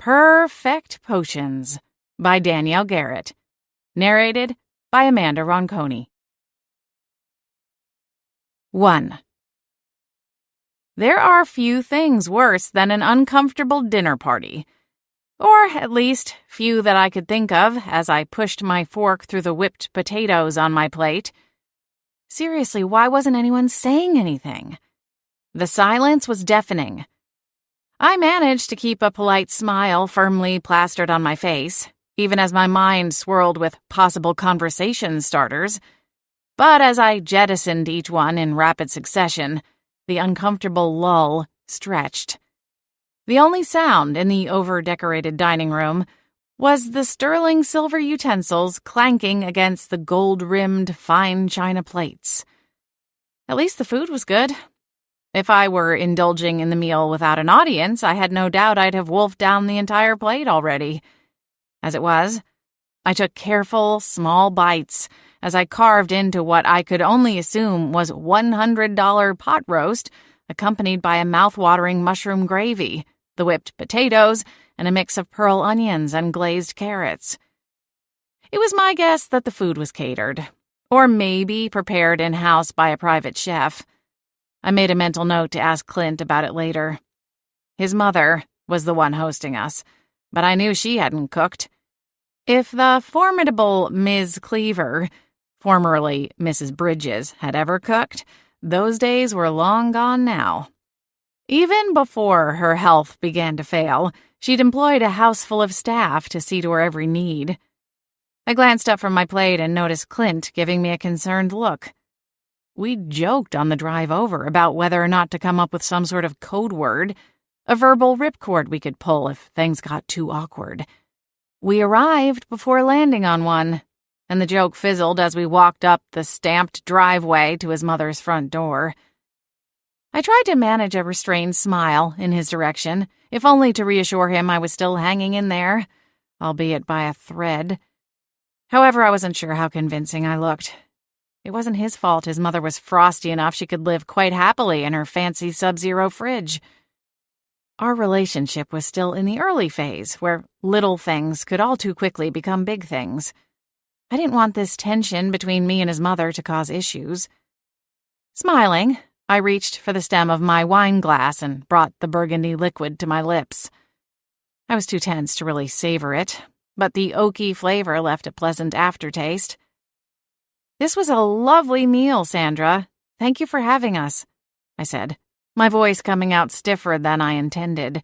Purr-fect Potions by Danielle Garrett. Narrated by Amanda Ronconi. 1. There are few things worse than an uncomfortable dinner party. Or, at least, few that I could think of as I pushed my fork through the whipped potatoes on my plate. Seriously, why wasn't anyone saying anything? The silence was deafening. I managed to keep a polite smile firmly plastered on my face, even as my mind swirled with possible conversation starters. But as I jettisoned each one in rapid succession, the uncomfortable lull stretched. The only sound in the over-decorated dining room was the sterling silver utensils clanking against the gold-rimmed fine china plates. At least the food was good. If I were indulging in the meal without an audience, I had no doubt I'd have wolfed down the entire plate already. As it was, I took careful, small bites as I carved into what I could only assume was $100 pot roast, accompanied by a mouth-watering mushroom gravy, the whipped potatoes, and a mix of pearl onions and glazed carrots. It was my guess that the food was catered, or maybe prepared in-house by a private chef. I made a mental note to ask Clint about it later. His mother was the one hosting us, but I knew she hadn't cooked. If the formidable Ms. Cleaver, formerly Mrs. Bridges, had ever cooked, those days were long gone now. Even before her health began to fail, she'd employed a house full of staff to see to her every need. I glanced up from my plate and noticed Clint giving me a concerned look. We'd joked on the drive over about whether or not to come up with some sort of code word, a verbal ripcord we could pull if things got too awkward. We arrived before landing on one, and the joke fizzled as we walked up the stamped driveway to his mother's front door. I tried to manage a restrained smile in his direction, if only to reassure him I was still hanging in there, albeit by a thread. However, I wasn't sure how convincing I looked. It wasn't his fault his mother was frosty enough she could live quite happily in her fancy Sub-Zero fridge. Our relationship was still in the early phase, where little things could all too quickly become big things. I didn't want this tension between me and his mother to cause issues. Smiling, I reached for the stem of my wine glass and brought the burgundy liquid to my lips. I was too tense to really savor it, but the oaky flavor left a pleasant aftertaste. "This was a lovely meal, Sandra. Thank you for having us," I said, my voice coming out stiffer than I intended.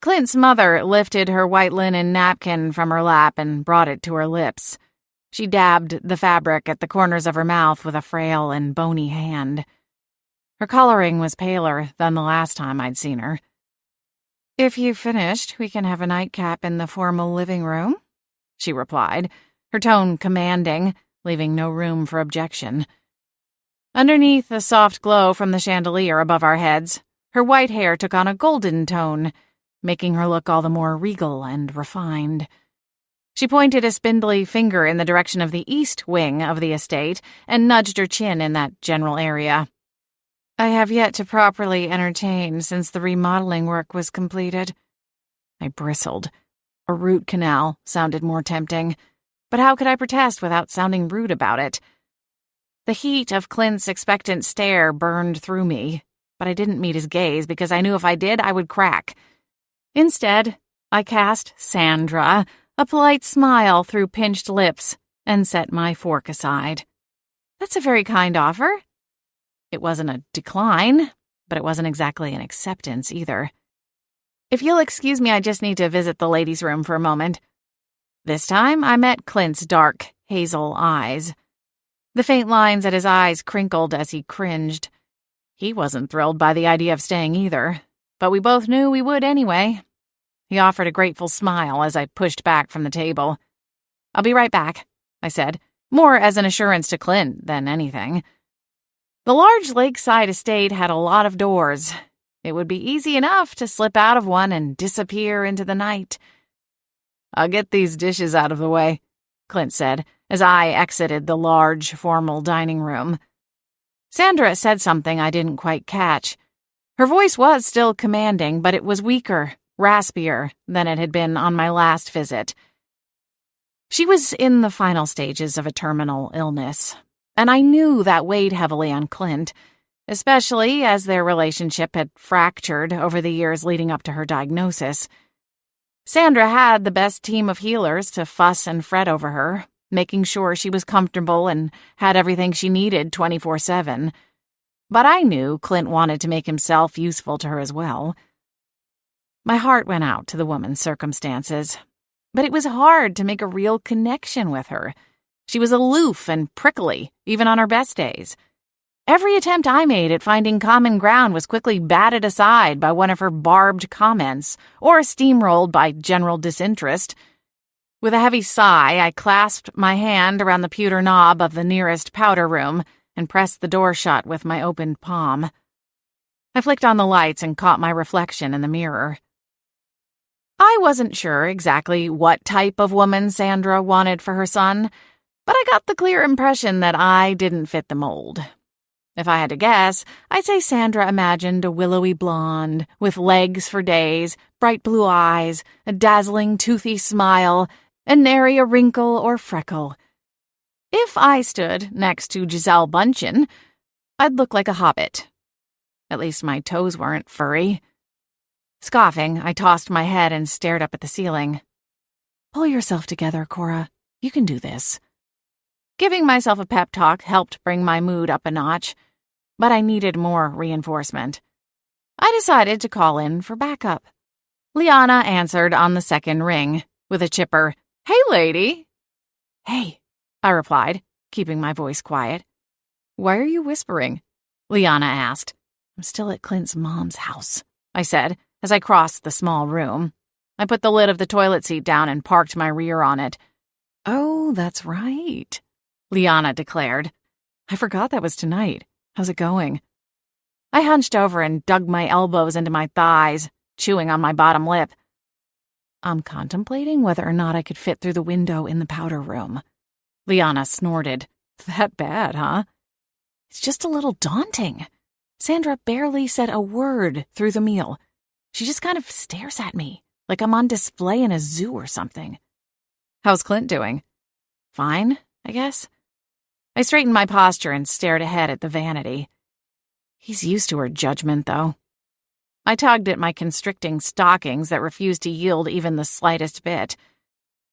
Clint's mother lifted her white linen napkin from her lap and brought it to her lips. She dabbed the fabric at the corners of her mouth with a frail and bony hand. Her coloring was paler than the last time I'd seen her. "If you've finished, we can have a nightcap in the formal living room," she replied, her tone commanding, leaving no room for objection. Underneath the soft glow from the chandelier above our heads, her white hair took on a golden tone, making her look all the more regal and refined. She pointed a spindly finger in the direction of the east wing of the estate and nudged her chin in that general area. "I have yet to properly entertain since the remodeling work was completed." I bristled. A root canal sounded more tempting. But how could I protest without sounding rude about it? The heat of Clint's expectant stare burned through me, but I didn't meet his gaze because I knew if I did, I would crack. Instead, I cast Sandra a polite smile through pinched lips and set my fork aside. "That's a very kind offer." It wasn't a decline, but it wasn't exactly an acceptance either. "If you'll excuse me, I just need to visit the ladies' room for a moment." This time, I met Clint's dark, hazel eyes. The faint lines at his eyes crinkled as he cringed. He wasn't thrilled by the idea of staying either, but we both knew we would anyway. He offered a grateful smile as I pushed back from the table. "I'll be right back," I said, more as an assurance to Clint than anything. The large lakeside estate had a lot of doors. It would be easy enough to slip out of one and disappear into the night. "I'll get these dishes out of the way," Clint said, as I exited the large, formal dining room. Sandra said something I didn't quite catch. Her voice was still commanding, but it was weaker, raspier than it had been on my last visit. She was in the final stages of a terminal illness, and I knew that weighed heavily on Clint, especially as their relationship had fractured over the years leading up to her diagnosis. Sandra had the best team of healers to fuss and fret over her, making sure she was comfortable and had everything she needed 24/7. But I knew Clint wanted to make himself useful to her as well. My heart went out to the woman's circumstances, but it was hard to make a real connection with her. She was aloof and prickly, even on her best days. Every attempt I made at finding common ground was quickly batted aside by one of her barbed comments or steamrolled by general disinterest. With a heavy sigh, I clasped my hand around the pewter knob of the nearest powder room and pressed the door shut with my opened palm. I flicked on the lights and caught my reflection in the mirror. I wasn't sure exactly what type of woman Sandra wanted for her son, but I got the clear impression that I didn't fit the mold. If I had to guess, I'd say Sandra imagined a willowy blonde with legs for days, bright blue eyes, a dazzling toothy smile, and nary a wrinkle or freckle. If I stood next to Giselle Bundchen, I'd look like a hobbit. At least my toes weren't furry. Scoffing, I tossed my head and stared up at the ceiling. Pull yourself together, Cora. You can do this. Giving myself a pep talk helped bring my mood up a notch, but I needed more reinforcement. I decided to call in for backup. Liana answered on the second ring with a chipper, "Hey, lady." "Hey," I replied, keeping my voice quiet. "Why are you whispering?" Liana asked. "I'm still at Clint's mom's house," I said as I crossed the small room. I put the lid of the toilet seat down and parked my rear on it. "Oh, that's right," Liana declared. "I forgot that was tonight. How's it going?" I hunched over and dug my elbows into my thighs, chewing on my bottom lip. "I'm contemplating whether or not I could fit through the window in the powder room." Liana snorted. "That bad, huh?" "It's just a little daunting. Sandra barely said a word through the meal. She just kind of stares at me, like I'm on display in a zoo or something." "How's Clint doing?" "Fine, I guess." I straightened my posture and stared ahead at the vanity. He's used to her judgment, though. I tugged at my constricting stockings that refused to yield even the slightest bit.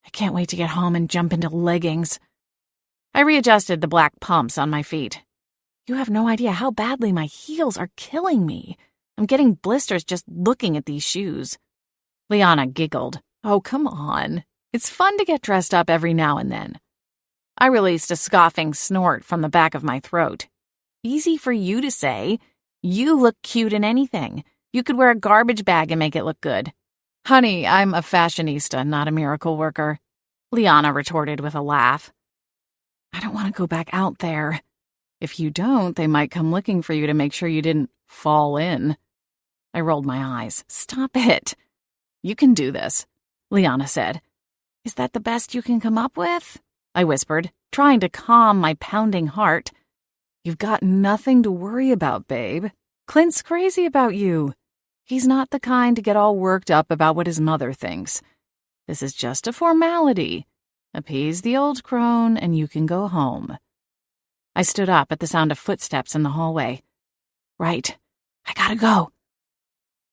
I can't wait to get home and jump into leggings. I readjusted the black pumps on my feet. You have no idea how badly my heels are killing me. I'm getting blisters just looking at these shoes. Liana giggled. "Oh, come on. It's fun to get dressed up every now and then." I released a scoffing snort from the back of my throat. "Easy for you to say. You look cute in anything. You could wear a garbage bag and make it look good." "Honey, I'm a fashionista, not a miracle worker," Liana retorted with a laugh. "I don't want to go back out there. If you don't, they might come looking for you to make sure you didn't fall in." I rolled my eyes. "Stop it." "You can do this," Liana said. "Is that the best you can come up with?" I whispered, trying to calm my pounding heart. "You've got nothing to worry about, babe. Clint's crazy about you. He's not the kind to get all worked up about what his mother thinks. This is just a formality. Appease the old crone and you can go home." I stood up at the sound of footsteps in the hallway. "Right. I gotta go."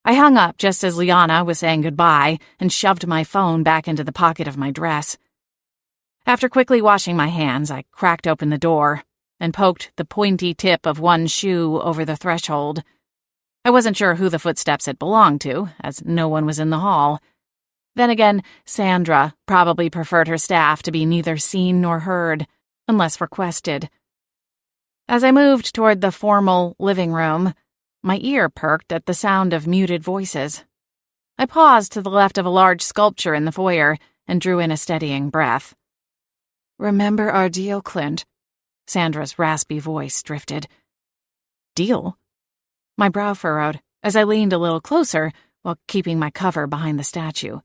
I hung up just as Liana was saying goodbye and shoved my phone back into the pocket of my dress. After quickly washing my hands, I cracked open the door and poked the pointy tip of one shoe over the threshold. I wasn't sure who the footsteps had belonged to, as no one was in the hall. Then again, Sandra probably preferred her staff to be neither seen nor heard, unless requested. As I moved toward the formal living room, my ear perked at the sound of muted voices. I paused to the left of a large sculpture in the foyer and drew in a steadying breath. "Remember our deal, Clint?" Sandra's raspy voice drifted. "Deal?" My brow furrowed as I leaned a little closer while keeping my cover behind the statue.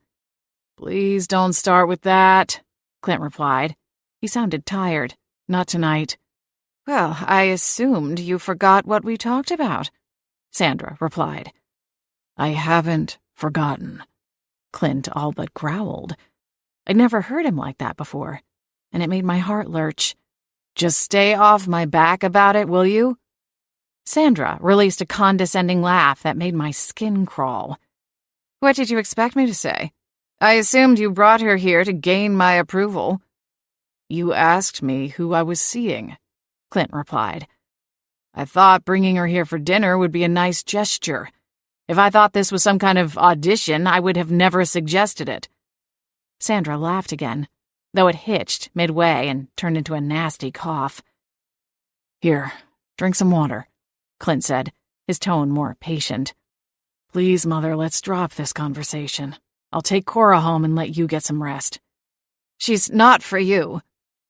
"Please don't start with that," Clint replied. He sounded tired. "Not tonight." "Well, I assumed you forgot what we talked about," Sandra replied. "I haven't forgotten." Clint all but growled. I'd never heard him like that before, and it made my heart lurch. "Just stay off my back about it, will you?" Sandra released a condescending laugh that made my skin crawl. "What did you expect me to say? I assumed you brought her here to gain my approval." "You asked me who I was seeing," Clint replied. "I thought bringing her here for dinner would be a nice gesture. If I thought this was some kind of audition, I would have never suggested it." Sandra laughed again, though it hitched midway and turned into a nasty cough. "Here, drink some water," Clint said, his tone more patient. "Please, Mother, let's drop this conversation. I'll take Cora home and let you get some rest." "She's not for you,"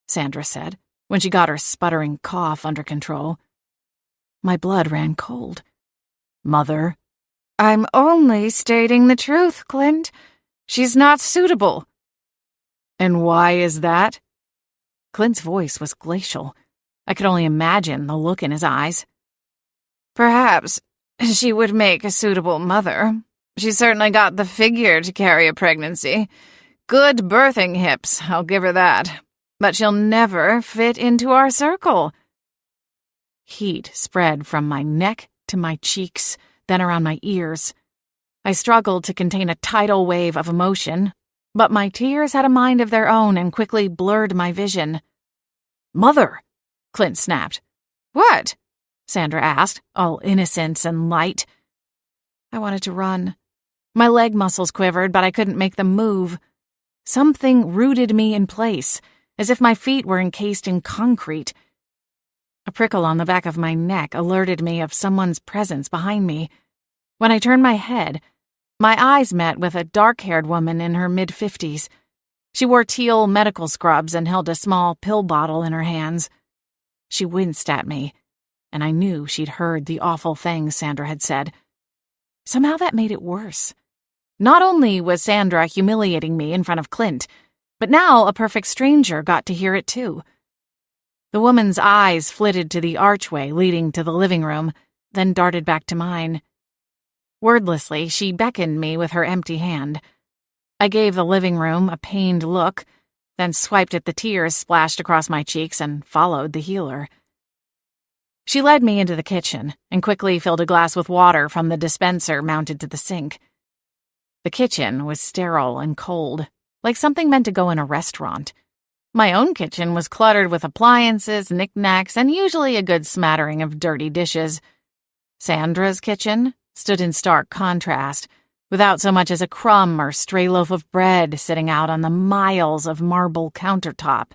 Sandra said, when she got her sputtering cough under control. My blood ran cold. "Mother?" "I'm only stating the truth, Clint. She's not suitable." "And why is that?" Clint's voice was glacial. I could only imagine the look in his eyes. "Perhaps she would make a suitable mother. She's certainly got the figure to carry a pregnancy. Good birthing hips, I'll give her that. But she'll never fit into our circle." Heat spread from my neck to my cheeks, then around my ears. I struggled to contain a tidal wave of emotion, but my tears had a mind of their own and quickly blurred my vision. "Mother!" Clint snapped. "What?" Sandra asked, all innocence and light. I wanted to run. My leg muscles quivered, but I couldn't make them move. Something rooted me in place, as if my feet were encased in concrete. A prickle on the back of my neck alerted me of someone's presence behind me. When I turned my head, my eyes met with a dark-haired woman in her mid-50s. She wore teal medical scrubs and held a small pill bottle in her hands. She winced at me, and I knew she'd heard the awful things Sandra had said. Somehow that made it worse. Not only was Sandra humiliating me in front of Clint, but now a perfect stranger got to hear it too. The woman's eyes flitted to the archway leading to the living room, then darted back to mine. Wordlessly, she beckoned me with her empty hand. I gave the living room a pained look, then swiped at the tears splashed across my cheeks and followed the healer. She led me into the kitchen and quickly filled a glass with water from the dispenser mounted to the sink. The kitchen was sterile and cold, like something meant to go in a restaurant. My own kitchen was cluttered with appliances, knickknacks, and usually a good smattering of dirty dishes. Sandra's kitchen stood in stark contrast, without so much as a crumb or stray loaf of bread sitting out on the miles of marble countertop.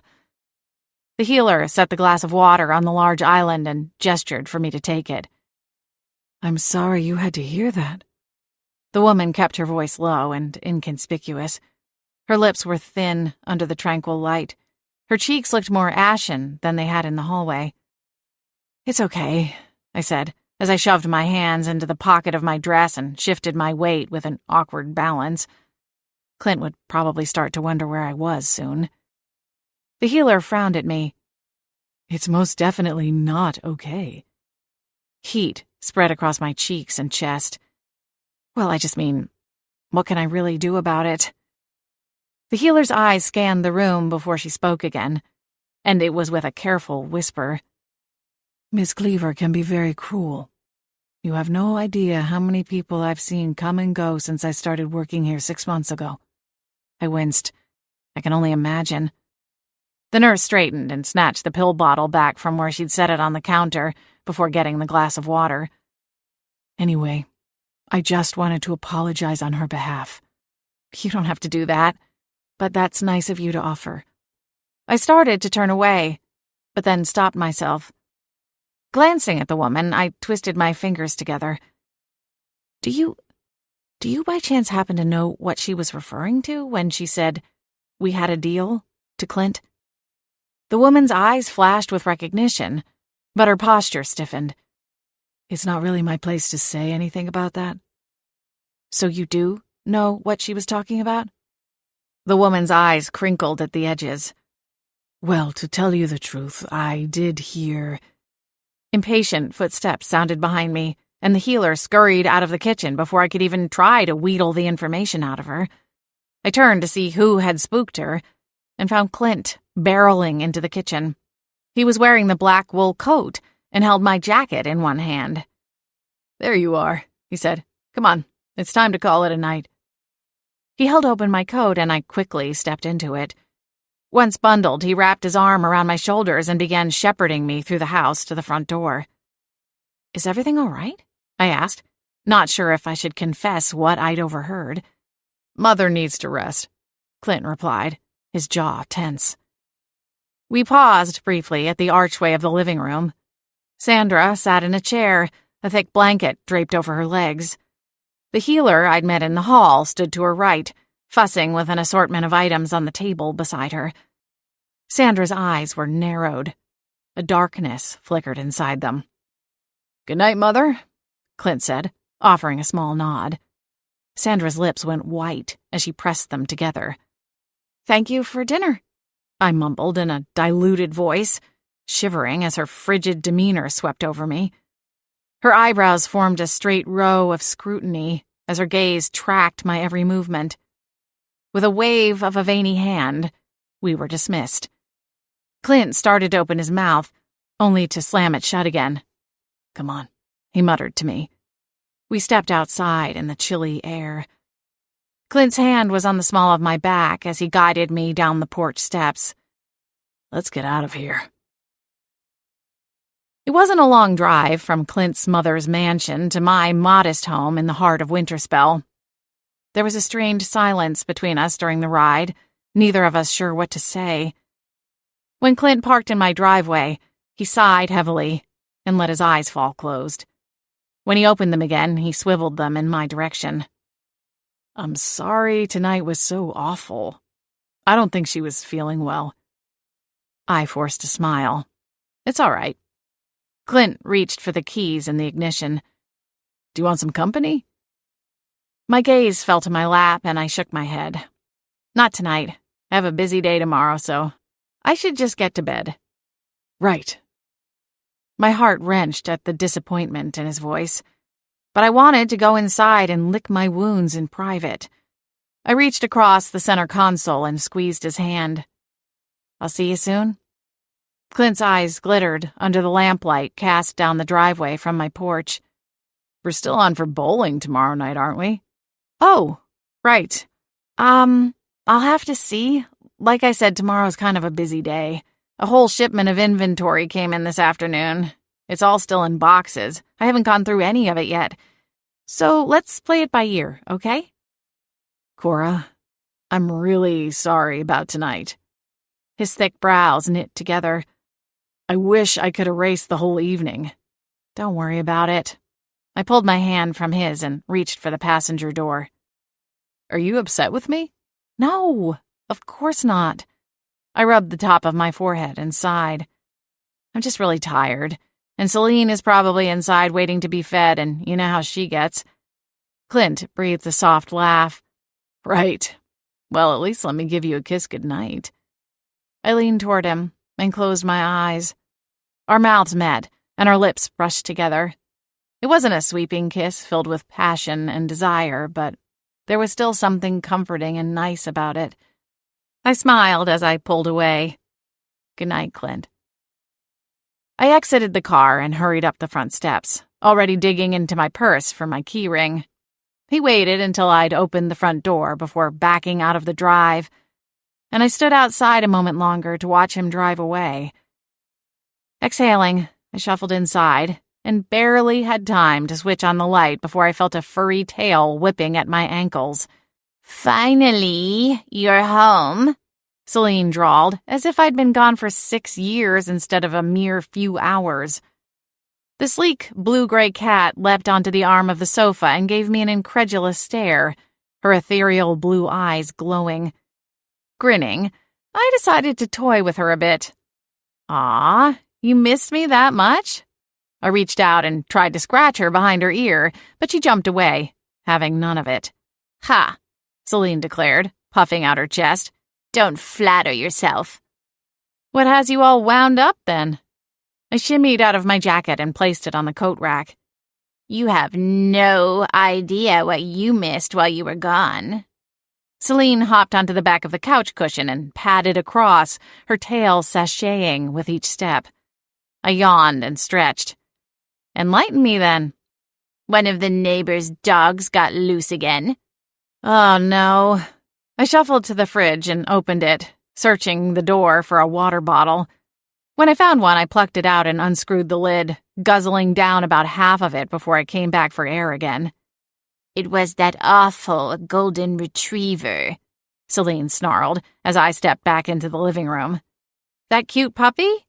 The healer set the glass of water on the large island and gestured for me to take it. "I'm sorry you had to hear that." The woman kept her voice low and inconspicuous. Her lips were thin under the tranquil light. Her cheeks looked more ashen than they had in the hallway. "It's okay," I said, as I shoved my hands into the pocket of my dress and shifted my weight with an awkward balance. Clint would probably start to wonder where I was soon. The healer frowned at me. "It's most definitely not okay." Heat spread across my cheeks and chest. "Well, I just mean, what can I really do about it?" The healer's eyes scanned the room before she spoke again, and it was with a careful whisper. "Miss Cleaver can be very cruel. You have no idea how many people I've seen come and go since I started working here 6 months ago." I winced. I can only imagine. The nurse straightened and snatched the pill bottle back from where she'd set it on the counter before getting the glass of water. "Anyway, I just wanted to apologize on her behalf." "You don't have to do that, but that's nice of you to offer." I started to turn away, but then stopped myself. Glancing at the woman, I twisted my fingers together. Do you by chance happen to know what she was referring to when she said, "We had a deal," to Clint? The woman's eyes flashed with recognition, but her posture stiffened. "It's not really my place to say anything about that." "So you do know what she was talking about?" The woman's eyes crinkled at the edges. "Well, to tell you the truth, I did hear—" Impatient footsteps sounded behind me, and the healer scurried out of the kitchen before I could even try to wheedle the information out of her. I turned to see who had spooked her and found Clint barreling into the kitchen. He was wearing the black wool coat and held my jacket in one hand. "There you are," he said. "Come on, it's time to call it a night." He held open my coat and I quickly stepped into it. Once bundled, he wrapped his arm around my shoulders and began shepherding me through the house to the front door. "Is everything all right?" I asked, not sure if I should confess what I'd overheard. "Mother needs to rest," Clint replied, his jaw tense. We paused briefly at the archway of the living room. Sandra sat in a chair, a thick blanket draped over her legs. The healer I'd met in the hall stood to her right, fussing with an assortment of items on the table beside her. Sandra's eyes were narrowed. A darkness flickered inside them. "Good night, Mother," Clint said, offering a small nod. Sandra's lips went white as she pressed them together. "Thank you for dinner," I mumbled in a diluted voice, shivering as her frigid demeanor swept over me. Her eyebrows formed a straight row of scrutiny as her gaze tracked my every movement. With a wave of a veiny hand, we were dismissed. Clint started to open his mouth, only to slam it shut again. "Come on," he muttered to me. We stepped outside in the chilly air. Clint's hand was on the small of my back as he guided me down the porch steps. "Let's get out of here." It wasn't a long drive from Clint's mother's mansion to my modest home in the heart of Winterspell. There was a strained silence between us during the ride, neither of us sure what to say. When Clint parked in my driveway, he sighed heavily and let his eyes fall closed. When he opened them again, he swiveled them in my direction. "I'm sorry tonight was so awful. I don't think she was feeling well." I forced a smile. "It's all right." Clint reached for the keys in the ignition. "Do you want some company?" My gaze fell to my lap and I shook my head. "Not tonight. I have a busy day tomorrow, so I should just get to bed." "Right." My heart wrenched at the disappointment in his voice, but I wanted to go inside and lick my wounds in private. I reached across the center console and squeezed his hand. "I'll see you soon." Clint's eyes glittered under the lamplight cast down the driveway from my porch. "We're still on for bowling tomorrow night, aren't we?" "Oh, right. I'll have to see. Like I said, tomorrow's kind of a busy day. A whole shipment of inventory came in this afternoon. It's all still in boxes. I haven't gone through any of it yet. So let's play it by ear, okay?" "Cora, I'm really sorry about tonight." His thick brows knit together. "I wish I could erase the whole evening." "Don't worry about it." I pulled my hand from his and reached for the passenger door. "Are you upset with me?" "No, of course not." I rubbed the top of my forehead and sighed. "I'm just really tired, and Celine is probably inside waiting to be fed, and you know how she gets." Clint breathed a soft laugh. "Right. Well, at least let me give you a kiss goodnight." I leaned toward him and closed my eyes. Our mouths met, and our lips brushed together. It wasn't a sweeping kiss filled with passion and desire, but there was still something comforting and nice about it. I smiled as I pulled away. "Good night, Clint." I exited the car and hurried up the front steps, already digging into my purse for my key ring. He waited until I'd opened the front door before backing out of the drive, and I stood outside a moment longer to watch him drive away. Exhaling, I shuffled inside and barely had time to switch on the light before I felt a furry tail whipping at my ankles. "Finally, you're home," Celine drawled, as if I'd been gone for 6 years instead of a mere few hours. The sleek, blue-gray cat leapt onto the arm of the sofa and gave me an incredulous stare, her ethereal blue eyes glowing. Grinning, I decided to toy with her a bit. "Aw, you missed me that much?" I reached out and tried to scratch her behind her ear, but she jumped away, having none of it. "Ha!" Celine declared, puffing out her chest. "Don't flatter yourself." "What has you all wound up, then?" I shimmied out of my jacket and placed it on the coat rack. "You have no idea what you missed while you were gone." Celine hopped onto the back of the couch cushion and padded across, her tail sashaying with each step. I yawned and stretched. Enlighten me, then. One of the neighbor's dogs got loose again. Oh, no. I shuffled to the fridge and opened it, searching the door for a water bottle. When I found one, I plucked it out and unscrewed the lid, guzzling down about half of it before I came back for air again. It was that awful golden retriever, Celine snarled as I stepped back into the living room. That cute puppy?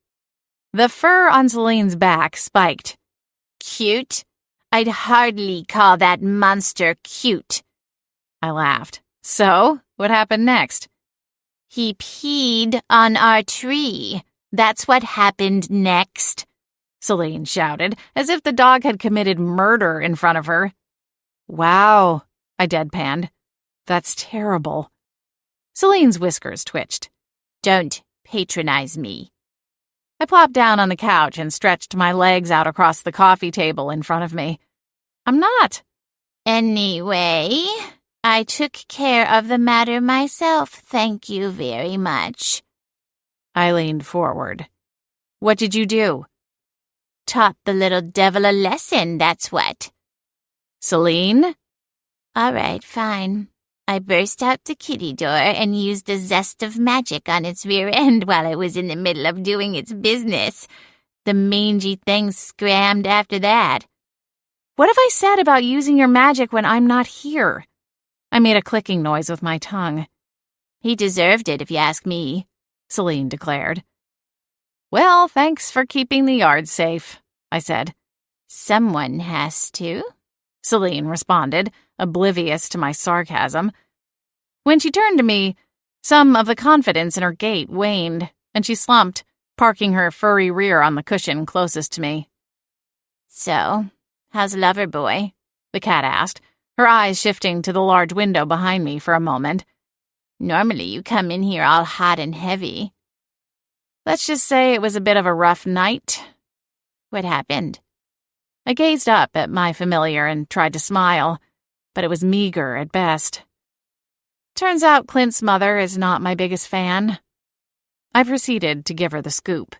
The fur on Celine's back spiked. Cute? I'd hardly call that monster cute. I laughed. So, what happened next? He peed on our tree. That's what happened next, Celine shouted, as if the dog had committed murder in front of her. Wow, I deadpanned. That's terrible. Celine's whiskers twitched. Don't patronize me. I plopped down on the couch and stretched my legs out across the coffee table in front of me. I'm not. Anyway, I took care of the matter myself, thank you very much. I leaned forward. What did you do? Taught the little devil a lesson, that's what. Celine? All right, fine. I burst out the kitty door and used the zest of magic on its rear end while it was in the middle of doing its business. The mangy thing scrammed after that. What have I said about using your magic when I'm not here? I made a clicking noise with my tongue. He deserved it, if you ask me, Celine declared. Well, thanks for keeping the yard safe, I said. Someone has to, Celine responded, oblivious to my sarcasm. When she turned to me, some of the confidence in her gait waned, and she slumped, parking her furry rear on the cushion closest to me. So, how's Loverboy? The cat asked, her eyes shifting to the large window behind me for a moment. Normally you come in here all hot and heavy. Let's just say it was a bit of a rough night. What happened? I gazed up at my familiar and tried to smile, but it was meager at best. Turns out Clint's mother is not my biggest fan. I proceeded to give her the scoop.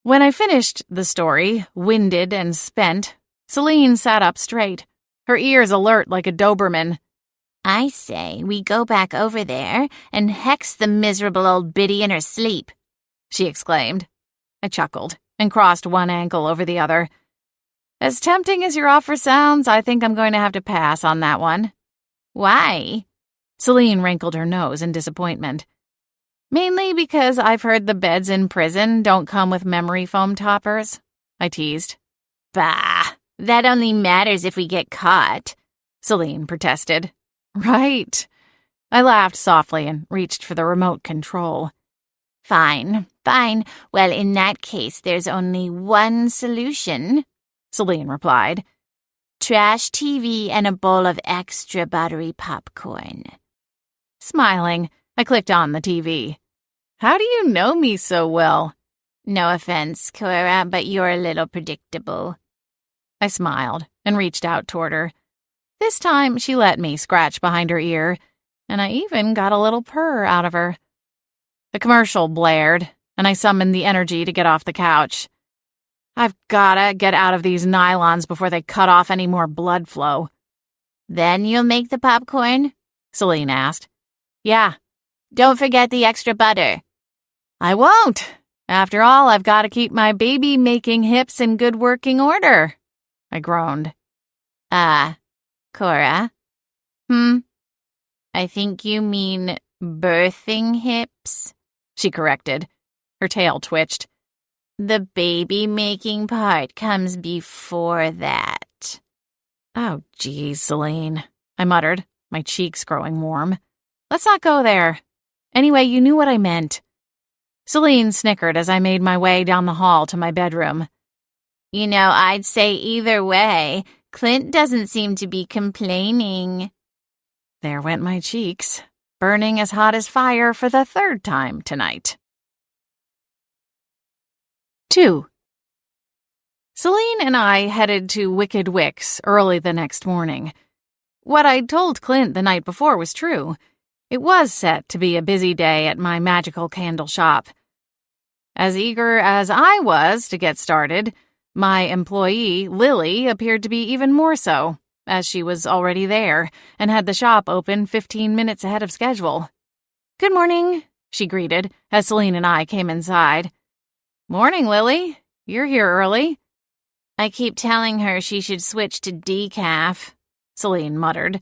When I finished the story, winded and spent, Celine sat up straight, her ears alert like a Doberman. I say we go back over there and hex the miserable old biddy in her sleep, she exclaimed. I chuckled and crossed one ankle over the other. As tempting as your offer sounds, I think I'm going to have to pass on that one. Why? Celine wrinkled her nose in disappointment. Mainly because I've heard the beds in prison don't come with memory foam toppers, I teased. Bah, that only matters if we get caught, Celine protested. Right. I laughed softly and reached for the remote control. Fine. Well, in that case, there's only one solution, Celine replied. Trash TV and a bowl of extra buttery popcorn. Smiling, I clicked on the TV. How do you know me so well? No offense, Cora, but you're a little predictable. I smiled and reached out toward her. This time, she let me scratch behind her ear, and I even got a little purr out of her. The commercial blared, and I summoned the energy to get off the couch. I've gotta get out of these nylons before they cut off any more blood flow. Then you'll make the popcorn? Celine asked. Yeah. Don't forget the extra butter. I won't. After all, I've got to keep my baby-making hips in good working order. I groaned. Cora? I think you mean birthing hips, she corrected. Her tail twitched. The baby-making part comes before that. Oh, geez, Celine, I muttered, my cheeks growing warm. Let's not go there. Anyway, you knew what I meant. Celine snickered as I made my way down the hall to my bedroom. You know, I'd say either way, Clint doesn't seem to be complaining. There went my cheeks, burning as hot as fire for the third time tonight. 2. Celine and I headed to Wicked Wick's early the next morning. What I'd told Clint the night before was true. It was set to be a busy day at my magical candle shop. As eager as I was to get started, my employee, Lily, appeared to be even more so, as she was already there and had the shop open 15 minutes ahead of schedule. "Good morning," she greeted as Celine and I came inside. "Morning, Lily. You're here early." "I keep telling her she should switch to decaf," Celine muttered.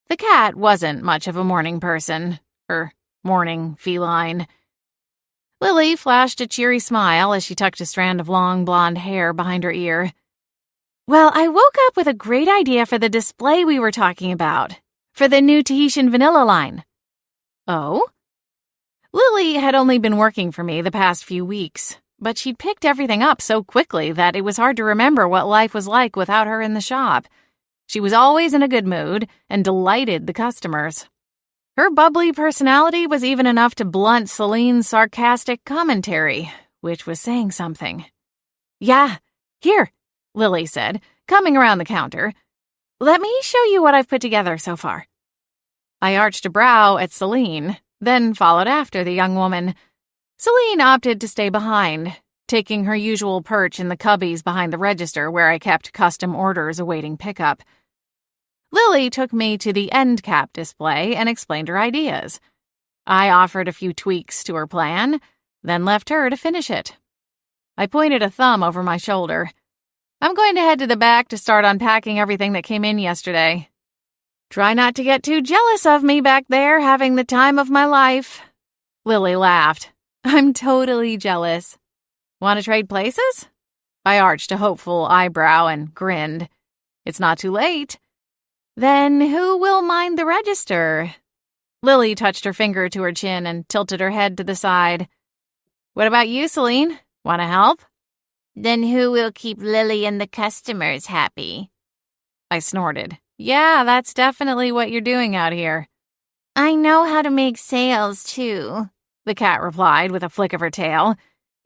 The cat wasn't much of a morning person, or morning feline. Lily flashed a cheery smile as she tucked a strand of long blonde hair behind her ear. "Well, I woke up with a great idea for the display we were talking about, for the new Tahitian vanilla line." "Oh?" Lily had only been working for me the past few weeks, but she'd picked everything up so quickly that it was hard to remember what life was like without her in the shop. She was always in a good mood and delighted the customers. Her bubbly personality was even enough to blunt Celine's sarcastic commentary, which was saying something. "Yeah, here," Lily said, coming around the counter. "Let me show you what I've put together so far." I arched a brow at Celine, then followed after the young woman. Celine opted to stay behind, taking her usual perch in the cubbies behind the register where I kept custom orders awaiting pickup. Lily took me to the end cap display and explained her ideas. I offered a few tweaks to her plan, then left her to finish it. I pointed a thumb over my shoulder. "I'm going to head to the back to start unpacking everything that came in yesterday. Try not to get too jealous of me back there having the time of my life." Lily laughed. "I'm totally jealous. Want to trade places?" I arched a hopeful eyebrow and grinned. "It's not too late." "Then who will mind the register?" Lily touched her finger to her chin and tilted her head to the side. "What about you, Celine? Want to help?" "Then who will keep Lily and the customers happy?" I snorted. "Yeah, that's definitely what you're doing out here." "I know how to make sales, too," the cat replied with a flick of her tail.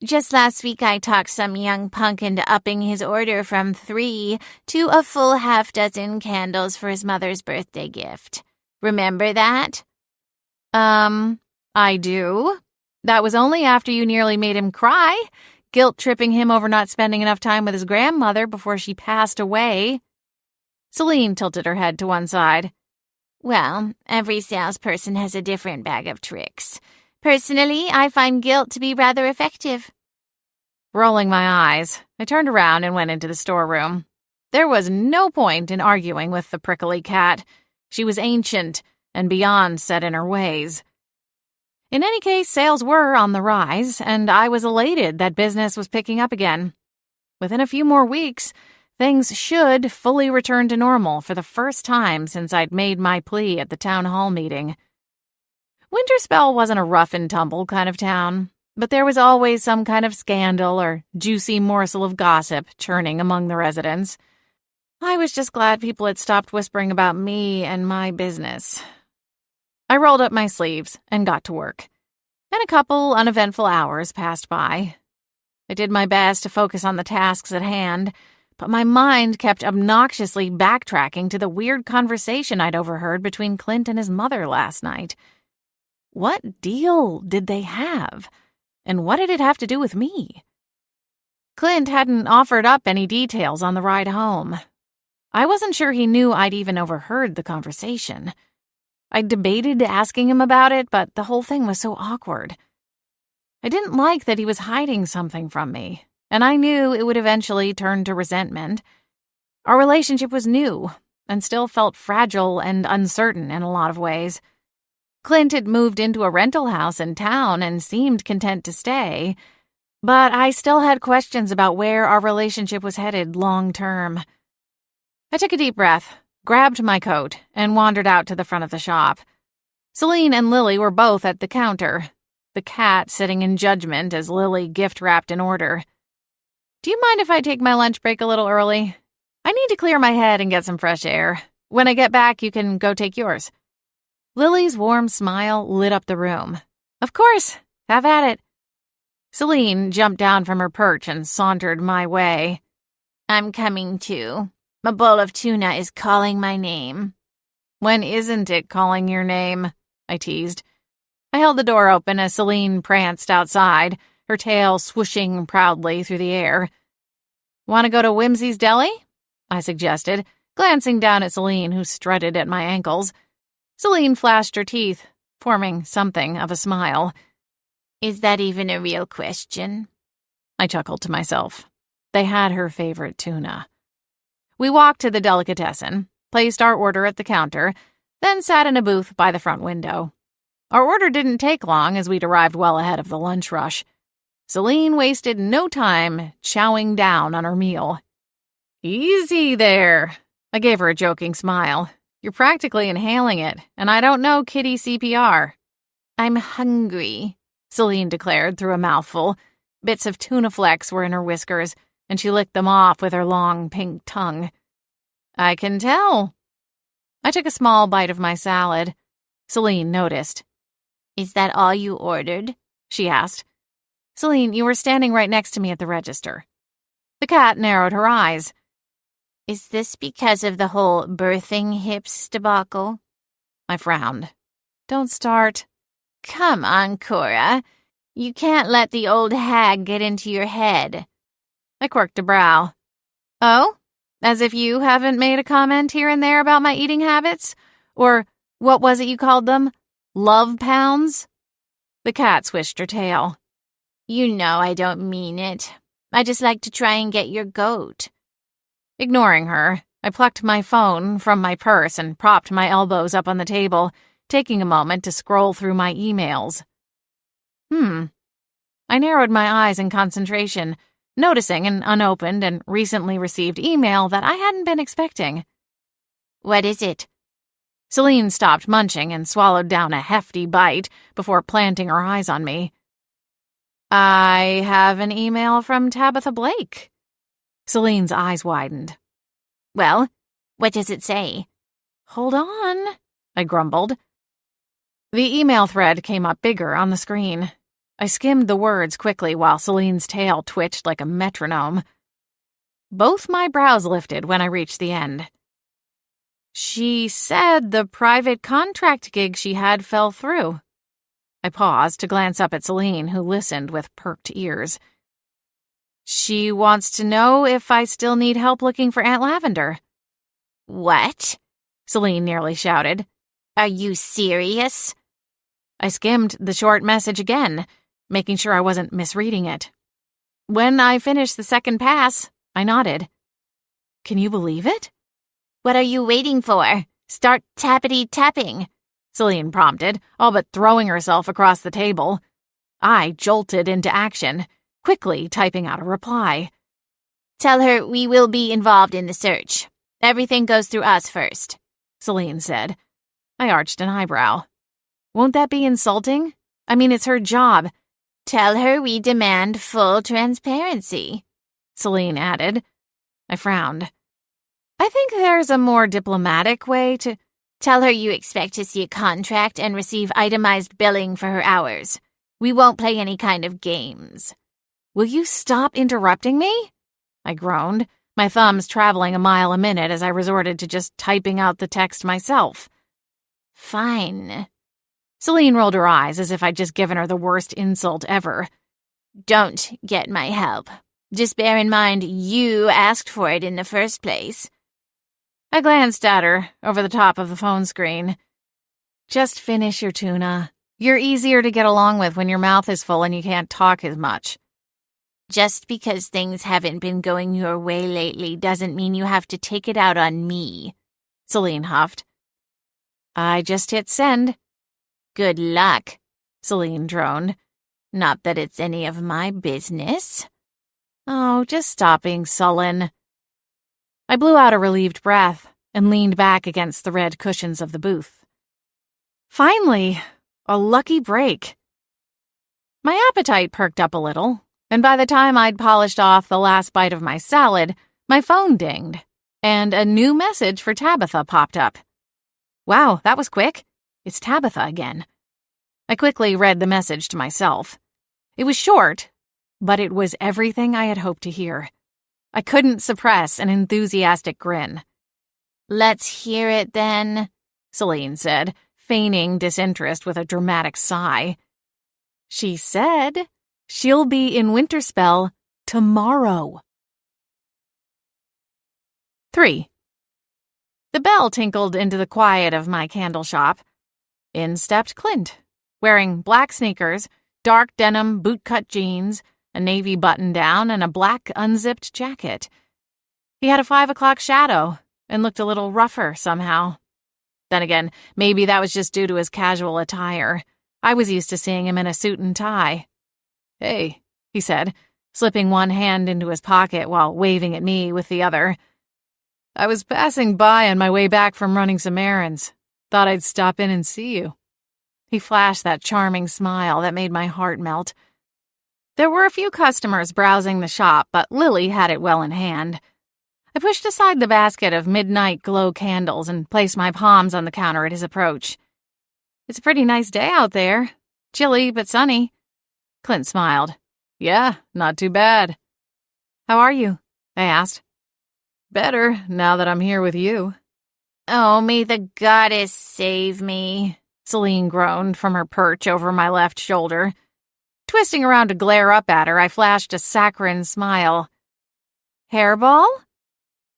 "Just last week I talked some young punk into upping his order from 3 to a full half-dozen candles for his mother's birthday gift. Remember that?" I do. That was only after you nearly made him cry, guilt-tripping him over not spending enough time with his grandmother before she passed away." Celine tilted her head to one side. "Well, every salesperson has a different bag of tricks. Personally, I find guilt to be rather effective." Rolling my eyes, I turned around and went into the storeroom. There was no point in arguing with the prickly cat. She was ancient and beyond set in her ways. In any case, sales were on the rise, and I was elated that business was picking up again. Within a few more weeks, things should fully return to normal for the first time since I'd made my plea at the town hall meeting. Winterspell wasn't a rough-and-tumble kind of town, but there was always some kind of scandal or juicy morsel of gossip churning among the residents. I was just glad people had stopped whispering about me and my business. I rolled up my sleeves and got to work, and a couple uneventful hours passed by. I did my best to focus on the tasks at hand, but my mind kept obnoxiously backtracking to the weird conversation I'd overheard between Clint and his mother last night. What deal did they have? And what did it have to do with me? Clint hadn't offered up any details on the ride home. I wasn't sure he knew I'd even overheard the conversation. I debated asking him about it, but the whole thing was so awkward. I didn't like that he was hiding something from me, and I knew it would eventually turn to resentment. Our relationship was new, and still felt fragile and uncertain in a lot of ways. Clint had moved into a rental house in town and seemed content to stay, but I still had questions about where our relationship was headed long term. I took a deep breath, grabbed my coat, and wandered out to the front of the shop. Celine and Lily were both at the counter, the cat sitting in judgment as Lily gift-wrapped an order. "Do you mind if I take my lunch break a little early? I need to clear my head and get some fresh air. When I get back, you can go take yours." Lily's warm smile lit up the room. "Of course, have at it." Celine jumped down from her perch and sauntered my way. "I'm coming too. A bowl of tuna is calling my name." "When isn't it calling your name?" I teased. I held the door open as Celine pranced outside, her tail swooshing proudly through the air. Want to go to Whimsy's Deli? I suggested, glancing down at Celine, who strutted at my ankles. Celine flashed her teeth, forming something of a smile. Is that even a real question? I chuckled to myself. They had her favorite tuna. We walked to the delicatessen, placed our order at the counter, then sat in a booth by the front window. Our order didn't take long as we'd arrived well ahead of the lunch rush. Celine wasted no time chowing down on her meal. Easy there. I gave her a joking smile. You're practically inhaling it, and I don't know kitty CPR. I'm hungry, Celine declared through a mouthful. Bits of tuna flecks were in her whiskers, and she licked them off with her long pink tongue. I can tell. I took a small bite of my salad. Celine noticed. Is that all you ordered? She asked. Celine, you were standing right next to me at the register. The cat narrowed her eyes. Is this because of the whole birthing hips debacle? I frowned. Don't start. Come on, Cora. You can't let the old hag get into your head. I quirked a brow. Oh? As if you haven't made a comment here and there about my eating habits? Or what was it you called them? Love pounds? The cat swished her tail. You know I don't mean it. I just like to try and get your goat. Ignoring her, I plucked my phone from my purse and propped my elbows up on the table, taking a moment to scroll through my emails. I narrowed my eyes in concentration, noticing an unopened and recently received email that I hadn't been expecting. What is it? Celine stopped munching and swallowed down a hefty bite before planting her eyes on me. I have an email from Tabitha Blake. Celine's eyes widened. Well, what does it say? Hold on, I grumbled. The email thread came up bigger on the screen. I skimmed the words quickly while Celine's tail twitched like a metronome. Both my brows lifted when I reached the end. She said the private contract gig she had fell through. I paused to glance up at Celine, who listened with perked ears. She wants to know if I still need help looking for Aunt Lavender. What? Celine nearly shouted. Are you serious? I skimmed the short message again, making sure I wasn't misreading it. When I finished the second pass, I nodded. Can you believe it? What are you waiting for? Start tappity-tapping, Celine prompted, all but throwing herself across the table. I jolted into action, quickly typing out a reply. Tell her we will be involved in the search. Everything goes through us first, Celine said. I arched an eyebrow. Won't that be insulting? I mean, it's her job. Tell her we demand full transparency, Celine added. I frowned. I think there's a more diplomatic way to... Tell her you expect to see a contract and receive itemized billing for her hours. We won't play any kind of games. Will you stop interrupting me? I groaned, my thumbs traveling a mile a minute as I resorted to just typing out the text myself. Fine. Celine rolled her eyes as if I'd just given her the worst insult ever. Don't get my help. Just bear in mind you asked for it in the first place. I glanced at her over the top of the phone screen. Just finish your tuna. You're easier to get along with when your mouth is full and you can't talk as much. Just because things haven't been going your way lately doesn't mean you have to take it out on me, Celine huffed. I just hit send. Good luck, Celine droned. Not that it's any of my business. Oh, just stop being sullen. I blew out a relieved breath and leaned back against the red cushions of the booth. Finally, a lucky break. My appetite perked up a little, and by the time I'd polished off the last bite of my salad, my phone dinged, and a new message for Tabitha popped up. Wow, that was quick. It's Tabitha again. I quickly read the message to myself. It was short, but it was everything I had hoped to hear. I couldn't suppress an enthusiastic grin. Let's hear it then, Celine said, feigning disinterest with a dramatic sigh. She said she'll be in Winterspell tomorrow. 3. The bell tinkled into the quiet of my candle shop. In stepped Clint, wearing black sneakers, dark denim bootcut jeans, a navy button-down, and a black unzipped jacket. He had a 5 o'clock shadow and looked a little rougher somehow. Then again, maybe that was just due to his casual attire. I was used to seeing him in a suit and tie. "Hey," he said, slipping one hand into his pocket while waving at me with the other. "I was passing by on my way back from running some errands. Thought I'd stop in and see you." He flashed that charming smile that made my heart melt. There were a few customers browsing the shop, but Lily had it well in hand. I pushed aside the basket of midnight glow candles and placed my palms on the counter at his approach. "It's a pretty nice day out there. Chilly, but sunny." Clint smiled. "Yeah, not too bad." "How are you?" I asked. "Better, now that I'm here with you." "Oh, may the goddess save me," Celine groaned from her perch over my left shoulder. Twisting around to glare up at her, I flashed a saccharine smile. "Hairball?"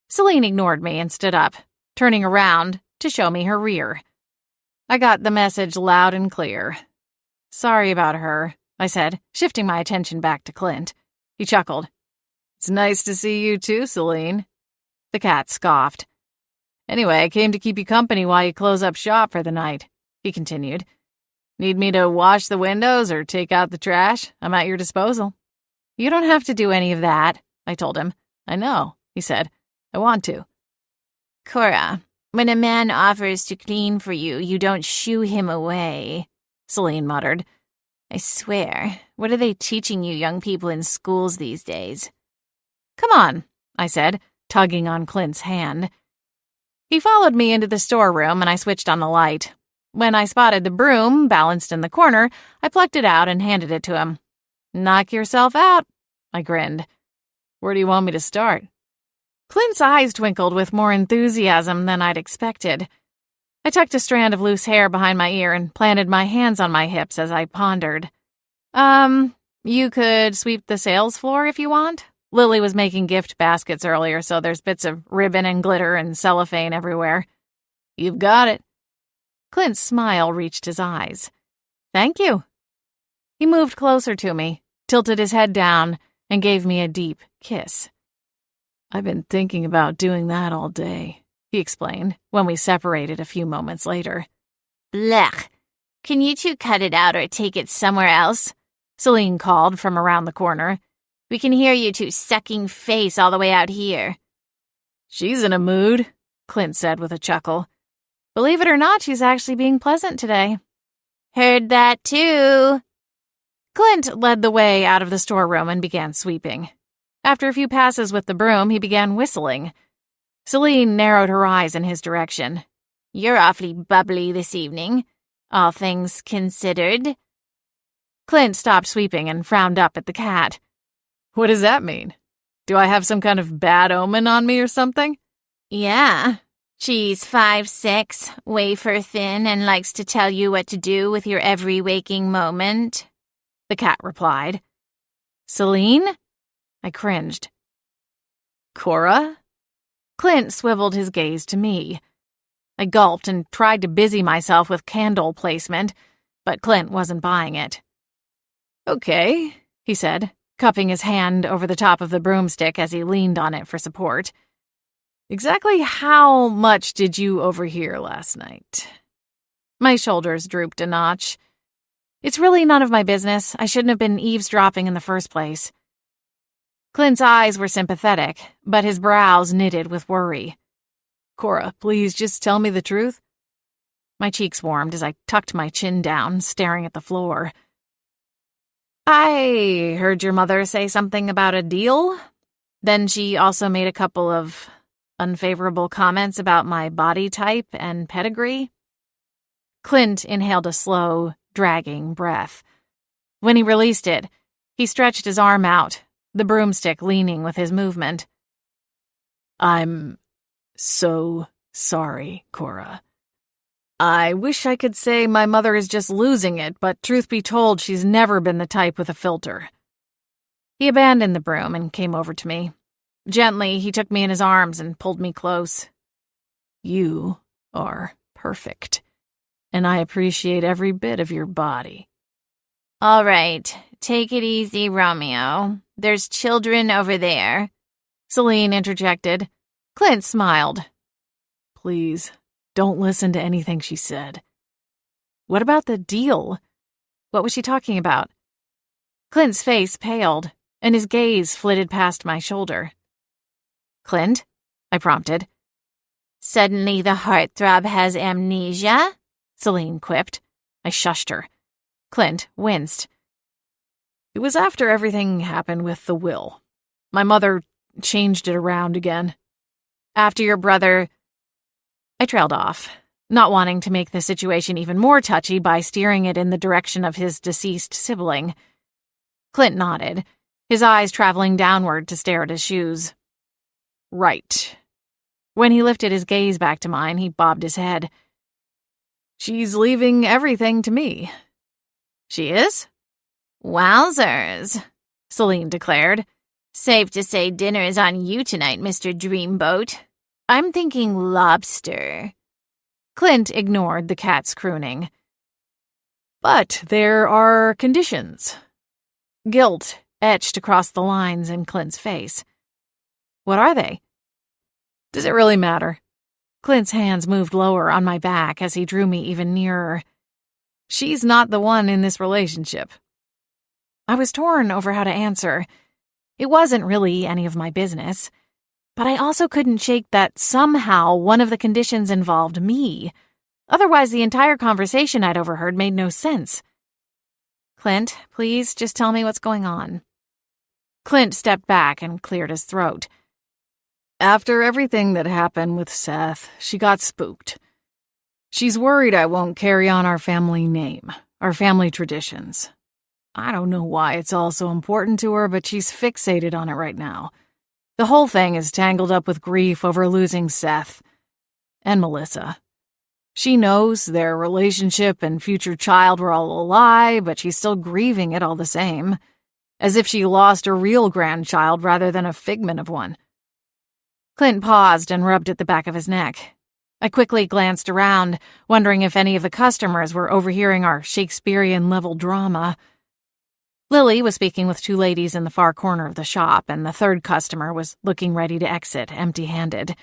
Celine ignored me and stood up, turning around to show me her rear. I got the message loud and clear. "Sorry about her," I said, shifting my attention back to Clint. He chuckled. "It's nice to see you too, Celine." The cat scoffed. "Anyway, I came to keep you company while you close up shop for the night," he continued. "Need me to wash the windows or take out the trash? I'm at your disposal." "You don't have to do any of that," I told him. "I know," he said. "I want to." "Cora, when a man offers to clean for you, you don't shoo him away," Celine muttered. "I swear, what are they teaching you young people in schools these days?" "Come on," I said, tugging on Clint's hand. He followed me into the storeroom, and I switched on the light. When I spotted the broom balanced in the corner, I plucked it out and handed it to him. "Knock yourself out," I grinned. "Where do you want me to start?" Clint's eyes twinkled with more enthusiasm than I'd expected. I tucked a strand of loose hair behind my ear and planted my hands on my hips as I pondered. You could sweep the sales floor if you want. Lily was making gift baskets earlier, so there's bits of ribbon and glitter and cellophane everywhere." "You've got it." Clint's smile reached his eyes. "Thank you." He moved closer to me, tilted his head down, and gave me a deep kiss. "I've been thinking about doing that all day," he explained, when we separated a few moments later. "Blech. Can you two cut it out or take it somewhere else?" Celine called from around the corner. "We can hear you two sucking face all the way out here." "She's in a mood," Clint said with a chuckle. "Believe it or not, she's actually being pleasant today." "Heard that too." Clint led the way out of the storeroom and began sweeping. After a few passes with the broom, he began whistling. Celine narrowed her eyes in his direction. "You're awfully bubbly this evening, all things considered." Clint stopped sweeping and frowned up at the cat. "What does that mean? Do I have some kind of bad omen on me or something?" "Yeah. She's 5'6", wafer thin, and likes to tell you what to do with your every waking moment," the cat replied. "Celine?" I cringed. "Cora?" Clint swiveled his gaze to me. I gulped and tried to busy myself with candle placement, but Clint wasn't buying it. "Okay," he said, cupping his hand over the top of the broomstick as he leaned on it for support. "Exactly how much did you overhear last night?" My shoulders drooped a notch. It's really none of my business. I shouldn't have been eavesdropping in the first place. Clint's eyes were sympathetic, but his brows knitted with worry. "Cora, please just tell me the truth." My cheeks warmed as I tucked my chin down, staring at the floor. "I heard your mother say something about a deal. Then she also made a couple of unfavorable comments about my body type and pedigree." Clint inhaled a slow, dragging breath. When he released it, he stretched his arm out, the broomstick leaning with his movement. "I'm so sorry, Cora. I wish I could say my mother is just losing it, but truth be told, she's never been the type with a filter. He abandoned the broom and came over to me. Gently, he took me in his arms and pulled me close. You are perfect, and I appreciate every bit of your body. All right, take it easy, Romeo. There's children over there. Celine interjected. Clint smiled. Please, don't listen to anything she said. What about the deal? What was she talking about? Clint's face paled, and his gaze flitted past my shoulder. Clint? I prompted. Suddenly the heartthrob has amnesia? Celine quipped. I shushed her. Clint winced. It was after everything happened with the will. My mother changed it around again. After your brother... I trailed off, not wanting to make the situation even more touchy by steering it in the direction of his deceased sibling. Clint nodded, his eyes traveling downward to stare at his shoes. Right. When he lifted his gaze back to mine, he bobbed his head. She's leaving everything to me. She is? Wowzers, Celine declared. Safe to say dinner is on you tonight, Mr. Dreamboat. I'm thinking lobster. Clint ignored the cat's crooning. But there are conditions. Guilt etched across the lines in Clint's face. What are they? Does it really matter? Clint's hands moved lower on my back as he drew me even nearer. She's not the one in this relationship. I was torn over how to answer. It wasn't really any of my business, but I also couldn't shake that somehow one of the conditions involved me. Otherwise, the entire conversation I'd overheard made no sense. Clint, please just tell me what's going on. Clint stepped back and cleared his throat. After everything that happened with Seth, she got spooked. She's worried I won't carry on our family name, our family traditions. I don't know why it's all so important to her, but she's fixated on it right now. The whole thing is tangled up with grief over losing Seth and Melissa. She knows their relationship and future child were all a lie, but she's still grieving it all the same, as if she lost a real grandchild rather than a figment of one. Clint paused and rubbed at the back of his neck. I quickly glanced around, wondering if any of the customers were overhearing our Shakespearean-level drama. Lily was speaking with two ladies in the far corner of the shop, and the third customer was looking ready to exit, empty-handed.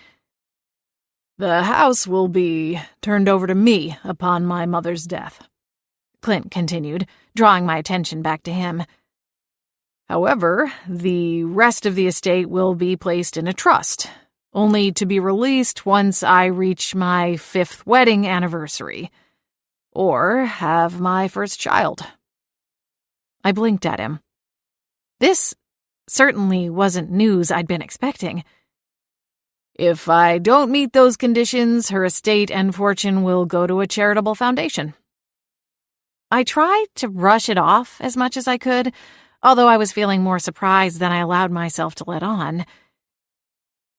The house will be turned over to me upon my mother's death, Clint continued, drawing my attention back to him. However, the rest of the estate will be placed in a trust, only to be released once I reach my 5th wedding anniversary, or have my first child. I blinked at him. This certainly wasn't news I'd been expecting. If I don't meet those conditions, her estate and fortune will go to a charitable foundation. I tried to brush it off as much as I could, although I was feeling more surprised than I allowed myself to let on.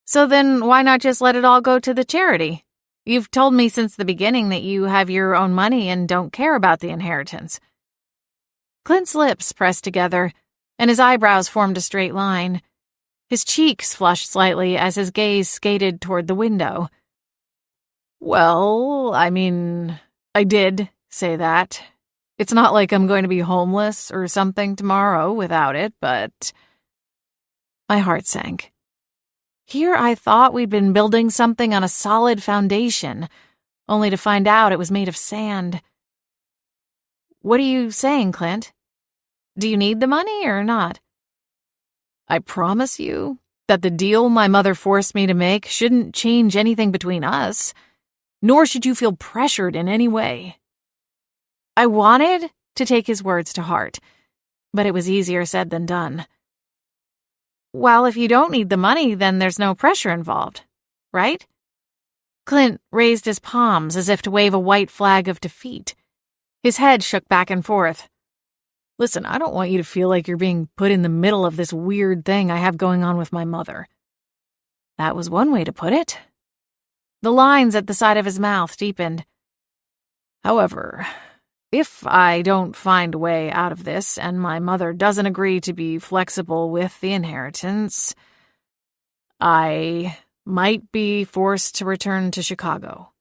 So then why not just let it all go to the charity? You've told me since the beginning that you have your own money and don't care about the inheritance. Clint's lips pressed together, and his eyebrows formed a straight line. His cheeks flushed slightly as his gaze skated toward the window. Well, I mean, I did say that. It's not like I'm going to be homeless or something tomorrow without it, but... My heart sank. Here I thought we'd been building something on a solid foundation, only to find out it was made of sand. What are you saying, Clint? Do you need the money or not? I promise you that the deal my mother forced me to make shouldn't change anything between us, nor should you feel pressured in any way. I wanted to take his words to heart, but it was easier said than done. Well, if you don't need the money, then there's no pressure involved, right? Clint raised his palms as if to wave a white flag of defeat. His head shook back and forth. Listen, I don't want you to feel like you're being put in the middle of this weird thing I have going on with my mother. That was one way to put it. The lines at the side of his mouth deepened. However, if I don't find a way out of this and my mother doesn't agree to be flexible with the inheritance, I might be forced to return to Chicago.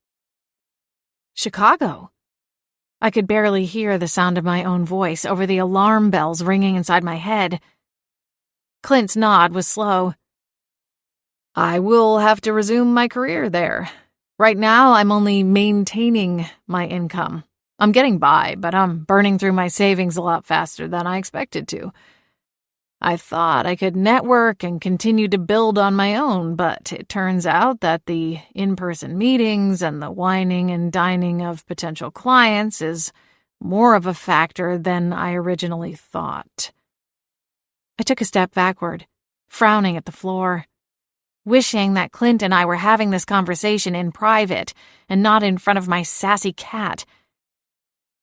Chicago? I could barely hear the sound of my own voice over the alarm bells ringing inside my head. Clint's nod was slow. I will have to resume my career there. Right now, I'm only maintaining my income. I'm getting by, but I'm burning through my savings a lot faster than I expected to. I thought I could network and continue to build on my own, but it turns out that the in-person meetings and the whining and dining of potential clients is more of a factor than I originally thought. I took a step backward, frowning at the floor, wishing that Clint and I were having this conversation in private and not in front of my sassy cat.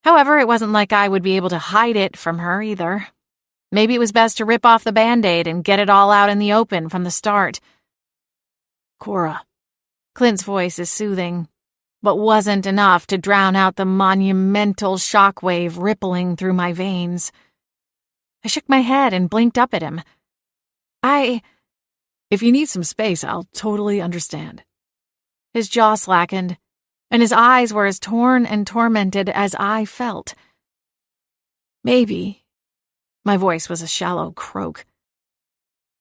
However, it wasn't like I would be able to hide it from her either. Maybe it was best to rip off the Band-Aid and get it all out in the open from the start. Cora. Clint's voice is soothing, but wasn't enough to drown out the monumental shockwave rippling through my veins. I shook my head and blinked up at him. If you need some space, I'll totally understand. His jaw slackened, and his eyes were as torn and tormented as I felt. Maybe. My voice was a shallow croak.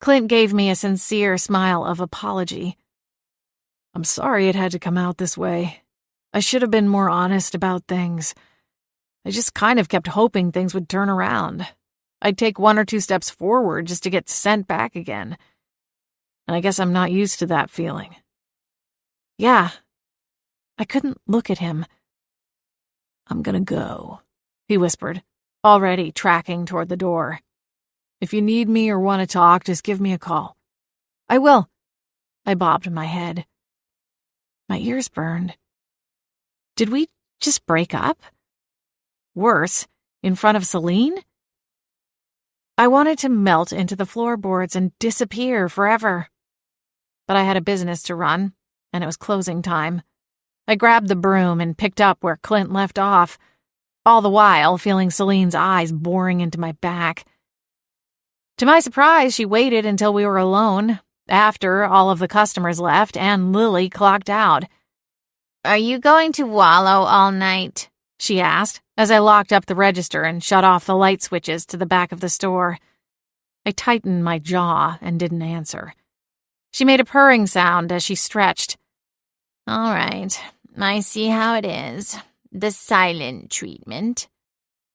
Clint gave me a sincere smile of apology. I'm sorry it had to come out this way. I should have been more honest about things. I just kind of kept hoping things would turn around. I'd take 1 or 2 steps forward just to get sent back again. And I guess I'm not used to that feeling. Yeah. I couldn't look at him. I'm gonna go, he whispered, already tracking toward the door. If you need me or want to talk, just give me a call. I will. I bobbed my head. My ears burned. Did we just break up? Worse, in front of Celine? I wanted to melt into the floorboards and disappear forever. But I had a business to run, and it was closing time. I grabbed the broom and picked up where Clint left off, all the while feeling Celine's eyes boring into my back. To my surprise, she waited until we were alone, after all of the customers left and Lily clocked out. Are you going to wallow all night? She asked, as I locked up the register and shut off the light switches to the back of the store. I tightened my jaw and didn't answer. She made a purring sound as she stretched. All right, I see how it is. The silent treatment.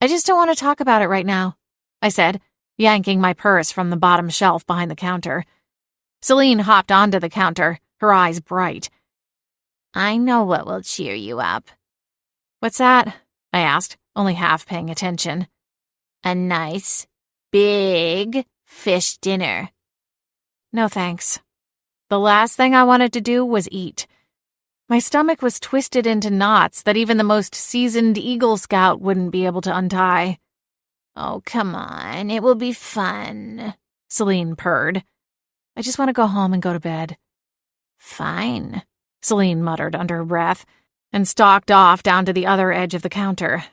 I just don't want to talk about it right now, I said, yanking my purse from the bottom shelf behind the counter. Celine hopped onto the counter, her eyes bright. I know what will cheer you up. What's that? I asked, only half paying attention. A nice, big fish dinner. No thanks. The last thing I wanted to do was eat. My stomach was twisted into knots that even the most seasoned Eagle Scout wouldn't be able to untie. Oh, come on, it will be fun, Celine purred. I just want to go home and go to bed. Fine, Celine muttered under her breath, and stalked off down to the other edge of the counter.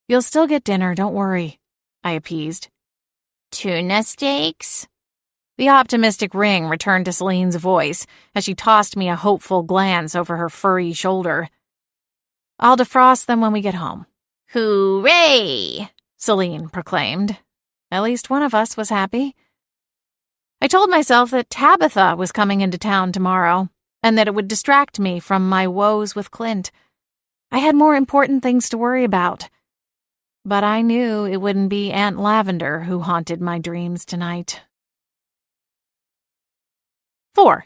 You'll still get dinner, don't worry, I appeased. Tuna steaks? The optimistic ring returned to Celine's voice as she tossed me a hopeful glance over her furry shoulder. I'll defrost them when we get home. Hooray! Celine proclaimed. At least one of us was happy. I told myself that Tabitha was coming into town tomorrow, and that it would distract me from my woes with Clint. I had more important things to worry about. But I knew it wouldn't be Aunt Lavender who haunted my dreams tonight. 4.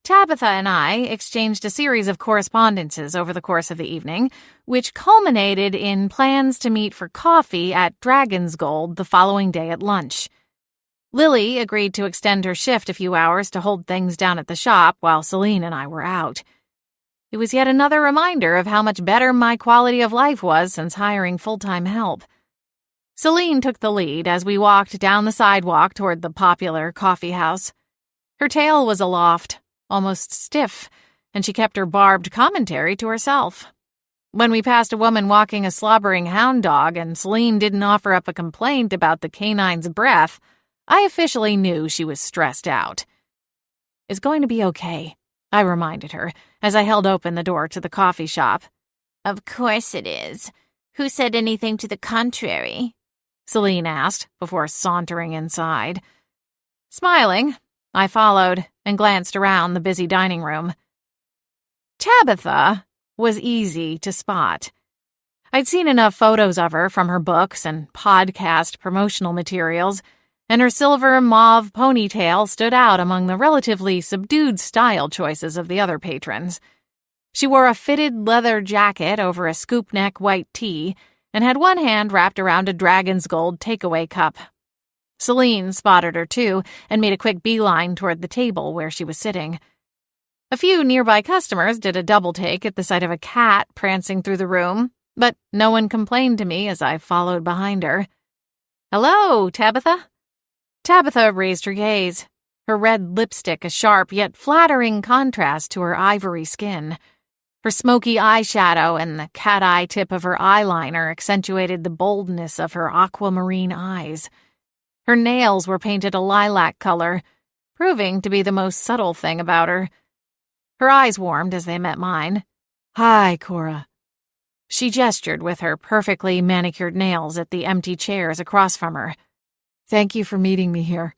Tabitha and I exchanged a series of correspondences over the course of the evening, which culminated in plans to meet for coffee at Dragon's Gold the following day at lunch. Lily agreed to extend her shift a few hours to hold things down at the shop while Celine and I were out. It was yet another reminder of how much better my quality of life was since hiring full-time help. Celine took the lead as we walked down the sidewalk toward the popular coffee house. Her tail was aloft, almost stiff, and she kept her barbed commentary to herself. When we passed a woman walking a slobbering hound dog and Celine didn't offer up a complaint about the canine's breath, I officially knew she was stressed out. "It's going to be okay," I reminded her as I held open the door to the coffee shop. "Of course it is. Who said anything to the contrary?" Celine asked before sauntering inside. Smiling, I followed and glanced around the busy dining room. Tabitha was easy to spot. I'd seen enough photos of her from her books and podcast promotional materials, and her silver mauve ponytail stood out among the relatively subdued style choices of the other patrons. She wore a fitted leather jacket over a scoop-neck white tee and had one hand wrapped around a dragon's gold takeaway cup. Celine spotted her too and made a quick beeline toward the table where she was sitting. A few nearby customers did a double take at the sight of a cat prancing through the room, but no one complained to me as I followed behind her. "Hello, Tabitha." Tabitha raised her gaze, her red lipstick a sharp yet flattering contrast to her ivory skin. Her smoky eyeshadow and the cat-eye tip of her eyeliner accentuated the boldness of her aquamarine eyes. Her nails were painted a lilac color, proving to be the most subtle thing about her. Her eyes warmed as they met mine. "Hi, Cora." She gestured with her perfectly manicured nails at the empty chairs across from her. "Thank you for meeting me here."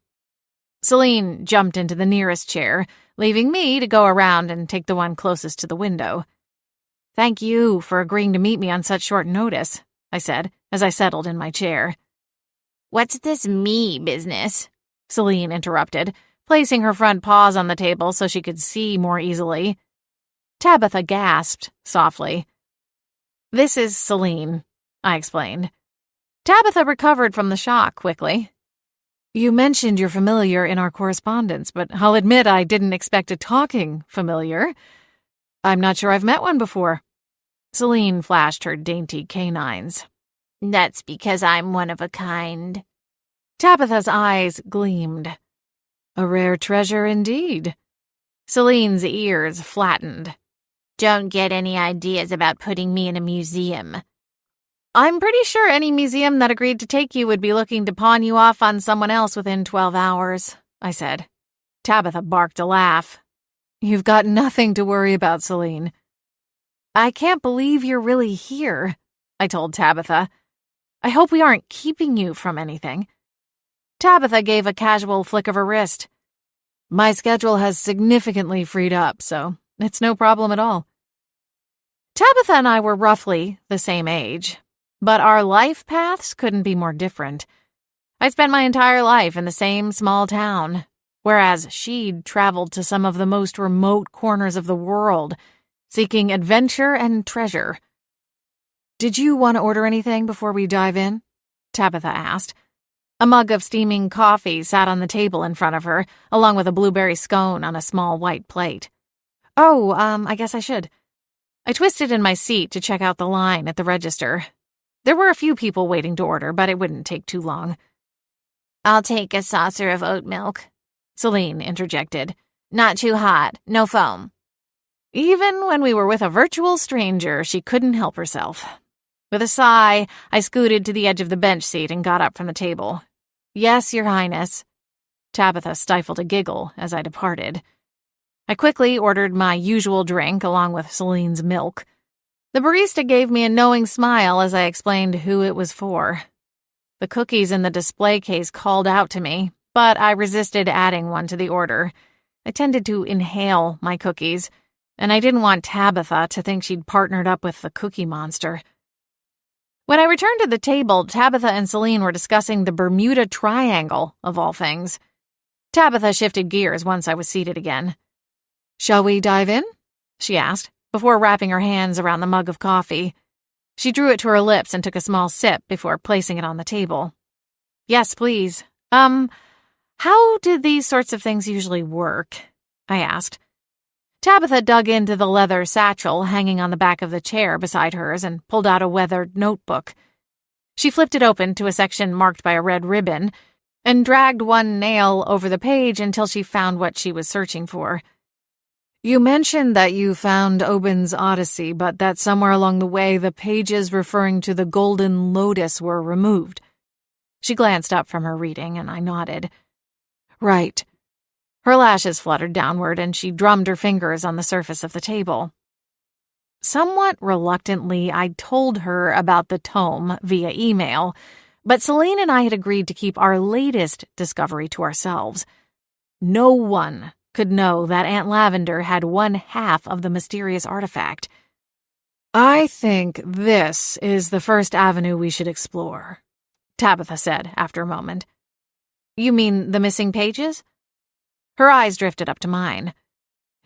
Celine jumped into the nearest chair, leaving me to go around and take the one closest to the window. "Thank you for agreeing to meet me on such short notice," I said as I settled in my chair. "What's this me business?" Celine interrupted, placing her front paws on the table so she could see more easily. Tabitha gasped softly. "This is Celine," I explained. Tabitha recovered from the shock quickly. "You mentioned you're familiar in our correspondence, but I'll admit I didn't expect a talking familiar. I'm not sure I've met one before." Celine flashed her dainty canines. "That's because I'm one of a kind." Tabitha's eyes gleamed. "A rare treasure indeed." Celine's ears flattened. "Don't get any ideas about putting me in a museum." "I'm pretty sure any museum that agreed to take you would be looking to pawn you off on someone else within 12 hours, I said. Tabitha barked a laugh. "You've got nothing to worry about, Celine." "I can't believe you're really here," I told Tabitha. "I hope we aren't keeping you from anything." Tabitha gave a casual flick of her wrist. "My schedule has significantly freed up, so it's no problem at all." Tabitha and I were roughly the same age, but our life paths couldn't be more different. I spent my entire life in the same small town, whereas she'd traveled to some of the most remote corners of the world, seeking adventure and treasure. "Did you want to order anything before we dive in?" Tabitha asked. A mug of steaming coffee sat on the table in front of her, along with a blueberry scone on a small white plate. "Oh, I guess I should." I twisted in my seat to check out the line at the register. There were a few people waiting to order, but it wouldn't take too long. "I'll take a saucer of oat milk," Celine interjected. "Not too hot, no foam." Even when we were with a virtual stranger, she couldn't help herself. With a sigh, I scooted to the edge of the bench seat and got up from the table. "Yes, Your Highness." Tabitha stifled a giggle as I departed. I quickly ordered my usual drink along with Celine's milk. The barista gave me a knowing smile as I explained who it was for. The cookies in the display case called out to me, but I resisted adding one to the order. I tended to inhale my cookies, and I didn't want Tabitha to think she'd partnered up with the Cookie Monster. When I returned to the table, Tabitha and Celine were discussing the Bermuda Triangle, of all things. Tabitha shifted gears once I was seated again. "Shall we dive in?" she asked, before wrapping her hands around the mug of coffee. She drew it to her lips and took a small sip before placing it on the table. "Yes, please. How do these sorts of things usually work?" I asked. Tabitha dug into the leather satchel hanging on the back of the chair beside hers and pulled out a weathered notebook. She flipped it open to a section marked by a red ribbon and dragged one nail over the page until she found what she was searching for. You mentioned that you found Obin's Odyssey, but that somewhere along the way the pages referring to the Golden Lotus were removed. She glanced up from her reading, and I nodded. Right. Her lashes fluttered downward, and she drummed her fingers on the surface of the table. Somewhat reluctantly, I told her about the tome via email, but Celine and I had agreed to keep our latest discovery to ourselves. No one could know that Aunt Lavender had one half of the mysterious artifact. I think this is the first avenue we should explore, Tabitha said after a moment. You mean the missing pages? Her eyes drifted up to mine.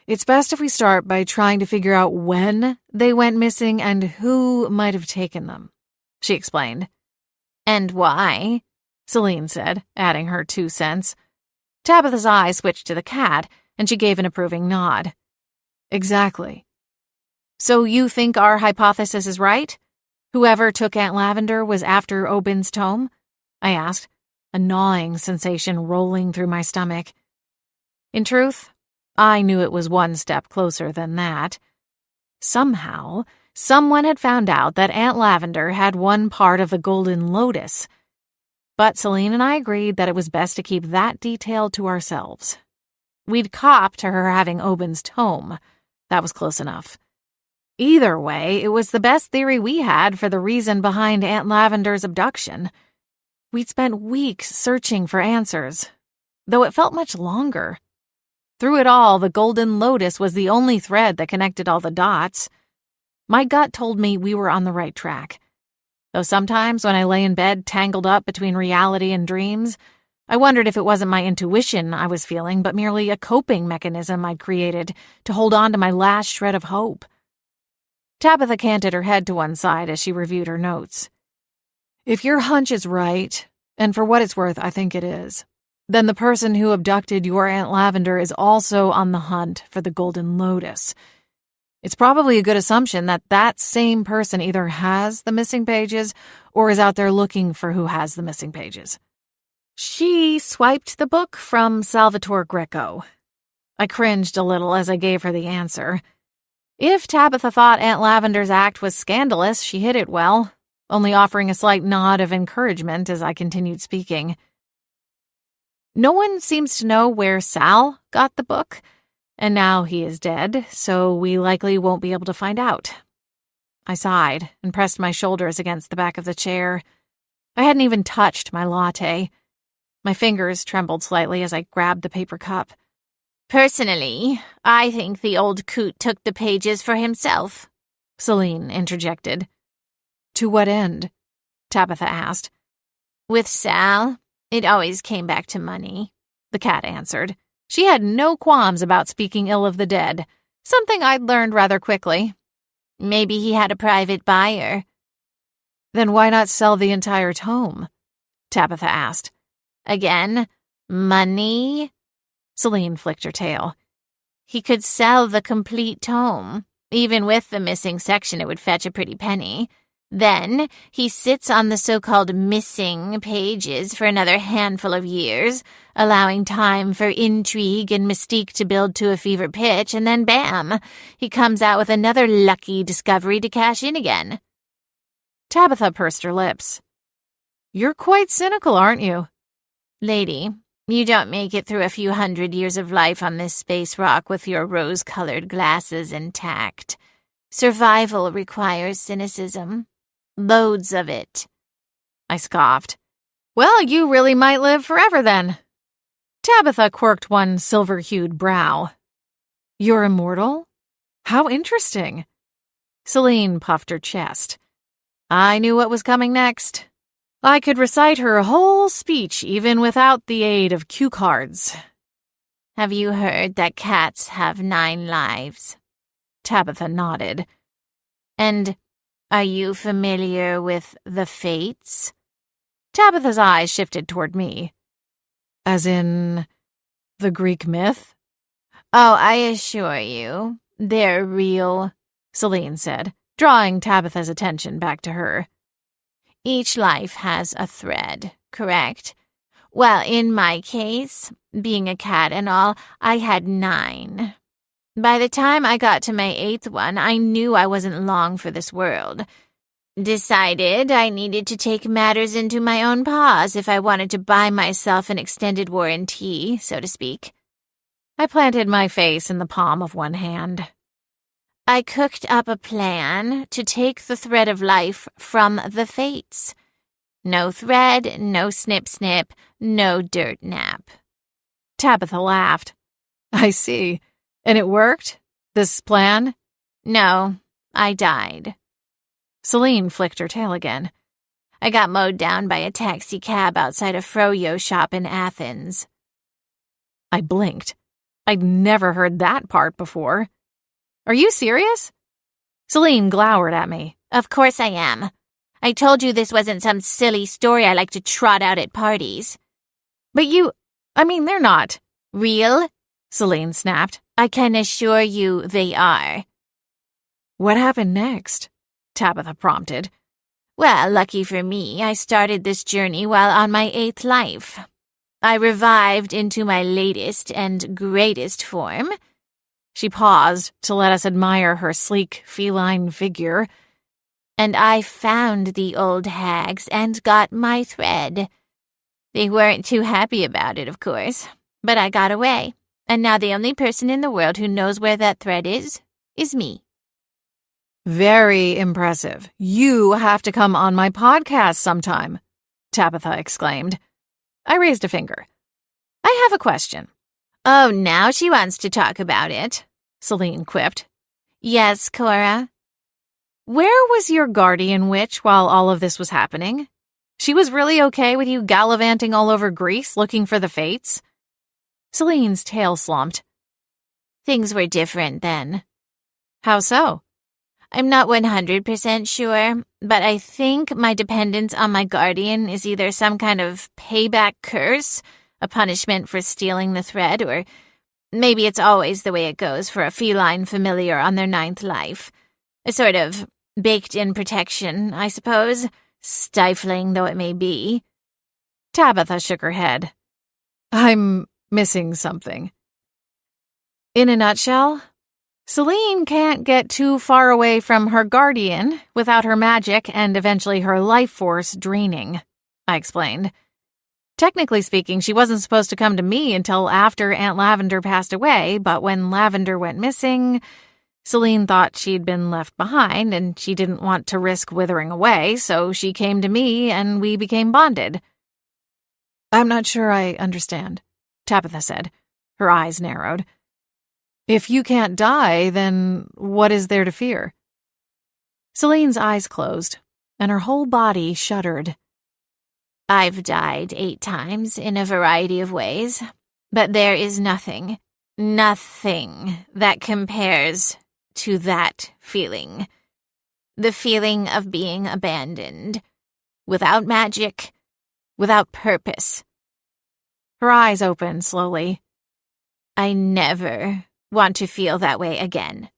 It's best if we start by trying to figure out when they went missing and who might have taken them, she explained. And why? Celine said, adding her 2 cents. Tabitha's eyes switched to the cat, and she gave an approving nod. Exactly. So you think our hypothesis is right? Whoever took Aunt Lavender was after Obin's tome? I asked, a gnawing sensation rolling through my stomach. In truth, I knew it was one step closer than that. Somehow, someone had found out that Aunt Lavender had one part of the Golden Lotus. But Celine and I agreed that it was best to keep that detail to ourselves. We'd cop to her having Obin's tome. That was close enough. Either way, it was the best theory we had for the reason behind Aunt Lavender's abduction. We'd spent weeks searching for answers, though it felt much longer. Through it all, the Golden Lotus was the only thread that connected all the dots. My gut told me we were on the right track. Though sometimes when I lay in bed tangled up between reality and dreams, I wondered if it wasn't my intuition I was feeling, but merely a coping mechanism I'd created to hold on to my last shred of hope. Tabitha canted her head to one side as she reviewed her notes. If your hunch is right, and for what it's worth I think it is, then the person who abducted your Aunt Lavender is also on the hunt for the Golden Lotus. It's probably a good assumption that that same person either has the missing pages or is out there looking for who has the missing pages. She swiped the book from Salvatore Greco. I cringed a little as I gave her the answer. If Tabitha thought Aunt Lavender's act was scandalous, she hid it well, only offering a slight nod of encouragement as I continued speaking. No one seems to know where Sal got the book, and now he is dead, so we likely won't be able to find out. I sighed and pressed my shoulders against the back of the chair. I hadn't even touched my latte. My fingers trembled slightly as I grabbed the paper cup. Personally, I think the old coot took the pages for himself, Celine interjected. To what end? Tabitha asked. With Sal, it always came back to money, the cat answered. She had no qualms about speaking ill of the dead, something I'd learned rather quickly. Maybe he had a private buyer. Then why not sell the entire tome? Tabitha asked. Again, money? Celine flicked her tail. He could sell the complete tome. Even with the missing section, it would fetch a pretty penny. Then he sits on the so-called missing pages for another handful of years, allowing time for intrigue and mystique to build to a fever pitch, and then bam, he comes out with another lucky discovery to cash in again. Tabitha pursed her lips. You're quite cynical, aren't you? Lady, you don't make it through a few 100 years of life on this space rock with your rose-colored glasses intact. Survival requires cynicism. Loads of it. I scoffed. Well, you really might live forever then. Tabitha quirked one silver-hued brow. You're immortal? How interesting. Celine puffed her chest. I knew what was coming next. I could recite her whole speech even without the aid of cue cards. Have you heard that cats have 9 lives? Tabitha nodded. And are you familiar with the fates? Tabitha's eyes shifted toward me. As in the Greek myth? Oh, I assure you, they're real, Celine said, drawing Tabitha's attention back to her. Each life has a thread, correct? Well, in my case, being a cat and all, I had 9. By the time I got to my 8th one, I knew I wasn't long for this world. Decided I needed to take matters into my own paws if I wanted to buy myself an extended warranty, so to speak. I planted my face in the palm of one hand. I cooked up a plan to take the thread of life from the fates. No thread, no snip-snip, no dirt nap. Tabitha laughed. I see. And it worked? This plan? No, I died. Celine flicked her tail again. I got mowed down by a taxi cab outside a froyo shop in Athens. I blinked. I'd never heard that part before. Are you serious? Celine glowered at me. Of course I am. I told you this wasn't some silly story I like to trot out at parties. But they're not. Real? Celine snapped. I can assure you they are. What happened next? Tabitha prompted. Well, lucky for me, I started this journey while on my 8th life. I revived into my latest and greatest form. She paused to let us admire her sleek feline figure. And I found the old hags and got my thread. They weren't too happy about it, of course, but I got away. And now the only person in the world who knows where that thread is me. Very impressive. You have to come on my podcast sometime, Tabitha exclaimed. I raised a finger. I have a question. Oh, now she wants to talk about it, Celine quipped. Yes, Cora? Where was your guardian witch while all of this was happening? She was really okay with you gallivanting all over Greece looking for the fates? Celine's tail slumped. Things were different then. How so? I'm not 100% sure, but I think my dependence on my guardian is either some kind of payback curse, a punishment for stealing the thread, or maybe it's always the way it goes for a feline familiar on their 9th life. A sort of baked-in protection, I suppose, stifling though it may be. Tabitha shook her head. I'm missing something. In a nutshell, Celine can't get too far away from her guardian without her magic and eventually her life force draining, I explained. Technically speaking, she wasn't supposed to come to me until after Aunt Lavender passed away, but when Lavender went missing, Celine thought she'd been left behind and she didn't want to risk withering away, so she came to me and we became bonded. I'm not sure I understand, Tabitha said. Her eyes narrowed. If you can't die, then what is there to fear? Celine's eyes closed, and her whole body shuddered. I've died 8 times in a variety of ways, but there is nothing that compares to that feeling. The feeling of being abandoned, without magic, without purpose. Her eyes opened slowly. I never want to feel that way again.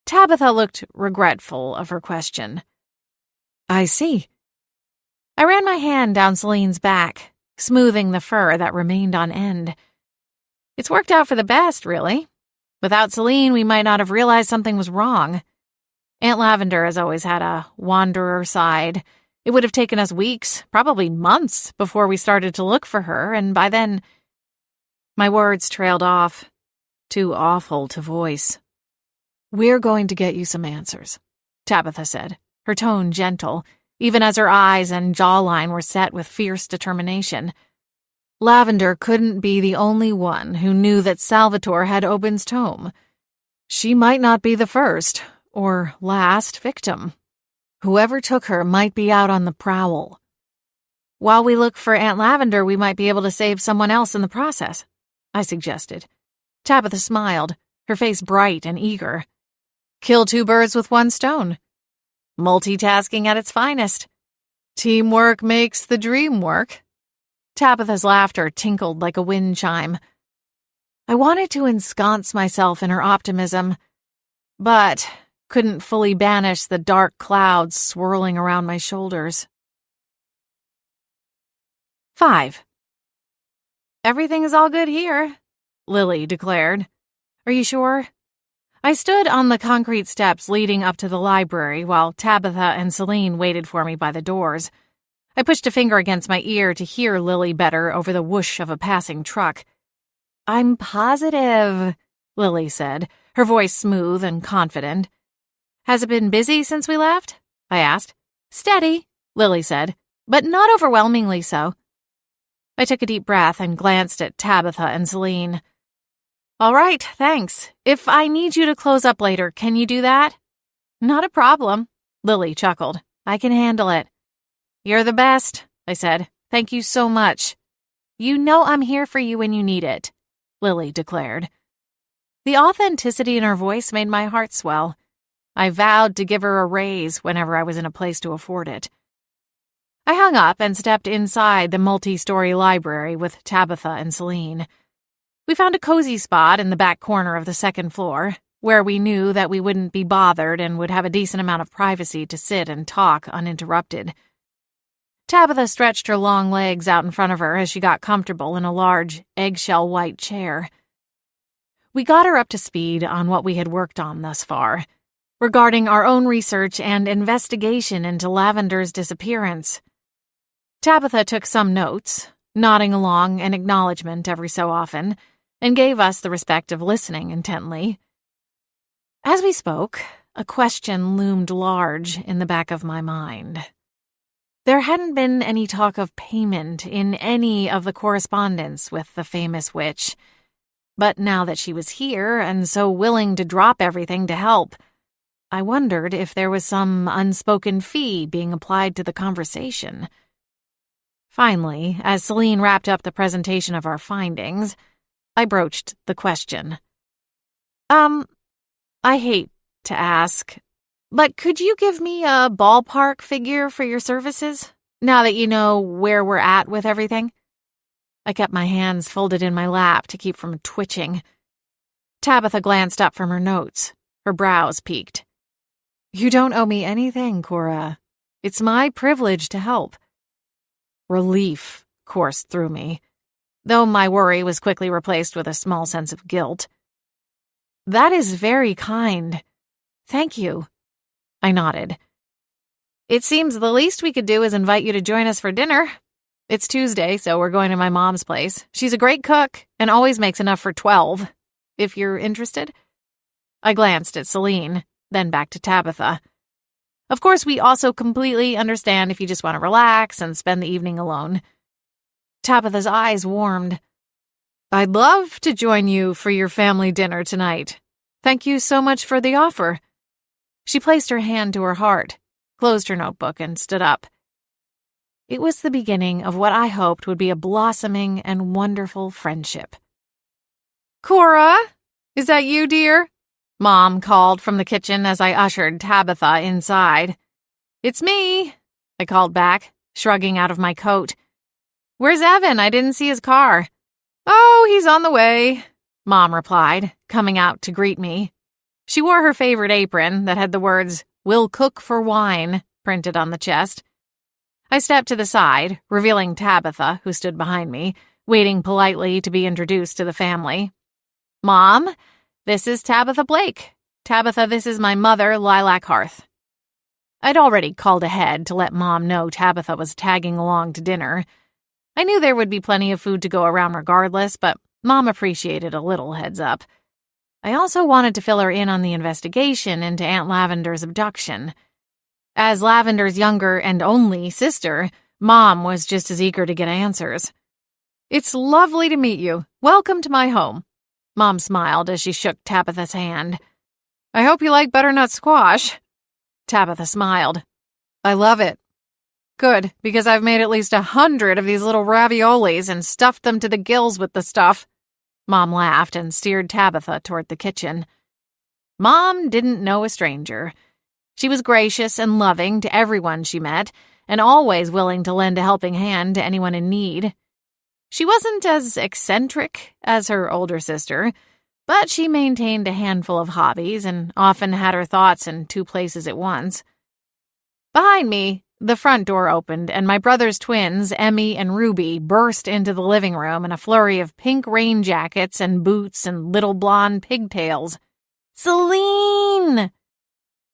Tabitha looked regretful of her question. I see. I ran my hand down Celine's back, smoothing the fur that remained on end. It's worked out for the best, really. Without Celine, we might not have realized something was wrong. Aunt Lavender has always had a wanderer side. It would have taken us weeks, probably months, before we started to look for her, and by then, my words trailed off. Too awful to voice. We're going to get you some answers, Tabitha said, her tone gentle, even as her eyes and jawline were set with fierce determination. Lavender couldn't be the only one who knew that Salvatore had Oben's tome. She might not be the first, or last, victim. Whoever took her might be out on the prowl. While we look for Aunt Lavender, we might be able to save someone else in the process, I suggested. Tabitha smiled, her face bright and eager. Kill 2 birds with 1 stone. Multitasking at its finest. Teamwork makes the dream work. Tabitha's laughter tinkled like a wind chime. I wanted to ensconce myself in her optimism, but couldn't fully banish the dark clouds swirling around my shoulders. 5. Everything is all good here, Lily declared. Are you sure? I stood on the concrete steps leading up to the library while Tabitha and Celine waited for me by the doors. I pushed a finger against my ear to hear Lily better over the whoosh of a passing truck. I'm positive, Lily said, her voice smooth and confident. Has it been busy since we left? I asked. Steady, Lily said, but not overwhelmingly so. I took a deep breath and glanced at Tabitha and Celine. All right, thanks. If I need you to close up later, can you do that? Not a problem, Lily chuckled. I can handle it. You're the best, I said. Thank you so much. You know I'm here for you when you need it, Lily declared. The authenticity in her voice made my heart swell. I vowed to give her a raise whenever I was in a place to afford it. I hung up and stepped inside the multi-story library with Tabitha and Celine. We found a cozy spot in the back corner of the second floor, where we knew that we wouldn't be bothered and would have a decent amount of privacy to sit and talk uninterrupted. Tabitha stretched her long legs out in front of her as she got comfortable in a large, eggshell white chair. We got her up to speed on what we had worked on thus far, regarding our own research and investigation into Lavender's disappearance. Tabitha took some notes, nodding along an acknowledgement every so often, and gave us the respect of listening intently. As we spoke, a question loomed large in the back of my mind. There hadn't been any talk of payment in any of the correspondence with the famous witch, but now that she was here and so willing to drop everything to help, I wondered if there was some unspoken fee being applied to the conversation. Finally, as Celine wrapped up the presentation of our findings, I broached the question. I hate to ask, but could you give me a ballpark figure for your services, now that you know where we're at with everything? I kept my hands folded in my lap to keep from twitching. Tabitha glanced up from her notes, her brows peaked. You don't owe me anything, Cora. It's my privilege to help. Relief coursed through me, though my worry was quickly replaced with a small sense of guilt. That is very kind. Thank you. I nodded. It seems the least we could do is invite you to join us for dinner. It's Tuesday, so we're going to my mom's place. She's a great cook and always makes enough for 12, if you're interested. I glanced at Celine, then back to Tabitha. Of course, we also completely understand if you just want to relax and spend the evening alone. Tabitha's eyes warmed. I'd love to join you for your family dinner tonight. Thank you so much for the offer. She placed her hand to her heart, closed her notebook, and stood up. It was the beginning of what I hoped would be a blossoming and wonderful friendship. Cora, is that you, dear? Mom called from the kitchen as I ushered Tabitha inside. It's me, I called back, shrugging out of my coat. Where's Evan? I didn't see his car. Oh, he's on the way, Mom replied, coming out to greet me. She wore her favorite apron that had the words, "We'll cook for wine," printed on the chest. I stepped to the side, revealing Tabitha, who stood behind me, waiting politely to be introduced to the family. Mom, this is Tabitha Blake. Tabitha, this is my mother, Lilac Hearth. I'd already called ahead to let Mom know Tabitha was tagging along to dinner. I knew there would be plenty of food to go around regardless, but Mom appreciated a little heads up. I also wanted to fill her in on the investigation into Aunt Lavender's abduction. As Lavender's younger and only sister, Mom was just as eager to get answers. It's lovely to meet you. Welcome to my home. Mom smiled as she shook Tabitha's hand. I hope you like butternut squash. Tabitha smiled. I love it. Good, because I've made at least 100 of these little raviolis and stuffed them to the gills with the stuff. Mom laughed and steered Tabitha toward the kitchen. Mom didn't know a stranger. She was gracious and loving to everyone she met, and always willing to lend a helping hand to anyone in need. She wasn't as eccentric as her older sister, but she maintained a handful of hobbies and often had her thoughts in 2 places at once. Behind me, The front door opened, and my brother's twins, Emmy and Ruby, burst into the living room in a flurry of pink rain jackets and boots and little blonde pigtails. Celine!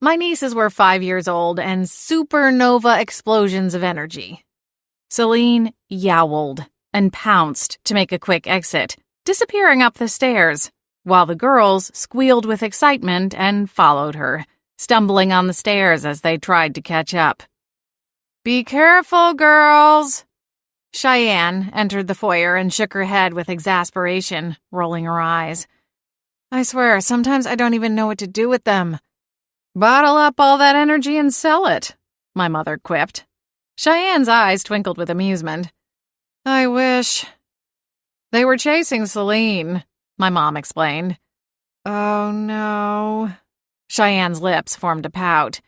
My nieces were 5 years old and supernova explosions of energy. Celine yowled and pounced to make a quick exit, disappearing up the stairs, while the girls squealed with excitement and followed her, stumbling on the stairs as they tried to catch up. "Be careful, girls!" Cheyenne entered the foyer and shook her head with exasperation, rolling her eyes. "I swear, sometimes I don't even know what to do with them." "Bottle up all that energy and sell it," my mother quipped. Cheyenne's eyes twinkled with amusement. "I wish." "They were chasing Celine," my mom explained. "Oh, no." Cheyenne's lips formed a pout.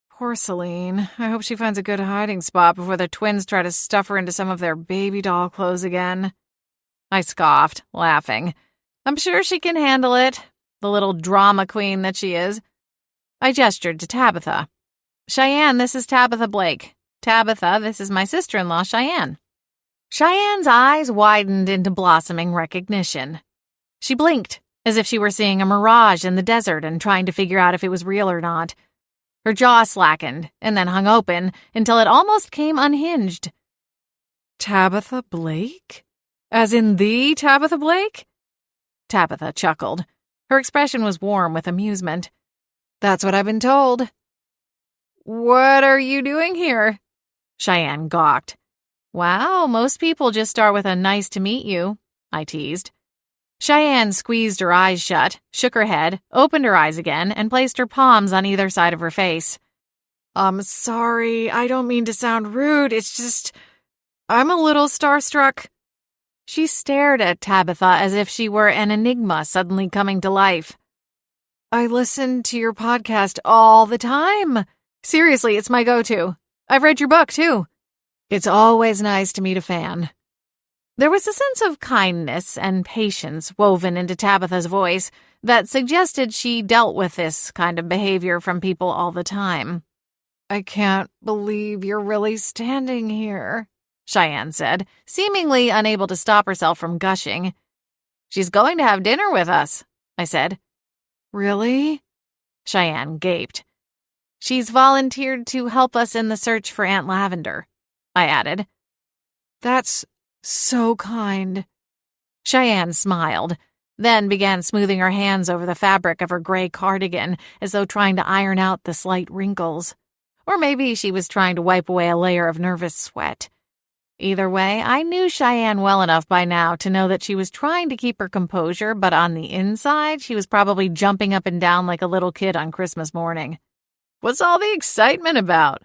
"Poor Celine. I hope she finds a good hiding spot before the twins try to stuff her into some of their baby doll clothes again." I scoffed, laughing. "I'm sure she can handle it, the little drama queen that she is." I gestured to Tabitha. "Cheyenne, this is Tabitha Blake. Tabitha, this is my sister-in-law, Cheyenne." Cheyenne's eyes widened into blossoming recognition. She blinked, as if she were seeing a mirage in the desert and trying to figure out if it was real or not. Her jaw slackened, and then hung open until it almost came unhinged. "Tabitha Blake? As in the Tabitha Blake?" Tabitha chuckled. Her expression was warm with amusement. "That's what I've been told." "What are you doing here?" Cheyenne gawked. "Wow, most people just start with a nice to meet you," I teased. Cheyenne squeezed her eyes shut, shook her head, opened her eyes again, and placed her palms on either side of her face. "I'm sorry, I don't mean to sound rude, it's just, I'm a little starstruck." She stared at Tabitha as if she were an enigma suddenly coming to life. "I listen to your podcast all the time. Seriously, it's my go-to. I've read your book, too. It's always nice to meet a fan." There was a sense of kindness and patience woven into Tabitha's voice that suggested she dealt with this kind of behavior from people all the time. "I can't believe you're really standing here," Cheyenne said, seemingly unable to stop herself from gushing. "She's going to have dinner with us," I said. "Really?" Cheyenne gaped. "She's volunteered to help us in the search for Aunt Lavender," I added. "That's so kind." Cheyenne smiled, then began smoothing her hands over the fabric of her gray cardigan as though trying to iron out the slight wrinkles. Or maybe she was trying to wipe away a layer of nervous sweat. Either way, I knew Cheyenne well enough by now to know that she was trying to keep her composure, but on the inside, she was probably jumping up and down like a little kid on Christmas morning. "What's all the excitement about?"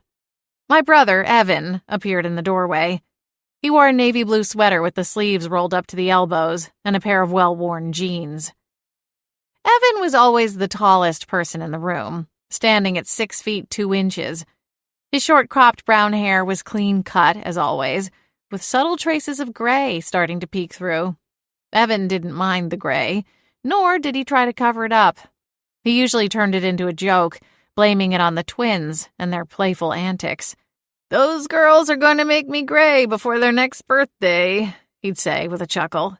My brother, Evan, appeared in the doorway. He wore a navy blue sweater with the sleeves rolled up to the elbows and a pair of well-worn jeans. Evan was always the tallest person in the room, standing at 6 feet 2 inches. His short cropped brown hair was clean cut, as always, with subtle traces of gray starting to peek through. Evan didn't mind the gray, nor did he try to cover it up. He usually turned it into a joke, blaming it on the twins and their playful antics. "Those girls are going to make me gray before their next birthday," he'd say with a chuckle.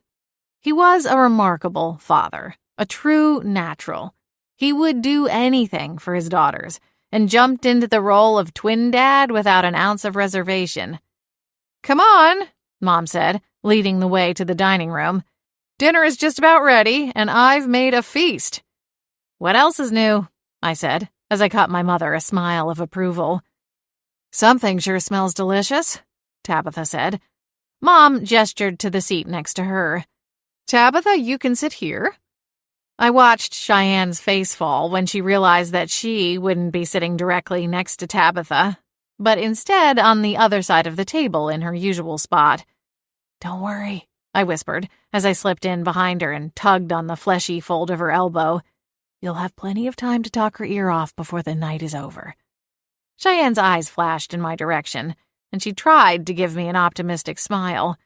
He was a remarkable father, a true natural. He would do anything for his daughters, and jumped into the role of twin dad without an ounce of reservation. "Come on," Mom said, leading the way to the dining room. "Dinner is just about ready, and I've made a feast." "What else is new?" I said, as I caught my mother a smile of approval. "Something sure smells delicious," Tabitha said. Mom gestured to the seat next to her. "Tabitha, you can sit here." I watched Cheyenne's face fall when she realized that she wouldn't be sitting directly next to Tabitha, but instead on the other side of the table in her usual spot. "Don't worry," I whispered as I slipped in behind her and tugged on the fleshy fold of her elbow. "You'll have plenty of time to talk her ear off before the night is over." Cheyenne's eyes flashed in my direction, and she tried to give me an optimistic smile.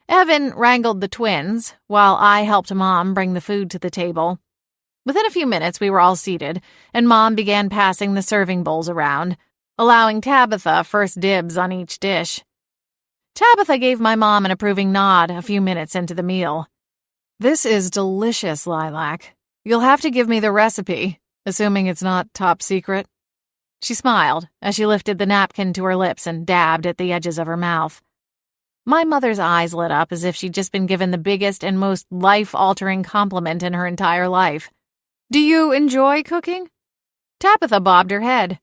Evan wrangled the twins, while I helped Mom bring the food to the table. Within a few minutes, we were all seated, and Mom began passing the serving bowls around, allowing Tabitha first dibs on each dish. Tabitha gave my mom an approving nod a few minutes into the meal. "This is delicious, Lilac. You'll have to give me the recipe, assuming it's not top secret." She smiled as she lifted the napkin to her lips and dabbed at the edges of her mouth. My mother's eyes lit up as if she'd just been given the biggest and most life-altering compliment in her entire life. "Do you enjoy cooking?" Tabitha bobbed her head.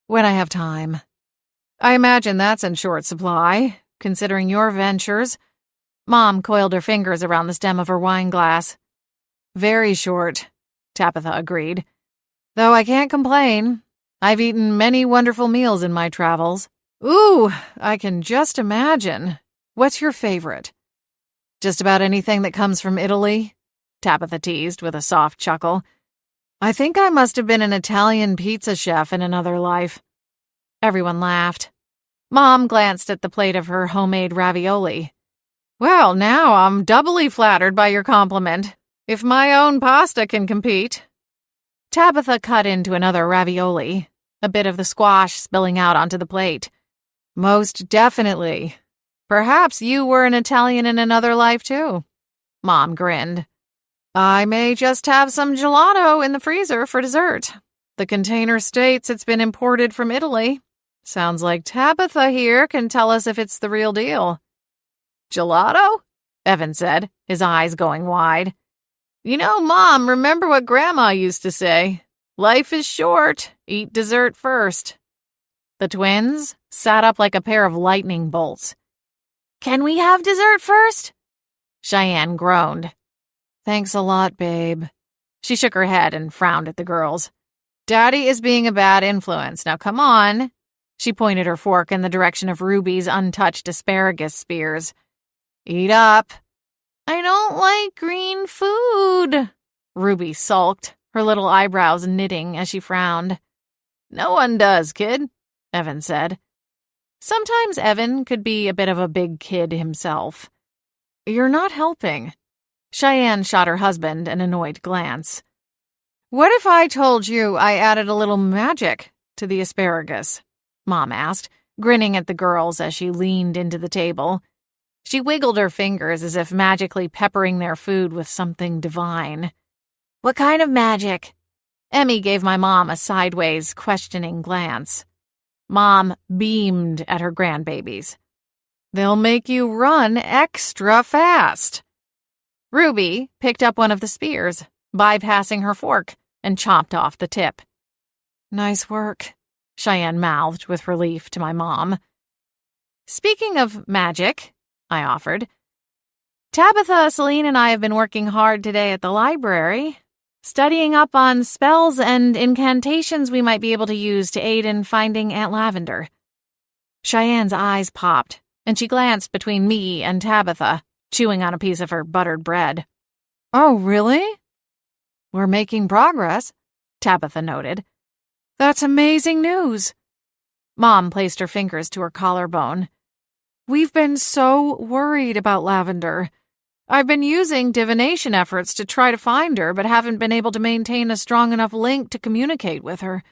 "When I have time." "I imagine that's in short supply, considering your ventures." Mom coiled her fingers around the stem of her wine glass. "Very short," Tabitha agreed. "Though I can't complain. I've eaten many wonderful meals in my travels." "Ooh, I can just imagine. What's your favorite?" "Just about anything that comes from Italy," Tabitha teased with a soft chuckle. "I think I must have been an Italian pizza chef in another life." Everyone laughed. Mom glanced at the plate of her homemade ravioli. "Well, now I'm doubly flattered by your compliment. If my own pasta can compete." Tabitha cut into another ravioli, a bit of the squash spilling out onto the plate. "Most definitely. Perhaps you were an Italian in another life, too." Mom grinned. "I may just have some gelato in the freezer for dessert. The container states it's been imported from Italy. Sounds like Tabitha here can tell us if it's the real deal." "Gelato?" Evan said, his eyes going wide. "You know, Mom, remember what Grandma used to say? Life is short. Eat dessert first." The twins sat up like a pair of lightning bolts. "Can we have dessert first?" Cheyenne groaned. "Thanks a lot, babe." She shook her head and frowned at the girls. "Daddy is being a bad influence. Now come on." She pointed her fork in the direction of Ruby's untouched asparagus spears. "Eat up." "I don't like green food." Ruby sulked, her little eyebrows knitting as she frowned. "No one does, kid," Evan said. Sometimes Evan could be a bit of a big kid himself. "You're not helping." Cheyenne shot her husband an annoyed glance. "What if I told you I added a little magic to the asparagus?" Mom asked, grinning at the girls as she leaned into the table. She wiggled her fingers as if magically peppering their food with something divine. "What kind of magic?" Emmy gave my mom a sideways, questioning glance. Mom beamed at her grandbabies. "They'll make you run extra fast." Ruby picked up one of the spears, bypassing her fork, and chomped off the tip. "Nice work," Cheyenne mouthed with relief to my mom. "Speaking of magic," I offered, "Tabitha, Celine, and I have been working hard today at the library, studying up on spells and incantations we might be able to use to aid in finding Aunt Lavender." Cheyenne's eyes popped, and she glanced between me and Tabitha, chewing on a piece of her buttered bread. "Oh, really?" "We're making progress," Tabitha noted. "That's amazing news." Mom placed her fingers to her collarbone. "We've been so worried about Lavender. I've been using divination efforts to try to find her, but haven't been able to maintain a strong enough link to communicate with her."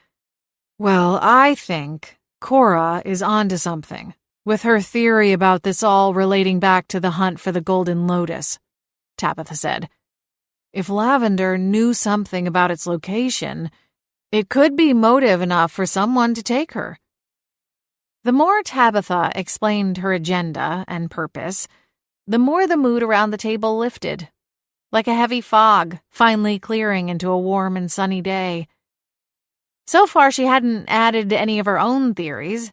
"Well, I think Cora is onto something, with her theory about this all relating back to the hunt for the Golden Lotus," Tabitha said. "If Lavender knew something about its location, it could be motive enough for someone to take her." The more Tabitha explained her agenda and purpose, the more the mood around the table lifted, like a heavy fog finally clearing into a warm and sunny day. So far, she hadn't added any of her own theories,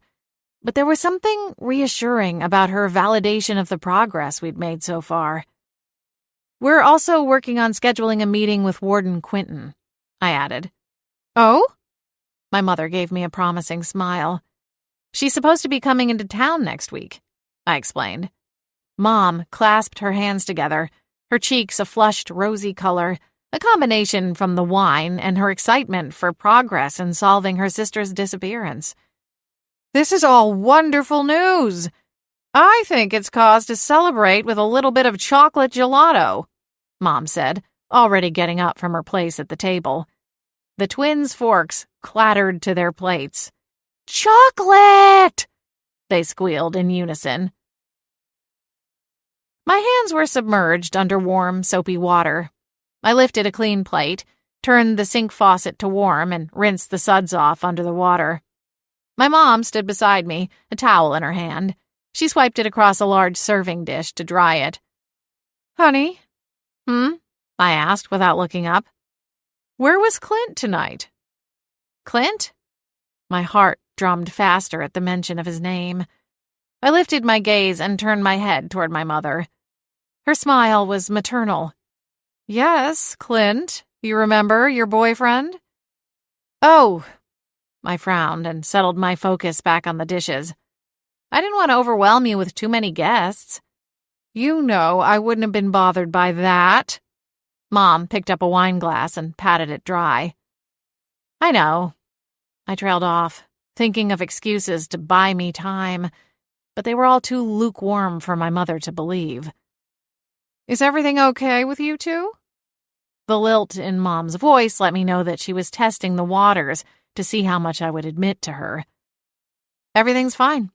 but there was something reassuring about her validation of the progress we'd made so far. "We're also working on scheduling a meeting with Warden Quinton," I added. "Oh?" My mother gave me a promising smile. "She's supposed to be coming into town next week," I explained. Mom clasped her hands together, her cheeks a flushed rosy color, a combination from the wine and her excitement for progress in solving her sister's disappearance. "This is all wonderful news. I think it's cause to celebrate with a little bit of chocolate gelato," Mom said, already getting up from her place at the table. The twins' forks clattered to their plates. "Chocolate!" they squealed in unison. My hands were submerged under warm, soapy water. I lifted a clean plate, turned the sink faucet to warm, and rinsed the suds off under the water. My mom stood beside me, a towel in her hand. She swiped it across a large serving dish to dry it. "Honey?" I asked without looking up. "Where was Clint tonight?" "Clint?" My heart drummed faster at the mention of his name. I lifted my gaze and turned my head toward my mother. Her smile was maternal. "Yes, Clint. You remember your boyfriend?" "Oh." I frowned and settled my focus back on the dishes. I didn't want to overwhelm you with too many guests. "You know I wouldn't have been bothered by that." Mom picked up a wine glass and patted it dry. "I know." I trailed off, thinking of excuses to buy me time, but they were all too lukewarm for my mother to believe. "Is everything okay with you two?" The lilt in Mom's voice let me know that she was testing the waters to see how much I would admit to her. "Everything's fine."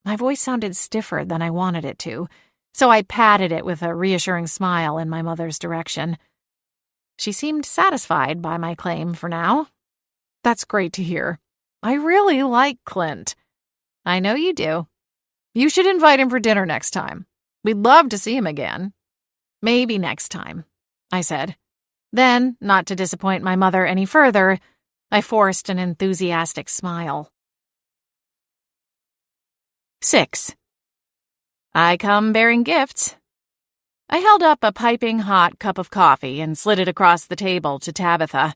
My voice sounded stiffer than I wanted it to, so I patted it with a reassuring smile in my mother's direction. She seemed satisfied by my claim for now. "That's great to hear. I really like Clint." "I know you do." "You should invite him for dinner next time. We'd love to see him again." "Maybe next time," I said. Then, not to disappoint my mother any further, I forced an enthusiastic smile. 6. I come bearing gifts. I held up a piping hot cup of coffee and slid it across the table to Tabitha.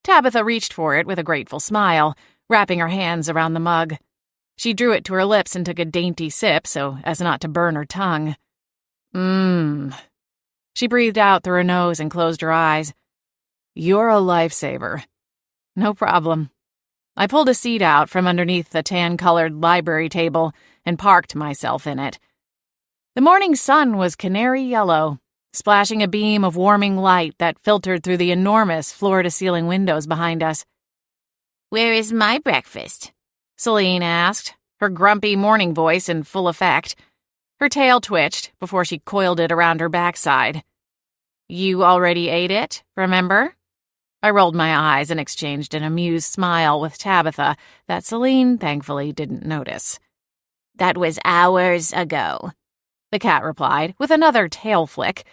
Tabitha reached for it with a grateful smile, wrapping her hands around the mug. She drew it to her lips and took a dainty sip so as not to burn her tongue. She breathed out through her nose and closed her eyes. "You're a lifesaver." "No problem." I pulled a seat out from underneath the tan-colored library table and parked myself in it. The morning sun was canary yellow, splashing a beam of warming light that filtered through the enormous floor-to-ceiling windows behind us. "Where is my breakfast?" Celine asked, her grumpy morning voice in full effect. Her tail twitched before she coiled it around her backside. "You already ate it, remember?" I rolled my eyes and exchanged an amused smile with Tabitha that Celine thankfully didn't notice. "That was hours ago," the cat replied with another tail flick.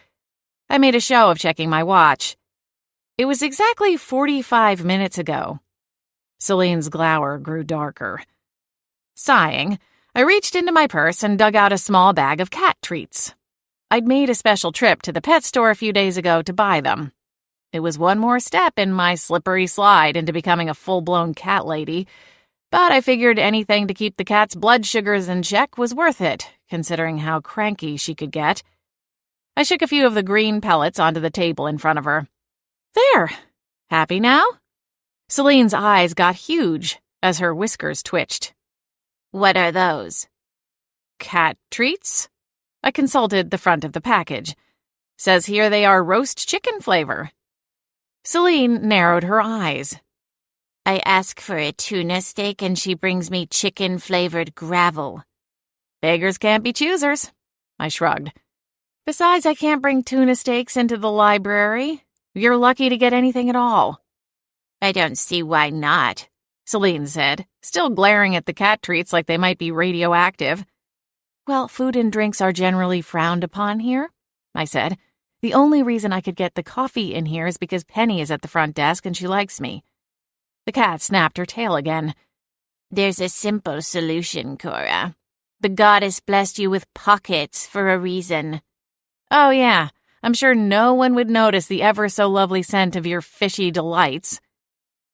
I made a show of checking my watch. "It was exactly 45 minutes ago." Celine's glower grew darker. Sighing, I reached into my purse and dug out a small bag of cat treats. I'd made a special trip to the pet store a few days ago to buy them. It was one more step in my slippery slide into becoming a full-blown cat lady, but I figured anything to keep the cat's blood sugars in check was worth it, considering how cranky she could get. I shook a few of the green pellets onto the table in front of her. "There! Happy now?" Celine's eyes got huge as her whiskers twitched. "What are those?" "Cat treats?" I consulted the front of the package. "Says here they are roast chicken flavor." Celine narrowed her eyes. "I ask for a tuna steak and she brings me chicken-flavored gravel." "Beggars can't be choosers," I shrugged. "Besides, I can't bring tuna steaks into the library. You're lucky to get anything at all." "I don't see why not," Celine said, still glaring at the cat treats like they might be radioactive. "Well, food and drinks are generally frowned upon here," I said. "The only reason I could get the coffee in here is because Penny is at the front desk and she likes me." The cat snapped her tail again. "There's a simple solution, Cora. The goddess blessed you with pockets for a reason." "Oh, yeah. I'm sure no one would notice the ever-so-lovely scent of your fishy delights."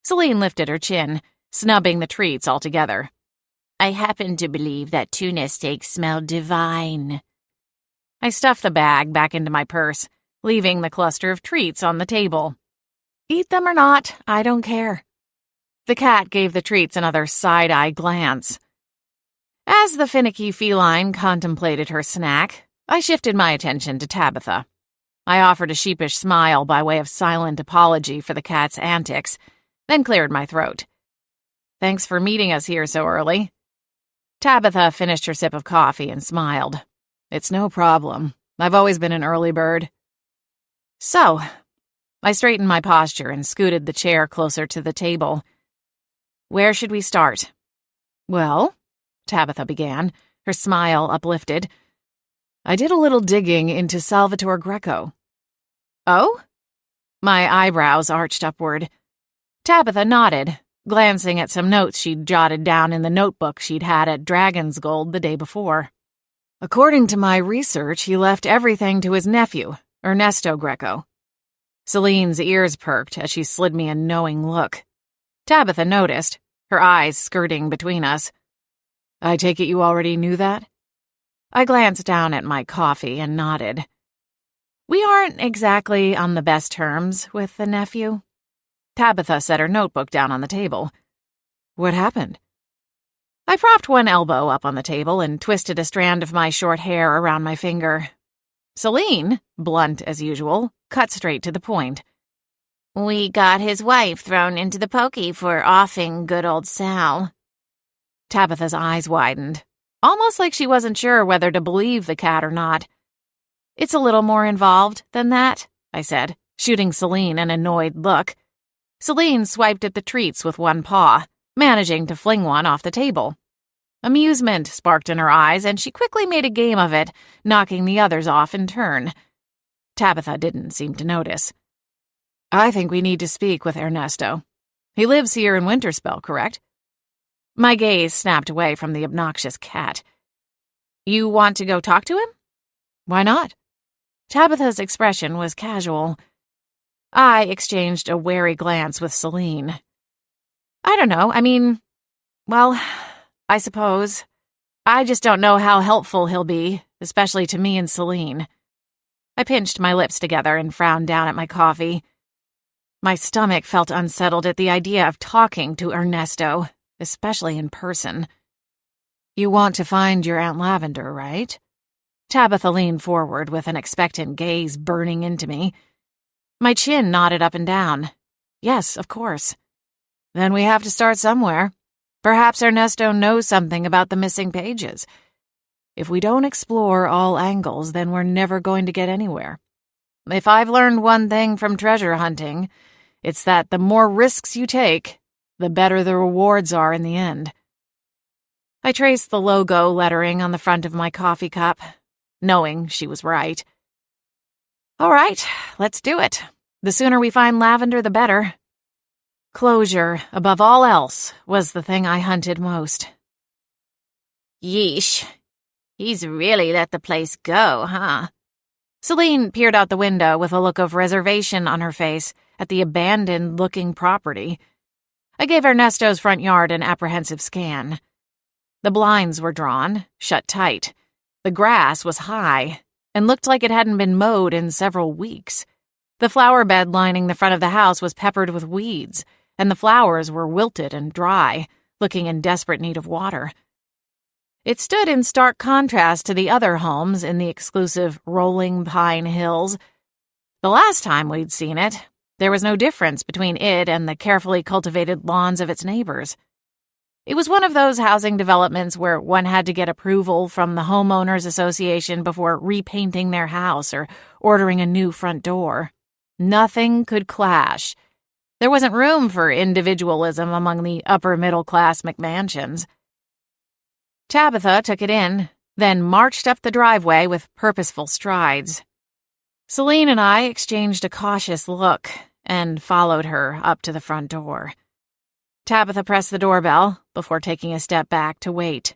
Celine lifted her chin, snubbing the treats altogether. "I happen to believe that tuna steaks smell divine." I stuffed the bag back into my purse, leaving the cluster of treats on the table. "Eat them or not, I don't care." The cat gave the treats another side-eye glance. As the finicky feline contemplated her snack, I shifted my attention to Tabitha. I offered a sheepish smile by way of silent apology for the cat's antics, then cleared my throat. Thanks for meeting us here so early. Tabitha finished her sip of coffee and smiled. It's no problem. I've always been an early bird. So, I straightened my posture and scooted the chair closer to the table. Where should we start? Well, Tabitha began, her smile uplifted. I did a little digging into Salvatore Greco. Oh? My eyebrows arched upward. Tabitha nodded, glancing at some notes she'd jotted down in the notebook she'd had at Dragon's Gold the day before. According to my research, he left everything to his nephew, Ernesto Greco. Celine's ears perked as she slid me a knowing look. Tabitha noticed, her eyes skirting between us. I take it you already knew that? I glanced down at my coffee and nodded. We aren't exactly on the best terms with the nephew. Tabitha set her notebook down on the table. What happened? I propped one elbow up on the table and twisted a strand of my short hair around my finger. Celine, blunt as usual, cut straight to the point. We got his wife thrown into the pokey for offing good old Sal. Tabitha's eyes widened, almost like she wasn't sure whether to believe the cat or not. It's a little more involved than that, I said, shooting Celine an annoyed look. Celine swiped at the treats with one paw, managing to fling one off the table. Amusement sparked in her eyes, and she quickly made a game of it, knocking the others off in turn. Tabitha didn't seem to notice. I think we need to speak with Ernesto. He lives here in Winterspell, correct? My gaze snapped away from the obnoxious cat. You want to go talk to him? Why not? Tabitha's expression was casual. I exchanged a wary glance with Celine. I don't know, I suppose. I just don't know how helpful he'll be, especially to me and Celine. I pinched my lips together and frowned down at my coffee. My stomach felt unsettled at the idea of talking to Ernesto, especially in person. You want to find your Aunt Lavender, right? Tabitha leaned forward with an expectant gaze burning into me. My chin nodded up and down. Yes, of course. Then we have to start somewhere. Perhaps Ernesto knows something about the missing pages. If we don't explore all angles, then we're never going to get anywhere. If I've learned one thing from treasure hunting, it's that the more risks you take, the better the rewards are in the end. I traced the logo lettering on the front of my coffee cup, knowing she was right. All right, let's do it. The sooner we find Lavender, the better. Closure, above all else, was the thing I hunted most. Yeesh. He's really let the place go, huh? Celine peered out the window with a look of reservation on her face at the abandoned-looking property. I gave Ernesto's front yard an apprehensive scan. The blinds were drawn, shut tight. The grass was high, and looked like it hadn't been mowed in several weeks. The flower bed lining the front of the house was peppered with weeds, and the flowers were wilted and dry, looking in desperate need of water. It stood in stark contrast to the other homes in the exclusive rolling pine hills. The last time we'd seen it, there was no difference between it and the carefully cultivated lawns of its neighbors. It was one of those housing developments where one had to get approval from the homeowners association before repainting their house or ordering a new front door. Nothing could clash. There wasn't room for individualism among the upper-middle-class McMansions. Tabitha took it in, then marched up the driveway with purposeful strides. Celine and I exchanged a cautious look and followed her up to the front door. Tabitha pressed the doorbell before taking a step back to wait.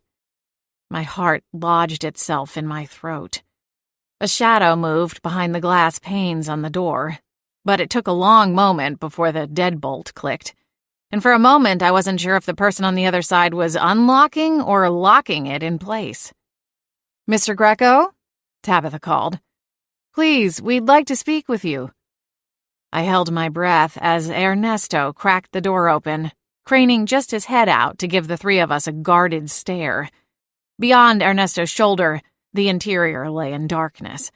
My heart lodged itself in my throat. A shadow moved behind the glass panes on the door, but it took a long moment before the deadbolt clicked. And for a moment, I wasn't sure if the person on the other side was unlocking or locking it in place. Mr. Greco? Tabitha called. Please, we'd like to speak with you. I held my breath as Ernesto cracked the door open, craning just his head out to give the three of us a guarded stare. Beyond Ernesto's shoulder, the interior lay in darkness.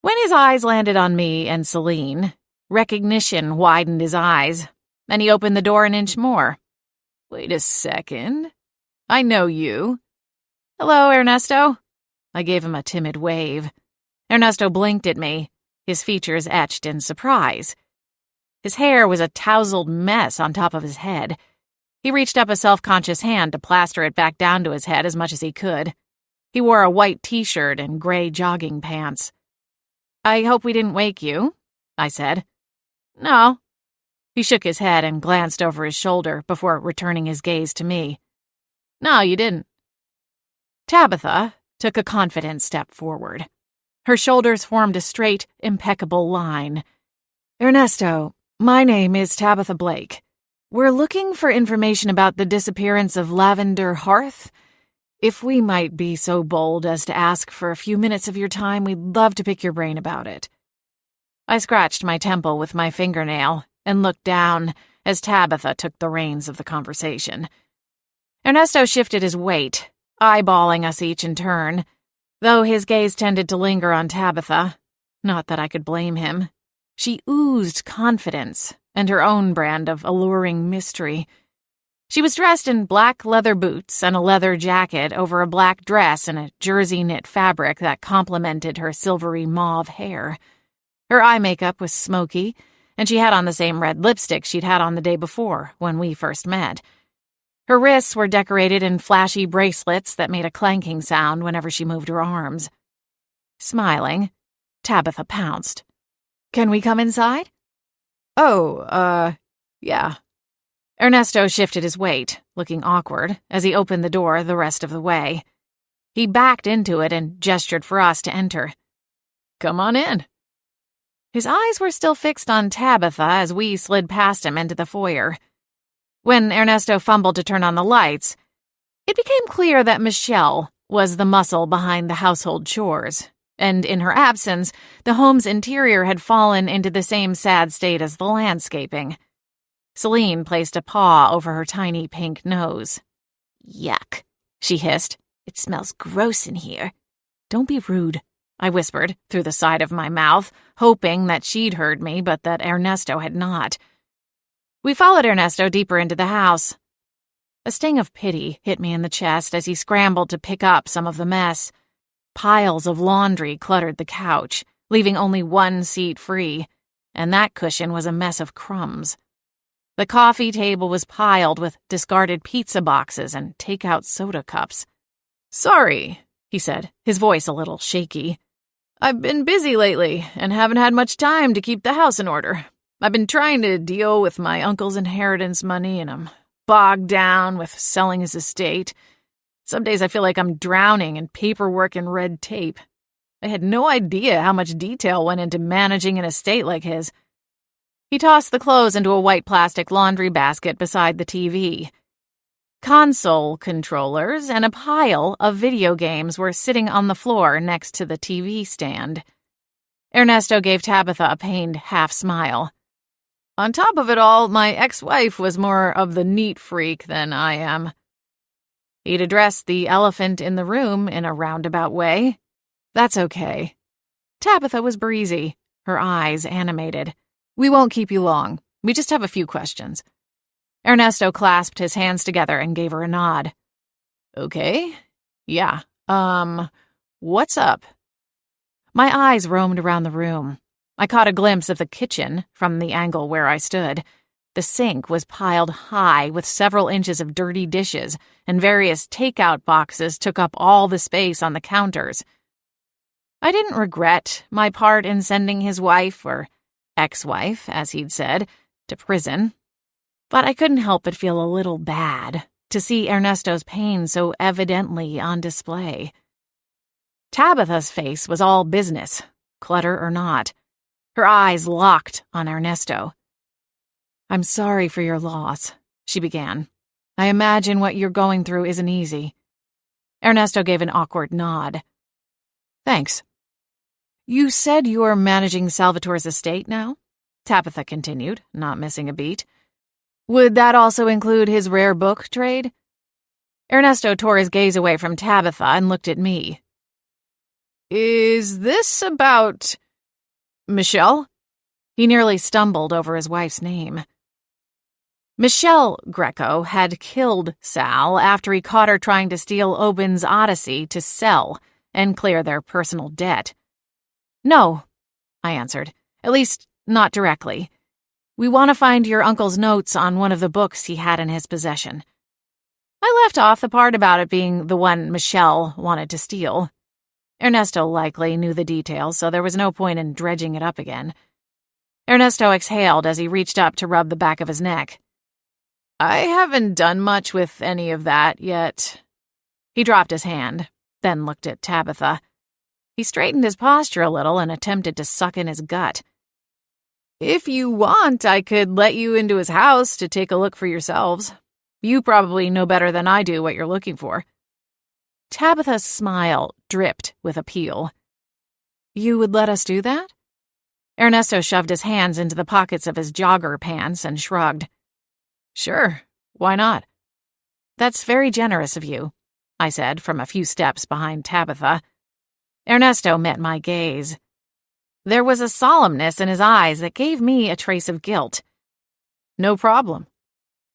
When his eyes landed on me and Celine, recognition widened his eyes, and he opened the door an inch more. Wait a second. I know you. Hello, Ernesto. I gave him a timid wave. Ernesto blinked at me, his features etched in surprise. His hair was a tousled mess on top of his head. He reached up a self-conscious hand to plaster it back down to his head as much as he could. He wore a white t-shirt and gray jogging pants. I hope we didn't wake you, I said. No. He shook his head and glanced over his shoulder before returning his gaze to me. No, you didn't. Tabitha took a confident step forward. Her shoulders formed a straight, impeccable line. Ernesto, my name is Tabitha Blake. We're looking for information about the disappearance of Lavender Hearth. If we might be so bold as to ask for a few minutes of your time, we'd love to pick your brain about it. I scratched my temple with my fingernail and looked down as Tabitha took the reins of the conversation. Ernesto shifted his weight, eyeballing us each in turn, though his gaze tended to linger on Tabitha. Not that I could blame him. She oozed confidence and her own brand of alluring mystery. She was dressed in black leather boots and a leather jacket over a black dress and a jersey knit fabric that complemented her silvery mauve hair. Her eye makeup was smoky, and she had on the same red lipstick she'd had on the day before when we first met. Her wrists were decorated in flashy bracelets that made a clanking sound whenever she moved her arms. Smiling, Tabitha pounced. Can we come inside? Oh, yeah. Ernesto shifted his weight, looking awkward, as he opened the door the rest of the way. He backed into it and gestured for us to enter. Come on in. His eyes were still fixed on Tabitha as we slid past him into the foyer. When Ernesto fumbled to turn on the lights, it became clear that Michelle was the muscle behind the household chores, and in her absence, the home's interior had fallen into the same sad state as the landscaping. Celine placed a paw over her tiny pink nose. Yuck, she hissed. It smells gross in here. Don't be rude, I whispered through the side of my mouth, hoping that she'd heard me but that Ernesto had not. We followed Ernesto deeper into the house. A sting of pity hit me in the chest as he scrambled to pick up some of the mess. Piles of laundry cluttered the couch, leaving only one seat free, and that cushion was a mess of crumbs. The coffee table was piled with discarded pizza boxes and take-out soda cups. Sorry, he said, his voice a little shaky. I've been busy lately and haven't had much time to keep the house in order. I've been trying to deal with my uncle's inheritance money, and I'm bogged down with selling his estate. Some days I feel like I'm drowning in paperwork and red tape. I had no idea how much detail went into managing an estate like his. He tossed the clothes into a white plastic laundry basket beside the TV. Console controllers and a pile of video games were sitting on the floor next to the TV stand. Ernesto gave Tabitha a pained half-smile. On top of it all, my ex-wife was more of the neat freak than I am. He'd addressed the elephant in the room in a roundabout way. That's okay. Tabitha was breezy, her eyes animated. We won't keep you long. We just have a few questions. Ernesto clasped his hands together and gave her a nod. Okay. Yeah. What's up? My eyes roamed around the room. I caught a glimpse of the kitchen from the angle where I stood. The sink was piled high with several inches of dirty dishes, and various takeout boxes took up all the space on the counters. I didn't regret my part in sending his wife, or ex-wife, as he'd said, to prison. But I couldn't help but feel a little bad to see Ernesto's pain so evidently on display. Tabitha's face was all business, clutter or not. Her eyes locked on Ernesto. I'm sorry for your loss, she began. I imagine what you're going through isn't easy. Ernesto gave an awkward nod. Thanks. You said you're managing Salvatore's estate now? Tabitha continued, not missing a beat. Would that also include his rare book trade? Ernesto tore his gaze away from Tabitha and looked at me. Is this about Michelle? He nearly stumbled over his wife's name. Michelle Greco had killed Sal after he caught her trying to steal Obin's Odyssey to sell and clear their personal debt. No, I answered. At least, not directly. We want to find your uncle's notes on one of the books he had in his possession. I left off the part about it being the one Michelle wanted to steal. Ernesto likely knew the details, so there was no point in dredging it up again. Ernesto exhaled as he reached up to rub the back of his neck. I haven't done much with any of that yet. He dropped his hand, then looked at Tabitha. He straightened his posture a little and attempted to suck in his gut. If you want, I could let you into his house to take a look for yourselves. You probably know better than I do what you're looking for. Tabitha's smile dripped with appeal. You would let us do that? Ernesto shoved his hands into the pockets of his jogger pants and shrugged. Sure, why not? That's very generous of you, I said from a few steps behind Tabitha. Ernesto met my gaze. There was a solemnness in his eyes that gave me a trace of guilt. No problem.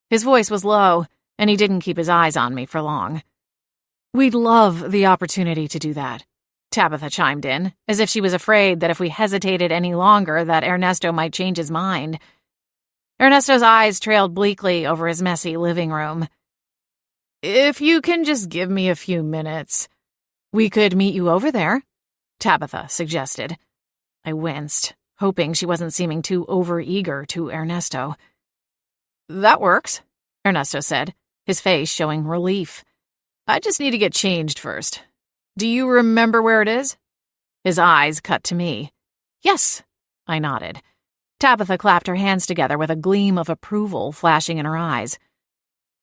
His voice was low, and he didn't keep his eyes on me for long. We'd love the opportunity to do that, Tabitha chimed in, as if she was afraid that if we hesitated any longer that Ernesto might change his mind. Ernesto's eyes trailed bleakly over his messy living room. If you can just give me a few minutes. We could meet you over there, Tabitha suggested. I winced, hoping she wasn't seeming too overeager to Ernesto. That works, Ernesto said, his face showing relief. I just need to get changed first. Do you remember where it is? His eyes cut to me. Yes, I nodded. Tabitha clapped her hands together with a gleam of approval flashing in her eyes.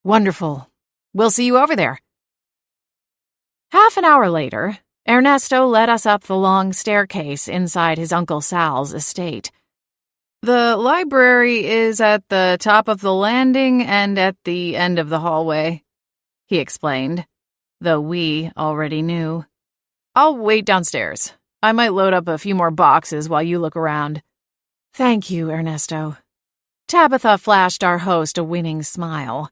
Wonderful. We'll see you over there. Half an hour later, Ernesto led us up the long staircase inside his Uncle Sal's estate. The library is at the top of the landing and at the end of the hallway, he explained, though we already knew. I'll wait downstairs. I might load up a few more boxes while you look around. Thank you, Ernesto. Tabitha flashed our host a winning smile.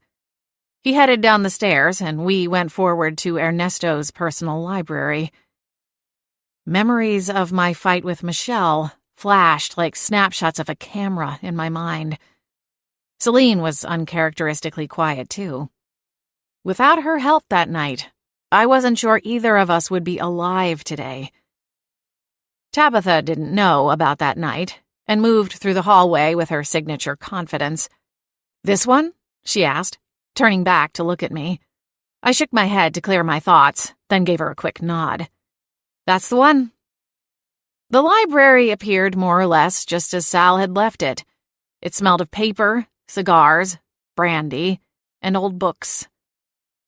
He headed down the stairs, and we went forward to Ernesto's personal library. Memories of my fight with Michelle flashed like snapshots of a camera in my mind. Celine was uncharacteristically quiet, too. Without her help that night, I wasn't sure either of us would be alive today. Tabitha didn't know about that night and moved through the hallway with her signature confidence. This one? She asked, turning back to look at me. I shook my head to clear my thoughts, then gave her a quick nod. That's the one. The library appeared more or less just as Sal had left it. It smelled of paper, cigars, brandy, and old books.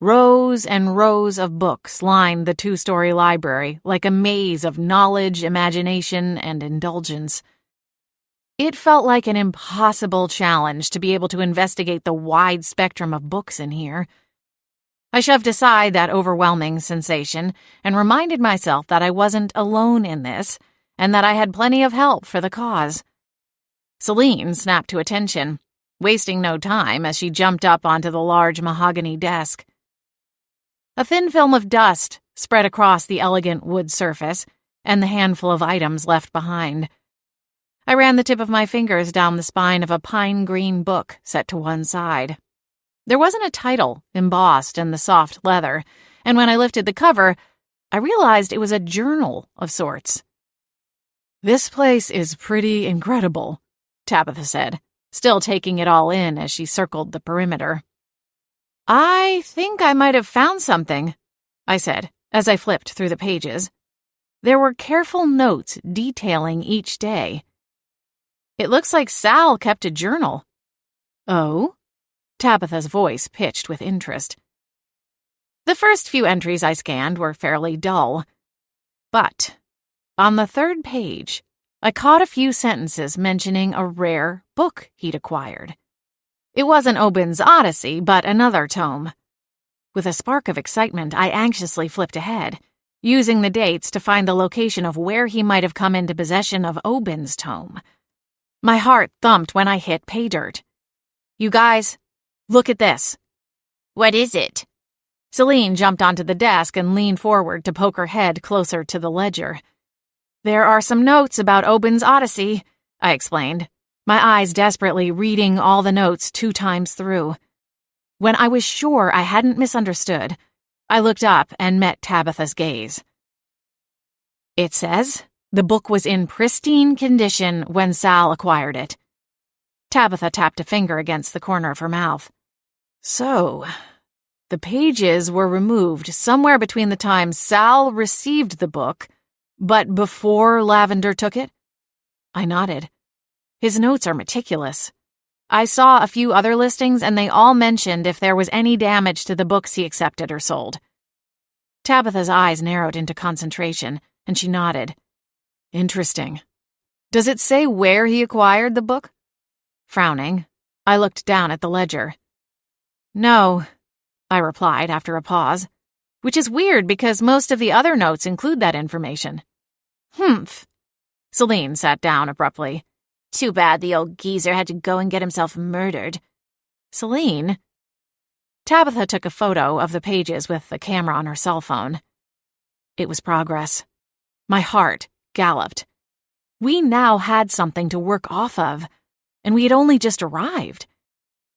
Rows and rows of books lined the two-story library like a maze of knowledge, imagination, and indulgence. It felt like an impossible challenge to be able to investigate the wide spectrum of books in here. I shoved aside that overwhelming sensation and reminded myself that I wasn't alone in this and that I had plenty of help for the cause. Celine snapped to attention, wasting no time as she jumped up onto the large mahogany desk. A thin film of dust spread across the elegant wood surface and the handful of items left behind. I ran the tip of my fingers down the spine of a pine green book set to one side. There wasn't a title embossed in the soft leather, and when I lifted the cover, I realized it was a journal of sorts. This place is pretty incredible, Tabitha said, still taking it all in as she circled the perimeter. I think I might have found something, I said, as I flipped through the pages. There were careful notes detailing each day. It looks like Sal kept a journal. Oh? Tabitha's voice pitched with interest. The first few entries I scanned were fairly dull. But on the third page, I caught a few sentences mentioning a rare book he'd acquired. It wasn't Obin's Odyssey, but another tome. With a spark of excitement, I anxiously flipped ahead, using the dates to find the location of where he might have come into possession of Obin's tome. My heart thumped when I hit pay dirt. You guys, Look at this. What is it? Celine jumped onto the desk and leaned forward to poke her head closer to the ledger. There are some notes about Obin's Odyssey, I explained, my eyes desperately reading all the notes 2 times through. When I was sure I hadn't misunderstood, I looked up and met Tabitha's gaze. It says the book was in pristine condition when Sal acquired it. Tabitha tapped a finger against the corner of her mouth. So, the pages were removed somewhere between the time Sal received the book, but before Lavender took it? I nodded. His notes are meticulous. I saw a few other listings, and they all mentioned if there was any damage to the books he accepted or sold. Tabitha's eyes narrowed into concentration, and she nodded. Interesting. Does it say where he acquired the book? Frowning, I looked down at the ledger. No, I replied after a pause, which is weird because most of the other notes include that information. Humph. Celine sat down abruptly. Too bad the old geezer had to go and get himself murdered. Celine? Tabitha took a photo of the pages with the camera on her cell phone. It was progress. My heart galloped. We now had something to work off of, and we had only just arrived.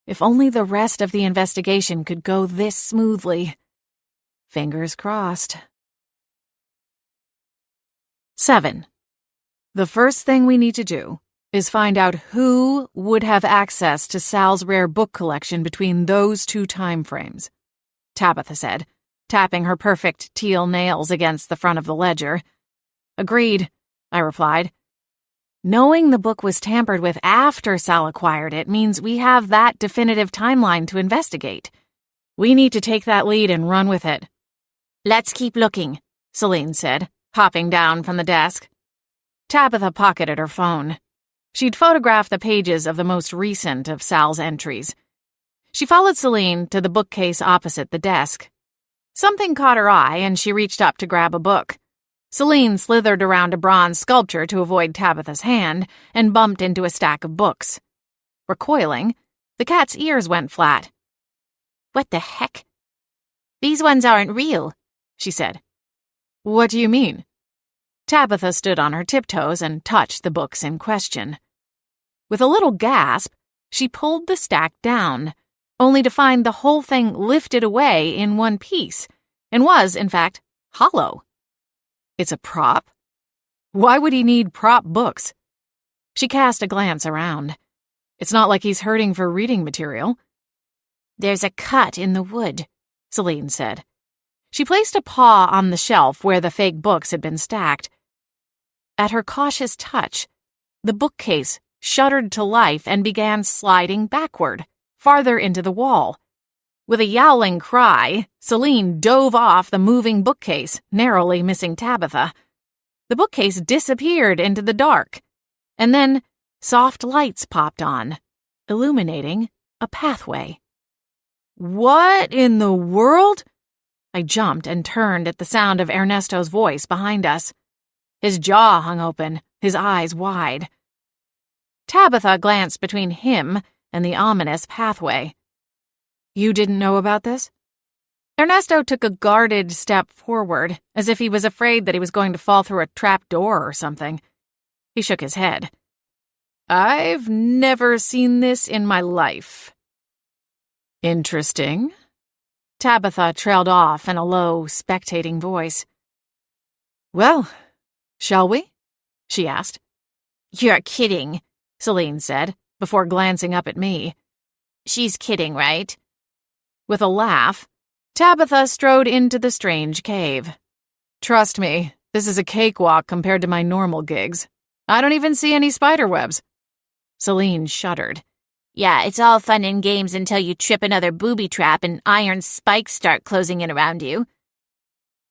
If only the rest of the investigation could go this smoothly. Fingers crossed. 7. The first thing we need to do is find out who would have access to Sal's rare book collection between those 2 time frames, Tabitha said, tapping her perfect teal nails against the front of the ledger. Agreed, I replied. Knowing the book was tampered with after Sal acquired it means we have that definitive timeline to investigate. We need to take that lead and run with it. Let's keep looking, Celine said, hopping down from the desk. Tabitha pocketed her phone. She'd photographed the pages of the most recent of Sal's entries. She followed Celine to the bookcase opposite the desk. Something caught her eye, and she reached up to grab a book. Celine slithered around a bronze sculpture to avoid Tabitha's hand and bumped into a stack of books. Recoiling, the cat's ears went flat. What the heck? These ones aren't real, she said. What do you mean? Tabitha stood on her tiptoes and touched the books in question. With a little gasp, she pulled the stack down, only to find the whole thing lifted away in one piece, and was, in fact, hollow. It's a prop? Why would he need prop books? She cast a glance around. It's not like he's hurting for reading material. There's a cut in the wood, Celine said. She placed a paw on the shelf where the fake books had been stacked. At her cautious touch, the bookcase shuddered to life and began sliding backward, farther into the wall. With a yowling cry, Celine dove off the moving bookcase, narrowly missing Tabitha. The bookcase disappeared into the dark, and then soft lights popped on, illuminating a pathway. What in the world? I jumped and turned at the sound of Ernesto's voice behind us. His jaw hung open, his eyes wide. Tabitha glanced between him and the ominous pathway. You didn't know about this? Ernesto took a guarded step forward, as if he was afraid that he was going to fall through a trap door or something. He shook his head. I've never seen this in my life. Interesting. Tabitha trailed off in a low, spectating voice. Well, shall we? She asked. You're kidding, Celine said, before glancing up at me. She's kidding, right? With a laugh, Tabitha strode into the strange cave. Trust me, this is a cakewalk compared to my normal gigs. I don't even see any spider webs. Celine shuddered. Yeah, it's all fun and games until you trip another booby trap and iron spikes start closing in around you.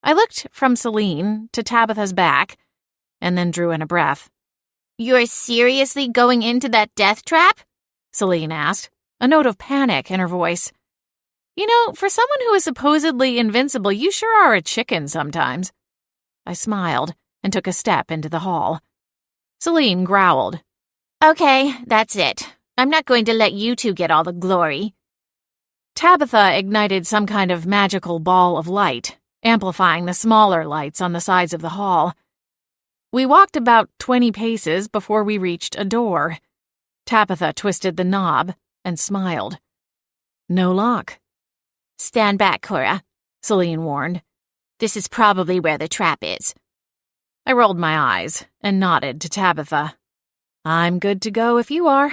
I looked from Celine to Tabitha's back, and then drew in a breath. You're seriously going into that death trap? Celine asked, a note of panic in her voice. You know, for someone who is supposedly invincible, you sure are a chicken sometimes. I smiled and took a step into the hall. Celine growled. Okay, that's it. I'm not going to let you two get all the glory. Tabitha ignited some kind of magical ball of light, amplifying the smaller lights on the sides of the hall. We walked about 20 paces before we reached a door. Tabitha twisted the knob and smiled. No lock. "Stand back, Cora," Celine warned. "This is probably where the trap is." I rolled my eyes and nodded to Tabitha. I'm good to go if you are.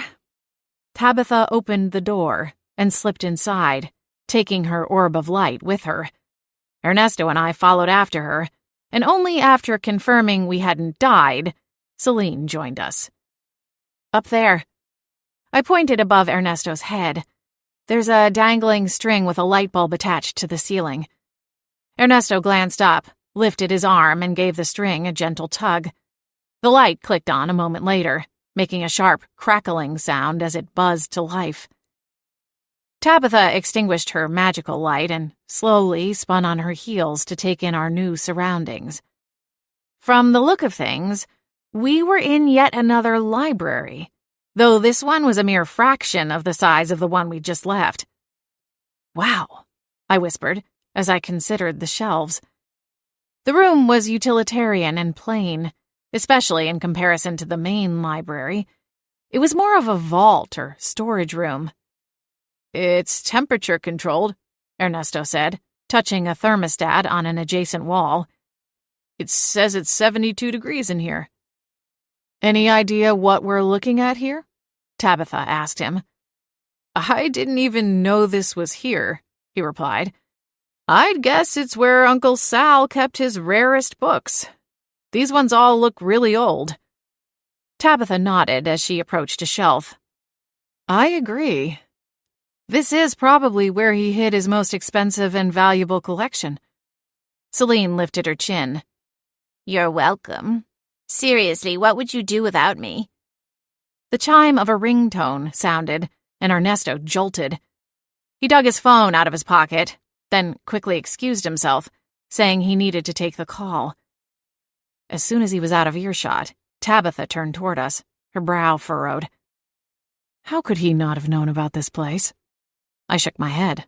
Tabitha opened the door and slipped inside, taking her orb of light with her. Ernesto and I followed after her, and only after confirming we hadn't died, Celine joined us. Up there. I pointed above Ernesto's head. There's a dangling string with a light bulb attached to the ceiling. Ernesto glanced up, lifted his arm, and gave the string a gentle tug. The light clicked on a moment later, making a sharp, crackling sound as it buzzed to life. Tabitha extinguished her magical light and slowly spun on her heels to take in our new surroundings. From the look of things, we were in yet another library, though this one was a mere fraction of the size of the one we'd just left. Wow, I whispered as I considered the shelves. The room was utilitarian and plain, especially in comparison to the main library. It was more of a vault or storage room. It's temperature-controlled, Ernesto said, touching a thermostat on an adjacent wall. It says it's 72 degrees in here. Any idea what we're looking at here? Tabitha asked him. I didn't even know this was here, he replied. I'd guess it's where Uncle Sal kept his rarest books. These ones all look really old. Tabitha nodded as she approached a shelf. I agree. This is probably where he hid his most expensive and valuable collection. Celine lifted her chin. You're welcome. Seriously, what would you do without me? The chime of a ringtone sounded, and Ernesto jolted. He dug his phone out of his pocket, then quickly excused himself, saying he needed to take the call. As soon as he was out of earshot, Tabitha turned toward us, her brow furrowed. How could he not have known about this place? I shook my head.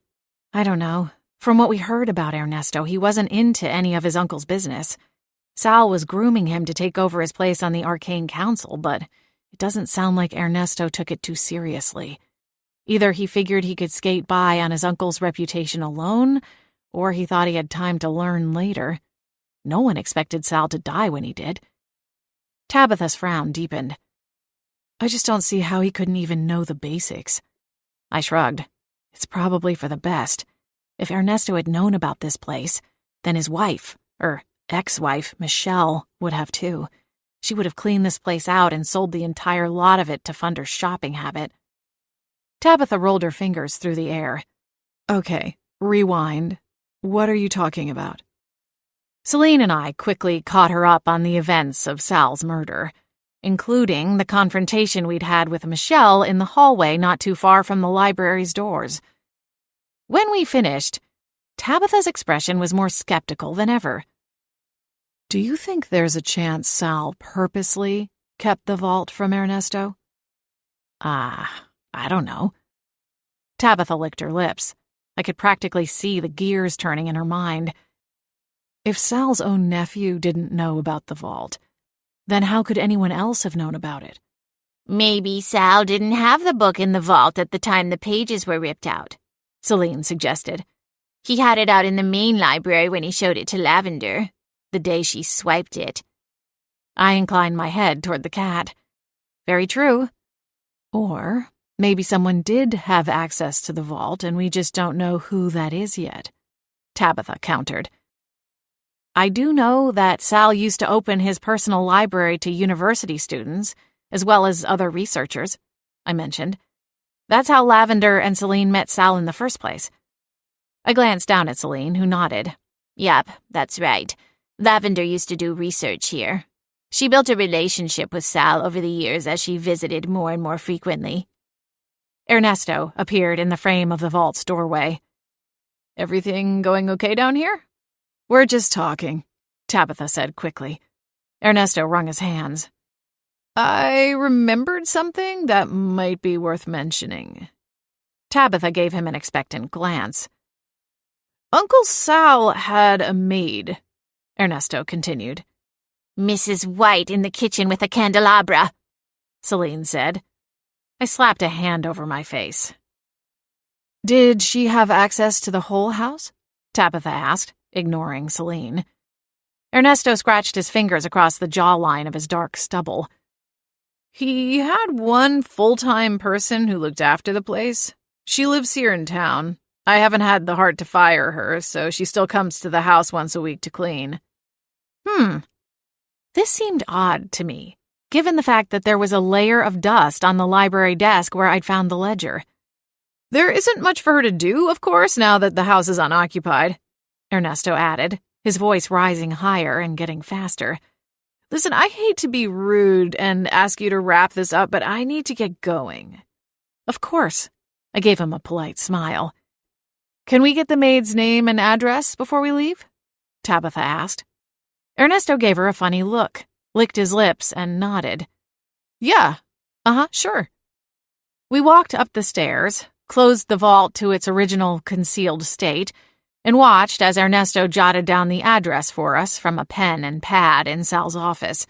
I don't know. From what we heard about Ernesto, he wasn't into any of his uncle's business. Sal was grooming him to take over his place on the Arcane Council, but it doesn't sound like Ernesto took it too seriously. Either he figured he could skate by on his uncle's reputation alone, or he thought he had time to learn later. No one expected Sal to die when he did. Tabitha's frown deepened. I just don't see how he couldn't even know the basics. I shrugged. It's probably for the best. If Ernesto had known about this place, then his wife, or ex-wife, Michelle, would have too. She would have cleaned this place out and sold the entire lot of it to fund her shopping habit. Tabitha rolled her fingers through the air. Okay, rewind. What are you talking about? Celine and I quickly caught her up on the events of Sal's murder, including the confrontation we'd had with Michelle in the hallway not too far from the library's doors. When we finished, Tabitha's expression was more skeptical than ever. Do you think there's a chance Sal purposely kept the vault from Ernesto? I don't know. Tabitha licked her lips. I could practically see the gears turning in her mind. If Sal's own nephew didn't know about the vault, then how could anyone else have known about it? Maybe Sal didn't have the book in the vault at the time the pages were ripped out, Celine suggested. He had it out in the main library when he showed it to Lavender, the day she swiped it. I inclined my head toward the cat. Very true. Or maybe someone did have access to the vault and we just don't know who that is yet, Tabitha countered. I do know that Sal used to open his personal library to university students, as well as other researchers, I mentioned. That's how Lavender and Celine met Sal in the first place. I glanced down at Celine, who nodded. Yep, that's right. Lavender used to do research here. She built a relationship with Sal over the years as she visited more and more frequently. Ernesto appeared in the frame of the vault's doorway. Everything going okay down here? We're just talking, Tabitha said quickly. Ernesto wrung his hands. I remembered something that might be worth mentioning. Tabitha gave him an expectant glance. Uncle Sal had a maid, Ernesto continued. Mrs. White in the kitchen with a candelabra, Celine said. I slapped a hand over my face. Did she have access to the whole house? Tabitha asked, ignoring Celine. Ernesto scratched his fingers across the jawline of his dark stubble. He had one full-time person who looked after the place. She lives here in town. I haven't had the heart to fire her, so she still comes to the house once a week to clean. This seemed odd to me, given the fact that there was a layer of dust on the library desk where I'd found the ledger. There isn't much for her to do, of course, now that the house is unoccupied, Ernesto added, his voice rising higher and getting faster. Listen, I hate to be rude and ask you to wrap this up, but I need to get going. Of course, I gave him a polite smile. Can we get the maid's name and address before we leave? Tabitha asked. Ernesto gave her a funny look, licked his lips, and nodded. Yeah, sure. We walked up the stairs, closed the vault to its original concealed state, and watched as Ernesto jotted down the address for us from a pen and pad in Sal's office.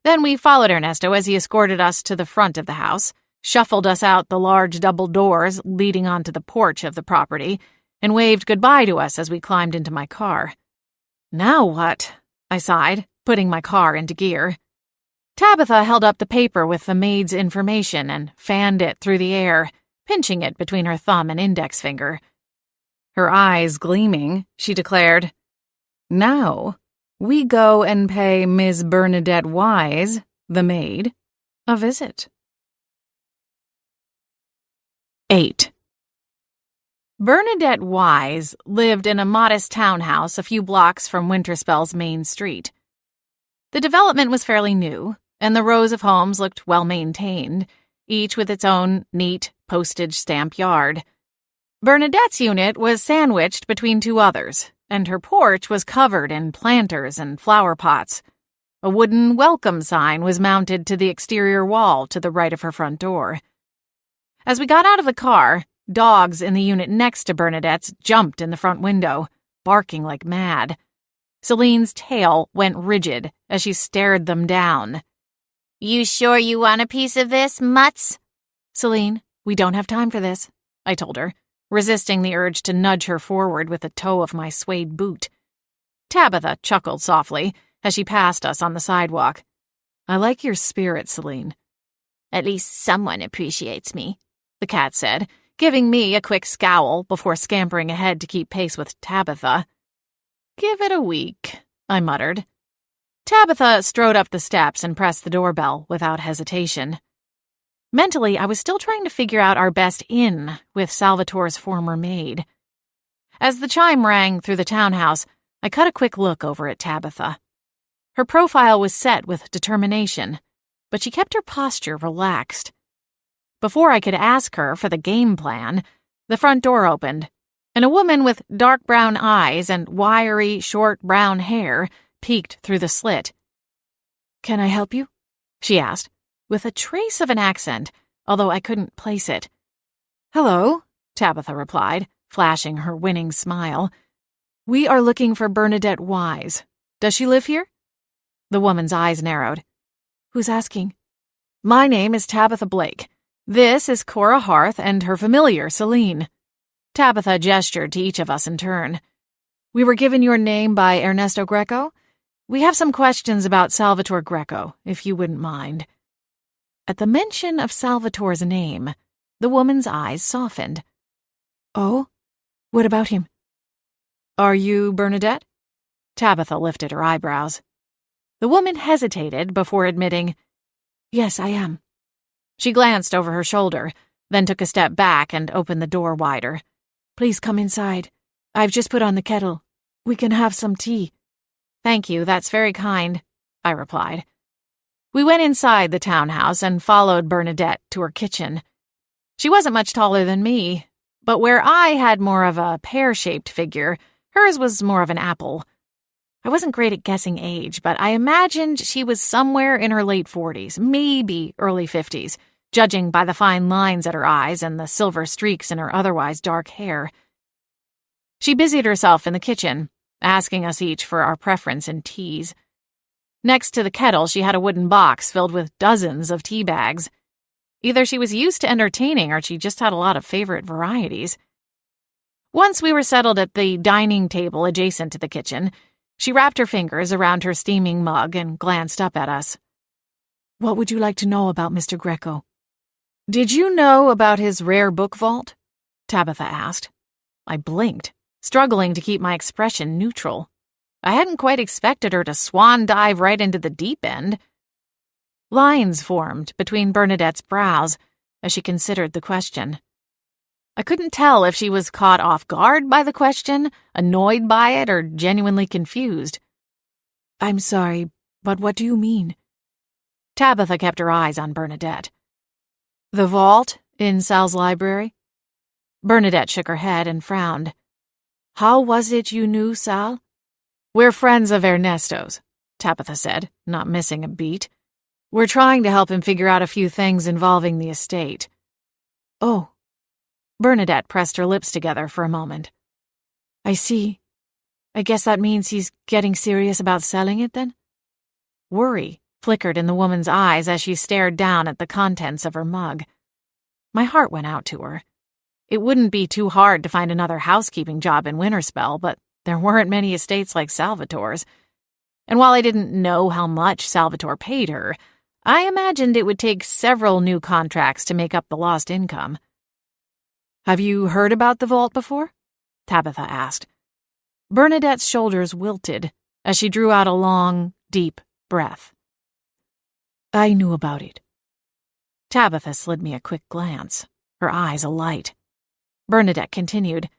Then we followed Ernesto as he escorted us to the front of the house, shuffled us out the large double doors leading onto the porch of the property, and waved goodbye to us as we climbed into my car. Now what? I sighed, putting my car into gear. Tabitha held up the paper with the maid's information and fanned it through the air, pinching it between her thumb and index finger. Her eyes gleaming, she declared, Now, we go and pay Miss Bernadette Wise, the maid, a visit. 8. Bernadette Wise lived in a modest townhouse a few blocks from Winterspell's main street. The development was fairly new, and the rows of homes looked well-maintained, each with its own neat postage stamp yard. Bernadette's unit was sandwiched between two others, and her porch was covered in planters and flower pots. A wooden welcome sign was mounted to the exterior wall to the right of her front door. As we got out of the car, dogs in the unit next to Bernadette's jumped in the front window, barking like mad. Celine's tail went rigid as she stared them down. You sure you want a piece of this, Mutz? Celine, we don't have time for this, I told her, resisting the urge to nudge her forward with the toe of my suede boot. Tabitha chuckled softly as she passed us on the sidewalk. I like your spirit, Celine. At least someone appreciates me, the cat said, giving me a quick scowl before scampering ahead to keep pace with Tabitha. Give it a week, I muttered. Tabitha strode up the steps and pressed the doorbell without hesitation. Mentally, I was still trying to figure out our best in with Salvatore's former maid. As the chime rang through the townhouse, I cut a quick look over at Tabitha. Her profile was set with determination, but she kept her posture relaxed. Before I could ask her for the game plan, the front door opened, and a woman with dark brown eyes and wiry, short brown hair peeked through the slit. Can I help you? She asked, with a trace of an accent, although I couldn't place it. Hello, Tabitha replied, flashing her winning smile. We are looking for Bernadette Wise. Does she live here? The woman's eyes narrowed. Who's asking? My name is Tabitha Blake. This is Cora Harth and her familiar, Celine. Tabitha gestured to each of us in turn. We were given your name by Ernesto Greco. We have some questions about Salvatore Greco, if you wouldn't mind. At the mention of Salvatore's name, the woman's eyes softened. Oh? What about him? Are you Bernadette? Tabitha lifted her eyebrows. The woman hesitated before admitting, Yes, I am. She glanced over her shoulder, then took a step back and opened the door wider. Please come inside. I've just put on the kettle. We can have some tea. Thank you, that's very kind, I replied. We went inside the townhouse and followed Bernadette to her kitchen. She wasn't much taller than me, but where I had more of a pear-shaped figure, hers was more of an apple. I wasn't great at guessing age, but I imagined she was somewhere in her late 40s, maybe early 50s, judging by the fine lines at her eyes and the silver streaks in her otherwise dark hair. She busied herself in the kitchen, asking us each for our preference in teas. Next to the kettle, she had a wooden box filled with dozens of tea bags. Either she was used to entertaining or she just had a lot of favorite varieties. Once we were settled at the dining table adjacent to the kitchen, she wrapped her fingers around her steaming mug and glanced up at us. "What would you like to know about Mr. Greco?" "Did you know about his rare book vault?" Tabitha asked. I blinked, struggling to keep my expression neutral. I hadn't quite expected her to swan dive right into the deep end. Lines formed between Bernadette's brows as she considered the question. I couldn't tell if she was caught off guard by the question, annoyed by it, or genuinely confused. "I'm sorry, but what do you mean?" Tabitha kept her eyes on Bernadette. "The vault in Sal's library?" Bernadette shook her head and frowned. "How was it you knew Sal?" "We're friends of Ernesto's," Tabitha said, not missing a beat. "We're trying to help him figure out a few things involving the estate." "Oh." Bernadette pressed her lips together for a moment. "I see. I guess that means he's getting serious about selling it, then?" Worry flickered in the woman's eyes as she stared down at the contents of her mug. My heart went out to her. It wouldn't be too hard to find another housekeeping job in Winterspell, but there weren't many estates like Salvatore's. And while I didn't know how much Salvatore paid her, I imagined it would take several new contracts to make up the lost income. "Have you heard about the vault before?" Tabitha asked. Bernadette's shoulders wilted as she drew out a long, deep breath. "I knew about it." Tabitha slid me a quick glance, her eyes alight. Bernadette continued.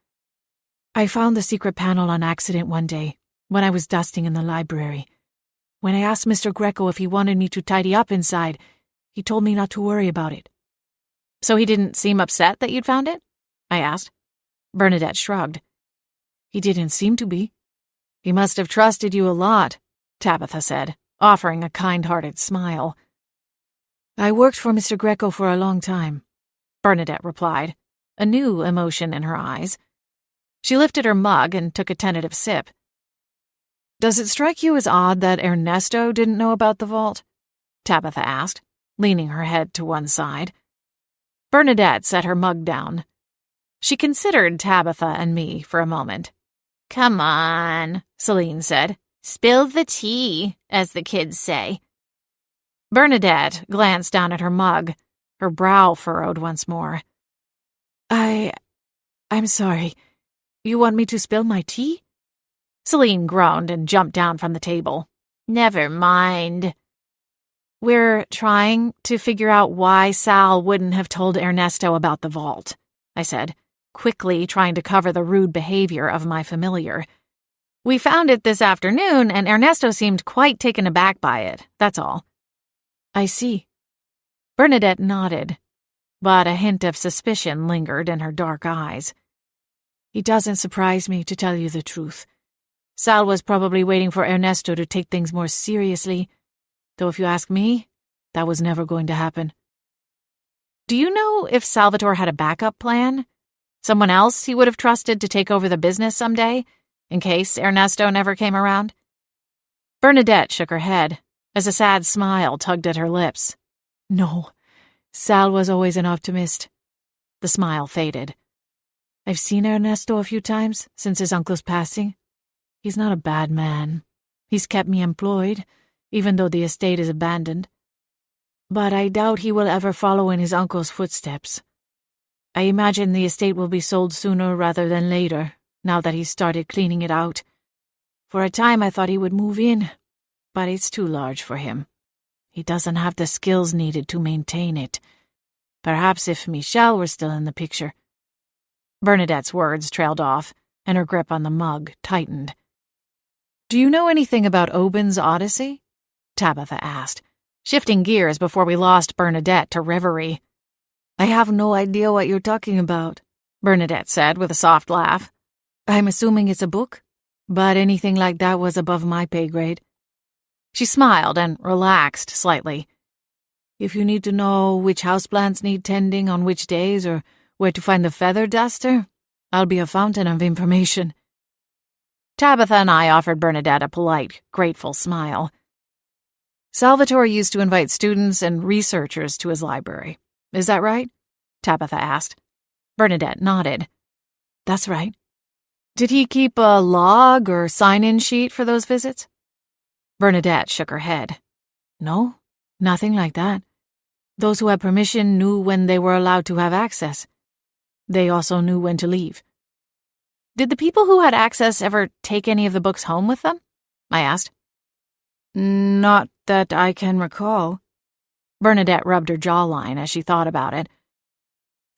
"I found the secret panel on accident one day when I was dusting in the library. When I asked Mr. Greco if he wanted me to tidy up inside, he told me not to worry about it." "So he didn't seem upset that you'd found it?" I asked. Bernadette shrugged. "He didn't seem to be." "He must have trusted you a lot," Tabitha said, offering a kind-hearted smile. "I worked for Mr. Greco for a long time," Bernadette replied, a new emotion in her eyes. She lifted her mug and took a tentative sip. "Does it strike you as odd that Ernesto didn't know about the vault?" Tabitha asked, leaning her head to one side. Bernadette set her mug down. She considered Tabitha and me for a moment. "Come on," Celine said. "Spill the tea, as the kids say." Bernadette glanced down at her mug, her brow furrowed once more. I'm sorry. You want me to spill my tea?" Celine groaned and jumped down from the table. "Never mind." "We're trying to figure out why Sal wouldn't have told Ernesto about the vault," I said, quickly trying to cover the rude behavior of my familiar. "We found it this afternoon, and Ernesto seemed quite taken aback by it, that's all." "I see." Bernadette nodded, but a hint of suspicion lingered in her dark eyes. "It doesn't surprise me, to tell you the truth. Sal was probably waiting for Ernesto to take things more seriously, though if you ask me, that was never going to happen." "Do you know if Salvatore had a backup plan? Someone else he would have trusted to take over the business someday, in case Ernesto never came around?" Bernadette shook her head, as a sad smile tugged at her lips. "No, Sal was always an optimist." The smile faded. "I've seen Ernesto a few times since his uncle's passing. He's not a bad man. He's kept me employed, even though the estate is abandoned. But I doubt he will ever follow in his uncle's footsteps. I imagine the estate will be sold sooner rather than later, now that he's started cleaning it out. For a time I thought he would move in, but it's too large for him. He doesn't have the skills needed to maintain it. Perhaps if Michelle were still in the picture." Bernadette's words trailed off, and her grip on the mug tightened. "Do you know anything about Oben's Odyssey?" Tabitha asked, shifting gears before we lost Bernadette to reverie. "I have no idea what you're talking about," Bernadette said with a soft laugh. "I'm assuming it's a book, but anything like that was above my pay grade." She smiled and relaxed slightly. If you need to know which houseplants need tending on which days or where to find the feather duster, I'll be a fountain of information." Tabitha and I offered Bernadette a polite, grateful smile. "Salvatore used to invite students and researchers to his library. Is that right?" Tabitha asked. Bernadette nodded. "That's right." "Did he keep a log or sign-in sheet for those visits?" Bernadette shook her head. "No, nothing like that. Those who had permission knew when they were allowed to have access. They also knew when to leave." "Did the people who had access ever take any of the books home with them?" I asked. "Not that I can recall." Bernadette rubbed her jawline as she thought about it.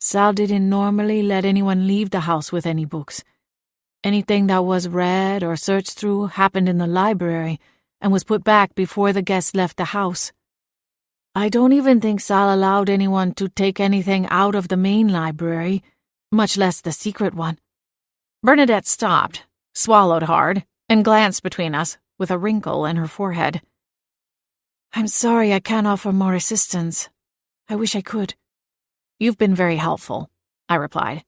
"Sal didn't normally let anyone leave the house with any books. Anything that was read or searched through happened in the library and was put back before the guests left the house. I don't even think Sal allowed anyone to take anything out of the main library, much less the secret one." Bernadette stopped, swallowed hard, and glanced between us with a wrinkle in her forehead. "I'm sorry I can't offer more assistance. I wish I could." "You've been very helpful," I replied.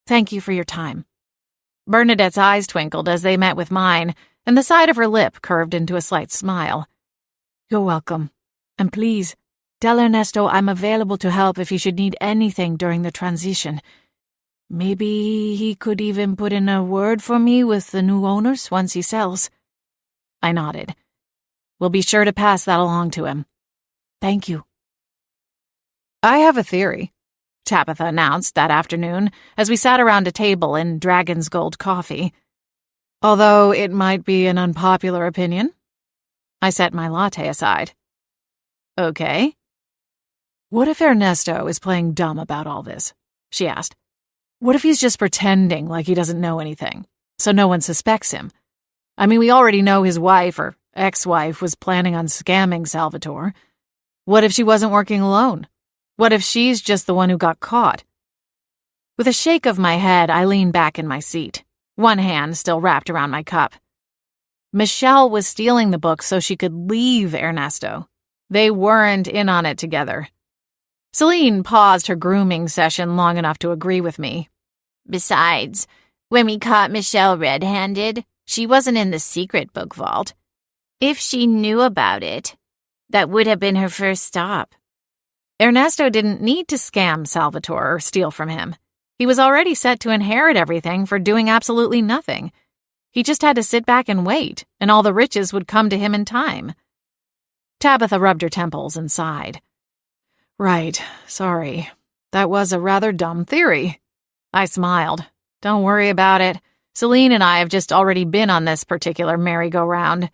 "Thank you for your time." Bernadette's eyes twinkled as they met with mine, and the side of her lip curved into a slight smile. "You're welcome. And please, tell Ernesto I'm available to help if he should need anything during the transition. Maybe he could even put in a word for me with the new owners once he sells." I nodded. "We'll be sure to pass that along to him." "Thank you." "I have a theory," Tabitha announced that afternoon as we sat around a table in Dragon's Gold coffee. "Although it might be an unpopular opinion." I set my latte aside. "Okay." "What if Ernesto is playing dumb about all this?" she asked. "What if he's just pretending like he doesn't know anything, so no one suspects him? I mean, we already know his wife or ex-wife was planning on scamming Salvatore. What if she wasn't working alone? What if she's just the one who got caught?" With a shake of my head, I leaned back in my seat, one hand still wrapped around my cup. Michelle was stealing the book so she could leave Ernesto. They weren't in on it together. Celine paused her grooming session long enough to agree with me. Besides, when we caught Michelle red-handed, she wasn't in the secret book vault. If she knew about it, that would have been her first stop. Ernesto didn't need to scam Salvatore or steal from him. He was already set to inherit everything for doing absolutely nothing. He just had to sit back and wait, and all the riches would come to him in time. Tabitha rubbed her temples and sighed. "Right, sorry. That was a rather dumb theory." I smiled. "Don't worry about it. Celine and I have just already been on this particular merry-go-round."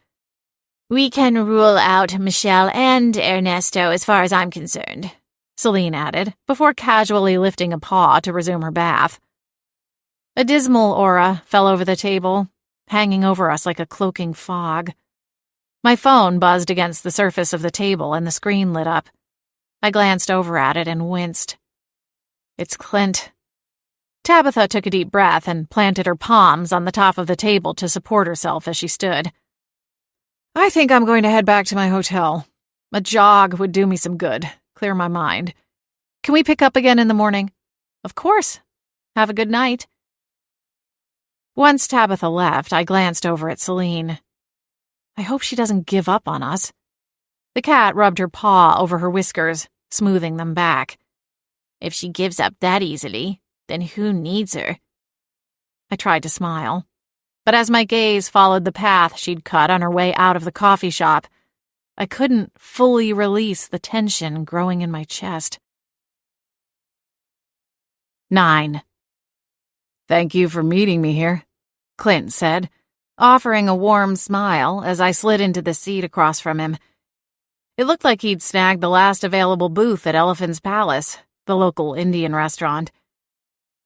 "We can rule out Michelle and Ernesto as far as I'm concerned," Celine added, before casually lifting a paw to resume her bath. A dismal aura fell over the table, hanging over us like a cloaking fog. My phone buzzed against the surface of the table and the screen lit up. I glanced over at it and winced. "It's Clint." Tabitha took a deep breath and planted her palms on the top of the table to support herself as she stood. "I think I'm going to head back to my hotel. A jog would do me some good, clear my mind. Can we pick up again in the morning?" "Of course. Have a good night." Once Tabitha left, I glanced over at Celine. I hope she doesn't give up on us. The cat rubbed her paw over her whiskers, smoothing them back. If she gives up that easily, then who needs her? I tried to smile, but as my gaze followed the path she'd cut on her way out of the coffee shop, I couldn't fully release the tension growing in my chest. 9. "Thank you for meeting me here," Clint said, offering a warm smile as I slid into the seat across from him. It looked like he'd snagged the last available booth at Elephant's Palace, the local Indian restaurant.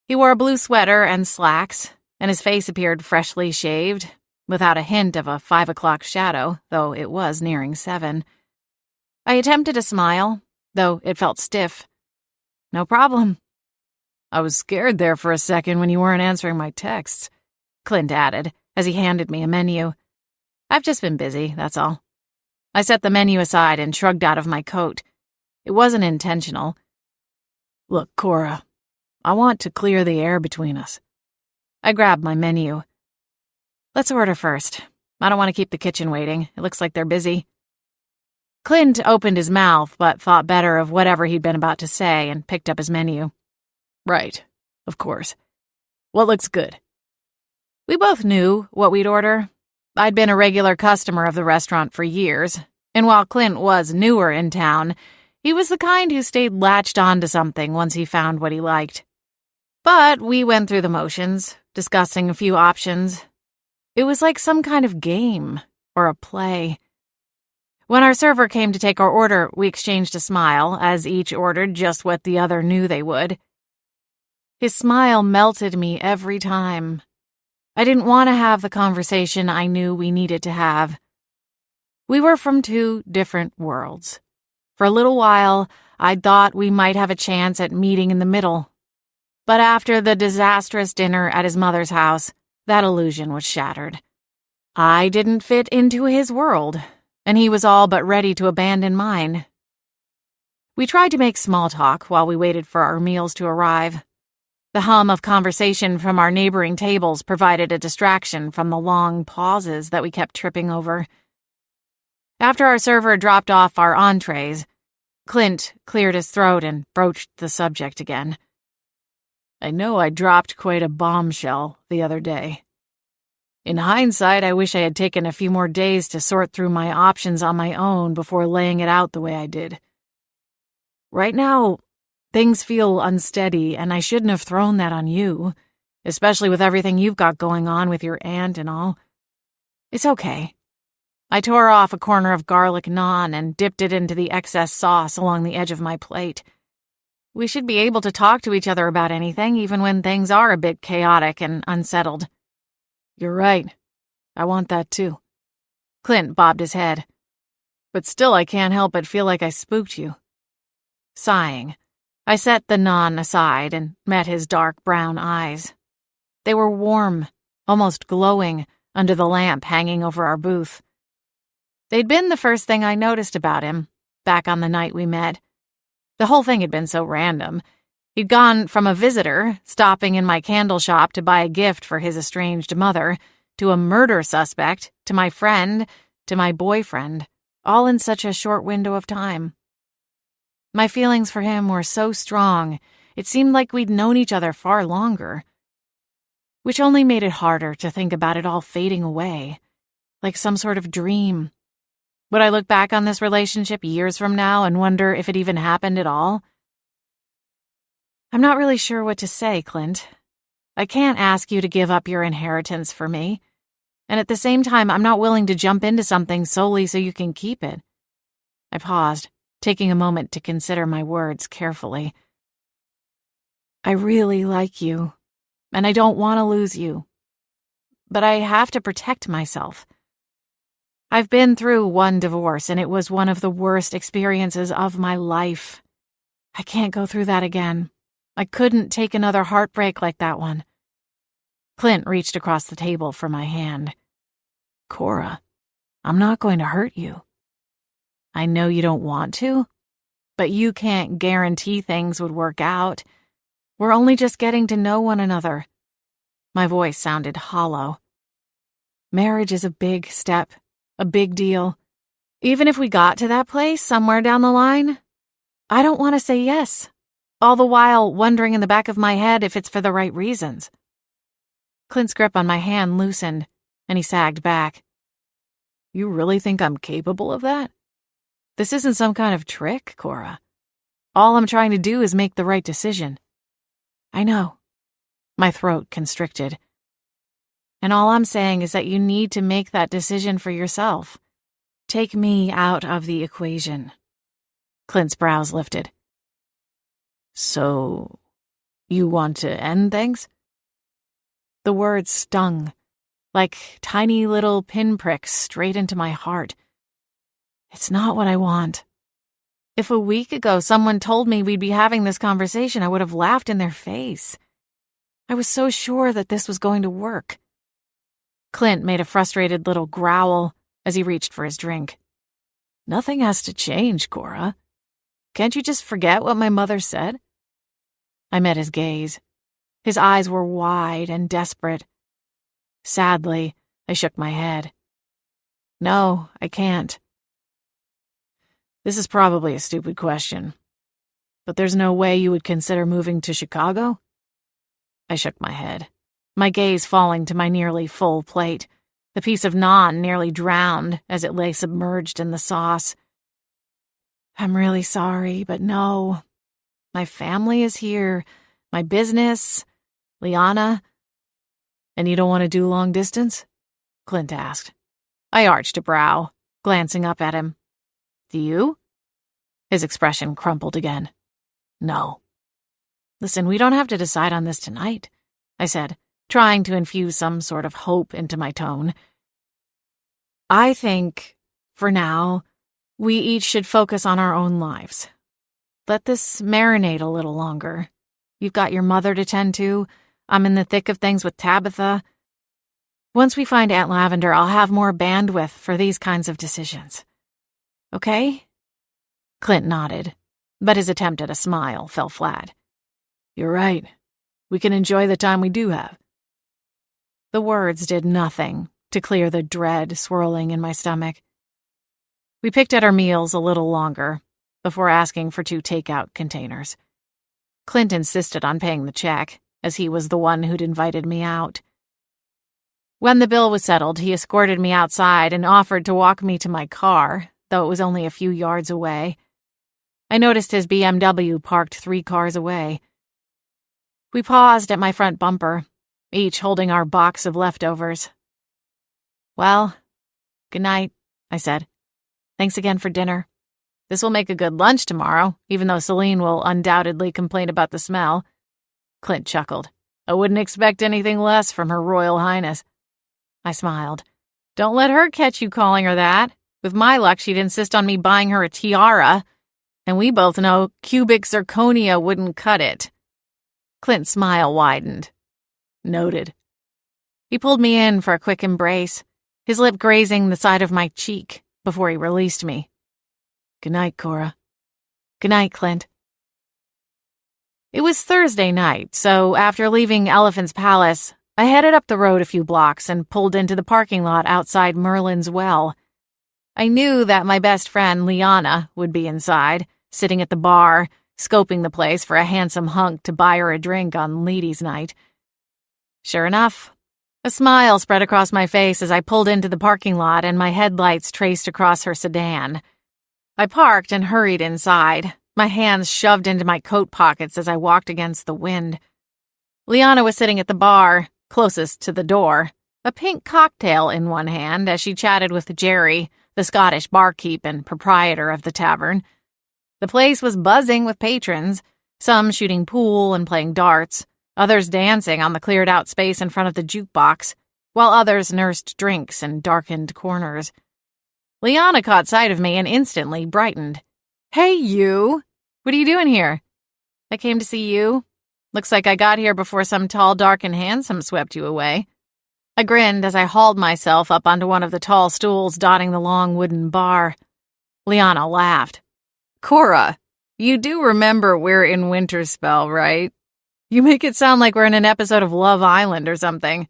He wore a blue sweater and slacks, and his face appeared freshly shaved, without a hint of a 5 o'clock shadow, though it was nearing 7. I attempted a smile, though it felt stiff. "No problem." "I was scared there for a second when you weren't answering my texts," Clint added, as he handed me a menu. "I've just been busy, that's all." I set the menu aside and shrugged out of my coat. It wasn't intentional. Look, Cora, I want to clear the air between us. I grabbed my menu. Let's order first. I don't want to keep the kitchen waiting. It looks like they're busy. Clint opened his mouth, but thought better of whatever he'd been about to say and picked up his menu. Right, of course. What looks good? We both knew what we'd order. I'd been a regular customer of the restaurant for years, and while Clint was newer in town, he was the kind who stayed latched onto something once he found what he liked. But we went through the motions, discussing a few options. It was like some kind of game or a play. When our server came to take our order, we exchanged a smile as each ordered just what the other knew they would. His smile melted me every time. I didn't want to have the conversation I knew we needed to have. We were from two different worlds. For a little while, I'd thought we might have a chance at meeting in the middle. But after the disastrous dinner at his mother's house, that illusion was shattered. I didn't fit into his world, and he was all but ready to abandon mine. We tried to make small talk while we waited for our meals to arrive. The hum of conversation from our neighboring tables provided a distraction from the long pauses that we kept tripping over. After our server dropped off our entrees, Clint cleared his throat and broached the subject again. I know I dropped quite a bombshell the other day. In hindsight, I wish I had taken a few more days to sort through my options on my own before laying it out the way I did. Right now, things feel unsteady, and I shouldn't have thrown that on you, especially with everything you've got going on with your aunt and all. It's okay. I tore off a corner of garlic naan and dipped it into the excess sauce along the edge of my plate. We should be able to talk to each other about anything, even when things are a bit chaotic and unsettled. You're right. I want that too. Clint bobbed his head. But still I can't help but feel like I spooked you. Sighing, I set the naan aside and met his dark brown eyes. They were warm, almost glowing, under the lamp hanging over our booth. They'd been the first thing I noticed about him, back on the night we met. The whole thing had been so random. He'd gone from a visitor, stopping in my candle shop to buy a gift for his estranged mother, to a murder suspect, to my friend, to my boyfriend, all in such a short window of time. My feelings for him were so strong, it seemed like we'd known each other far longer, which only made it harder to think about it all fading away, like some sort of dream. Would I look back on this relationship years from now and wonder if it even happened at all? I'm not really sure what to say, Clint. I can't ask you to give up your inheritance for me, and at the same time, I'm not willing to jump into something solely so you can keep it. I paused, taking a moment to consider my words carefully. I really like you, and I don't want to lose you. But I have to protect myself. I've been through one divorce, and it was one of the worst experiences of my life. I can't go through that again. I couldn't take another heartbreak like that one. Clint reached across the table for my hand. Cora, I'm not going to hurt you. I know you don't want to, but you can't guarantee things would work out. We're only just getting to know one another. My voice sounded hollow. Marriage is a big step, a big deal. Even if we got to that place somewhere down the line, I don't want to say yes, all the while wondering in the back of my head if it's for the right reasons. Clint's grip on my hand loosened, and he sagged back. You really think I'm capable of that? This isn't some kind of trick, Cora. All I'm trying to do is make the right decision. I know. My throat constricted. And all I'm saying is that you need to make that decision for yourself. Take me out of the equation. Clint's brows lifted. So, you want to end things? The words stung, like tiny little pinpricks straight into my heart. It's not what I want. If a week ago someone told me we'd be having this conversation, I would have laughed in their face. I was so sure that this was going to work. Clint made a frustrated little growl as he reached for his drink. Nothing has to change, Cora. Can't you just forget what my mother said? I met his gaze. His eyes were wide and desperate. Sadly, I shook my head. No, I can't. This is probably a stupid question, but there's no way you would consider moving to Chicago? I shook my head, my gaze falling to my nearly full plate, the piece of naan nearly drowned as it lay submerged in the sauce. I'm really sorry, but no. My family is here, my business, Liana. And you don't want to do long distance? Clint asked. I arched a brow, glancing up at him. Do you? His expression crumpled again. No. Listen, we don't have to decide on this tonight, I said, trying to infuse some sort of hope into my tone. I think, for now, we each should focus on our own lives. Let this marinate a little longer. You've got your mother to tend to. I'm in the thick of things with Tabitha. Once we find Aunt Lavender, I'll have more bandwidth for these kinds of decisions. Okay? Clint nodded, but his attempt at a smile fell flat. You're right. We can enjoy the time we do have. The words did nothing to clear the dread swirling in my stomach. We picked at our meals a little longer before asking for 2 takeout containers. Clint insisted on paying the check, as he was the one who'd invited me out. When the bill was settled, he escorted me outside and offered to walk me to my car, though it was only a few yards away. I noticed his BMW parked 3 cars away. We paused at my front bumper, each holding our box of leftovers. Well, good night, I said. Thanks again for dinner. This will make a good lunch tomorrow, even though Celine will undoubtedly complain about the smell. Clint chuckled. I wouldn't expect anything less from Her Royal Highness. I smiled. Don't let her catch you calling her that. With my luck, she'd insist on me buying her a tiara, and we both know cubic zirconia wouldn't cut it. Clint's smile widened. Noted. He pulled me in for a quick embrace, his lip grazing the side of my cheek before he released me. Good night, Cora. Good night, Clint. It was Thursday night, so after leaving Elephant's Palace, I headed up the road a few blocks and pulled into the parking lot outside Merlin's Well. I knew that my best friend, Liana, would be inside, sitting at the bar, scoping the place for a handsome hunk to buy her a drink on ladies' night. Sure enough, a smile spread across my face as I pulled into the parking lot and my headlights traced across her sedan. I parked and hurried inside, my hands shoved into my coat pockets as I walked against the wind. Liana was sitting at the bar, closest to the door, a pink cocktail in one hand as she chatted with Jerry, the Scottish barkeep and proprietor of the tavern. The place was buzzing with patrons, some shooting pool and playing darts, others dancing on the cleared-out space in front of the jukebox, while others nursed drinks in darkened corners. Liana caught sight of me and instantly brightened. Hey, you! What are you doing here? I came to see you. Looks like I got here before some tall, dark, and handsome swept you away. I grinned as I hauled myself up onto one of the tall stools dotting the long wooden bar. Liana laughed. Cora, you do remember we're in Winterspell, right? You make it sound like we're in an episode of Love Island or something.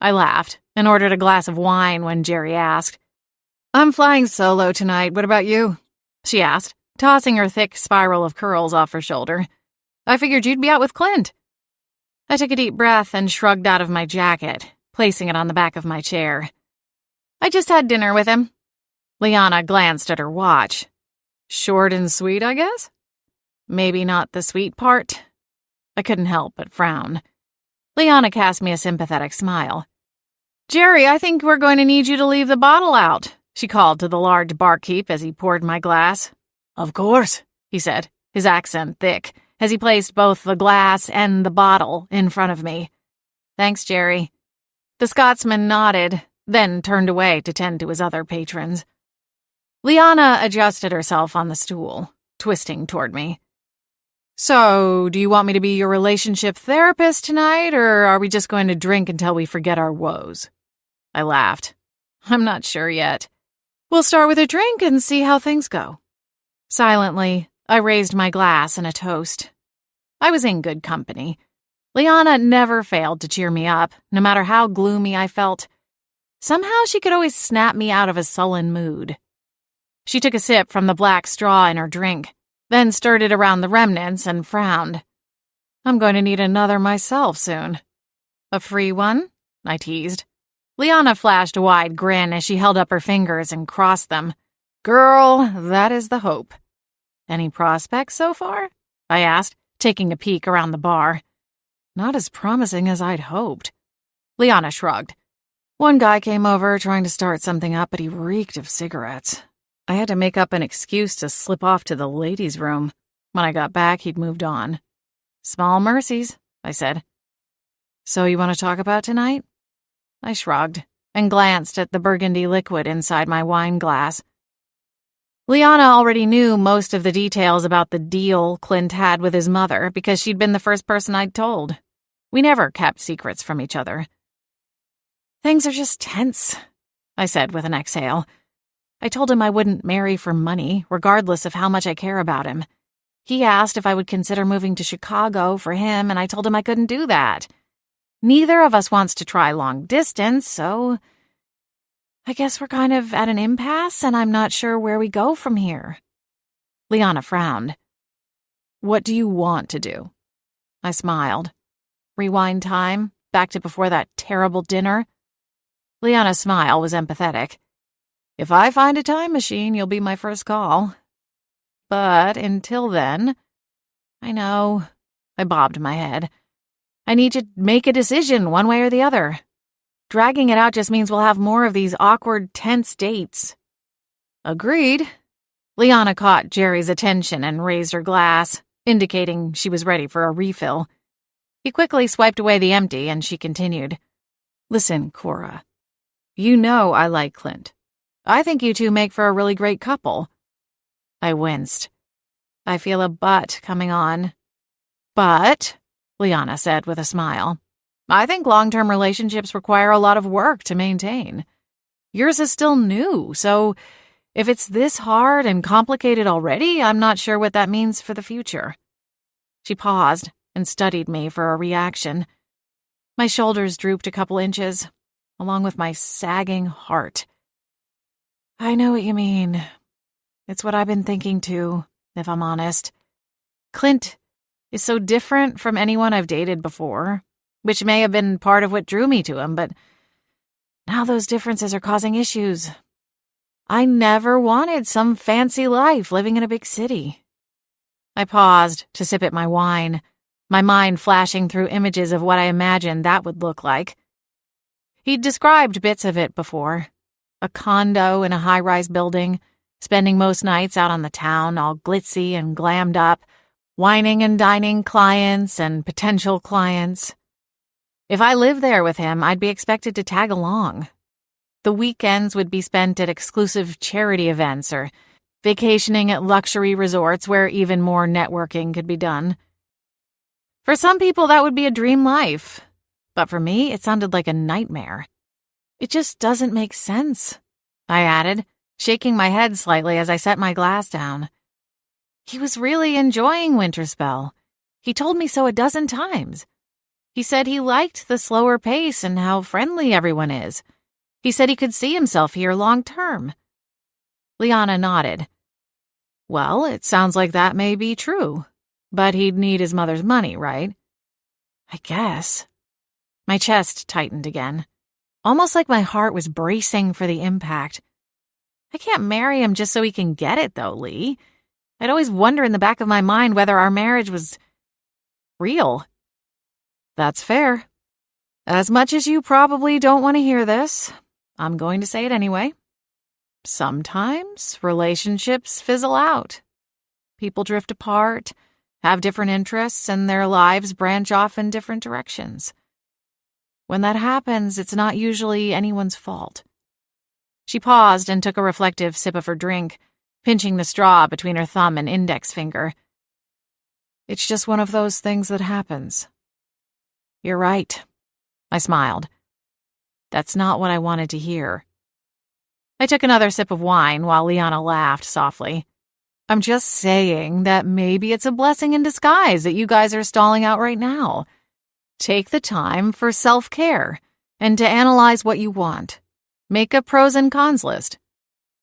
I laughed and ordered a glass of wine when Jerry asked. I'm flying solo tonight. What about you? She asked, tossing her thick spiral of curls off her shoulder. I figured you'd be out with Clint. I took a deep breath and shrugged out of my jacket, placing it on the back of my chair. I just had dinner with him. Liana glanced at her watch. Short and sweet, I guess? Maybe not the sweet part. I couldn't help but frown. Liana cast me a sympathetic smile. Jerry, I think we're going to need you to leave the bottle out, she called to the large barkeep as he poured my glass. Of course, he said, his accent thick, as he placed both the glass and the bottle in front of me. Thanks, Jerry. The Scotsman nodded, then turned away to tend to his other patrons. Liana adjusted herself on the stool, twisting toward me. So, do you want me to be your relationship therapist tonight, or are we just going to drink until we forget our woes? I laughed. I'm not sure yet. We'll start with a drink and see how things go. Silently, I raised my glass in a toast. I was in good company. Liana never failed to cheer me up, no matter how gloomy I felt. Somehow she could always snap me out of a sullen mood. She took a sip from the black straw in her drink, then stirred it around the remnants and frowned. I'm going to need another myself soon. A free one? I teased. Liana flashed a wide grin as she held up her fingers and crossed them. Girl, that is the hope. Any prospects so far? I asked, taking a peek around the bar. Not as promising as I'd hoped. Liana shrugged. One guy came over trying to start something up, but he reeked of cigarettes. I had to make up an excuse to slip off to the ladies' room. When I got back, he'd moved on. Small mercies, I said. So you want to talk about tonight? I shrugged and glanced at the burgundy liquid inside my wine glass. Liana already knew most of the details about the deal Clint had with his mother because she'd been the first person I'd told. We never kept secrets from each other. Things are just tense, I said with an exhale. I told him I wouldn't marry for money, regardless of how much I care about him. He asked if I would consider moving to Chicago for him, and I told him I couldn't do that. Neither of us wants to try long distance, so I guess we're kind of at an impasse, and I'm not sure where we go from here. Liana frowned. What do you want to do? I smiled. Rewind time, back to before that terrible dinner? Liana's smile was empathetic. If I find a time machine, you'll be my first call. But until then, I know, I bobbed my head. I need to make a decision one way or the other. Dragging it out just means we'll have more of these awkward, tense dates. Agreed. Liana caught Jerry's attention and raised her glass, indicating she was ready for a refill. He quickly swiped away the empty, and she continued. Listen, Cora. You know I like Clint. I think you two make for a really great couple. I winced. I feel a but coming on. But, Liana said with a smile, I think long-term relationships require a lot of work to maintain. Yours is still new, so if it's this hard and complicated already, I'm not sure what that means for the future. She paused and studied me for a reaction. My shoulders drooped a couple inches, along with my sagging heart. I know what you mean. It's what I've been thinking too, if I'm honest. Clint is so different from anyone I've dated before, which may have been part of what drew me to him, but now those differences are causing issues. I never wanted some fancy life living in a big city. I paused to sip at my wine, my mind flashing through images of what I imagined that would look like. He'd described bits of it before. A condo in a high-rise building, spending most nights out on the town, all glitzy and glammed up, whining and dining clients and potential clients. If I lived there with him, I'd be expected to tag along. The weekends would be spent at exclusive charity events or vacationing at luxury resorts where even more networking could be done. For some people, that would be a dream life. But for me, it sounded like a nightmare. It just doesn't make sense, I added, shaking my head slightly as I set my glass down. He was really enjoying Winterspell. He told me so a dozen times. He said he liked the slower pace and how friendly everyone is. He said he could see himself here long term. Liana nodded. Well, it sounds like that may be true, but he'd need his mother's money, right? I guess. My chest tightened again. Almost like my heart was bracing for the impact. I can't marry him just so he can get it, though, Lee. I'd always wonder in the back of my mind whether our marriage was real. That's fair. As much as you probably don't want to hear this, I'm going to say it anyway. Sometimes relationships fizzle out. People drift apart, have different interests, and their lives branch off in different directions. When that happens, it's not usually anyone's fault. She paused and took a reflective sip of her drink, pinching the straw between her thumb and index finger. It's just one of those things that happens. You're right, I smiled. That's not what I wanted to hear. I took another sip of wine while Liana laughed softly. I'm just saying that maybe it's a blessing in disguise that you guys are stalling out right now. Take the time for self-care and to analyze what you want. Make a pros and cons list.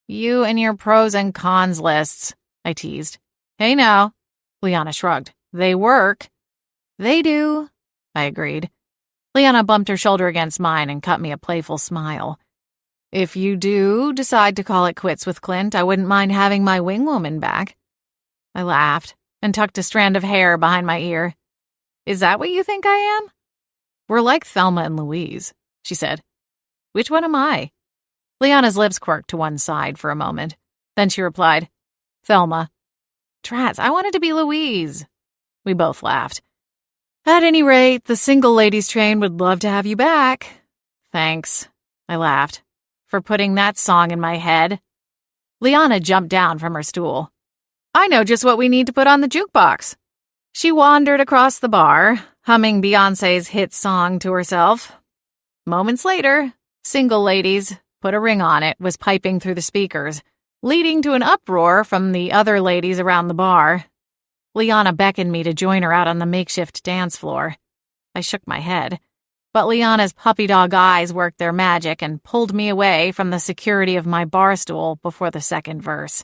You and your pros and cons lists, I teased. Hey now, Liana shrugged. They work. They do, I agreed. Liana bumped her shoulder against mine and cut me a playful smile. If you do decide to call it quits with Clint, I wouldn't mind having my wingwoman back. I laughed and tucked a strand of hair behind my ear. Is that what you think I am? We're like Thelma and Louise, she said. Which one am I? Liana's lips quirked to one side for a moment. Then she replied, Thelma. Trats, I wanted to be Louise. We both laughed. At any rate, the single ladies train would love to have you back. Thanks, I laughed, for putting that song in my head. Liana jumped down from her stool. I know just what we need to put on the jukebox. She wandered across the bar, humming Beyoncé's hit song to herself. Moments later, Single Ladies, Put a Ring on It, was piping through the speakers, leading to an uproar from the other ladies around the bar. Liana beckoned me to join her out on the makeshift dance floor. I shook my head, but Liana's puppy dog eyes worked their magic and pulled me away from the security of my bar stool before the second verse.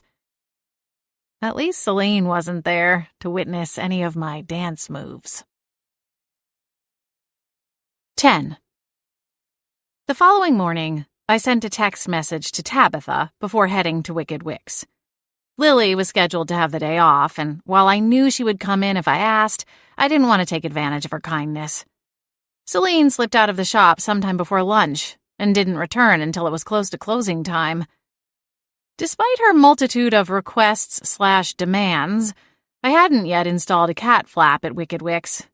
At least Celine wasn't there to witness any of my dance moves. 10. The following morning, I sent a text message to Tabitha before heading to Wicked Wicks. Lily was scheduled to have the day off, and while I knew she would come in if I asked, I didn't want to take advantage of her kindness. Celine slipped out of the shop sometime before lunch and didn't return until it was close to closing time. Despite her multitude of requests/demands, I hadn't yet installed a cat flap at Wicked Wicks,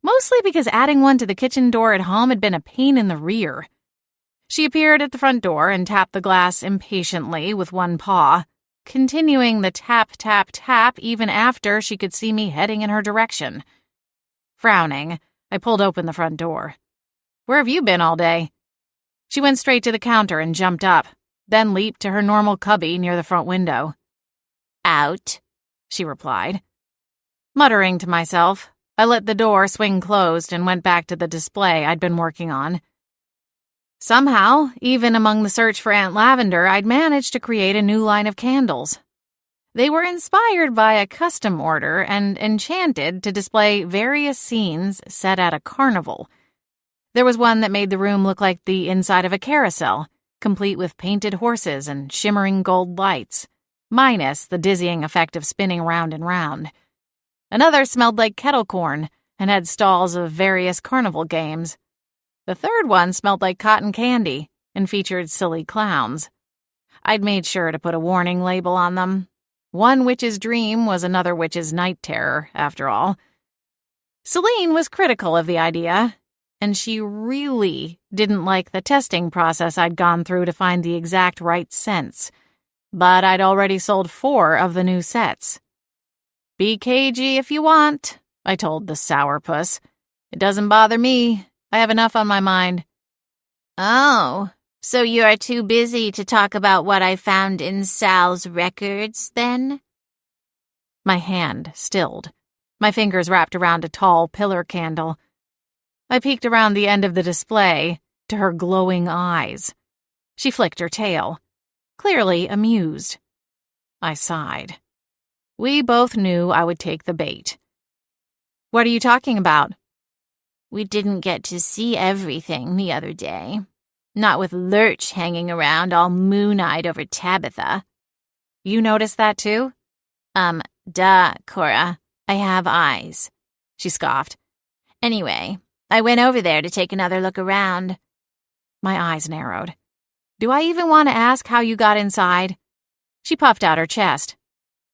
mostly because adding one to the kitchen door at home had been a pain in the rear. She appeared at the front door and tapped the glass impatiently with one paw, continuing the tap, tap, tap even after she could see me heading in her direction. Frowning, I pulled open the front door. Where have you been all day? She went straight to the counter and jumped up, then leaped to her normal cubby near the front window. Out, she replied. Muttering to myself, I let the door swing closed and went back to the display I'd been working on. Somehow, even among the search for Aunt Lavender, I'd managed to create a new line of candles. They were inspired by a custom order and enchanted to display various scenes set at a carnival. There was one that made the room look like the inside of a carousel, complete with painted horses and shimmering gold lights, minus the dizzying effect of spinning round and round. Another smelled like kettle corn and had stalls of various carnival games. The third one smelled like cotton candy and featured silly clowns. I'd made sure to put a warning label on them. One witch's dream was another witch's night terror, after all. Celine was critical of the idea, and she really didn't like the testing process I'd gone through to find the exact right scents. But I'd already sold 4 of the new sets. Be cagey if you want, I told the sourpuss. It doesn't bother me. I have enough on my mind. Oh, so you are too busy to talk about what I found in Sal's records, then? My hand stilled. My fingers wrapped around a tall pillar candle. I peeked around the end of the display to her glowing eyes. She flicked her tail, clearly amused. I sighed. We both knew I would take the bait. What are you talking about? We didn't get to see everything the other day. Not with Lurch hanging around all moon-eyed over Tabitha. You noticed that too? Duh, Cora. I have eyes, she scoffed. Anyway, I went over there to take another look around. My eyes narrowed. Do I even want to ask how you got inside? She puffed out her chest.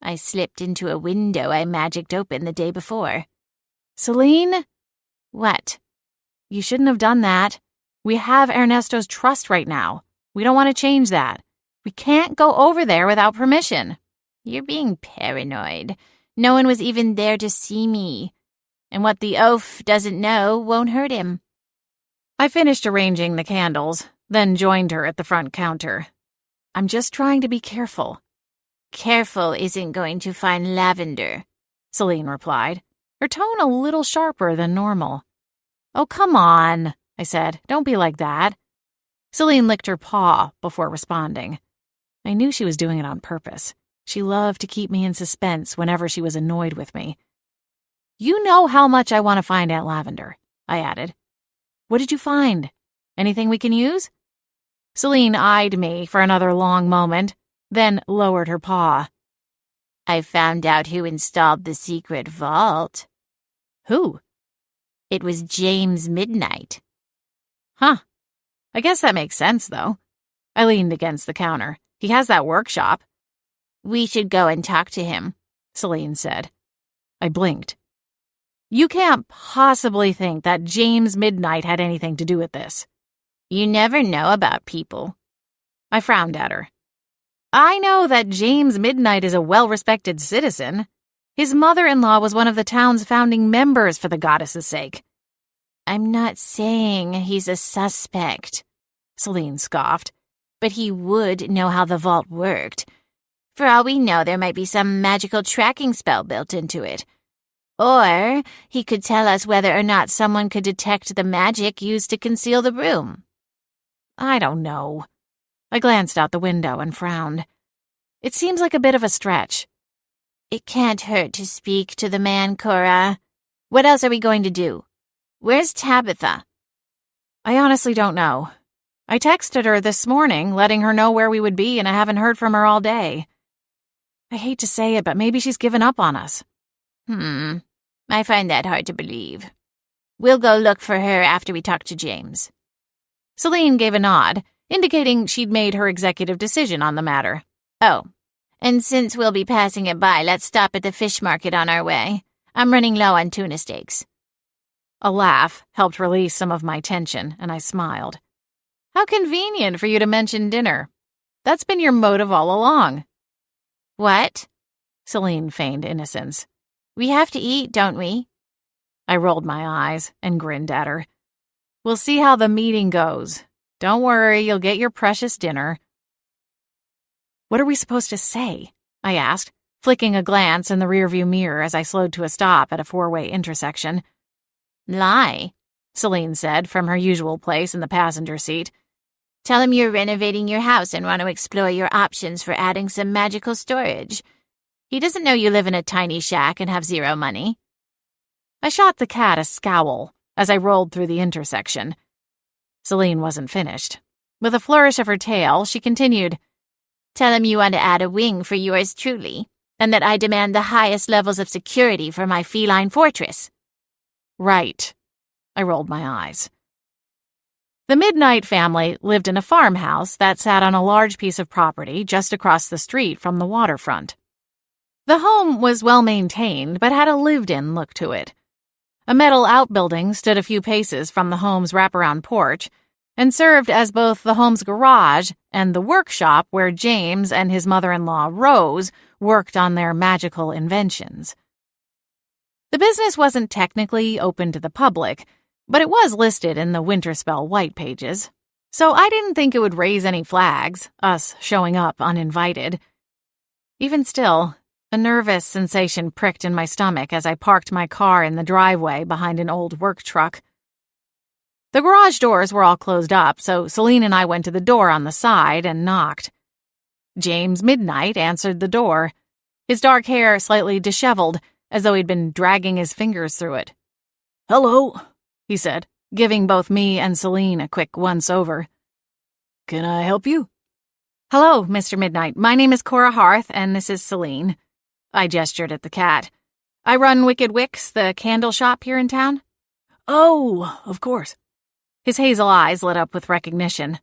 I slipped into a window I magicked open the day before. Celine? What? You shouldn't have done that. We have Ernesto's trust right now. We don't want to change that. We can't go over there without permission. You're being paranoid. No one was even there to see me. And what the oaf doesn't know won't hurt him. I finished arranging the candles, then joined her at the front counter. I'm just trying to be careful. Careful isn't going to find Lavender, Celine replied, her tone a little sharper than normal. Oh, come on, I said. Don't be like that. Celine licked her paw before responding. I knew she was doing it on purpose. She loved to keep me in suspense whenever she was annoyed with me. You know how much I want to find Aunt Lavender, I added. What did you find? Anything we can use? Celine eyed me for another long moment, then lowered her paw. I found out who installed the secret vault. Who? It was James Midnight. Huh. I guess that makes sense, though. I leaned against the counter. He has that workshop. We should go and talk to him, Celine said. I blinked. You can't possibly think that James Midnight had anything to do with this. You never know about people. I frowned at her. I know that James Midnight is a well-respected citizen. His mother-in-law was one of the town's founding members, for the goddess's sake. I'm not saying he's a suspect, Celine scoffed. But he would know how the vault worked. For all we know, there might be some magical tracking spell built into it. Or he could tell us whether or not someone could detect the magic used to conceal the room. I don't know. I glanced out the window and frowned. It seems like a bit of a stretch. It can't hurt to speak to the man, Cora. What else are we going to do? Where's Tabitha? I honestly don't know. I texted her this morning, letting her know where we would be, and I haven't heard from her all day. I hate to say it, but maybe she's given up on us. I find that hard to believe. We'll go look for her after we talk to James. Celine gave a nod, indicating she'd made her executive decision on the matter. Oh, and since we'll be passing it by, let's stop at the fish market on our way. I'm running low on tuna steaks. A laugh helped release some of my tension, and I smiled. How convenient for you to mention dinner. That's been your motive all along. What? Celine feigned innocence. We have to eat, don't we? I rolled my eyes and grinned at her. We'll see how the meeting goes. Don't worry, you'll get your precious dinner. What are we supposed to say? I asked, flicking a glance in the rearview mirror as I slowed to a stop at a four-way intersection. Lie, Celine said from her usual place in the passenger seat. Tell him you're renovating your house and want to explore your options for adding some magical storage. He doesn't know you live in a tiny shack and have zero money. I shot the cat a scowl as I rolled through the intersection. Celine wasn't finished. With a flourish of her tail, she continued, Tell him you want to add a wing for yours truly, and that I demand the highest levels of security for my feline fortress. Right. I rolled my eyes. The Midnight family lived in a farmhouse that sat on a large piece of property just across the street from the waterfront. The home was well-maintained, but had a lived-in look to it. A metal outbuilding stood a few paces from the home's wraparound porch and served as both the home's garage and the workshop where James and his mother-in-law, Rose, worked on their magical inventions. The business wasn't technically open to the public, but it was listed in the Winterspell white pages, so I didn't think it would raise any flags, us showing up uninvited. Even still, a nervous sensation pricked in my stomach as I parked my car in the driveway behind an old work truck. The garage doors were all closed up, so Celine and I went to the door on the side and knocked. James Midnight answered the door, his dark hair slightly disheveled, as though he'd been dragging his fingers through it. "Hello," he said, giving both me and Celine a quick once-over. "Can I help you?" "Hello, Mr. Midnight. My name is Cora Harth, and this is Celine." I gestured at the cat. "I run Wicked Wicks, the candle shop here in town." "Oh, of course." His hazel eyes lit up with recognition.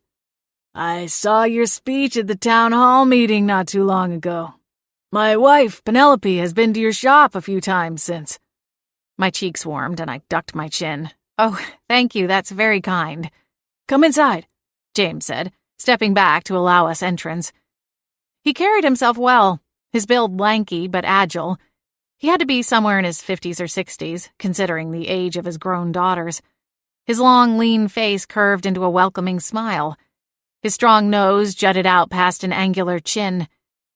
"I saw your speech at the town hall meeting not too long ago. My wife, Penelope, has been to your shop a few times since." My cheeks warmed and I ducked my chin. "Oh, thank you, that's very kind." "Come inside," James said, stepping back to allow us entrance. He carried himself well, his build lanky but agile. He had to be somewhere in his 50s or 60s, considering the age of his grown daughters. His long, lean face curved into a welcoming smile. His strong nose jutted out past an angular chin.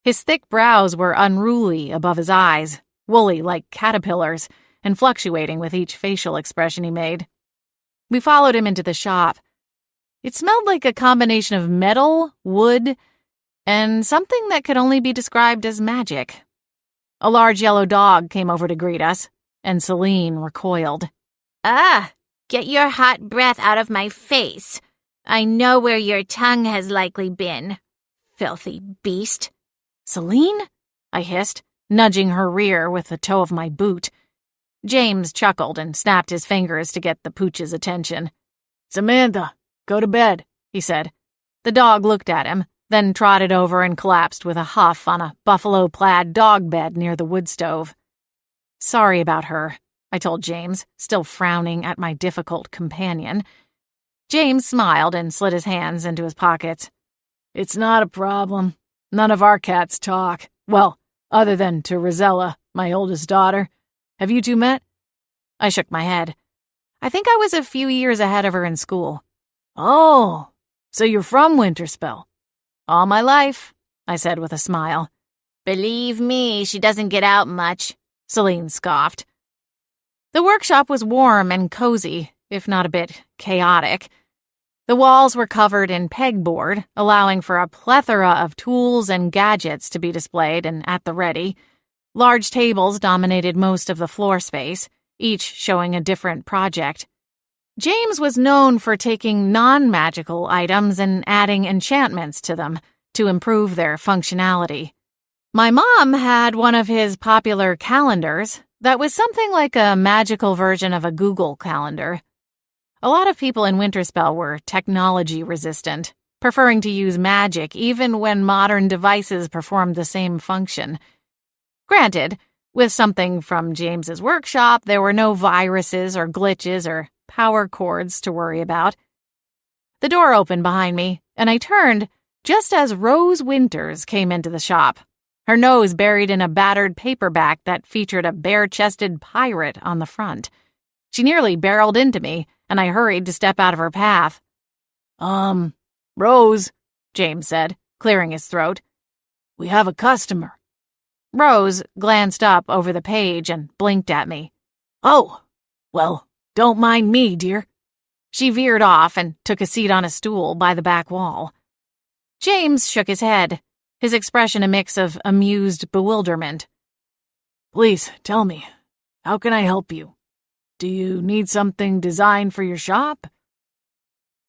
His thick brows were unruly above his eyes, woolly like caterpillars, and fluctuating with each facial expression he made. We followed him into the shop. It smelled like a combination of metal, wood, and something that could only be described as magic. A large yellow dog came over to greet us, and Celine recoiled. Ah, get your hot breath out of my face. I know where your tongue has likely been. Filthy beast. Celine? I hissed, nudging her rear with the toe of my boot. James chuckled and snapped his fingers to get the pooch's attention. Samantha, go to bed, he said. The dog looked at him, then trotted over and collapsed with a huff on a buffalo-plaid dog bed near the wood stove. Sorry about her, I told James, still frowning at my difficult companion. James smiled and slid his hands into his pockets. It's not a problem. None of our cats talk. Well, other than to Rosella, my oldest daughter. Have you two met? I shook my head. I think I was a few years ahead of her in school. Oh, so you're from Winterspell? All my life, I said with a smile. Believe me, she doesn't get out much, Celine scoffed. The workshop was warm and cozy, if not a bit chaotic. The walls were covered in pegboard, allowing for a plethora of tools and gadgets to be displayed and at the ready. Large tables dominated most of the floor space, each showing a different project. James was known for taking non-magical items and adding enchantments to them to improve their functionality. My mom had one of his popular calendars that was something like a magical version of a Google Calendar. A lot of people in Winterspell were technology-resistant, preferring to use magic even when modern devices performed the same function. Granted, with something from James's workshop, there were no viruses or glitches or power cords to worry about. The door opened behind me, and I turned just as Rose Winters came into the shop, her nose buried in a battered paperback that featured a bare-chested pirate on the front. She nearly barreled into me, and I hurried to step out of her path. Rose, James said, clearing his throat. We have a customer. Rose glanced up over the page and blinked at me. Oh, well, don't mind me, dear. She veered off and took a seat on a stool by the back wall. James shook his head, his expression a mix of amused bewilderment. Please, tell me, how can I help you? Do you need something designed for your shop?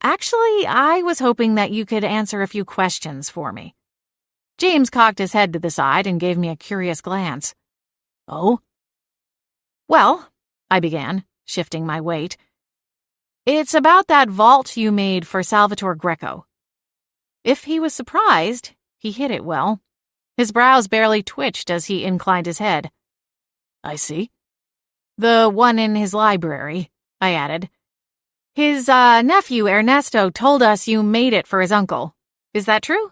Actually, I was hoping that you could answer a few questions for me. James cocked his head to the side and gave me a curious glance. Oh? Well, I began, shifting my weight. It's about that vault you made for Salvatore Greco. If he was surprised, he hid it well. His brows barely twitched as he inclined his head. I see. The one in his library, I added. His nephew Ernesto told us you made it for his uncle. Is that true?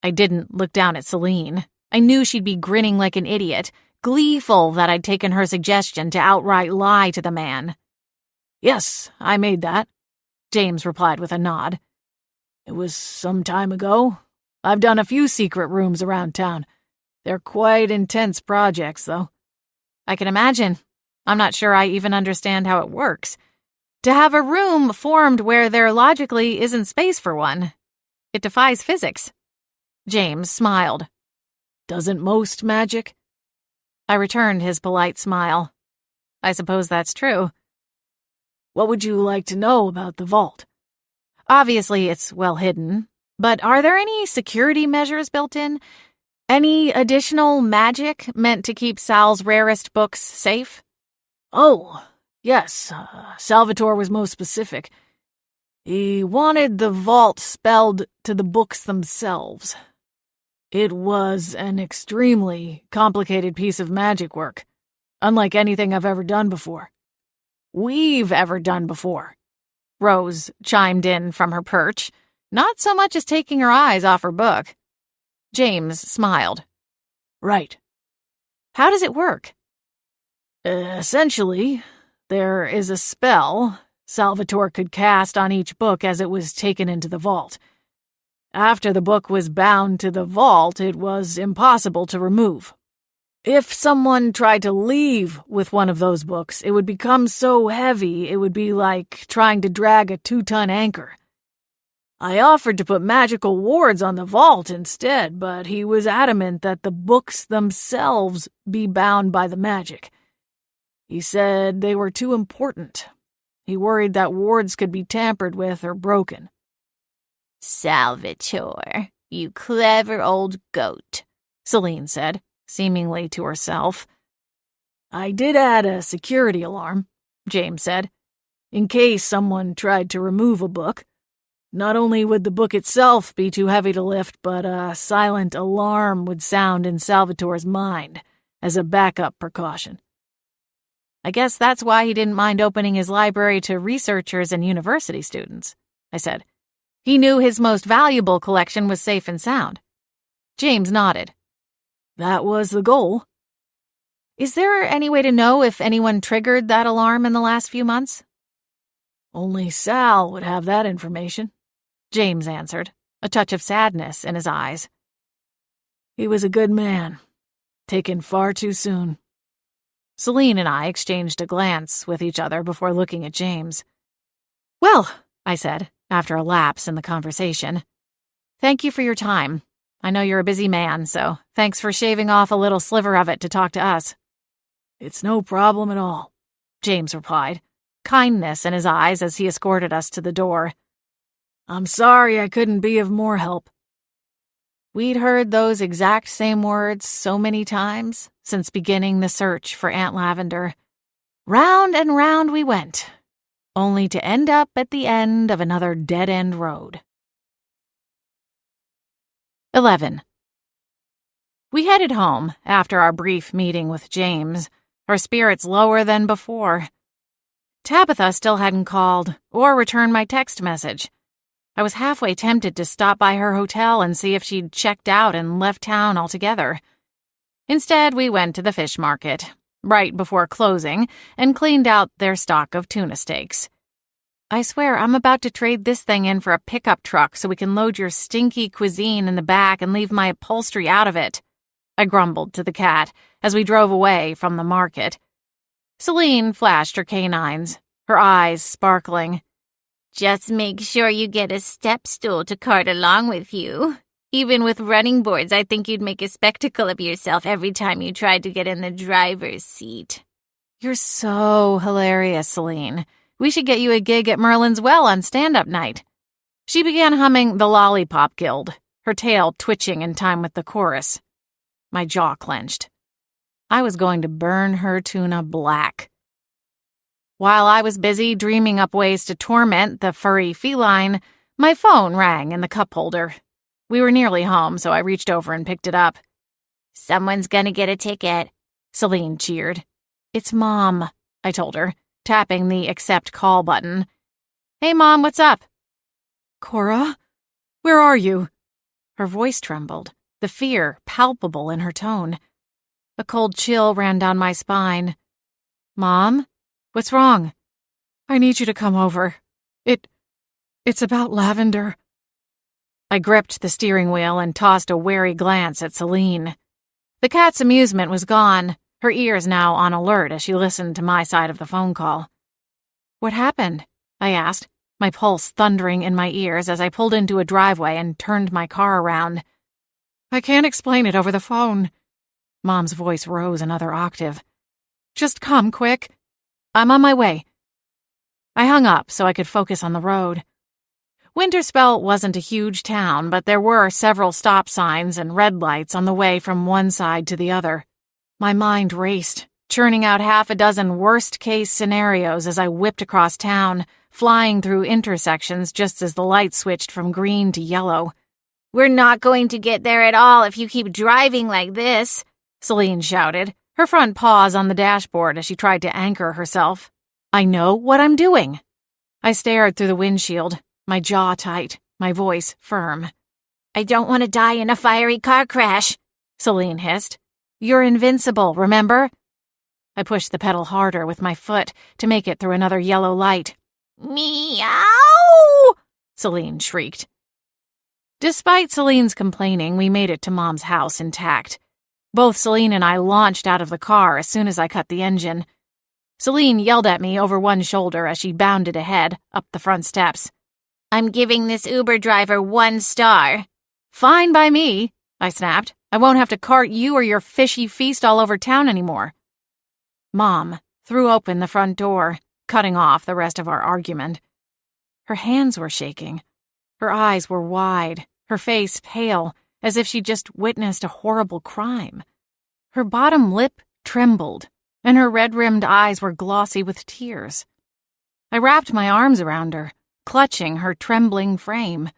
I didn't look down at Celine. I knew she'd be grinning like an idiot, gleeful that I'd taken her suggestion to outright lie to the man. Yes, I made that, James replied with a nod. It was some time ago. I've done a few secret rooms around town. They're quite intense projects, though. I can imagine. I'm not sure I even understand how it works. To have a room formed where there logically isn't space for one. It defies physics. James smiled. Doesn't most magic? I returned his polite smile. I suppose that's true. What would you like to know about the vault? Obviously, it's well hidden, but are there any security measures built in? Any additional magic meant to keep Sal's rarest books safe? Oh, yes. Salvatore was most specific. He wanted the vault spelled to the books themselves. It was an extremely complicated piece of magic work, unlike anything I've ever done before. We've ever done before. Rose chimed in from her perch, not so much as taking her eyes off her book. James smiled. Right. How does it work? Essentially, there is a spell Salvatore could cast on each book as it was taken into the vault. After the book was bound to the vault, it was impossible to remove. If someone tried to leave with one of those books, it would become so heavy it would be like trying to drag a 2-ton anchor. I offered to put magical wards on the vault instead, but he was adamant that the books themselves be bound by the magic. He said they were too important. He worried that wards could be tampered with or broken. Salvatore, you clever old goat, Celine said, seemingly to herself. I did add a security alarm, James said, in case someone tried to remove a book. Not only would the book itself be too heavy to lift, but a silent alarm would sound in Salvatore's mind as a backup precaution. I guess that's why he didn't mind opening his library to researchers and university students, I said. He knew his most valuable collection was safe and sound. James nodded. That was the goal. Is there any way to know if anyone triggered that alarm in the last few months? Only Sal would have that information, James answered, a touch of sadness in his eyes. He was a good man, taken far too soon. Celine and I exchanged a glance with each other before looking at James. Well, I said, after a lapse in the conversation, thank you for your time. I know you're a busy man, so thanks for shaving off a little sliver of it to talk to us. It's no problem at all, James replied, kindness in his eyes as he escorted us to the door. I'm sorry I couldn't be of more help. We'd heard those exact same words so many times since beginning the search for Aunt Lavender. Round and round we went, only to end up at the end of another dead-end road. 11. We headed home after our brief meeting with James, our spirits lower than before. Tabitha still hadn't called or returned my text message. I was halfway tempted to stop by her hotel and see if she'd checked out and left town altogether. Instead, we went to the fish market, right before closing, and cleaned out their stock of tuna steaks. I swear I'm about to trade this thing in for a pickup truck so we can load your stinky cuisine in the back and leave my upholstery out of it, I grumbled to the cat as we drove away from the market. Celine flashed her canines, her eyes sparkling. Just make sure you get a step stool to cart along with you. Even with running boards, I think you'd make a spectacle of yourself every time you tried to get in the driver's seat. You're so hilarious, Celine. We should get you a gig at Merlin's Well on stand-up night. She began humming The Lollipop Guild, her tail twitching in time with the chorus. My jaw clenched. I was going to burn her tuna black. While I was busy dreaming up ways to torment the furry feline, my phone rang in the cup holder. We were nearly home, so I reached over and picked it up. Someone's gonna get a ticket, Celine cheered. It's Mom, I told her, tapping the accept call button. Hey, Mom, what's up? Cora? Where are you? Her voice trembled, the fear palpable in her tone. A cold chill ran down my spine. Mom? What's wrong? I need you to come over. It's about Lavender. I gripped the steering wheel and tossed a wary glance at Celine. The cat's amusement was gone, her ears now on alert as she listened to my side of the phone call. What happened? I asked, my pulse thundering in my ears as I pulled into a driveway and turned my car around. I can't explain it over the phone. Mom's voice rose another octave. Just come, quick. I'm on my way. I hung up so I could focus on the road. Winterspell wasn't a huge town, but there were several stop signs and red lights on the way from one side to the other. My mind raced, churning out half a dozen worst-case scenarios as I whipped across town, flying through intersections just as the lights switched from green to yellow. We're not going to get there at all if you keep driving like this, Celine shouted, her front paws on the dashboard as she tried to anchor herself. I know what I'm doing. I stared through the windshield, my jaw tight, my voice firm. I don't want to die in a fiery car crash, Celine hissed. You're invincible, remember? I pushed the pedal harder with my foot to make it through another yellow light. Meow! Celine shrieked. Despite Celine's complaining, we made it to Mom's house intact. Both Celine and I launched out of the car as soon as I cut the engine. Celine yelled at me over one shoulder as she bounded ahead, up the front steps. I'm giving this Uber driver 1 star. Fine by me, I snapped. I won't have to cart you or your fishy feast all over town anymore. Mom threw open the front door, cutting off the rest of our argument. Her hands were shaking. Her eyes were wide, her face pale, as if she'd just witnessed a horrible crime. Her bottom lip trembled, and her red-rimmed eyes were glossy with tears. I wrapped my arms around her, clutching her trembling frame.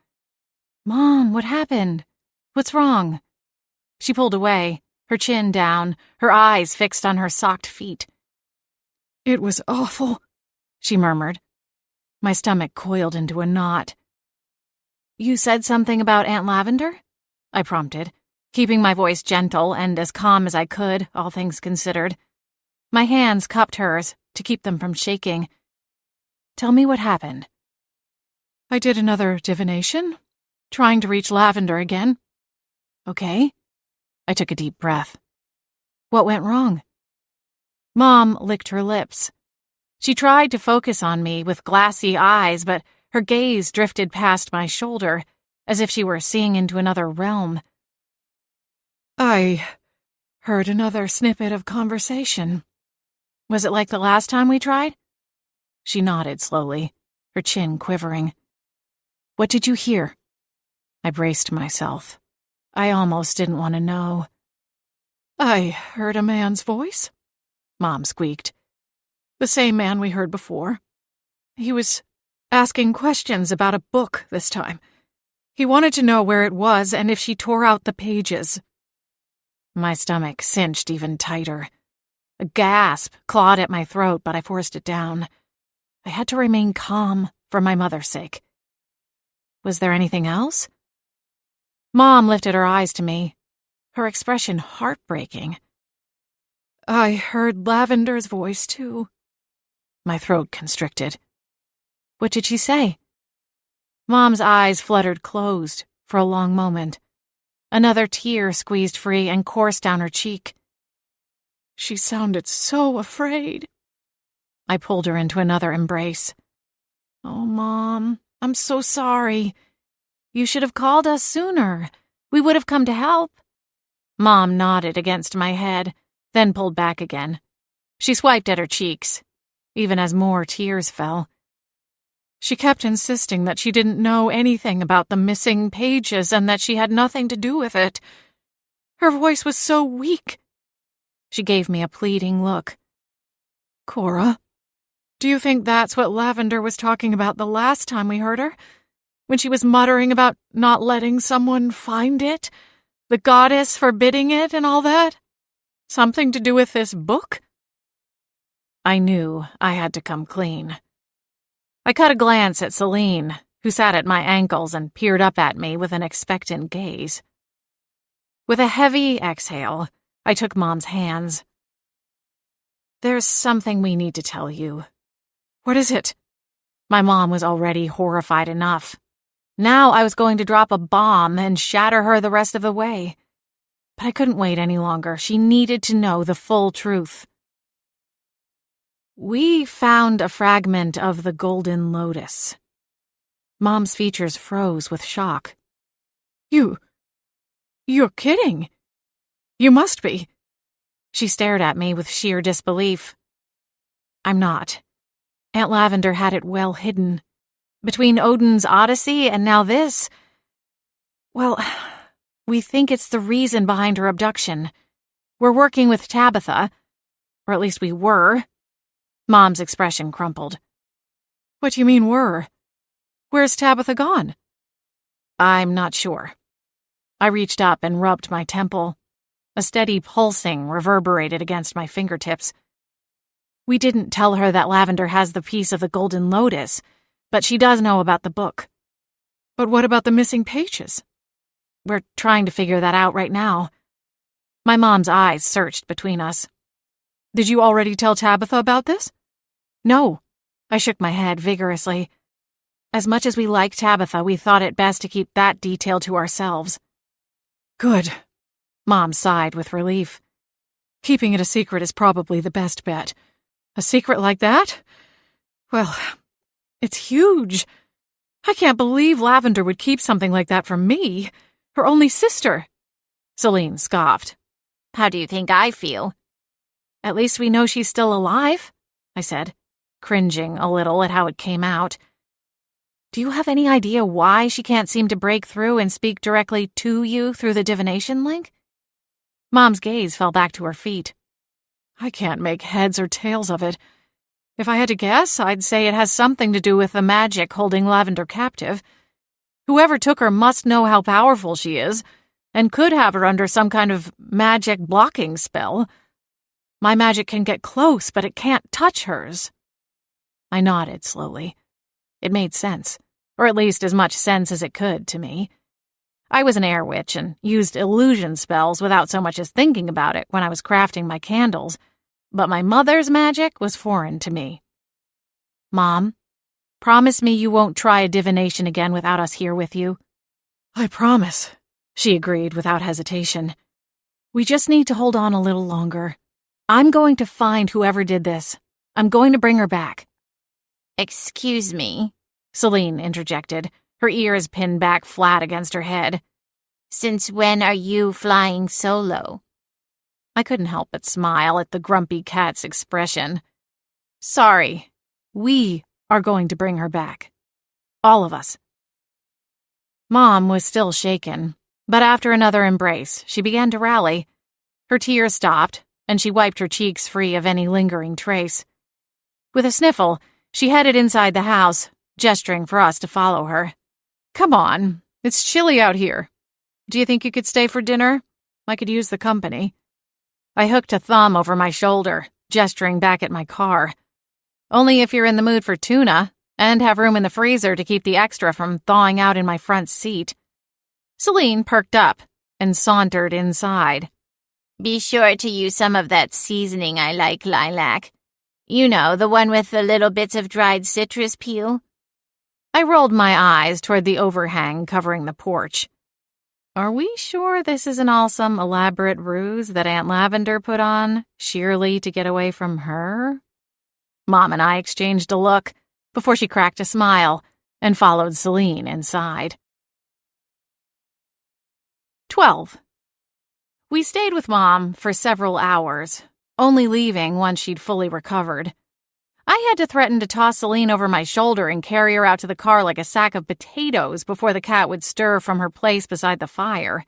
Mom, what happened? What's wrong? She pulled away, her chin down, her eyes fixed on her socked feet. It was awful, she murmured. My stomach coiled into a knot. You said something about Aunt Lavender? I prompted, keeping my voice gentle and as calm as I could, all things considered. My hands cupped hers to keep them from shaking. Tell me what happened. I did another divination, trying to reach Lavender again. Okay. I took a deep breath. What went wrong? Mom licked her lips. She tried to focus on me with glassy eyes, but her gaze drifted past my shoulder, as if she were seeing into another realm. I heard another snippet of conversation. Was it like the last time we tried? She nodded slowly, her chin quivering. What did you hear? I braced myself. I almost didn't want to know. I heard a man's voice, Mom squeaked. The same man we heard before. He was asking questions about a book this time. He wanted to know where it was and if she tore out the pages. My stomach cinched even tighter. A gasp clawed at my throat, but I forced it down. I had to remain calm for my mother's sake. Was there anything else? Mom lifted her eyes to me, her expression heartbreaking. I heard Lavender's voice, too. My throat constricted. What did she say? Mom's eyes fluttered closed for a long moment. Another tear squeezed free and coursed down her cheek. She sounded so afraid. I pulled her into another embrace. Oh, Mom, I'm so sorry. You should have called us sooner. We would have come to help. Mom nodded against my head, then pulled back again. She swiped at her cheeks, even as more tears fell. She kept insisting that she didn't know anything about the missing pages and that she had nothing to do with it. Her voice was so weak. She gave me a pleading look. Cora, do you think that's what Lavender was talking about the last time we heard her? When she was muttering about not letting someone find it? The goddess forbidding it and all that? Something to do with this book? I knew I had to come clean. I caught a glance at Celine, who sat at my ankles and peered up at me with an expectant gaze. With a heavy exhale, I took Mom's hands. There's something we need to tell you. What is it? My mom was already horrified enough. Now I was going to drop a bomb and shatter her the rest of the way. But I couldn't wait any longer. She needed to know the full truth. We found a fragment of the Golden Lotus. Mom's features froze with shock. You're kidding. You must be. She stared at me with sheer disbelief. I'm not. Aunt Lavender had it well hidden. Between Odin's Odyssey and now this, well, we think it's the reason behind her abduction. We're working with Tabitha, or at least we were. Mom's expression crumpled. What do you mean were? Where's Tabitha gone? I'm not sure. I reached up and rubbed my temple. A steady pulsing reverberated against my fingertips. We didn't tell her that Lavender has the piece of the Golden Lotus, but she does know about the book. But what about the missing pages? We're trying to figure that out right now. My mom's eyes searched between us. Did you already tell Tabitha about this? No. I shook my head vigorously. As much as we like Tabitha, we thought it best to keep that detail to ourselves. Good. Mom sighed with relief. Keeping it a secret is probably the best bet. A secret like that? Well, it's huge. I can't believe Lavender would keep something like that from me, her only sister. Celine scoffed. How do you think I feel? At least we know she's still alive, I said, cringing a little at how it came out. Do you have any idea why she can't seem to break through and speak directly to you through the divination link? Mom's gaze fell back to her feet. I can't make heads or tails of it. If I had to guess, I'd say it has something to do with the magic holding Lavender captive. Whoever took her must know how powerful she is, and could have her under some kind of magic blocking spell. My magic can get close, but it can't touch hers. I nodded slowly. It made sense, or at least as much sense as it could to me. I was an air witch and used illusion spells without so much as thinking about it when I was crafting my candles, but my mother's magic was foreign to me. Mom, promise me you won't try a divination again without us here with you. I promise, she agreed without hesitation. We just need to hold on a little longer. I'm going to find whoever did this. I'm going to bring her back. Excuse me, Celine interjected, her ears pinned back flat against her head. Since when are you flying solo? I couldn't help but smile at the grumpy cat's expression. Sorry, we are going to bring her back. All of us. Mom was still shaken, but after another embrace, she began to rally. Her tears stopped, and she wiped her cheeks free of any lingering trace. With a sniffle, she headed inside the house, gesturing for us to follow her. Come on, it's chilly out here. Do you think you could stay for dinner? I could use the company. I hooked a thumb over my shoulder, gesturing back at my car. Only if you're in the mood for tuna, and have room in the freezer to keep the extra from thawing out in my front seat. Celine perked up and sauntered inside. Be sure to use some of that seasoning I like, Lilac. You know, the one with the little bits of dried citrus peel. I rolled my eyes toward the overhang covering the porch. Are we sure this isn't all some elaborate ruse that Aunt Lavender put on, sheerly to get away from her? Mom and I exchanged a look before she cracked a smile and followed Celine inside. 12. We stayed with Mom for several hours, only leaving once she'd fully recovered. I had to threaten to toss Celine over my shoulder and carry her out to the car like a sack of potatoes before the cat would stir from her place beside the fire.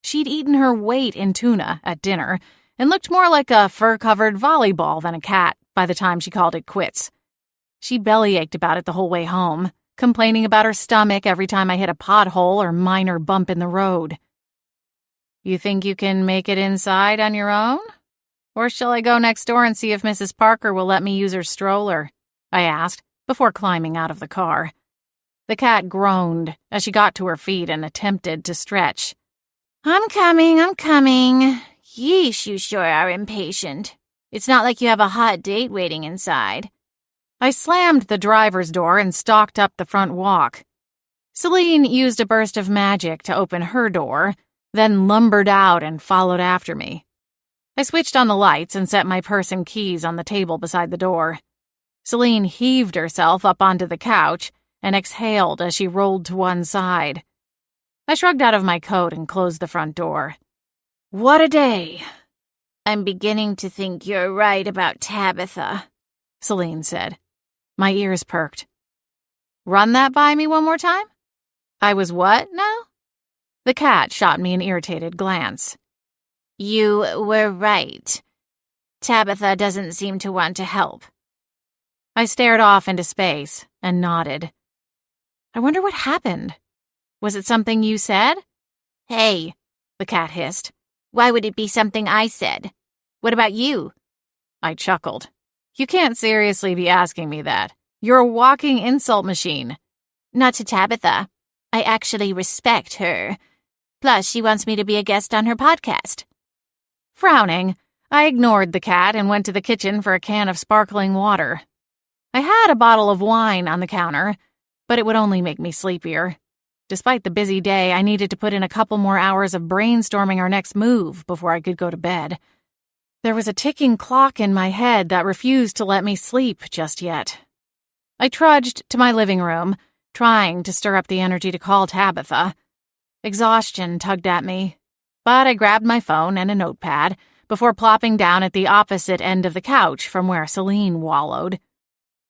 She'd eaten her weight in tuna at dinner and looked more like a fur-covered volleyball than a cat by the time she called it quits. She bellyached about it the whole way home, complaining about her stomach every time I hit a pothole or minor bump in the road. You think you can make it inside on your own? Or shall I go next door and see if Mrs. Parker will let me use her stroller? I asked, before climbing out of the car. The cat groaned as she got to her feet and attempted to stretch. I'm coming. Yeesh, you sure are impatient. It's not like you have a hot date waiting inside. I slammed the driver's door and stalked up the front walk. Celine used a burst of magic to open her door, then lumbered out and followed after me. I switched on the lights and set my purse and keys on the table beside the door. Celine heaved herself up onto the couch and exhaled as she rolled to one side. I shrugged out of my coat and closed the front door. What a day! I'm beginning to think you're right about Tabitha, Celine said. My ears perked. Run that by me one more time? I was what now? The cat shot me an irritated glance. You were right. Tabitha doesn't seem to want to help. I stared off into space and nodded. I wonder what happened. Was it something you said? Hey, the cat hissed. Why would it be something I said? What about you? I chuckled. You can't seriously be asking me that. You're a walking insult machine. Not to Tabitha. I actually respect her. Plus, she wants me to be a guest on her podcast. Frowning, I ignored the cat and went to the kitchen for a can of sparkling water. I had a bottle of wine on the counter, but it would only make me sleepier. Despite the busy day, I needed to put in a couple more hours of brainstorming our next move before I could go to bed. There was a ticking clock in my head that refused to let me sleep just yet. I trudged to my living room, trying to stir up the energy to call Tabitha. Exhaustion tugged at me, but I grabbed my phone and a notepad before plopping down at the opposite end of the couch from where Celine wallowed.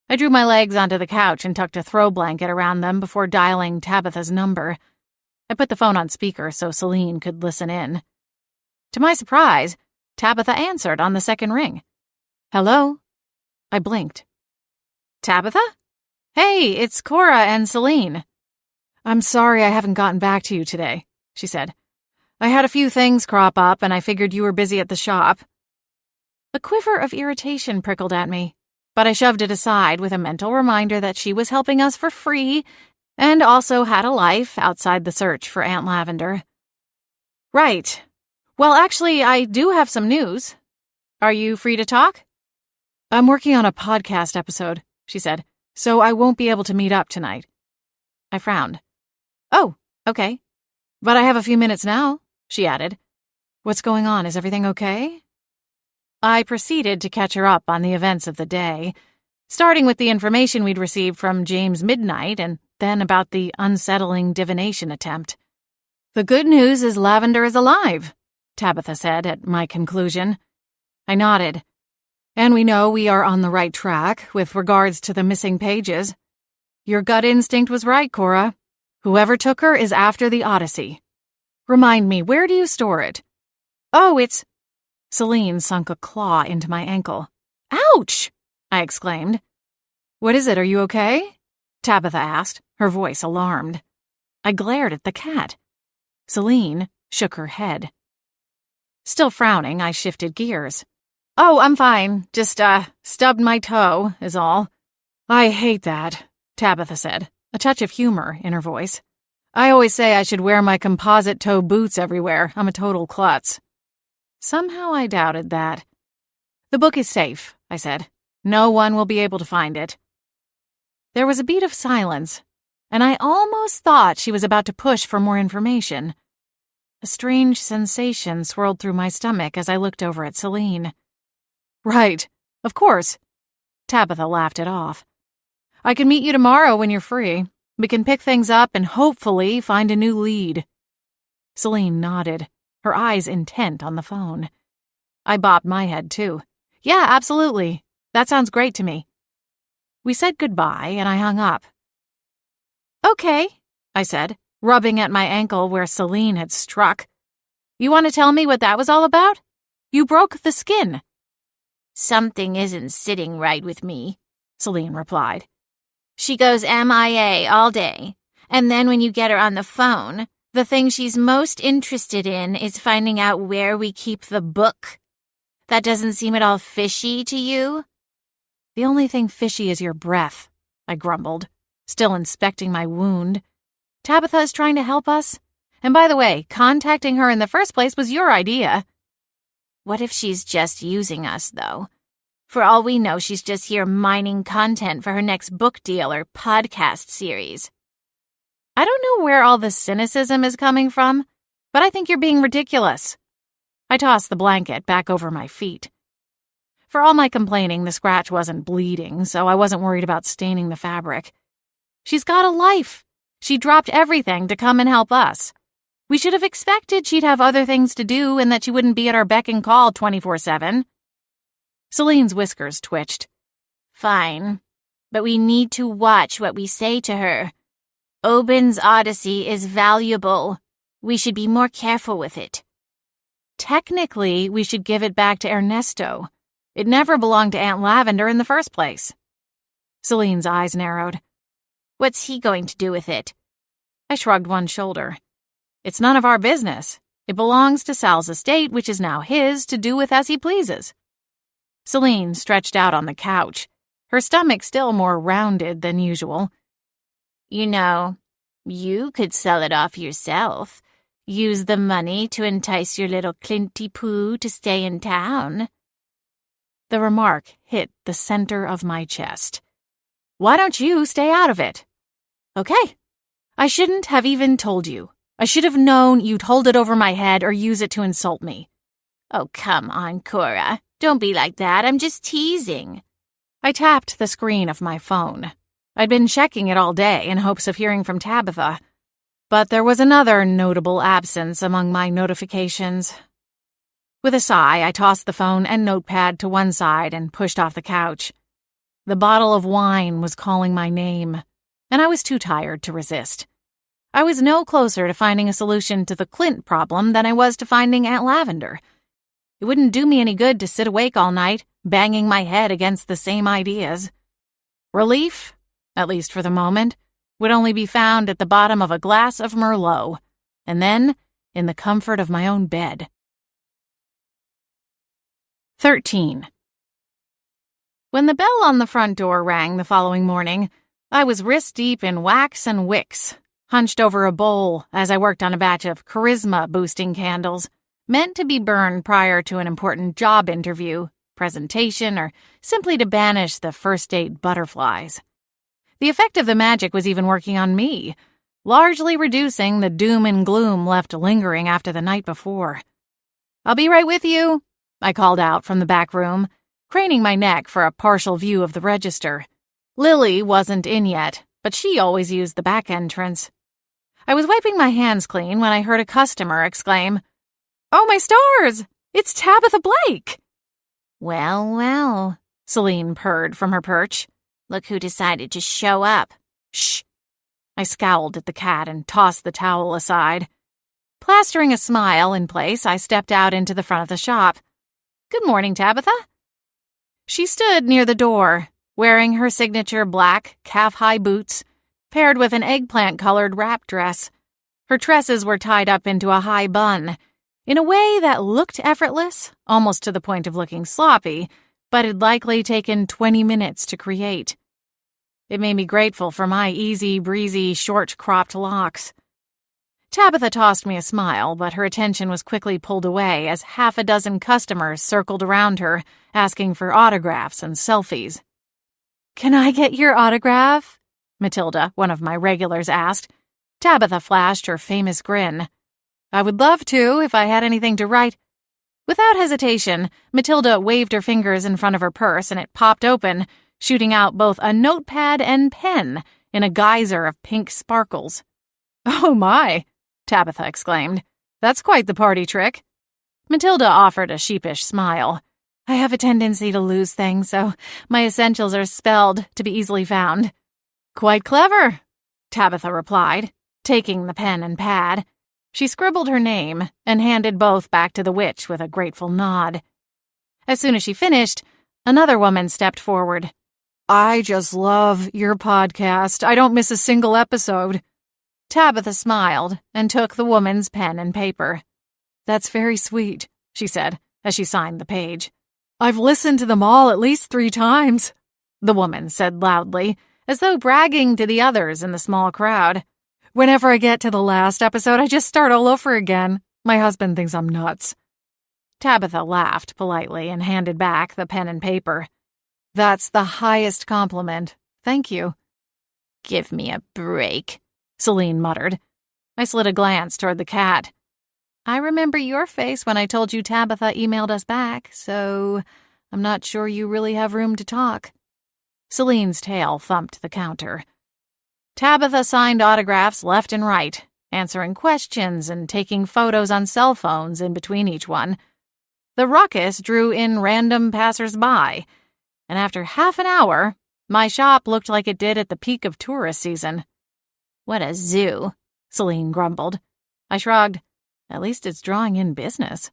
I drew my legs onto the couch and tucked a throw blanket around them before dialing Tabitha's number. I put the phone on speaker so Celine could listen in. To my surprise, Tabitha answered on the second ring. "Hello?" I blinked. "Tabitha? Hey, it's Cora and Celine." "I'm sorry I haven't gotten back to you today," she said. "I had a few things crop up and I figured you were busy at the shop." A quiver of irritation prickled at me, but I shoved it aside with a mental reminder that she was helping us for free and also had a life outside the search for Aunt Lavender. "Right. Well, actually, I do have some news. Are you free to talk?" "I'm working on a podcast episode," she said, "so I won't be able to meet up tonight." I frowned. "Oh, okay. But I have a few minutes now," she added. "What's going on? Is everything okay?" I proceeded to catch her up on the events of the day, starting with the information we'd received from James Midnight and then about the unsettling divination attempt. "The good news is Lavender is alive," Tabitha said at my conclusion. I nodded. "And we know we are on the right track with regards to the missing pages. Your gut instinct was right, Cora. Whoever took her is after the Odyssey. Remind me, where do you store it?" "Oh, it's—" Celine sunk a claw into my ankle. "Ouch!" I exclaimed. "What is it, are you okay?" Tabitha asked, her voice alarmed. I glared at the cat. Celine shook her head. Still frowning, I shifted gears. "Oh, I'm fine. Just, stubbed my toe, is all." "I hate that," Tabitha said, a touch of humor in her voice. "I always say I should wear my composite toe boots everywhere. I'm a total klutz." Somehow I doubted that. "The book is safe," I said. "No one will be able to find it." There was a beat of silence, and I almost thought she was about to push for more information. A strange sensation swirled through my stomach as I looked over at Celine. "Right, of course." Tabitha laughed it off. "I can meet you tomorrow when you're free. We can pick things up and hopefully find a new lead." Celine nodded, her eyes intent on the phone. I bobbed my head, too. "Yeah, absolutely. That sounds great to me." We said goodbye, and I hung up. "Okay," I said, rubbing at my ankle where Celine had struck. "You want to tell me what that was all about? You broke the skin." "Something isn't sitting right with me," Celine replied. "She goes MIA all day, and then when you get her on the phone, the thing she's most interested in is finding out where we keep the book. That doesn't seem at all fishy to you?" "The only thing fishy is your breath," I grumbled, still inspecting my wound. "Tabitha is trying to help us. And by the way, contacting her in the first place was your idea." "What if she's just using us, though? For all we know, she's just here mining content for her next book deal or podcast series." "I don't know where all the cynicism is coming from, but I think you're being ridiculous." I tossed the blanket back over my feet. For all my complaining, the scratch wasn't bleeding, so I wasn't worried about staining the fabric. She's got a life. She dropped everything to come and help us. We should have expected she'd have other things to do and that she wouldn't be at our beck and call 24/7. Celine's whiskers twitched. "Fine, but we need to watch what we say to her. Oben's Odyssey is valuable. We should be more careful with it." "Technically, we should give it back to Ernesto. It never belonged to Aunt Lavender in the first place." Celine's eyes narrowed. "What's he going to do with it?" I shrugged one shoulder. "It's none of our business. It belongs to Sal's estate, which is now his to do with as he pleases." Celine stretched out on the couch, her stomach still more rounded than usual. "You know, you could sell it off yourself. Use the money to entice your little Clinty Poo to stay in town." The remark hit the center of my chest. "Why don't you stay out of it?" Okay. I shouldn't have even told you. I should have known you'd hold it over my head or use it to insult me. Oh, come on, Cora. Don't be like that. I'm just teasing. I tapped the screen of my phone. I'd been checking it all day in hopes of hearing from Tabitha. But there was another notable absence among my notifications. With a sigh, I tossed the phone and notepad to one side and pushed off the couch. The bottle of wine was calling my name, and I was too tired to resist. I was no closer to finding a solution to the Clint problem than I was to finding Aunt Lavender. It wouldn't do me any good to sit awake all night, banging my head against the same ideas. Relief, at least for the moment, would only be found at the bottom of a glass of Merlot, and then in the comfort of my own bed. 13. When the bell on the front door rang the following morning, I was wrist-deep in wax and wicks, hunched over a bowl as I worked on a batch of charisma-boosting candles, meant to be burned prior to an important job interview, presentation, or simply to banish the first-date butterflies. The effect of the magic was even working on me, largely reducing the doom and gloom left lingering after the night before. "I'll be right with you," I called out from the back room, craning my neck for a partial view of the register. Lily wasn't in yet, but she always used the back entrance. I was wiping my hands clean when I heard a customer exclaim, "Oh, my stars! It's Tabitha Blake!" Well, well, Celine purred from her perch. Look who decided to show up. Shh! I scowled at the cat and tossed the towel aside. Plastering a smile in place, I stepped out into the front of the shop. "Good morning, Tabitha." She stood near the door, wearing her signature black, calf-high boots, paired with an eggplant-colored wrap dress. Her tresses were tied up into a high bun, in a way that looked effortless, almost to the point of looking sloppy, but had likely taken 20 minutes to create. It made me grateful for my easy, breezy, short-cropped locks. Tabitha tossed me a smile, but her attention was quickly pulled away as half a dozen customers circled around her, asking for autographs and selfies. "Can I get your autograph?" Matilda, one of my regulars, asked. Tabitha flashed her famous grin. "I would love to if I had anything to write." Without hesitation, Matilda waved her fingers in front of her purse and it popped open, shooting out both a notepad and pen in a geyser of pink sparkles. "Oh my!" Tabitha exclaimed. "That's quite the party trick." Matilda offered a sheepish smile. "I have a tendency to lose things, so my essentials are spelled to be easily found." "Quite clever," Tabitha replied, taking the pen and pad. She scribbled her name and handed both back to the witch with a grateful nod. As soon as she finished, another woman stepped forward. "I just love your podcast. I don't miss a single episode." Tabitha smiled and took the woman's pen and paper. "That's very sweet," she said as she signed the page. "I've listened to them all at least 3 times," the woman said loudly, as though bragging to the others in the small crowd. "Whenever I get to the last episode, I just start all over again. My husband thinks I'm nuts." Tabitha laughed politely and handed back the pen and paper. "That's the highest compliment. Thank you." Give me a break, Celine muttered. I slid a glance toward the cat. "I remember your face when I told you Tabitha emailed us back, so I'm not sure you really have room to talk." Celine's tail thumped the counter. Tabitha signed autographs left and right, answering questions and taking photos on cell phones in between each one. The ruckus drew in random passers-by, and after half an hour, my shop looked like it did at the peak of tourist season. What a zoo, Celine grumbled. I shrugged. At least it's drawing in business.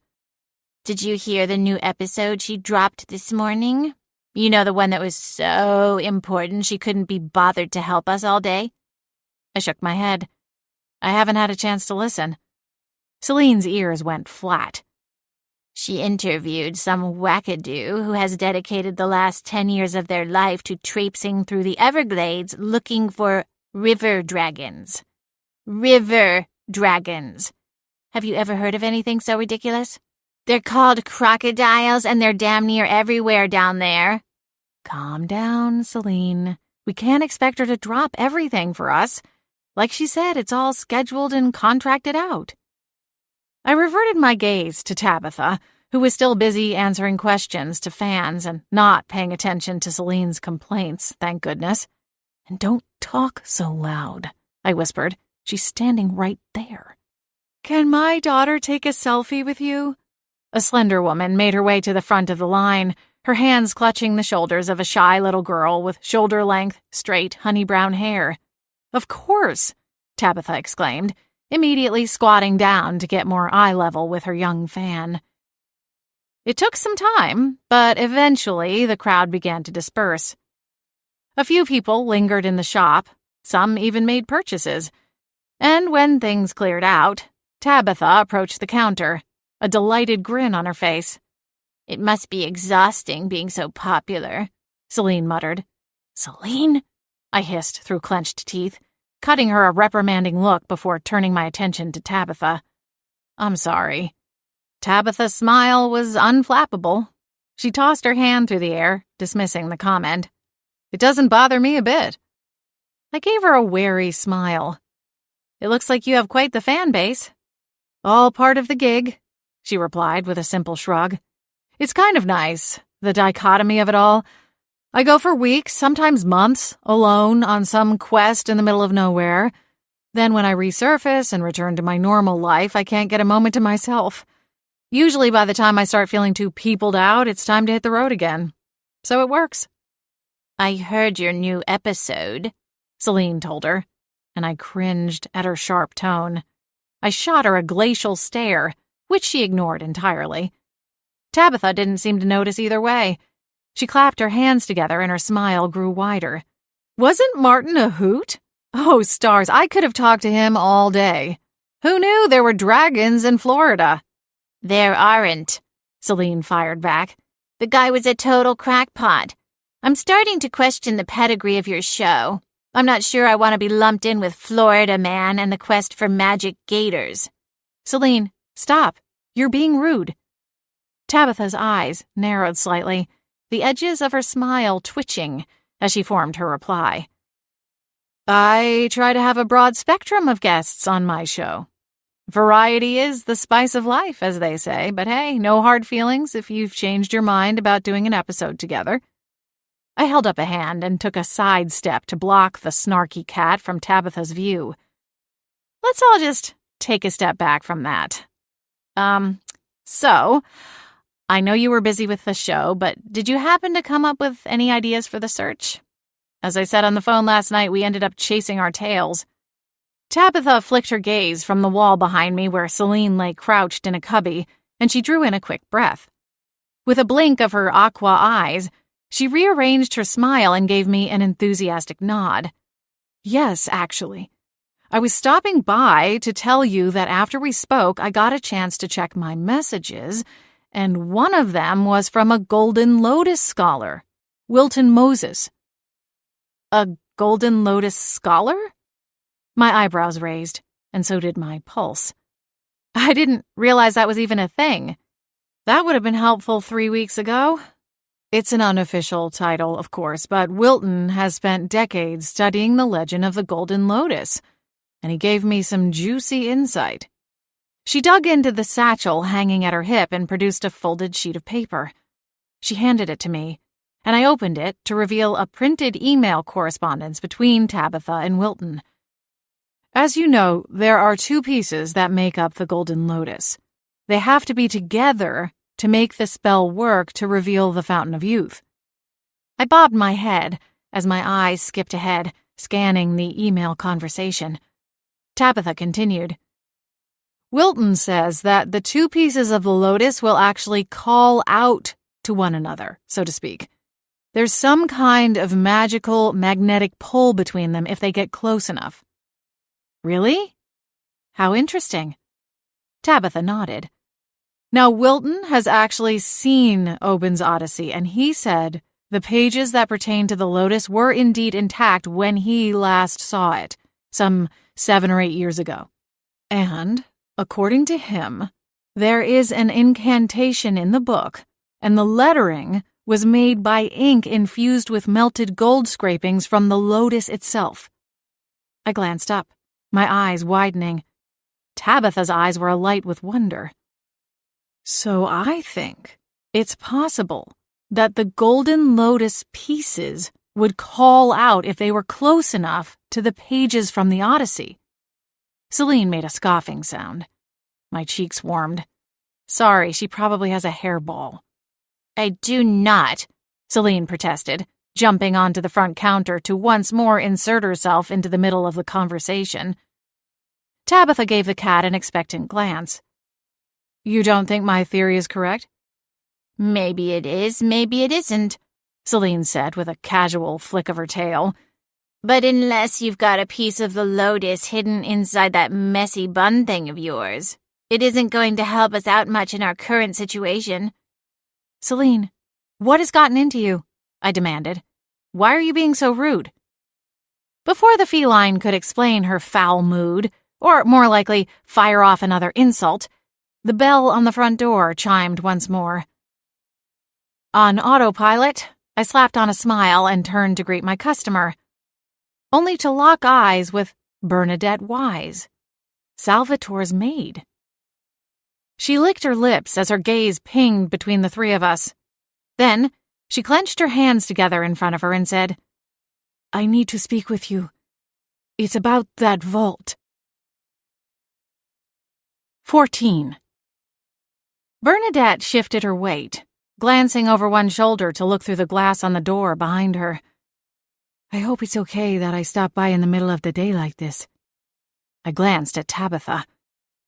Did you hear the new episode she dropped this morning? You know, the one that was so important she couldn't be bothered to help us all day? I shook my head. I haven't had a chance to listen. Celine's ears went flat. She interviewed some wackadoo who has dedicated the last 10 years of their life to traipsing through the Everglades looking for river dragons. River dragons. Have you ever heard of anything so ridiculous? They're called crocodiles, and they're damn near everywhere down there. Calm down, Celine. We can't expect her to drop everything for us. Like she said, it's all scheduled and contracted out. I reverted my gaze to Tabitha, who was still busy answering questions to fans and not paying attention to Celine's complaints, thank goodness. "And don't talk so loud," I whispered. "She's standing right there." "Can my daughter take a selfie with you?" A slender woman made her way to the front of the line, her hands clutching the shoulders of a shy little girl with shoulder-length, straight, honey-brown hair. "Of course," Tabitha exclaimed, immediately squatting down to get more eye level with her young fan. It took some time, but eventually the crowd began to disperse. A few people lingered in the shop, some even made purchases, and when things cleared out, Tabitha approached the counter, a delighted grin on her face. "It must be exhausting being so popular," Celine muttered. "Celine?" I hissed through clenched teeth, cutting her a reprimanding look before turning my attention to Tabitha. "I'm sorry." Tabitha's smile was unflappable. She tossed her hand through the air, dismissing the comment. "It doesn't bother me a bit." I gave her a wary smile. "It looks like you have quite the fan base." "All part of the gig," she replied with a simple shrug. "It's kind of nice, the dichotomy of it all. I go for weeks, sometimes months, alone on some quest in the middle of nowhere. Then when I resurface and return to my normal life, I can't get a moment to myself. Usually by the time I start feeling too peopled out, it's time to hit the road again. So it works." "I heard your new episode," Celine told her, and I cringed at her sharp tone. I shot her a glacial stare, which she ignored entirely. Tabitha didn't seem to notice either way. She clapped her hands together and her smile grew wider. "Wasn't Martin a hoot? Oh, stars, I could have talked to him all day. Who knew there were dragons in Florida?" "There aren't," Celine fired back. "The guy was a total crackpot. I'm starting to question the pedigree of your show. I'm not sure I want to be lumped in with Florida Man and the quest for magic gators." "Celine, stop. You're being rude." Tabitha's eyes narrowed slightly, the edges of her smile twitching as she formed her reply. "I try to have a broad spectrum of guests on my show. Variety is the spice of life, as they say, but hey, no hard feelings if you've changed your mind about doing an episode together." I held up a hand and took a side step to block the snarky cat from Tabitha's view. "Let's all just take a step back from that. So, I know you were busy with the show, but did you happen to come up with any ideas for the search? As I said on the phone last night, we ended up chasing our tails." Tabitha flicked her gaze from the wall behind me where Celine lay crouched in a cubby, and she drew in a quick breath. With a blink of her aqua eyes, she rearranged her smile and gave me an enthusiastic nod. "Yes, actually. I was stopping by to tell you that after we spoke, I got a chance to check my messages, and one of them was from a Golden Lotus scholar, Wilton Moses." "A Golden Lotus scholar?" My eyebrows raised, and so did my pulse. I didn't realize that was even a thing. That would have been helpful 3 weeks ago. It's an unofficial title, of course, but Wilton has spent decades studying the legend of the Golden Lotus, and he gave me some juicy insight. She dug into the satchel hanging at her hip and produced a folded sheet of paper. She handed it to me, and I opened it to reveal a printed email correspondence between Tabitha and Wilton. As you know, there are 2 pieces that make up the Golden Lotus. They have to be together to make the spell work to reveal the Fountain of Youth. I bobbed my head as my eyes skipped ahead, scanning the email conversation. Tabitha continued. "Wilton says that the 2 pieces of the lotus will actually call out to one another, so to speak. There's some kind of magical magnetic pull between them if they get close enough." "Really? How interesting." Tabitha nodded. "Now, Wilton has actually seen Oben's Odyssey, and he said the pages that pertain to the lotus were indeed intact when he last saw it, some 7 or 8 years ago. And, according to him, there is an incantation in the book, and the lettering was made by ink infused with melted gold scrapings from the lotus itself." I glanced up. my eyes widening. Tabitha's eyes were alight with wonder. So I think it's possible that the Golden Lotus pieces would call out if they were close enough to the pages from the Odyssey. Celine made a scoffing sound. My cheeks warmed. Sorry, she probably has a hairball. I do not, Celine protested, jumping onto the front counter to once more insert herself into the middle of the conversation. Tabitha gave the cat an expectant glance. You don't think my theory is correct? Maybe it is, maybe it isn't, Celine said with a casual flick of her tail. But unless you've got a piece of the lotus hidden inside that messy bun thing of yours, it isn't going to help us out much in our current situation. Celine, what has gotten into you? I demanded. Why are you being so rude? Before the feline could explain her foul mood, or more likely, fire off another insult, the bell on the front door chimed once more. On autopilot, I slapped on a smile and turned to greet my customer, only to lock eyes with Bernadette Wise, Salvatore's maid. She licked her lips as her gaze pinged between the three of us. Then, she clenched her hands together in front of her and said, I need to speak with you. It's about that vault. 14. Bernadette shifted her weight, glancing over one shoulder to look through the glass on the door behind her. I hope it's okay that I stopped by in the middle of the day like this. I glanced at Tabitha.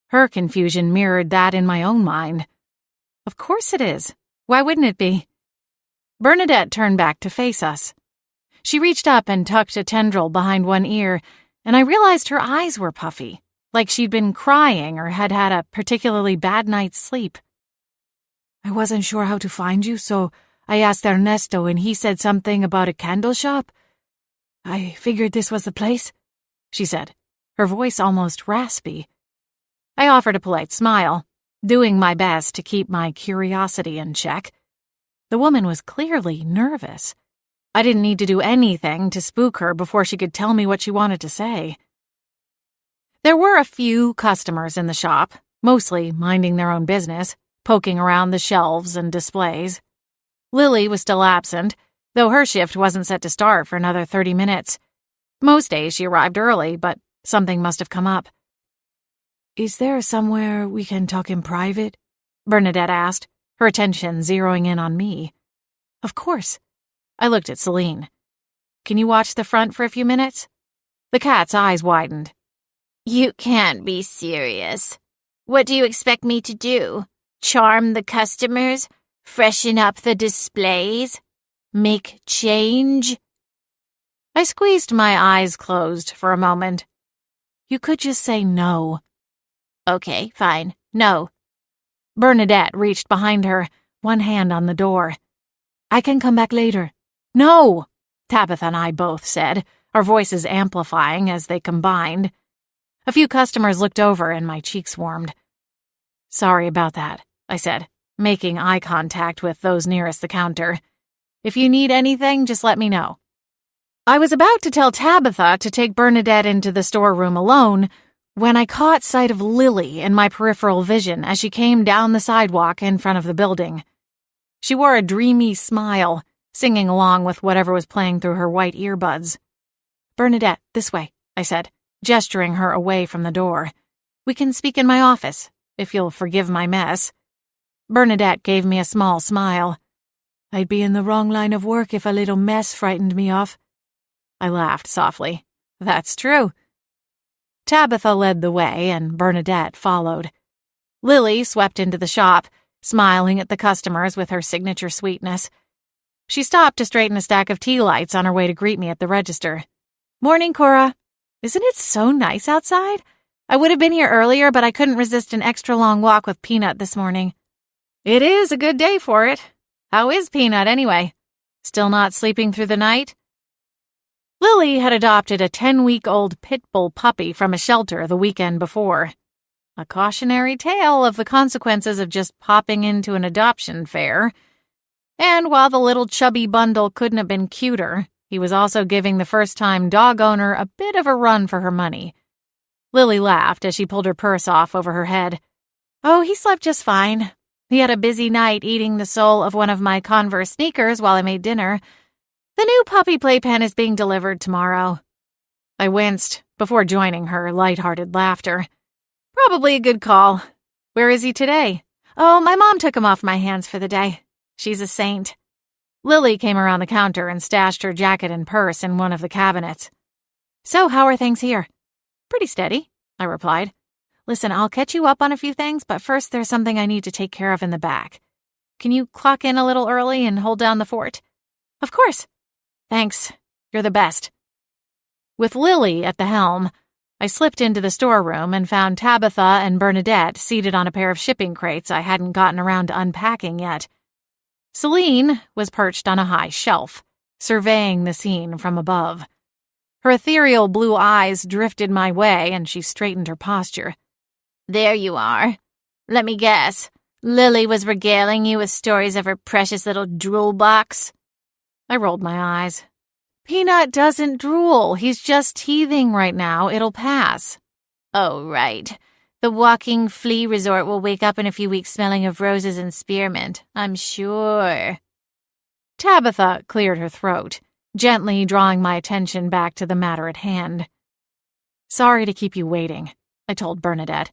Her confusion mirrored that in my own mind. Of course it is. Why wouldn't it be? Bernadette turned back to face us. She reached up and tucked a tendril behind one ear, and I realized her eyes were puffy, like she'd been crying or had had a particularly bad night's sleep. I wasn't sure how to find you, so I asked Ernesto and he said something about a candle shop. I figured this was the place, she said, her voice almost raspy. I offered a polite smile, doing my best to keep my curiosity in check. The woman was clearly nervous. I didn't need to do anything to spook her before she could tell me what she wanted to say. There were a few customers in the shop, mostly minding their own business, poking around the shelves and displays. Lily was still absent, though her shift wasn't set to start for another 30 minutes. Most days she arrived early, but something must have come up. Is there somewhere we can talk in private? Bernadette asked, her attention zeroing in on me. Of course. I looked at Celine. Can you watch the front for a few minutes? The cat's eyes widened. You can't be serious. What do you expect me to do? Charm the customers? Freshen up the displays? Make change? I squeezed my eyes closed for a moment. You could just say no. Okay, fine. No. Bernadette reached behind her, one hand on the door. I can come back later. No, Tabitha and I both said, our voices amplifying as they combined. A few customers looked over and my cheeks warmed. Sorry about that, I said, making eye contact with those nearest the counter. If you need anything, just let me know. I was about to tell Tabitha to take Bernadette into the storeroom alone when I caught sight of Lily in my peripheral vision as she came down the sidewalk in front of the building. She wore a dreamy smile, singing along with whatever was playing through her white earbuds. Bernadette, this way, I said, gesturing her away from the door. We can speak in my office, if you'll forgive my mess. Bernadette gave me a small smile. I'd be in the wrong line of work if a little mess frightened me off. I laughed softly. That's true. Tabitha led the way, and Bernadette followed. Lily swept into the shop, smiling at the customers with her signature sweetness. She stopped to straighten a stack of tea lights on her way to greet me at the register. Morning, Cora. Isn't it so nice outside? I would have been here earlier, but I couldn't resist an extra long walk with Peanut this morning. It is a good day for it. How is Peanut, anyway? Still not sleeping through the night? Lily had adopted a 10-week-old pit bull puppy from a shelter the weekend before. A cautionary tale of the consequences of just popping into an adoption fair. And while the little chubby bundle couldn't have been cuter, he was also giving the first-time dog owner a bit of a run for her money. Lily laughed as she pulled her purse off over her head. Oh, he slept just fine. He had a busy night eating the sole of one of my Converse sneakers while I made dinner. The new puppy playpen is being delivered tomorrow. I winced before joining her light-hearted laughter. Probably a good call. Where is he today? Oh, my mom took him off my hands for the day. She's a saint. Lily came around the counter and stashed her jacket and purse in one of the cabinets. So, how are things here? Pretty steady, I replied. Listen, I'll catch you up on a few things, but first there's something I need to take care of in the back. Can you clock in a little early and hold down the fort? Of course. Thanks. You're the best. With Lily at the helm, I slipped into the storeroom and found Tabitha and Bernadette seated on a pair of shipping crates I hadn't gotten around to unpacking yet. Celine was perched on a high shelf, surveying the scene from above. Her ethereal blue eyes drifted my way and she straightened her posture. There you are. Let me guess. Lily was regaling you with stories of her precious little drool box. I rolled my eyes. Peanut doesn't drool. He's just teething right now. It'll pass. Oh, right. The walking flea resort will wake up in a few weeks smelling of roses and spearmint, I'm sure. Tabitha cleared her throat, gently drawing my attention back to the matter at hand. Sorry to keep you waiting, I told Bernadette.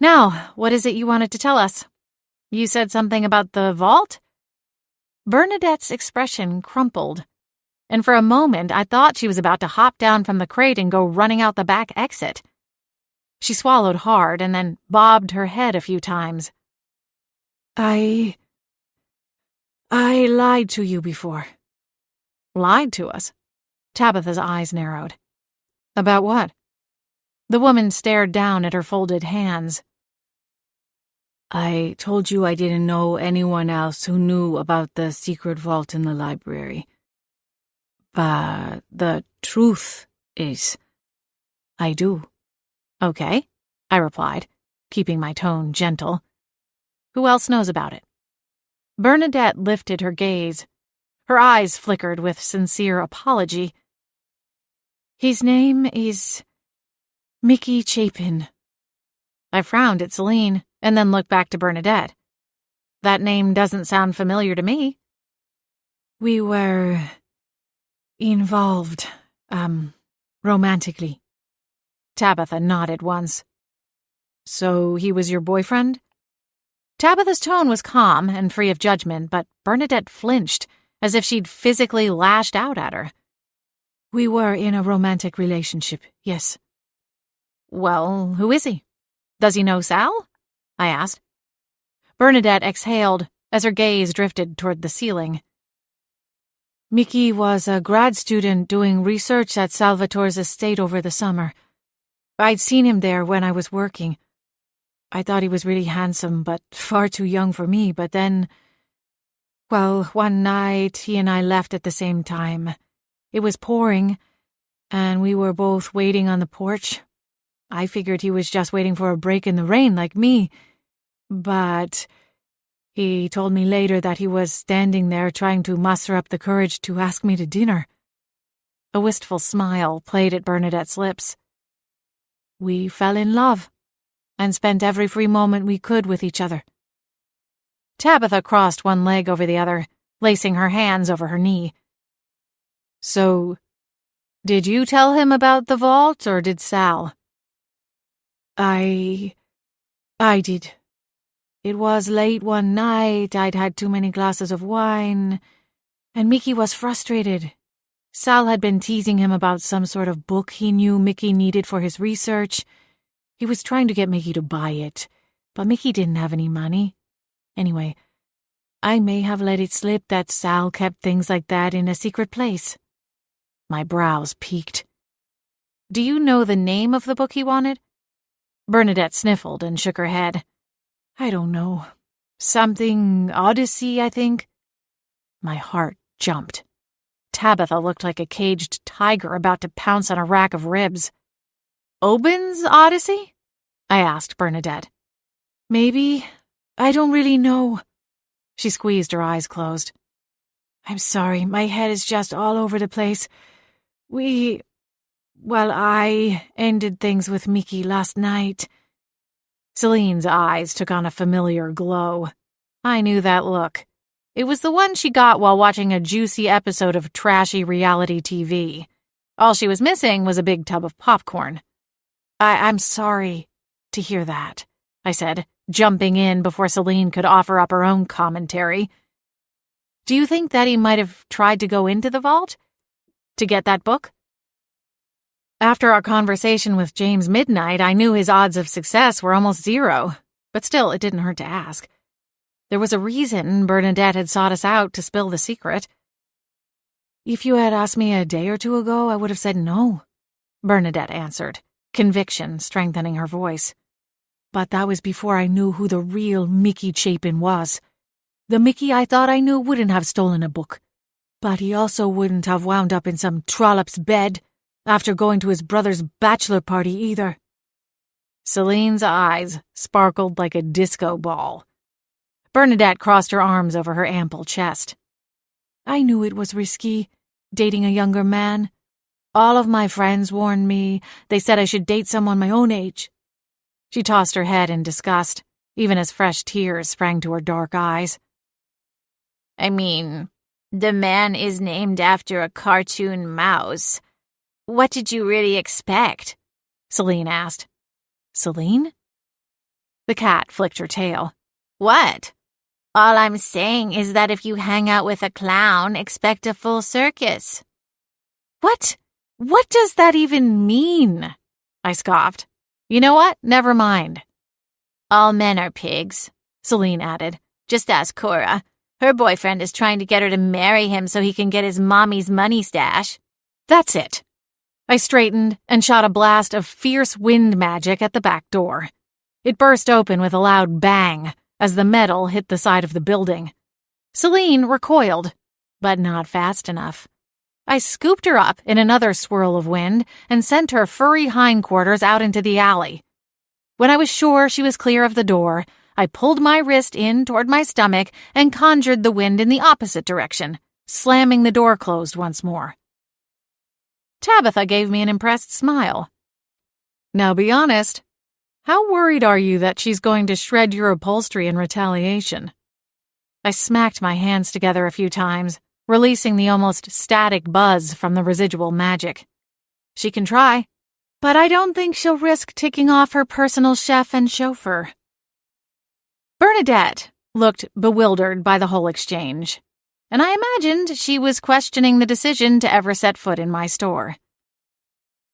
Now, what is it you wanted to tell us? You said something about the vault? Bernadette's expression crumpled, and for a moment I thought she was about to hop down from the crate and go running out the back exit. She swallowed hard and then bobbed her head a few times. I lied to you before. Lied to us? Tabitha's eyes narrowed. About what? The woman stared down at her folded hands. I told you I didn't know anyone else who knew about the secret vault in the library. But the truth is, I do. Okay, I replied, keeping my tone gentle. Who else knows about it? Bernadette lifted her gaze. Her eyes flickered with sincere apology. His name is Mickey Chapin. I frowned at Celine and then looked back to Bernadette. That name doesn't sound familiar to me. We were involved, romantically. Tabitha nodded once. So he was your boyfriend? Tabitha's tone was calm and free of judgment, but Bernadette flinched, as if she'd physically lashed out at her. We were in a romantic relationship, yes. Well, who is he? Does he know Sal? I asked. Bernadette exhaled as her gaze drifted toward the ceiling. Mickey was a grad student doing research at Salvatore's estate over the summer. I'd seen him there when I was working. I thought he was really handsome, but far too young for me, but then... Well, one night he and I left at the same time. It was pouring, and we were both waiting on the porch. I figured he was just waiting for a break in the rain like me, but he told me later that he was standing there trying to muster up the courage to ask me to dinner. A wistful smile played at Bernadette's lips. We fell in love and spent every free moment we could with each other. Tabitha crossed one leg over the other, lacing her hands over her knee. So, did you tell him about the vault, or did Sal? I did. It was late one night, I'd had too many glasses of wine, and Mickey was frustrated. Sal had been teasing him about some sort of book he knew Mickey needed for his research. He was trying to get Mickey to buy it, but Mickey didn't have any money. Anyway, I may have let it slip that Sal kept things like that in a secret place. My brows peaked. Do you know the name of the book he wanted? Bernadette sniffled and shook her head. I don't know. Something Odyssey, I think. My heart jumped. Tabitha looked like a caged tiger about to pounce on a rack of ribs. Oben's Odyssey? I asked Bernadette. Maybe. I don't really know. She squeezed her eyes closed. I'm sorry, my head is just all over the place. We Well, I ended things with Mickey last night. Celine's eyes took on a familiar glow. I knew that look. It was the one she got while watching a juicy episode of trashy reality TV. All she was missing was a big tub of popcorn. I'm sorry to hear that, I said, jumping in before Celine could offer up her own commentary. Do you think that he might have tried to go into the vault? To get that book? After our conversation with James Midnight, I knew his odds of success were almost zero, but still, it didn't hurt to ask. There was a reason Bernadette had sought us out to spill the secret. If you had asked me a day or two ago, I would have said no, Bernadette answered, conviction strengthening her voice. But that was before I knew who the real Mickey Chapin was. The Mickey I thought I knew wouldn't have stolen a book, but he also wouldn't have wound up in some trollop's bed after going to his brother's bachelor party either. Celine's eyes sparkled like a disco ball. Bernadette crossed her arms over her ample chest. I knew it was risky, dating a younger man. All of my friends warned me. They said I should date someone my own age. She tossed her head in disgust, even as fresh tears sprang to her dark eyes. I mean, the man is named after a cartoon mouse. What did you really expect? Celine asked. Celine? The cat flicked her tail. What? All I'm saying is that if you hang out with a clown, expect a full circus. What? What does that even mean? I scoffed. You know what? Never mind. All men are pigs, Celine added. Just ask Cora. Her boyfriend is trying to get her to marry him so he can get his mommy's money stash. That's it. I straightened and shot a blast of fierce wind magic at the back door. It burst open with a loud bang as the metal hit the side of the building. Celine recoiled, but not fast enough. I scooped her up in another swirl of wind and sent her furry hindquarters out into the alley. When I was sure she was clear of the door, I pulled my wrist in toward my stomach and conjured the wind in the opposite direction, slamming the door closed once more. Tabitha gave me an impressed smile. Now be honest, how worried are you that she's going to shred your upholstery in retaliation? I smacked my hands together a few times, releasing the almost static buzz from the residual magic. She can try, but I don't think she'll risk ticking off her personal chef and chauffeur. Bernadette looked bewildered by the whole exchange, and I imagined she was questioning the decision to ever set foot in my store.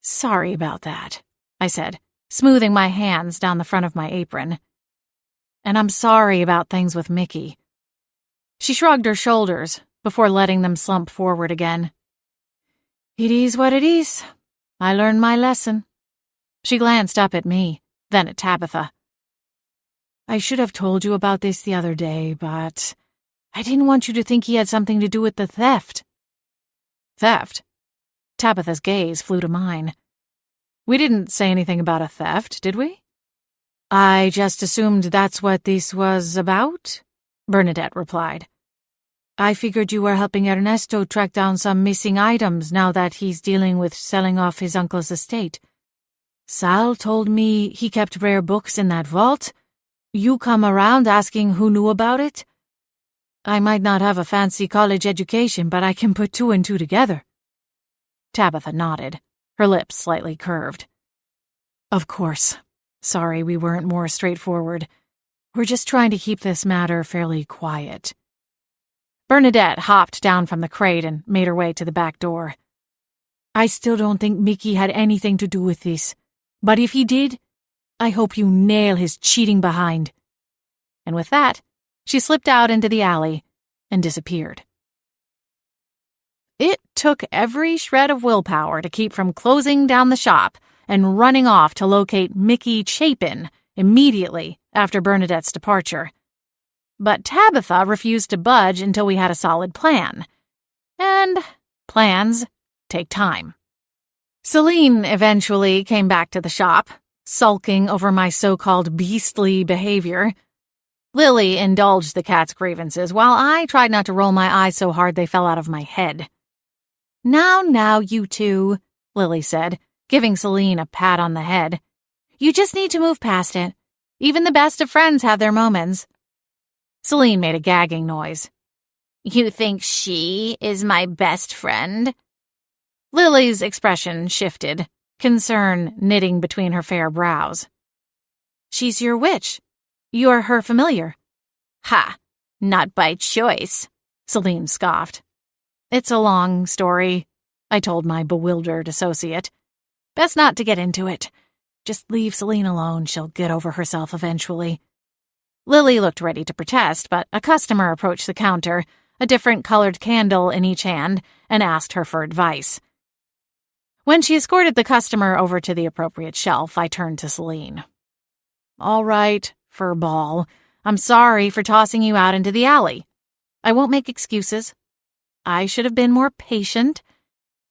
Sorry about that, I said, smoothing my hands down the front of my apron. And I'm sorry about things with Mickey. She shrugged her shoulders before letting them slump forward again. It is what it is. I learned my lesson. She glanced up at me, then at Tabitha. I should have told you about this the other day, but I didn't want you to think he had something to do with the theft. Theft? Tabitha's gaze flew to mine. We didn't say anything about a theft, did we? I just assumed that's what this was about, Bernadette replied. I figured you were helping Ernesto track down some missing items now that he's dealing with selling off his uncle's estate. Sal told me he kept rare books in that vault. You come around asking who knew about it? I might not have a fancy college education, but I can put two and two together. Tabitha nodded, her lips slightly curved. Of course. Sorry we weren't more straightforward. We're just trying to keep this matter fairly quiet. Bernadette hopped down from the crate and made her way to the back door. I still don't think Mickey had anything to do with this, but if he did, I hope you nail his cheating behind. And with that, she slipped out into the alley and disappeared. It took every shred of willpower to keep from closing down the shop and running off to locate Mickey Chapin immediately after Bernadette's departure. But Tabitha refused to budge until we had a solid plan. And plans take time. Celine eventually came back to the shop, sulking over my so-called beastly behavior. Lily indulged the cat's grievances, while I tried not to roll my eyes so hard they fell out of my head. Now, you two, Lily said, giving Celine a pat on the head. "You just need to move past it. Even the best of friends have their moments." Celine made a gagging noise. "You think she is my best friend?" Lily's expression shifted, concern knitting between her fair brows. "She's your witch. You're her familiar." "Ha! Not by choice," Celine scoffed. "It's a long story," I told my bewildered associate. "Best not to get into it. Just leave Celine alone. She'll get over herself eventually." Lily looked ready to protest, but a customer approached the counter, a different colored candle in each hand, and asked her for advice. When she escorted the customer over to the appropriate shelf, I turned to Celine. "All right, Furball. I'm sorry for tossing you out into the alley. I won't make excuses. I should have been more patient.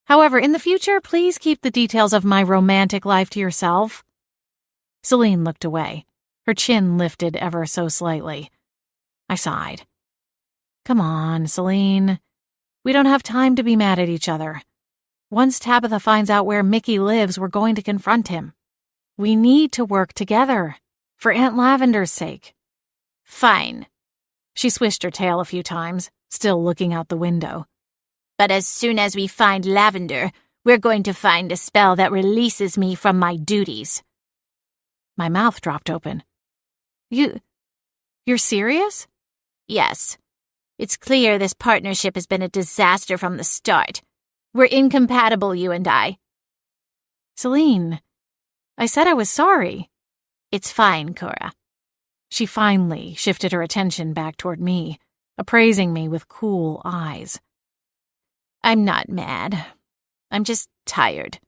However, in the future, please keep the details of my romantic life to yourself." Celine looked away, her chin lifted ever so slightly. I sighed. "Come on, Celine. We don't have time to be mad at each other. Once Tabitha finds out where Mickey lives, we're going to confront him. We need to work together, for Aunt Lavender's sake." "Fine." She swished her tail a few times, still looking out the window. "But as soon as we find Lavender, we're going to find a spell that releases me from my duties." My mouth dropped open. You're serious?" "Yes. It's clear this partnership has been a disaster from the start. We're incompatible, you and I." "Celine, I said I was sorry." "It's fine, Cora." She finally shifted her attention back toward me, appraising me with cool eyes. "I'm not mad. I'm just tired."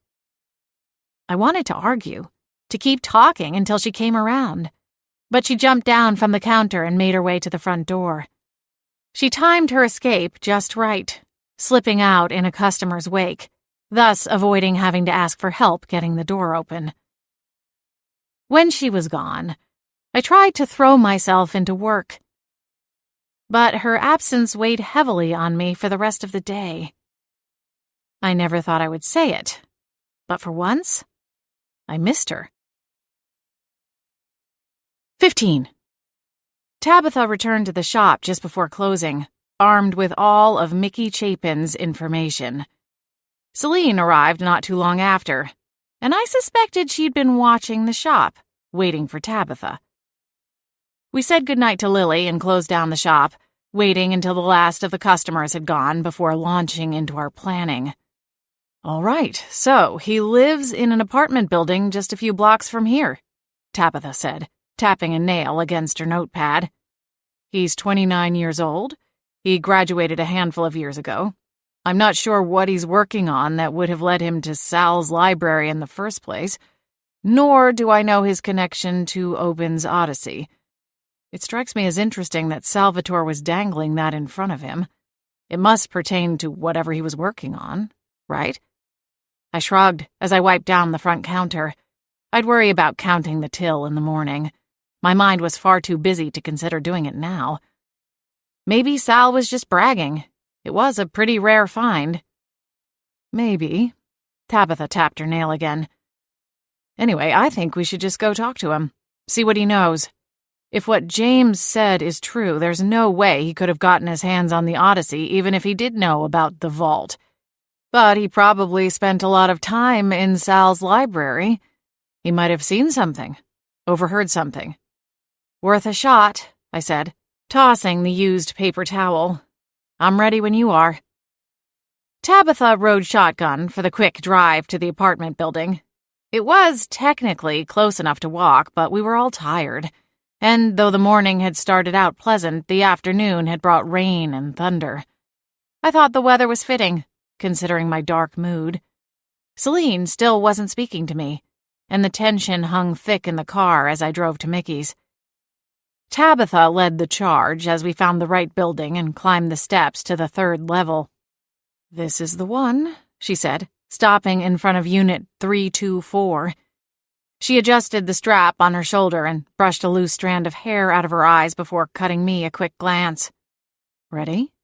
I wanted to argue, to keep talking until she came around, but she jumped down from the counter and made her way to the front door. She timed her escape just right, slipping out in a customer's wake, thus avoiding having to ask for help getting the door open. When she was gone, I tried to throw myself into work, but her absence weighed heavily on me for the rest of the day. I never thought I would say it, but for once, I missed her. 15. Tabitha returned to the shop just before closing, armed with all of Mickey Chapin's information. Celine arrived not too long after, and I suspected she'd been watching the shop, waiting for Tabitha. We said goodnight to Lily and closed down the shop, waiting until the last of the customers had gone before launching into our planning. "All right, so he lives in an apartment building just a few blocks from here," Tabitha said, tapping a nail against her notepad. "He's 29 years old. He graduated a handful of years ago. I'm not sure what he's working on that would have led him to Sal's library in the first place, nor do I know his connection to Oben's Odyssey. It strikes me as interesting that Salvatore was dangling that in front of him. It must pertain to whatever he was working on, right?" I shrugged as I wiped down the front counter. I'd worry about counting the till in the morning. My mind was far too busy to consider doing it now. Maybe Sal was just bragging. It was a pretty rare find. Maybe. Tabitha tapped her nail again. Anyway, I think we should just go talk to him, see what he knows. If what James said is true, there's no way he could have gotten his hands on the Odyssey even if he did know about the vault. But he probably spent a lot of time in Sal's library. He might have seen something, overheard something. "Worth a shot," I said, tossing the used paper towel. "I'm ready when you are." Tabitha rode shotgun for the quick drive to the apartment building. It was technically close enough to walk, but we were all tired. And though the morning had started out pleasant, the afternoon had brought rain and thunder. I thought the weather was fitting, considering my dark mood. Celine still wasn't speaking to me, and the tension hung thick in the car as I drove to Mickey's. Tabitha led the charge as we found the right building and climbed the steps to the 3rd level. "This is the one," she said, stopping in front of Unit 324. She adjusted the strap on her shoulder and brushed a loose strand of hair out of her eyes before cutting me a quick glance. "Ready?"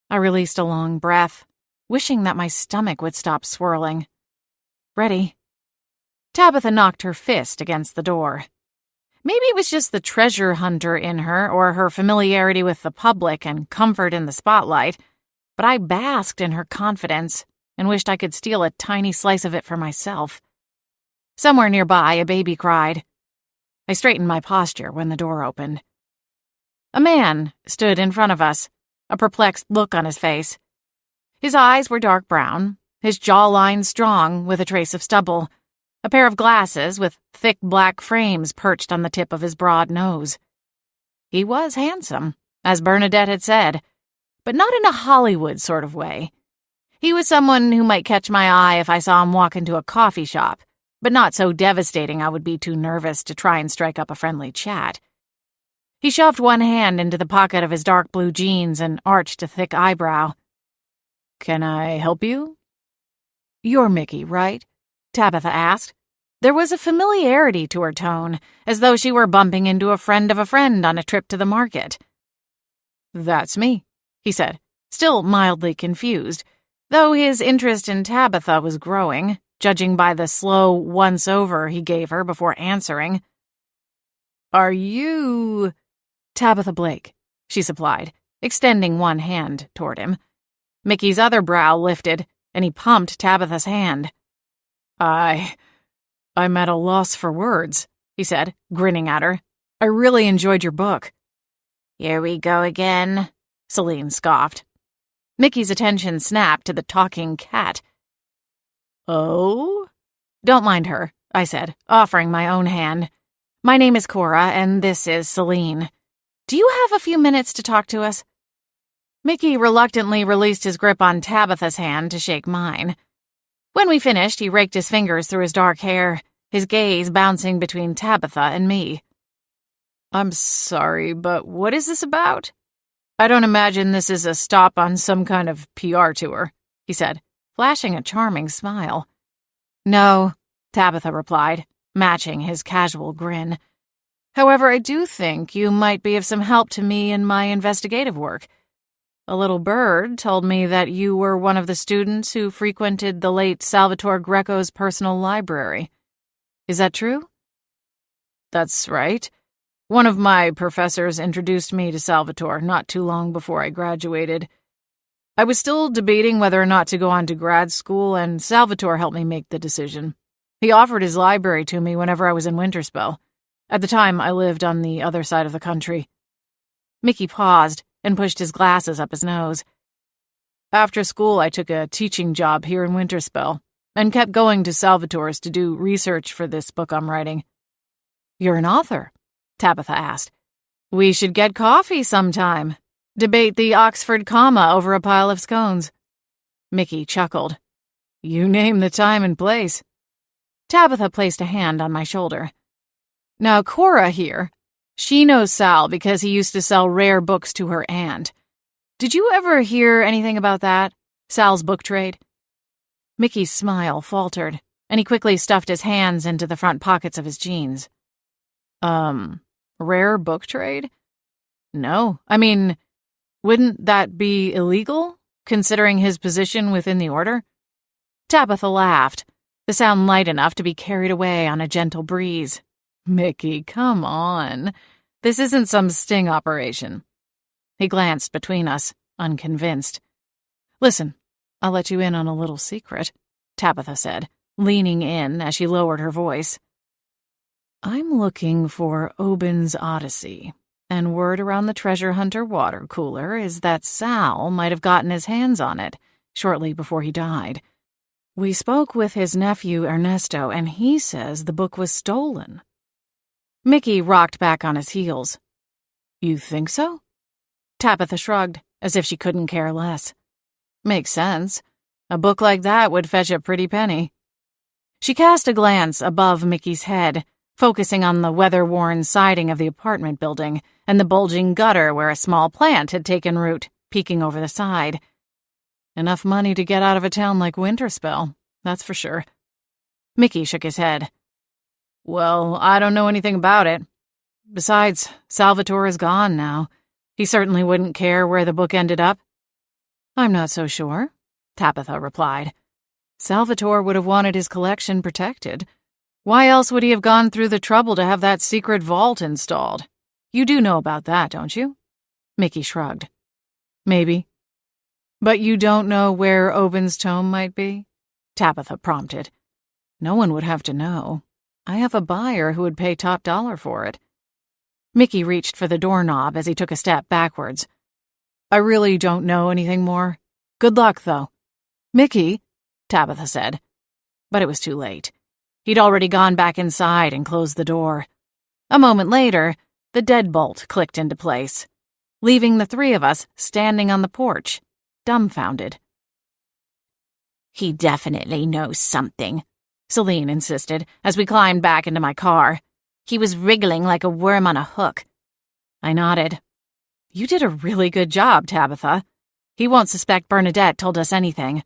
I released a long breath, wishing that my stomach would stop swirling. "Ready," Tabitha knocked her fist against the door. Maybe it was just the treasure hunter in her or her familiarity with the public and comfort in the spotlight, but I basked in her confidence and wished I could steal a tiny slice of it for myself. Somewhere nearby, a baby cried. I straightened my posture when the door opened. A man stood in front of us, a perplexed look on his face. His eyes were dark brown, his jawline strong with a trace of stubble, a pair of glasses with thick black frames perched on the tip of his broad nose. He was handsome, as Bernadette had said, but not in a Hollywood sort of way. He was someone who might catch my eye if I saw him walk into a coffee shop, but not so devastating I would be too nervous to try and strike up a friendly chat. He shoved one hand into the pocket of his dark blue jeans and arched a thick eyebrow. "Can I help you?" "You're Mickey, right?" Tabitha asked. There was a familiarity to her tone, as though she were bumping into a friend of a friend on a trip to the market. "That's me," he said, still mildly confused, though his interest in Tabitha was growing, judging by the slow once-over he gave her before answering. "Are you—" "Tabitha Blake," she supplied, extending one hand toward him. Mickey's other brow lifted, and he pumped Tabitha's hand. I'm at a loss for words," he said, grinning at her. "I really enjoyed your book." "Here we go again," Celine scoffed. Mickey's attention snapped to the talking cat. "Oh?" "Don't mind her," I said, offering my own hand. "My name is Cora, and this is Celine. Do you have a few minutes to talk to us?" Mickey reluctantly released his grip on Tabitha's hand to shake mine. When we finished, he raked his fingers through his dark hair, his gaze bouncing between Tabitha and me. "I'm sorry, but what is this about?" "I don't imagine this is a stop on some kind of PR tour," he said, flashing a charming smile. "No," Tabitha replied, matching his casual grin. "However, I do think you might be of some help to me in my investigative work. A little bird told me that you were one of the students who frequented the late Salvatore Greco's personal library. Is that true?" "That's right. One of my professors introduced me to Salvatore not too long before I graduated. I was still debating whether or not to go on to grad school, and Salvatore helped me make the decision. He offered his library to me whenever I was in Winterspell. At the time, I lived on the other side of the country." Mickey paused and pushed his glasses up his nose. "After school, I took a teaching job here in Winterspell and kept going to Salvatore's to do research for this book I'm writing." "You're an author?" Tabitha asked. "We should get coffee sometime. Debate the Oxford comma over a pile of scones." Mickey chuckled. "You name the time and place." Tabitha placed a hand on my shoulder. "Now, Cora here, she knows Sal because he used to sell rare books to her aunt. Did you ever hear anything about that? Sal's book trade?" Mickey's smile faltered, and he quickly stuffed his hands into the front pockets of his jeans. Rare book trade? No, I mean, wouldn't that be illegal, considering his position within the order?" Tabitha laughed, the sound light enough to be carried away on a gentle breeze. "Mickey, come on. This isn't some sting operation." He glanced between us, unconvinced. "Listen, I'll let you in on a little secret," Tabitha said, leaning in as she lowered her voice. "I'm looking for Obin's Odyssey, and word around the treasure hunter water cooler is that Sal might have gotten his hands on it shortly before he died. We spoke with his nephew Ernesto, and he says the book was stolen." Mickey rocked back on his heels. "You think so?" Tabitha shrugged, as if she couldn't care less. "Makes sense. A book like that would fetch a pretty penny." She cast a glance above Mickey's head, focusing on the weather-worn siding of the apartment building and the bulging gutter where a small plant had taken root, peeking over the side. Enough money to get out of a town like Winterspell, that's for sure. Mickey shook his head. "Well, I don't know anything about it. Besides, Salvatore is gone now. He certainly wouldn't care where the book ended up." "I'm not so sure," Tabitha replied. "Salvatore would have wanted his collection protected. Why else would he have gone through the trouble to have that secret vault installed? You do know about that, don't you? Mickey shrugged. Maybe. But you don't know where Oben's tome might be? Tabitha prompted. No one would have to know. I have a buyer who would pay top dollar for it. Mickey reached for the doorknob as he took a step backwards. I really don't know anything more. Good luck, though. Mickey, Tabitha said. But it was too late. He'd already gone back inside and closed the door. A moment later, the deadbolt clicked into place, leaving the three of us standing on the porch, dumbfounded. He definitely knows something, Celine insisted as we climbed back into my car. He was wriggling like a worm on a hook. I nodded. You did a really good job, Tabitha. He won't suspect Bernadette told us anything.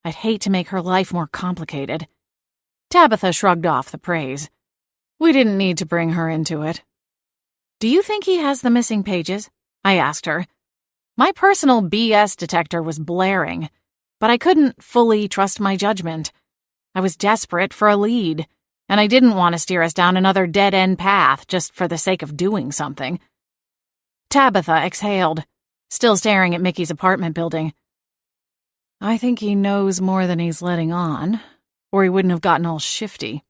I'd hate to make her life more complicated. Tabitha shrugged off the praise. We didn't need to bring her into it. Do you think he has the missing pages? I asked her. My personal BS detector was blaring, but I couldn't fully trust my judgment. I was desperate for a lead, and I didn't want to steer us down another dead-end path just for the sake of doing something. Tabitha exhaled, still staring at Mickey's apartment building. I think he knows more than he's letting on, or he wouldn't have gotten all shifty.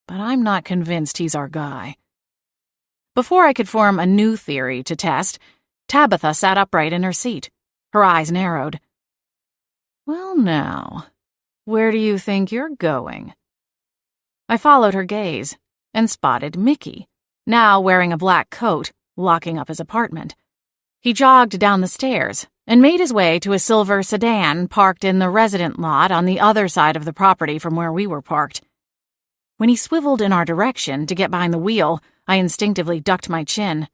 But I'm not convinced he's our guy. Before I could form a new theory to test, Tabitha sat upright in her seat. Her eyes narrowed. Well, now, where do you think you're going? I followed her gaze and spotted Mickey, now wearing a black coat, locking up his apartment. He jogged down the stairs and made his way to a silver sedan parked in the resident lot on the other side of the property from where we were parked. When he swiveled in our direction to get behind the wheel, I instinctively ducked my chin.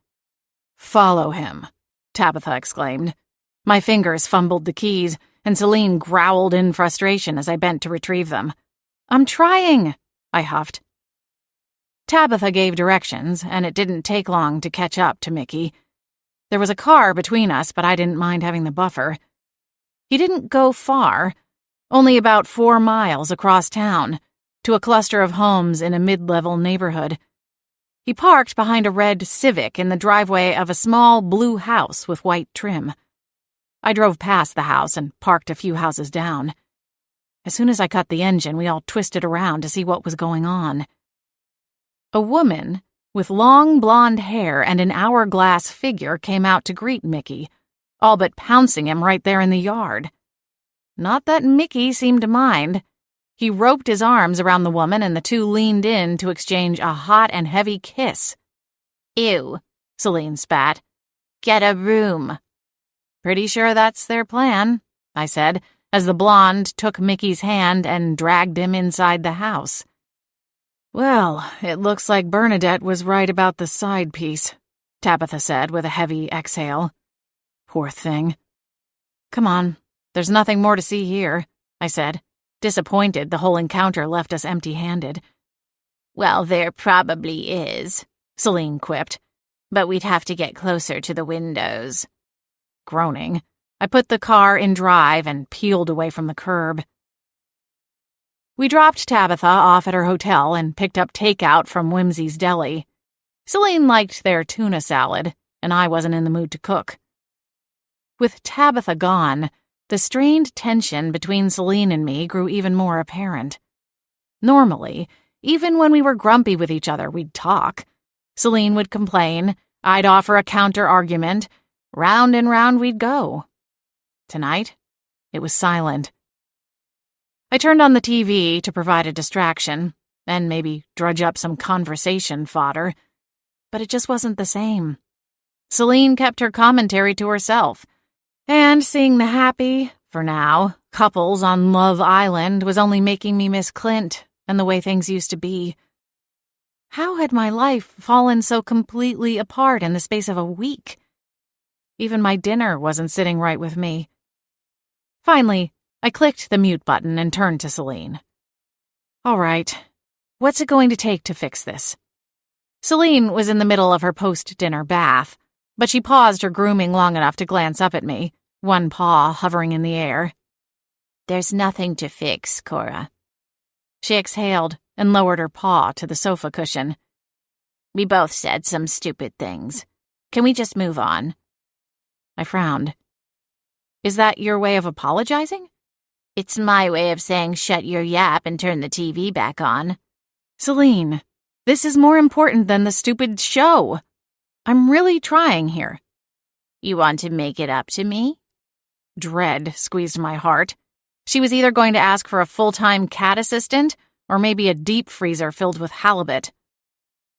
Follow him, Tabitha exclaimed. My fingers fumbled the keys, and Celine growled in frustration as I bent to retrieve them. I'm trying, I huffed. Tabitha gave directions, and it didn't take long to catch up to Mickey. There was a car between us, but I didn't mind having the buffer. He didn't go far, only about 4 miles across town, to a cluster of homes in a mid-level neighborhood. He parked behind a red Civic in the driveway of a small blue house with white trim. I drove past the house and parked a few houses down. As soon as I cut the engine, we all twisted around to see what was going on. A woman with long blonde hair and an hourglass figure came out to greet Mickey, all but pouncing him right there in the yard. Not that Mickey seemed to mind. He roped his arms around the woman and the two leaned in to exchange a hot and heavy kiss. Ew, Celine spat. Get a room. Pretty sure that's their plan, I said, as the blonde took Mickey's hand and dragged him inside the house. Well, it looks like Bernadette was right about the side piece, Tabitha said with a heavy exhale. Poor thing. Come on, there's nothing more to see here, I said, disappointed the whole encounter left us empty-handed. Well, there probably is, Celine quipped, but we'd have to get closer to the windows. Groaning, I put the car in drive and peeled away from the curb. We dropped Tabitha off at her hotel and picked up takeout from Whimsy's Deli. Celine liked their tuna salad, and I wasn't in the mood to cook. With Tabitha gone, the strained tension between Celine and me grew even more apparent. Normally, even when we were grumpy with each other, we'd talk. Celine would complain, I'd offer a counter-argument. Round and round we'd go. Tonight, it was silent. I turned on the TV to provide a distraction, and maybe drudge up some conversation fodder, but it just wasn't the same. Celine kept her commentary to herself, and seeing the happy, for now, couples on Love Island was only making me miss Clint and the way things used to be. How had my life fallen so completely apart in the space of a week? Even my dinner wasn't sitting right with me. Finally, I clicked the mute button and turned to Celine. All right, what's it going to take to fix this? Celine was in the middle of her post-dinner bath, but she paused her grooming long enough to glance up at me, one paw hovering in the air. There's nothing to fix, Cora. She exhaled and lowered her paw to the sofa cushion. We both said some stupid things. Can we just move on? I frowned. Is that your way of apologizing? It's my way of saying shut your yap and turn the TV back on. Celine, this is more important than the stupid show. I'm really trying here. You want to make it up to me? Dread squeezed my heart. She was either going to ask for a full-time cat assistant or maybe a deep freezer filled with halibut.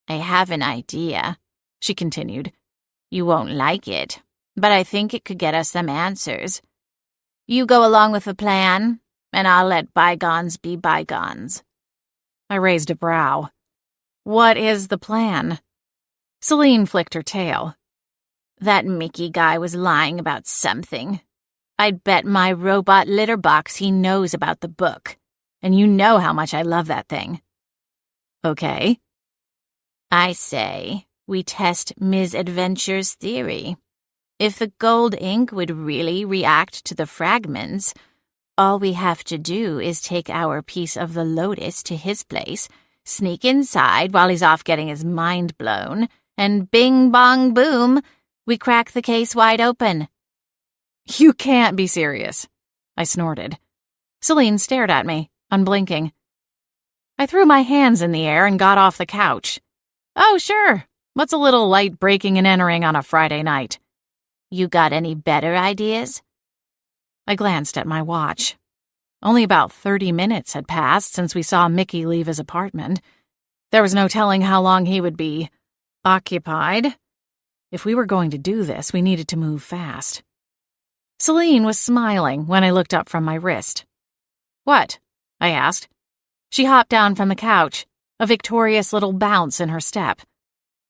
I have an idea, she continued. You won't like it, but I think it could get us some answers. You go along with the plan, and I'll let bygones be bygones. I raised a brow. What is the plan? Celine flicked her tail. That Mickey guy was lying about something. I'd bet my robot litter box he knows about the book, and you know how much I love that thing. Okay. I say we test Ms. Adventure's theory. If the gold ink would really react to the fragments, all we have to do is take our piece of the lotus to his place, sneak inside while he's off getting his mind blown, and bing bong boom, we crack the case wide open. You can't be serious, I snorted. Celine stared at me, unblinking. I threw my hands in the air and got off the couch. Oh, sure. What's a little light breaking and entering on a Friday night? You got any better ideas? I glanced at my watch. Only about 30 minutes had passed since we saw Mickey leave his apartment. There was no telling how long he would be occupied. If we were going to do this, we needed to move fast. Celine was smiling when I looked up from my wrist. What? I asked. She hopped down from the couch, a victorious little bounce in her step.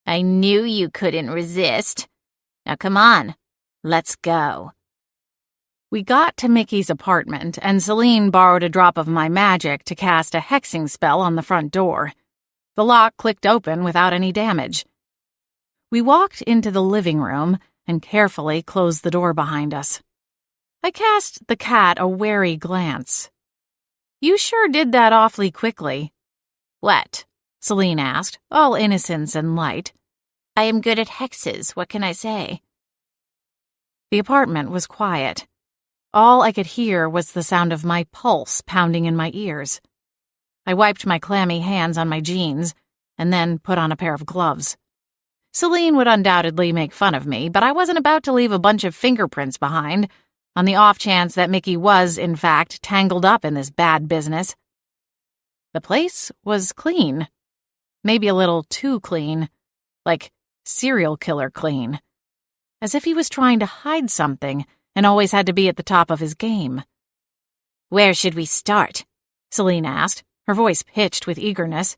I knew you couldn't resist. Now come on, let's go. We got to Mickey's apartment, and Celine borrowed a drop of my magic to cast a hexing spell on the front door. The lock clicked open without any damage. We walked into the living room and carefully closed the door behind us. I cast the cat a wary glance. You sure did that awfully quickly. What? Celine asked, all innocence and light. I am good at hexes, what can I say? The apartment was quiet. All I could hear was the sound of my pulse pounding in my ears. I wiped my clammy hands on my jeans and then put on a pair of gloves. Celine would undoubtedly make fun of me, but I wasn't about to leave a bunch of fingerprints behind, on the off chance that Mickey was, in fact, tangled up in this bad business. The place was clean. Maybe a little too clean. Like serial killer clean. As if he was trying to hide something and always had to be at the top of his game. Where should we start? Celine asked, her voice pitched with eagerness.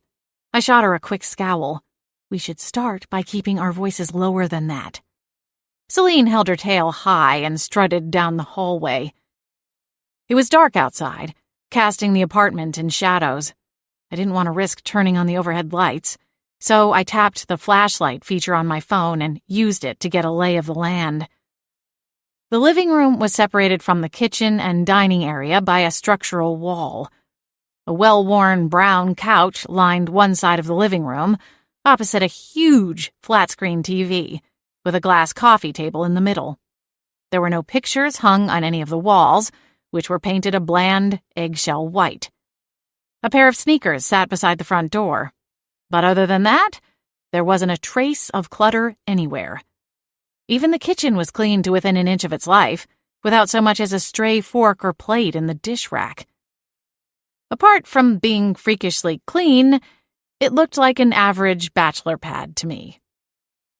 I shot her a quick scowl. We should start by keeping our voices lower than that. Celine held her tail high and strutted down the hallway. It was dark outside, casting the apartment in shadows. I didn't want to risk turning on the overhead lights, so I tapped the flashlight feature on my phone and used it to get a lay of the land. The living room was separated from the kitchen and dining area by a structural wall. A well-worn brown couch lined one side of the living room, opposite a huge flat-screen TV, with a glass coffee table in the middle. There were no pictures hung on any of the walls, which were painted a bland eggshell white. A pair of sneakers sat beside the front door. But other than that, there wasn't a trace of clutter anywhere. Even the kitchen was clean to within an inch of its life, without so much as a stray fork or plate in the dish rack. Apart from being freakishly clean, it looked like an average bachelor pad to me.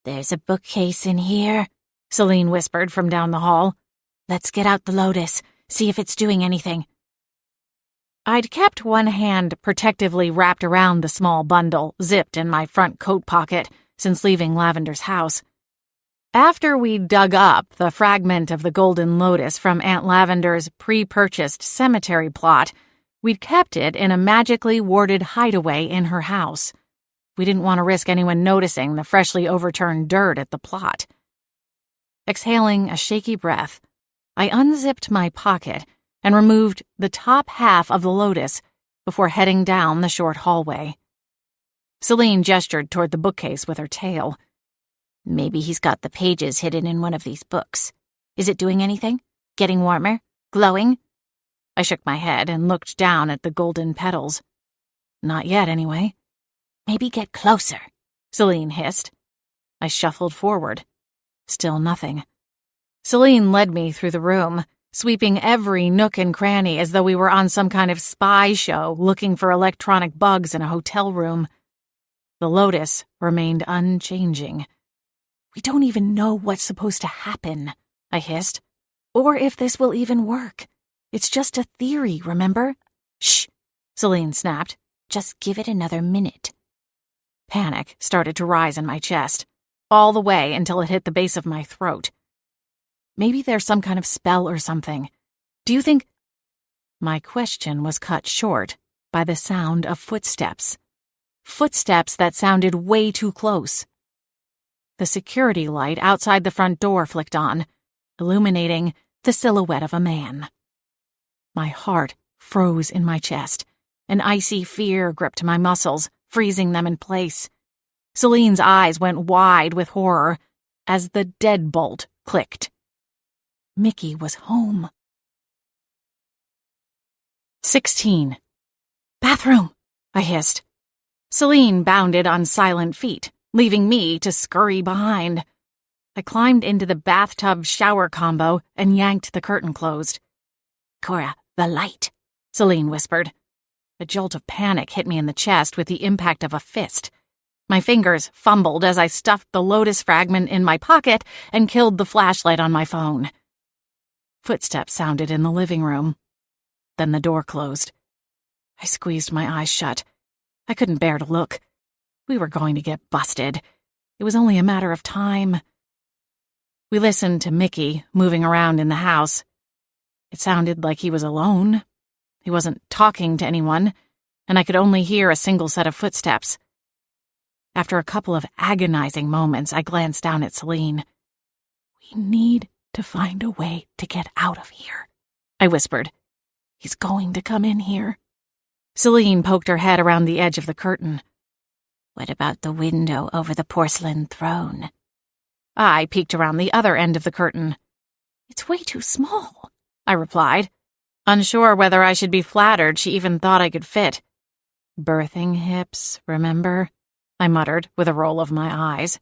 There's a bookcase in here, Celine whispered from down the hall. Let's get out the lotus, see if it's doing anything. I'd kept one hand protectively wrapped around the small bundle zipped in my front coat pocket since leaving Lavender's house. After we dug up the fragment of the golden lotus from Aunt Lavender's pre-purchased cemetery plot, we'd kept it in a magically warded hideaway in her house. We didn't want to risk anyone noticing the freshly overturned dirt at the plot. Exhaling a shaky breath, I unzipped my pocket and removed the top half of the lotus, before heading down the short hallway. Celine gestured toward the bookcase with her tail. Maybe he's got the pages hidden in one of these books. Is it doing anything? Getting warmer? Glowing? I shook my head and looked down at the golden petals. Not yet, anyway. Maybe get closer, Celine hissed. I shuffled forward. Still nothing. Celine led me through the room, sweeping every nook and cranny as though we were on some kind of spy show looking for electronic bugs in a hotel room. The lotus remained unchanging. We don't even know what's supposed to happen, I hissed. Or if this will even work. It's just a theory, remember? Shh, Celine snapped. Just give it another minute. Panic started to rise in my chest, all the way until it hit the base of my throat. Maybe there's some kind of spell or something. Do you think... My question was cut short by the sound of footsteps. Footsteps that sounded way too close. The security light outside the front door flicked on, illuminating the silhouette of a man. My heart froze in my chest. An icy fear gripped my muscles, freezing them in place. Celine's eyes went wide with horror as the deadbolt clicked. Mickey was home. 16. Bathroom, I hissed. Celine bounded on silent feet, leaving me to scurry behind. I climbed into the bathtub-shower combo and yanked the curtain closed. Cora, the light, Celine whispered. A jolt of panic hit me in the chest with the impact of a fist. My fingers fumbled as I stuffed the lotus fragment in my pocket and killed the flashlight on my phone. Footsteps sounded in the living room. Then the door closed. I squeezed my eyes shut. I couldn't bear to look. We were going to get busted. It was only a matter of time. We listened to Mickey moving around in the house. It sounded like he was alone. He wasn't talking to anyone, and I could only hear a single set of footsteps. After a couple of agonizing moments, I glanced down at Celine. We need to find a way to get out of here, I whispered. He's going to come in here. Celine poked her head around the edge of the curtain. What about the window over the porcelain throne? I peeked around the other end of the curtain. It's way too small, I replied, unsure whether I should be flattered she even thought I could fit. Birthing hips, remember? I muttered with a roll of my eyes.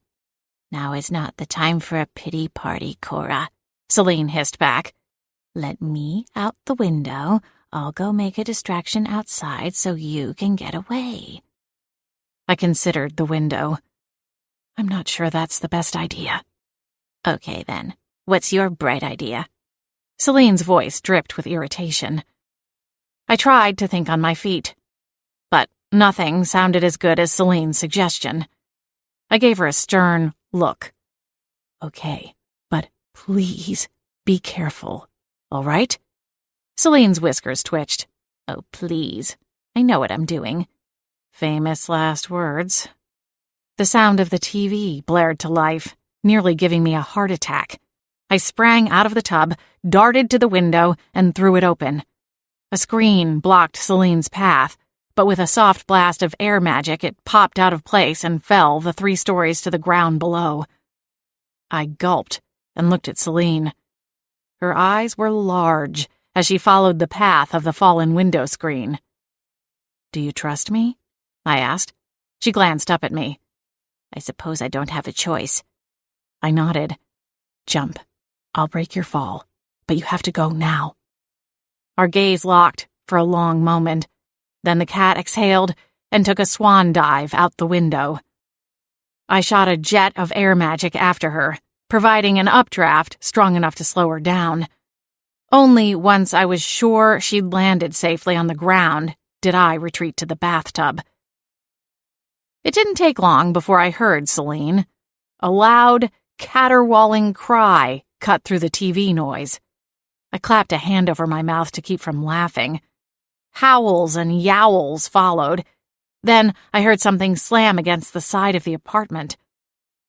Now is not the time for a pity party, Cora, Celine hissed back. Let me out the window. I'll go make a distraction outside so you can get away. I considered the window. I'm not sure that's the best idea. Okay, then. What's your bright idea? Celine's voice dripped with irritation. I tried to think on my feet, but nothing sounded as good as Celine's suggestion. I gave her a stern look. Okay, but please be careful, all right? Celine's whiskers twitched. Oh, please. I know what I'm doing. Famous last words. The sound of the TV blared to life, nearly giving me a heart attack. I sprang out of the tub, darted to the window, and threw it open. A screen blocked Celine's path, but with a soft blast of air magic, it popped out of place and fell the 3 stories to the ground below. I gulped and looked at Celine. Her eyes were large as she followed the path of the fallen window screen. Do you trust me? I asked. She glanced up at me. I suppose I don't have a choice. I nodded. Jump. I'll break your fall, but you have to go now. Our gaze locked for a long moment. Then the cat exhaled and took a swan dive out the window. I shot a jet of air magic after her, providing an updraft strong enough to slow her down. Only once I was sure she'd landed safely on the ground did I retreat to the bathtub. It didn't take long before I heard Celine. A loud, caterwauling cry cut through the TV noise. I clapped a hand over my mouth to keep from laughing. Howls and yowls followed. Then I heard something slam against the side of the apartment.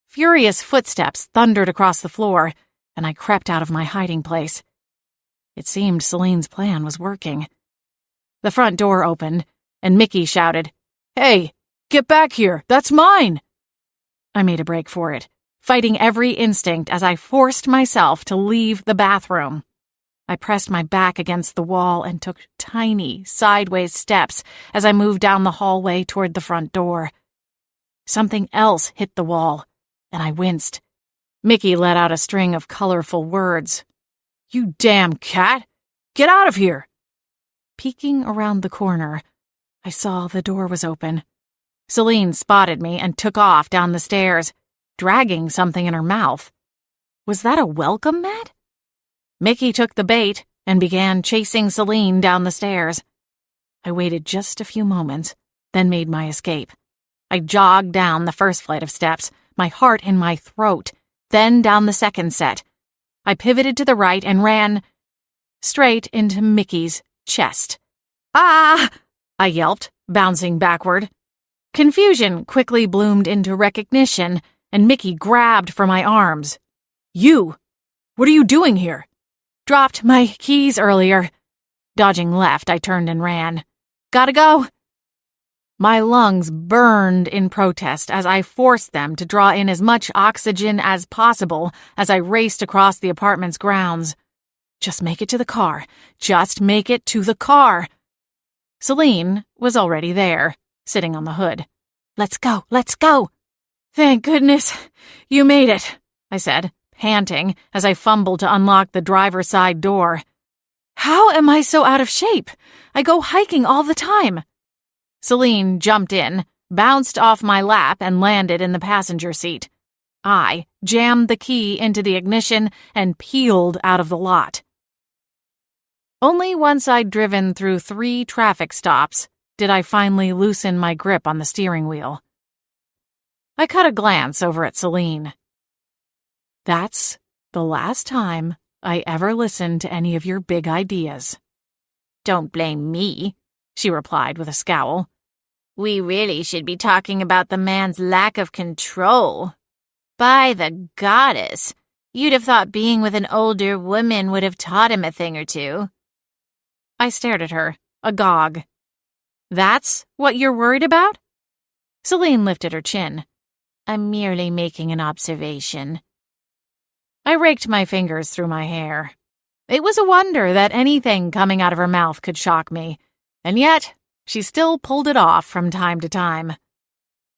Furious footsteps thundered across the floor, and I crept out of my hiding place. It seemed Celine's plan was working. The front door opened, and Mickey shouted, "Hey, get back here! That's mine!" I made a break for it, fighting every instinct as I forced myself to leave the bathroom. I pressed my back against the wall and took tiny, sideways steps as I moved down the hallway toward the front door. Something else hit the wall, and I winced. Mickey let out a string of colorful words. "You damn cat! Get out of here!" Peeking around the corner, I saw the door was open. Celine spotted me and took off down the stairs, dragging something in her mouth. Was that a welcome mat? Mickey took the bait and began chasing Celine down the stairs. I waited just a few moments, then made my escape. I jogged down the first flight of steps, my heart in my throat, then down the second set. I pivoted to the right and ran straight into Mickey's chest. "Ah!" I yelped, bouncing backward. Confusion quickly bloomed into recognition, and Mickey grabbed for my arms. "You! What are you doing here?" "Dropped my keys earlier." Dodging left, I turned and ran. "Gotta go." My lungs burned in protest as I forced them to draw in as much oxygen as possible as I raced across the apartment's grounds. Just make it to the car. Just make it to the car. Celine was already there, sitting on the hood. "Let's go, let's go." "Thank goodness you made it," I said, panting as I fumbled to unlock the driver's side door. "How am I so out of shape? I go hiking all the time." Celine jumped in, bounced off my lap, and landed in the passenger seat. I jammed the key into the ignition and peeled out of the lot. Only once I'd driven through 3 traffic stops did I finally loosen my grip on the steering wheel. I caught a glance over at Celine. "That's the last time I ever listened to any of your big ideas." "Don't blame me," she replied with a scowl. "We really should be talking about the man's lack of control. By the goddess, you'd have thought being with an older woman would have taught him a thing or two." I stared at her, agog. "That's what you're worried about?" Celine lifted her chin. "I'm merely making an observation." I raked my fingers through my hair. It was a wonder that anything coming out of her mouth could shock me, and yet she still pulled it off from time to time.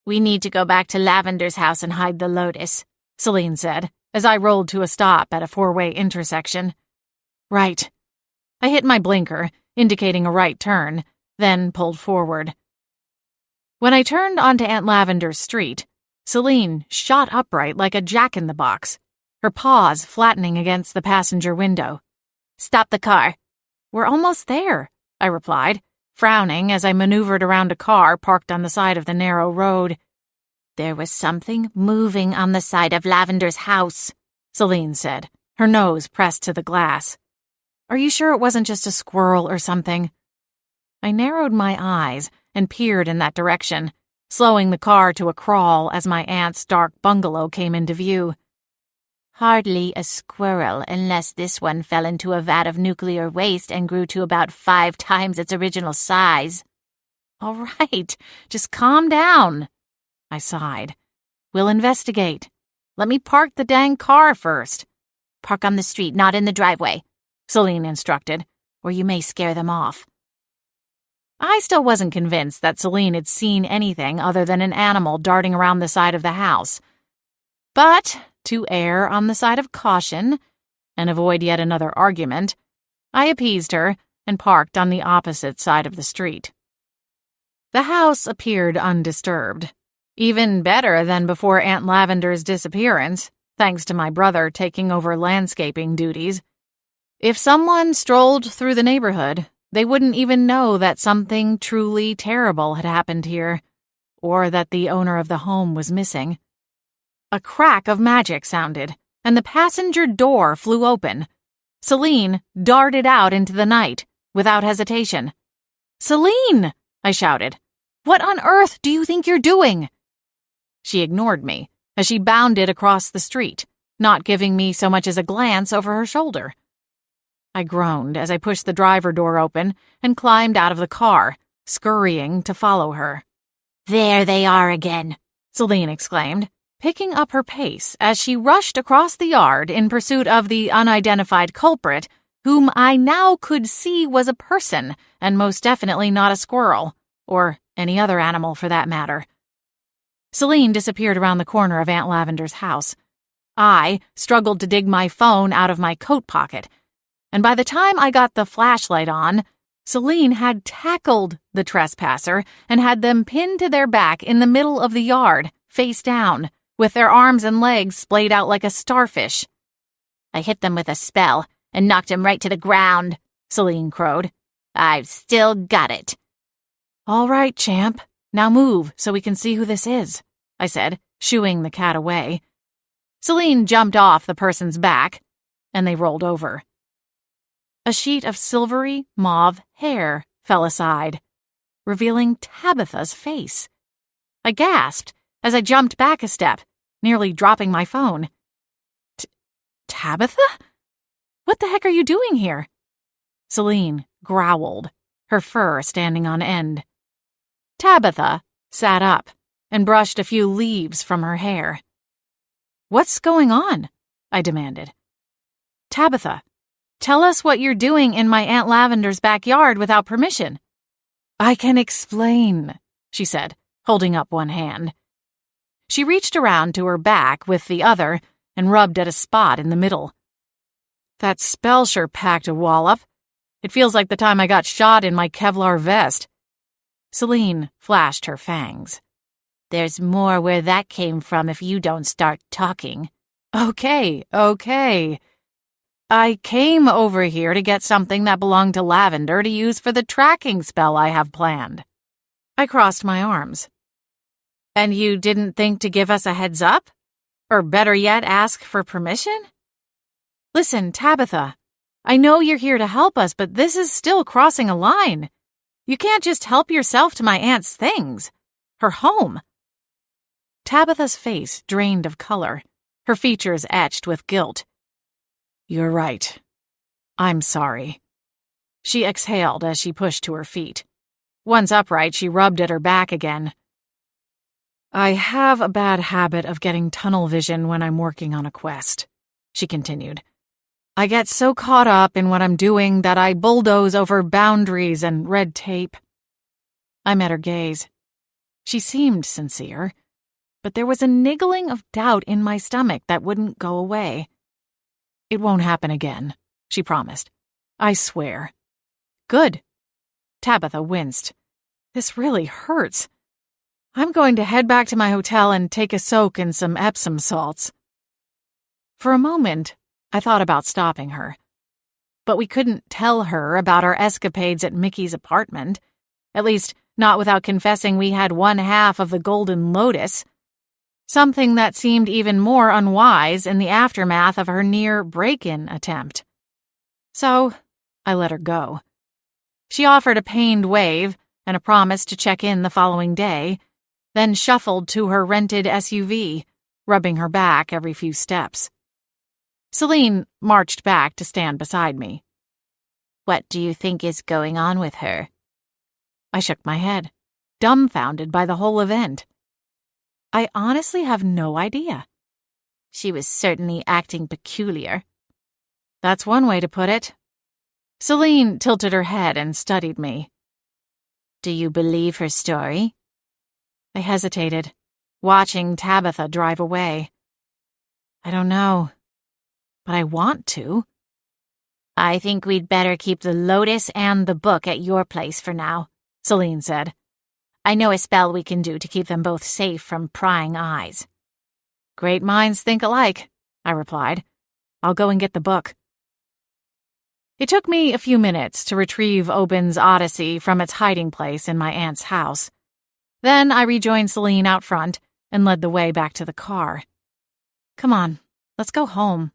"We need to go back to Lavender's house and hide the Lotus," Celine said, as I rolled to a stop at a 4-way intersection. "Right." I hit my blinker, indicating a right turn, then pulled forward. When I turned onto Aunt Lavender's street, Celine shot upright like a jack-in-the-box, her paws flattening against the passenger window. "Stop the car." "We're almost there," I replied, frowning as I maneuvered around a car parked on the side of the narrow road. "There was something moving on the side of Lavender's house," Celine said, her nose pressed to the glass. "Are you sure it wasn't just a squirrel or something?" I narrowed my eyes and peered in that direction, slowing the car to a crawl as my aunt's dark bungalow came into view. "Hardly a squirrel unless this one fell into a vat of nuclear waste and grew to about 5 times its original size." "All right, just calm down." I sighed. "We'll investigate. Let me park the dang car first." "Park on the street, not in the driveway," Celine instructed, "or you may scare them off." I still wasn't convinced that Celine had seen anything other than an animal darting around the side of the house. But, to err on the side of caution and avoid yet another argument, I appeased her and parked on the opposite side of the street. The house appeared undisturbed, even better than before Aunt Lavender's disappearance, thanks to my brother taking over landscaping duties. If someone strolled through the neighborhood, they wouldn't even know that something truly terrible had happened here, or that the owner of the home was missing. A crack of magic sounded, and the passenger door flew open. Celine darted out into the night, without hesitation. "Celine!" I shouted. "What on earth do you think you're doing?" She ignored me as she bounded across the street, not giving me so much as a glance over her shoulder. I groaned as I pushed the driver door open and climbed out of the car, scurrying to follow her. "There they are again," Celine exclaimed, picking up her pace as she rushed across the yard in pursuit of the unidentified culprit, whom I now could see was a person and most definitely not a squirrel, or any other animal for that matter. Celine disappeared around the corner of Aunt Lavender's house. I struggled to dig my phone out of my coat pocket, and by the time I got the flashlight on, Celine had tackled the trespasser and had them pinned to their back in the middle of the yard, face down, with their arms and legs splayed out like a starfish. "I hit them with a spell and knocked him right to the ground," Celine crowed. "I've still got it." "All right, champ. Now move so we can see who this is," I said, shooing the cat away. Celine jumped off the person's back, and they rolled over. A sheet of silvery mauve hair fell aside, revealing Tabitha's face. I gasped as I jumped back a step, nearly dropping my phone. Tabitha? What the heck are you doing here? Celine growled, her fur standing on end. Tabitha sat up and brushed a few leaves from her hair. "What's going on?" I demanded. "Tabitha, tell us what you're doing in my Aunt Lavender's backyard without permission." "I can explain," she said, holding up one hand. She reached around to her back with the other and rubbed at a spot in the middle. "That spell sure packed a wallop. It feels like the time I got shot in my Kevlar vest." Celine flashed her fangs. "There's more where that came from if you don't start talking." Okay. I came over here to get something that belonged to Lavender to use for the tracking spell I have planned. I crossed my arms. "And you didn't think to give us a heads up? Or better yet, ask for permission?" "Listen, Tabitha, I know you're here to help us, but this is still crossing a line. You can't just help yourself to my aunt's things. Her home." Tabitha's face drained of color, her features etched with guilt. "You're right. I'm sorry." She exhaled as she pushed to her feet. Once upright, she rubbed at her back again. "I have a bad habit of getting tunnel vision when I'm working on a quest," she continued. "I get so caught up in what I'm doing that I bulldoze over boundaries and red tape." I met her gaze. She seemed sincere, but there was a niggling of doubt in my stomach that wouldn't go away. "It won't happen again," she promised. "I swear." "Good." Tabitha winced. "This really hurts. I'm going to head back to my hotel and take a soak in some Epsom salts." For a moment, I thought about stopping her. But we couldn't tell her about our escapades at Mickey's apartment. At least, not without confessing we had one half of the Golden Lotus. Something that seemed even more unwise in the aftermath of her near break-in attempt. So, I let her go. She offered a pained wave and a promise to check in the following day, then shuffled to her rented SUV, rubbing her back every few steps. Celine marched back to stand beside me. "What do you think is going on with her?" I shook my head, dumbfounded by the whole event. "I honestly have no idea." "She was certainly acting peculiar." "That's one way to put it." Celine tilted her head and studied me. "Do you believe her story?" I hesitated, watching Tabitha drive away. "I don't know, but I want to." "I think we'd better keep the Lotus and the book at your place for now," Celine said. "I know a spell we can do to keep them both safe from prying eyes." "Great minds think alike," I replied. "I'll go and get the book." It took me a few minutes to retrieve Oben's Odyssey from its hiding place in my aunt's house. Then I rejoined Celine out front and led the way back to the car. "Come on, let's go home.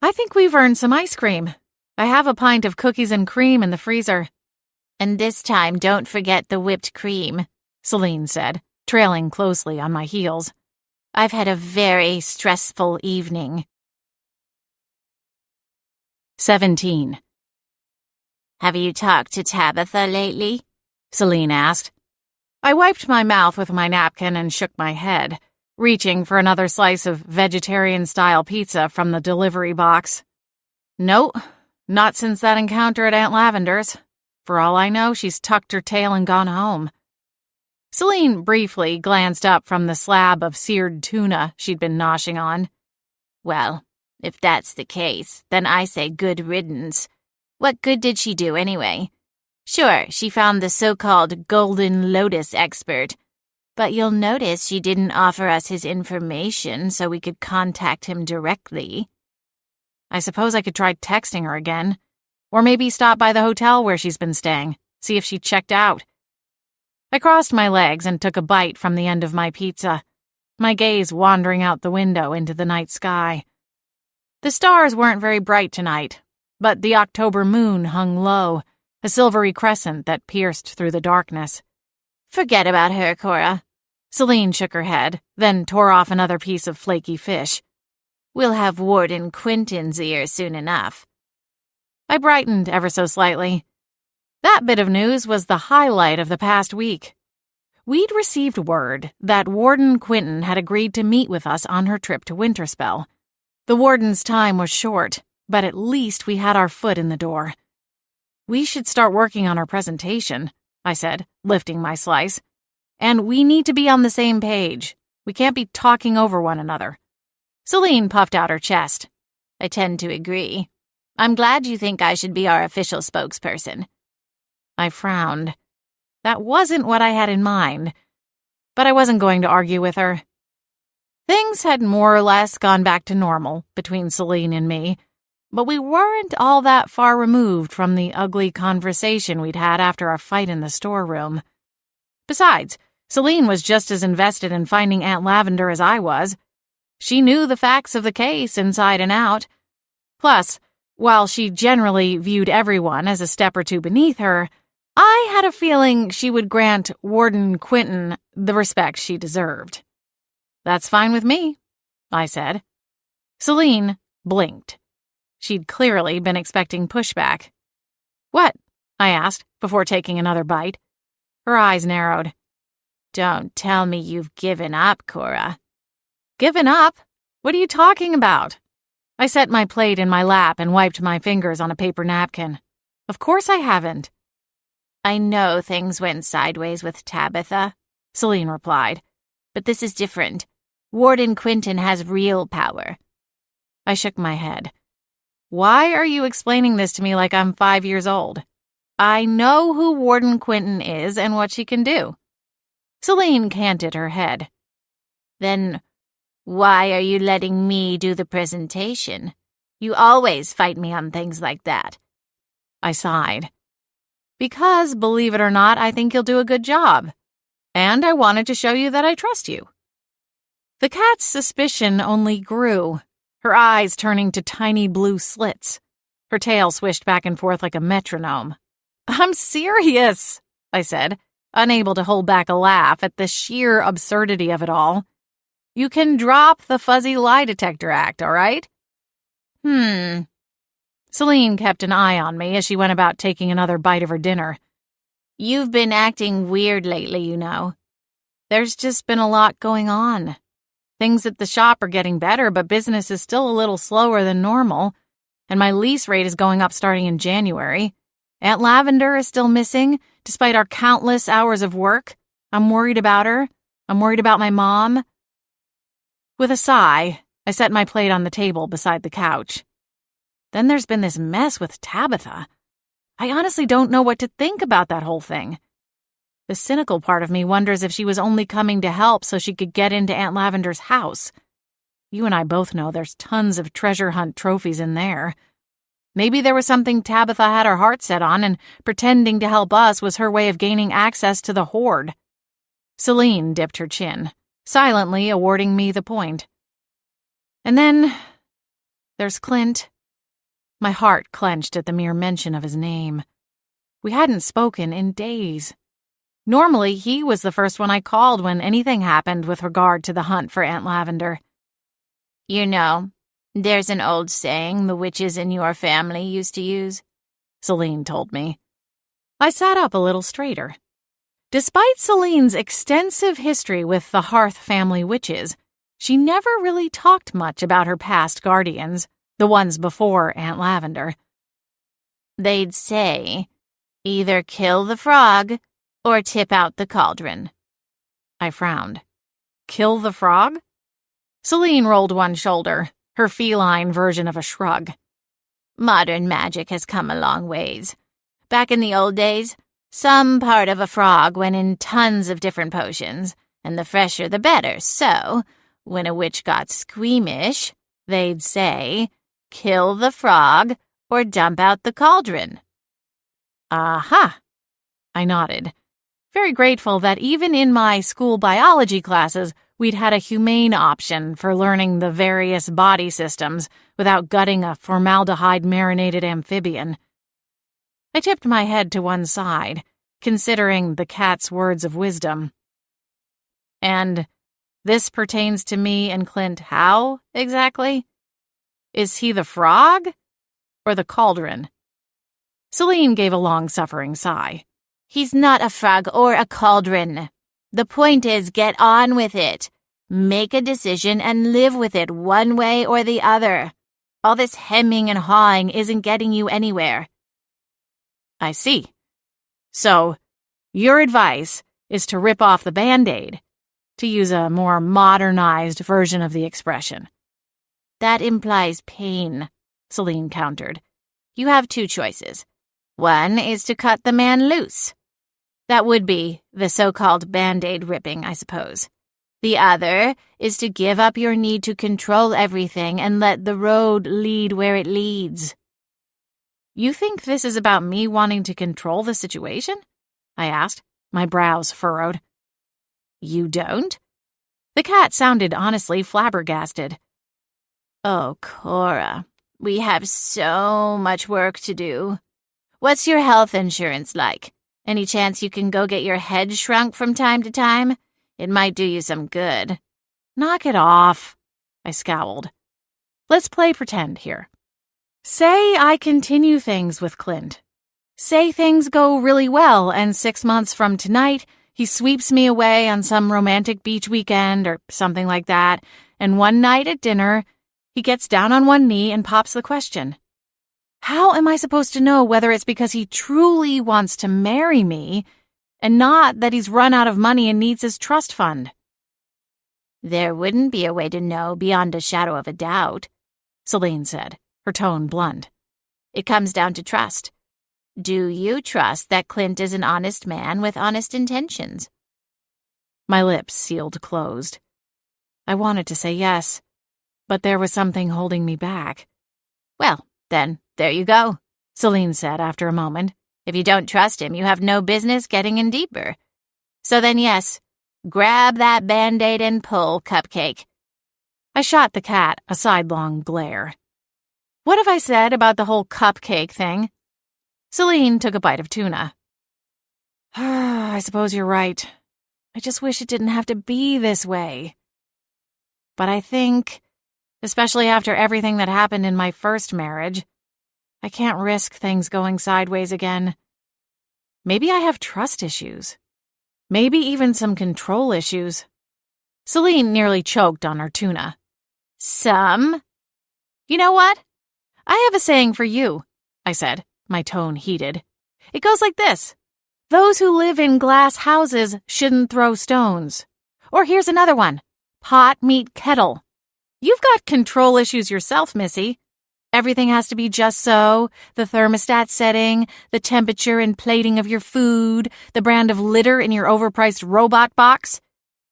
I think we've earned some ice cream. I have a pint of cookies and cream in the freezer." "And this time don't forget the whipped cream," Celine said, trailing closely on my heels. "I've had a very stressful evening." 17. "Have you talked to Tabitha lately?" Celine asked. I wiped my mouth with my napkin and shook my head, reaching for another slice of vegetarian-style pizza from the delivery box. Nope, not since that encounter at Aunt Lavender's. For all I know, she's tucked her tail and gone home. Celine briefly glanced up from the slab of seared tuna she'd been noshing on. Well, if that's the case, then I say good riddance. What good did she do anyway? Sure, she found the so-called Golden Lotus expert, but you'll notice she didn't offer us his information so we could contact him directly. I suppose I could try texting her again, or maybe stop by the hotel where she's been staying, see if she checked out. I crossed my legs and took a bite from the end of my pizza, my gaze wandering out the window into the night sky. The stars weren't very bright tonight, but the October moon hung low, a silvery crescent that pierced through the darkness. Forget about her, Cora. Celine shook her head, then tore off another piece of flaky fish. We'll have Warden Quinton's ear soon enough. I brightened ever so slightly. That bit of news was the highlight of the past week. We'd received word that Warden Quinton had agreed to meet with us on her trip to Winterspell. The warden's time was short, but at least we had our foot in the door. We should start working on our presentation, I said, lifting my slice. And we need to be on the same page. We can't be talking over one another. Celine puffed out her chest. I tend to agree. I'm glad you think I should be our official spokesperson. I frowned. That wasn't what I had in mind, but I wasn't going to argue with her. Things had more or less gone back to normal between Celine and me, but we weren't all that far removed from the ugly conversation we'd had after our fight in the storeroom. Besides, Celine was just as invested in finding Aunt Lavender as I was. She knew the facts of the case inside and out. Plus, while she generally viewed everyone as a step or two beneath her, I had a feeling she would grant Warden Quinton the respect she deserved. That's fine with me, I said. Celine blinked. She'd clearly been expecting pushback. What? I asked, before taking another bite. Her eyes narrowed. Don't tell me you've given up, Cora. Given up? What are you talking about? I set my plate in my lap and wiped my fingers on a paper napkin. Of course I haven't. I know things went sideways with Tabitha, Celine replied, but this is different. Warden Quinton has real power. I shook my head. Why are you explaining this to me like I'm 5 years old? I know who Warden Quinton is and what she can do. Celine canted her head. Then why are you letting me do the presentation? You always fight me on things like that. I sighed. Because, believe it or not, I think you'll do a good job. And I wanted to show you that I trust you. The cat's suspicion only grew, her eyes turning to tiny blue slits. Her tail swished back and forth like a metronome. I'm serious, I said, unable to hold back a laugh at the sheer absurdity of it all. You can drop the fuzzy lie detector act, all right? Celine kept an eye on me as she went about taking another bite of her dinner. You've been acting weird lately, you know. There's just been a lot going on. Things at the shop are getting better, but business is still a little slower than normal, and my lease rate is going up starting in January. Aunt Lavender is still missing, despite our countless hours of work. I'm worried about her. I'm worried about my mom. With a sigh, I set my plate on the table beside the couch. Then there's been this mess with Tabitha. I honestly don't know what to think about that whole thing. The cynical part of me wonders if she was only coming to help so she could get into Aunt Lavender's house. You and I both know there's tons of treasure hunt trophies in there. Maybe there was something Tabitha had her heart set on, and pretending to help us was her way of gaining access to the hoard. Celine dipped her chin, silently awarding me the point. And then there's Clint. My heart clenched at the mere mention of his name. We hadn't spoken in days. Normally, he was the first one I called when anything happened with regard to the hunt for Aunt Lavender. You know, there's an old saying the witches in your family used to use, Celine told me. I sat up a little straighter. Despite Celine's extensive history with the Hearth family witches, she never really talked much about her past guardians, the ones before Aunt Lavender. They'd say, either kill the frog or tip out the cauldron. I frowned. Kill the frog? Celine rolled one shoulder, her feline version of a shrug. Modern magic has come a long ways. Back in the old days, some part of a frog went in tons of different potions, and the fresher the better, so when a witch got squeamish, they'd say, kill the frog or dump out the cauldron. Aha! I nodded, very grateful that even in my school biology classes, we'd had a humane option for learning the various body systems without gutting a formaldehyde-marinated amphibian. I tipped my head to one side, considering the cat's words of wisdom. And this pertains to me and Clint how, exactly? Is he the frog or the cauldron? Celine gave a long-suffering sigh. He's not a frog or a cauldron. The point is, get on with it. Make a decision and live with it one way or the other. All this hemming and hawing isn't getting you anywhere. I see. So, your advice is to rip off the Band-Aid, to use a more modernized version of the expression. That implies pain, Celine countered. You have two choices. One is to cut the man loose. That would be the so-called Band-Aid ripping, I suppose. The other is to give up your need to control everything and let the road lead where it leads. You think this is about me wanting to control the situation? I asked, my brows furrowed. You don't? The cat sounded honestly flabbergasted. Oh, Cora, we have so much work to do. What's your health insurance like? Any chance you can go get your head shrunk from time to time? It might do you some good. Knock it off, I scowled. Let's play pretend here. Say I continue things with Clint. Say things go really well, and 6 months from tonight, he sweeps me away on some romantic beach weekend or something like that, and one night at dinner, he gets down on one knee and pops the question. How am I supposed to know whether it's because he truly wants to marry me and not that he's run out of money and needs his trust fund? There wouldn't be a way to know beyond a shadow of a doubt, Celine said, her tone blunt. It comes down to trust. Do you trust that Clint is an honest man with honest intentions? My lips sealed closed. I wanted to say yes, but there was something holding me back. Well, then, there you go, Celine said after a moment. If you don't trust him, you have no business getting in deeper. So then, yes, grab that Band-Aid and pull, Cupcake. I shot the cat a sidelong glare. What have I said about the whole cupcake thing? Celine took a bite of tuna. I suppose you're right. I just wish it didn't have to be this way. But I think, especially after everything that happened in my first marriage, I can't risk things going sideways again. Maybe I have trust issues. Maybe even some control issues. Celine nearly choked on her tuna. Some? You know what? I have a saying for you, I said, my tone heated. It goes like this. Those who live in glass houses shouldn't throw stones. Or here's another one. Pot meet kettle. You've got control issues yourself, Missy. Everything has to be just so, the thermostat setting, the temperature and plating of your food, the brand of litter in your overpriced robot box.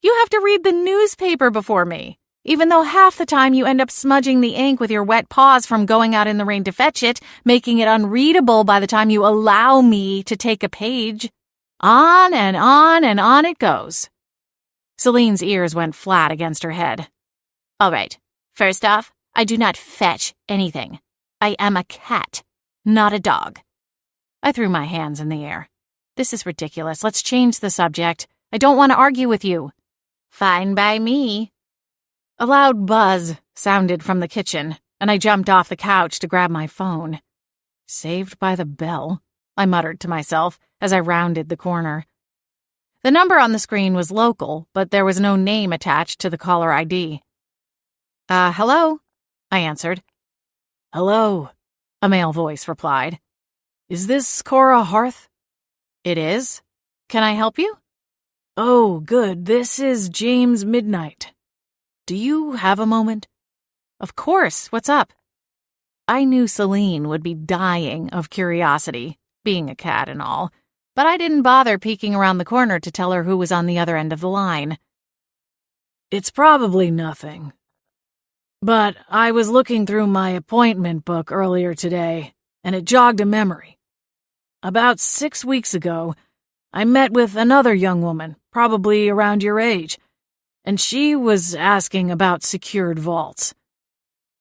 You have to read the newspaper before me, even though half the time you end up smudging the ink with your wet paws from going out in the rain to fetch it, making it unreadable by the time you allow me to take a page. On and on and on it goes. Celine's ears went flat against her head. All right, first off, I do not fetch anything. I am a cat, not a dog. I threw my hands in the air. This is ridiculous. Let's change the subject. I don't want to argue with you. Fine by me. A loud buzz sounded from the kitchen, and I jumped off the couch to grab my phone. Saved by the bell, I muttered to myself as I rounded the corner. The number on the screen was local, but there was no name attached to the caller ID. Hello? I answered. Hello, a male voice replied. Is this Cora Harth? It is. Can I help you? Oh, good. This is James Midnight. Do you have a moment? Of course. What's up? I knew Celine would be dying of curiosity, being a cat and all, but I didn't bother peeking around the corner to tell her who was on the other end of the line. It's probably nothing. But I was looking through my appointment book earlier today, and it jogged a memory. About 6 weeks ago, I met with another young woman, probably around your age, and she was asking about secured vaults.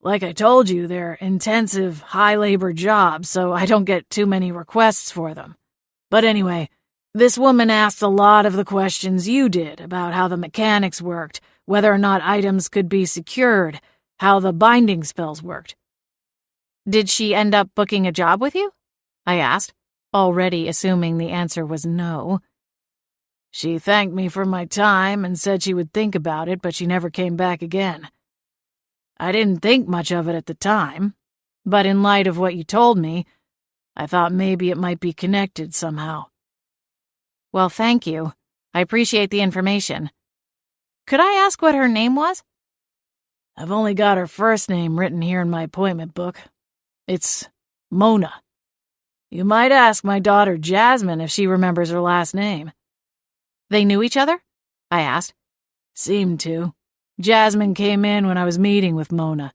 Like I told you, they're intensive, high-labor jobs, so I don't get too many requests for them. But anyway, this woman asked a lot of the questions you did about how the mechanics worked, whether or not items could be secured, how the binding spells worked. Did she end up booking a job with you? I asked, already assuming the answer was no. She thanked me for my time and said she would think about it, but she never came back again. I didn't think much of it at the time, but in light of what you told me, I thought maybe it might be connected somehow. Well, thank you. I appreciate the information. Could I ask what her name was? I've only got her first name written here in my appointment book. It's Mona. You might ask my daughter Jasmine if she remembers her last name. They knew each other? I asked. Seemed to. Jasmine came in when I was meeting with Mona.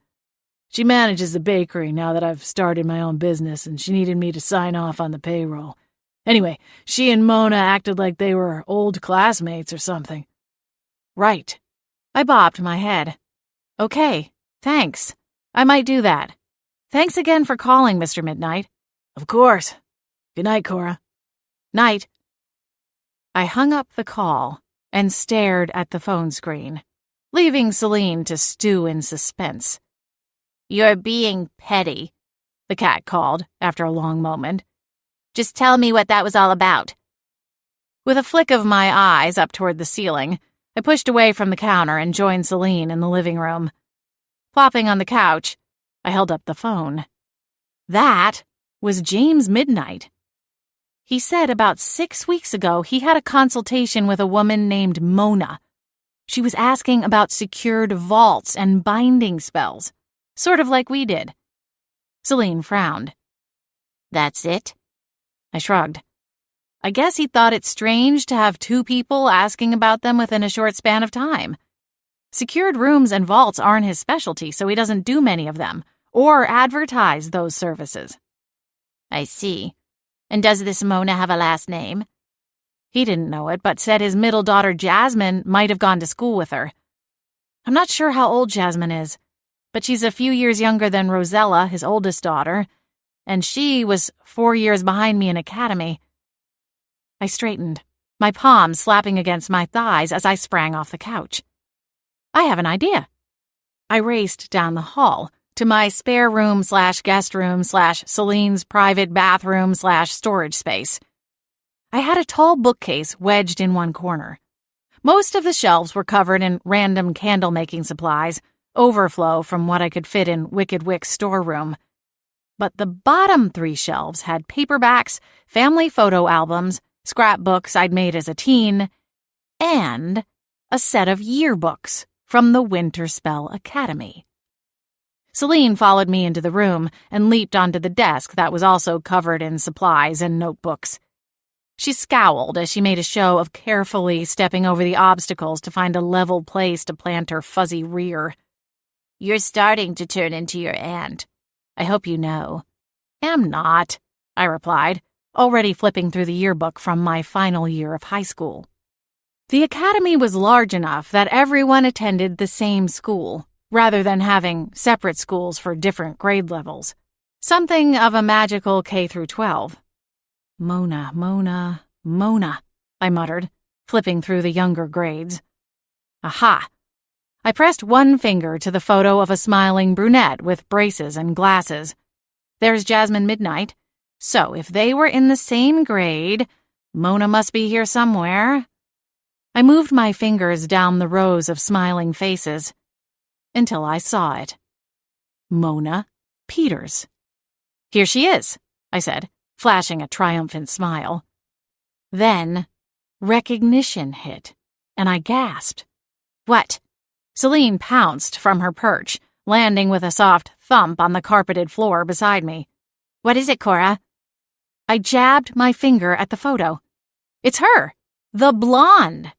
She manages the bakery now that I've started my own business, and she needed me to sign off on the payroll. Anyway, she and Mona acted like they were old classmates or something. Right. I bobbed my head. Okay, thanks. I might do that. Thanks again for calling, Mr. Midnight. Of course. Good night, Cora. Night. I hung up the call and stared at the phone screen, leaving Celine to stew in suspense. You're being petty, the cat called after a long moment. Just tell me what that was all about. With a flick of my eyes up toward the ceiling, I pushed away from the counter and joined Celine in the living room. Plopping on the couch, I held up the phone. That was James Midnight. He said about 6 weeks ago he had a consultation with a woman named Mona. She was asking about secured vaults and binding spells, sort of like we did. Celine frowned. That's it? I shrugged. I guess he thought it strange to have two people asking about them within a short span of time. Secured rooms and vaults aren't his specialty, so he doesn't do many of them, or advertise those services. I see. And does this Mona have a last name? He didn't know it, but said his middle daughter Jasmine might have gone to school with her. I'm not sure how old Jasmine is, but she's a few years younger than Rosella, his oldest daughter, and she was 4 years behind me in academy. I straightened, my palms slapping against my thighs as I sprang off the couch. I have an idea. I raced down the hall to my spare room/guest room/Celine's private bathroom/storage space. I had a tall bookcase wedged in one corner. Most of the shelves were covered in random candle-making supplies, overflow from what I could fit in Wicked Wick's storeroom. But the bottom 3 shelves had paperbacks, family photo albums, scrapbooks I'd made as a teen, and a set of yearbooks from the Winterspell Academy. Celine followed me into the room and leaped onto the desk that was also covered in supplies and notebooks. She scowled as she made a show of carefully stepping over the obstacles to find a level place to plant her fuzzy rear. You're starting to turn into your aunt. I hope you know. Am not, I replied, already flipping through the yearbook from my final year of high school. The academy was large enough that everyone attended the same school, rather than having separate schools for different grade levels. Something of a magical K-12. Mona, I muttered, flipping through the younger grades. Aha! I pressed one finger to the photo of a smiling brunette with braces and glasses. There's Jasmine Midnight. So if they were in the same grade, Mona must be here somewhere. I moved my fingers down the rows of smiling faces until I saw it. Mona Peters. "Here she is," I said, flashing a triumphant smile. Then, recognition hit, and I gasped. "What?" Celine pounced from her perch, landing with a soft thump on the carpeted floor beside me. "What is it, Cora?" I jabbed my finger at the photo. "It's her! The blonde!"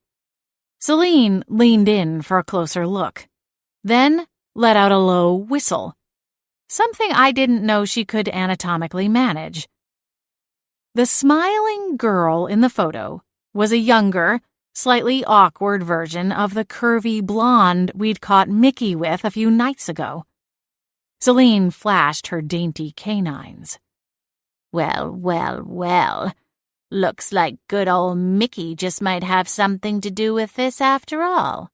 Celine leaned in for a closer look, then let out a low whistle, something I didn't know she could anatomically manage. The smiling girl in the photo was a younger, slightly awkward version of the curvy blonde we'd caught Mickey with a few nights ago. Celine flashed her dainty canines. Well, well, well. Looks like good old Mickey just might have something to do with this after all.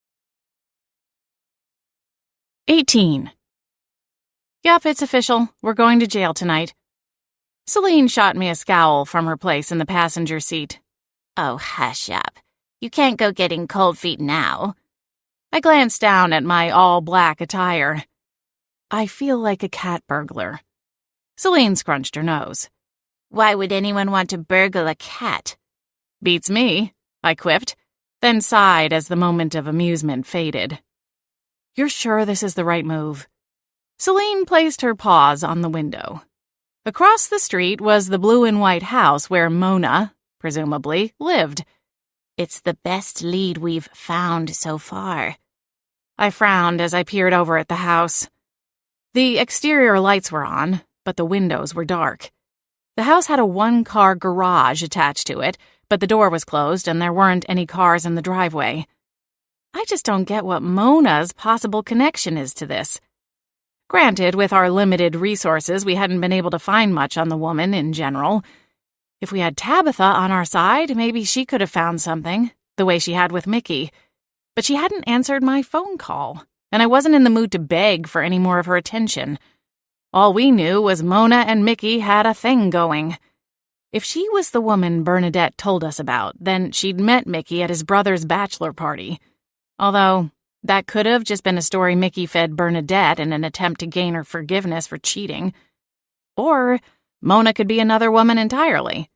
18. Yup, it's official. We're going to jail tonight. Celine shot me a scowl from her place in the passenger seat. Oh, hush up. You can't go getting cold feet now. I glanced down at my all-black attire. I feel like a cat burglar. Celine scrunched her nose. Why would anyone want to burgle a cat? Beats me, I quipped, then sighed as the moment of amusement faded. You're sure this is the right move? Celine placed her paws on the window. Across the street was the blue and white house where Mona, presumably, lived. It's the best lead we've found so far. I frowned as I peered over at the house. The exterior lights were on, but the windows were dark. The house had a one-car garage attached to it, but the door was closed and there weren't any cars in the driveway. I just don't get what Mona's possible connection is to this. Granted, with our limited resources, we hadn't been able to find much on the woman in general. If we had Tabitha on our side, maybe she could have found something, the way she had with Mickey. But she hadn't answered my phone call, and I wasn't in the mood to beg for any more of her attention. All we knew was Mona and Mickey had a thing going. If she was the woman Bernadette told us about, then she'd met Mickey at his brother's bachelor party. Although, that could have just been a story Mickey fed Bernadette in an attempt to gain her forgiveness for cheating. Or Mona could be another woman entirely.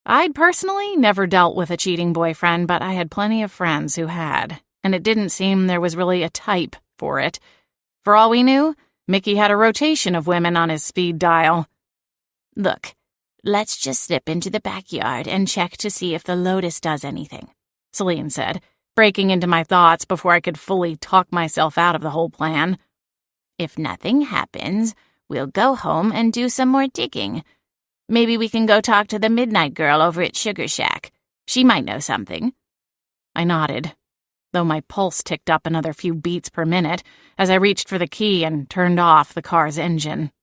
I'd personally never dealt with a cheating boyfriend, but I had plenty of friends who had, and it didn't seem there was really a type for it. For all we knew, Mickey had a rotation of women on his speed dial. Look, let's just slip into the backyard and check to see if the Lotus does anything, Celine said, breaking into my thoughts before I could fully talk myself out of the whole plan. If nothing happens, we'll go home and do some more digging. Maybe we can go talk to the Midnight Girl over at Sugar Shack. She might know something. I nodded, though my pulse ticked up another few beats per minute as I reached for the key and turned off the car's engine.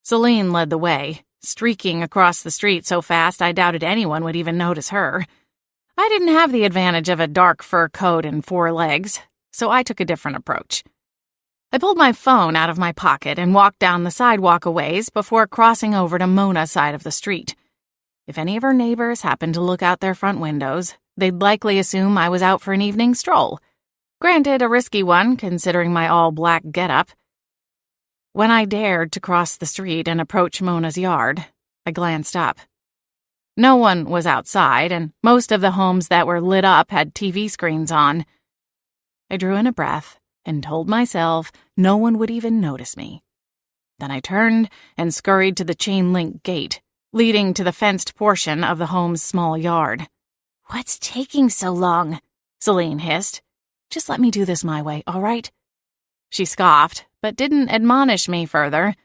Celine led the way, streaking across the street so fast I doubted anyone would even notice her. I didn't have the advantage of a dark fur coat and 4 legs, so I took a different approach. I pulled my phone out of my pocket and walked down the sidewalk a ways before crossing over to Mona's side of the street. If any of her neighbors happened to look out their front windows, they'd likely assume I was out for an evening stroll. Granted, a risky one, considering my all-black getup. When I dared to cross the street and approach Mona's yard, I glanced up. No one was outside, and most of the homes that were lit up had TV screens on. I drew in a breath and told myself no one would even notice me. Then I turned and scurried to the chain-link gate, leading to the fenced portion of the home's small yard. What's taking so long? Celine hissed. Just let me do this my way, all right? She scoffed, but didn't admonish me further.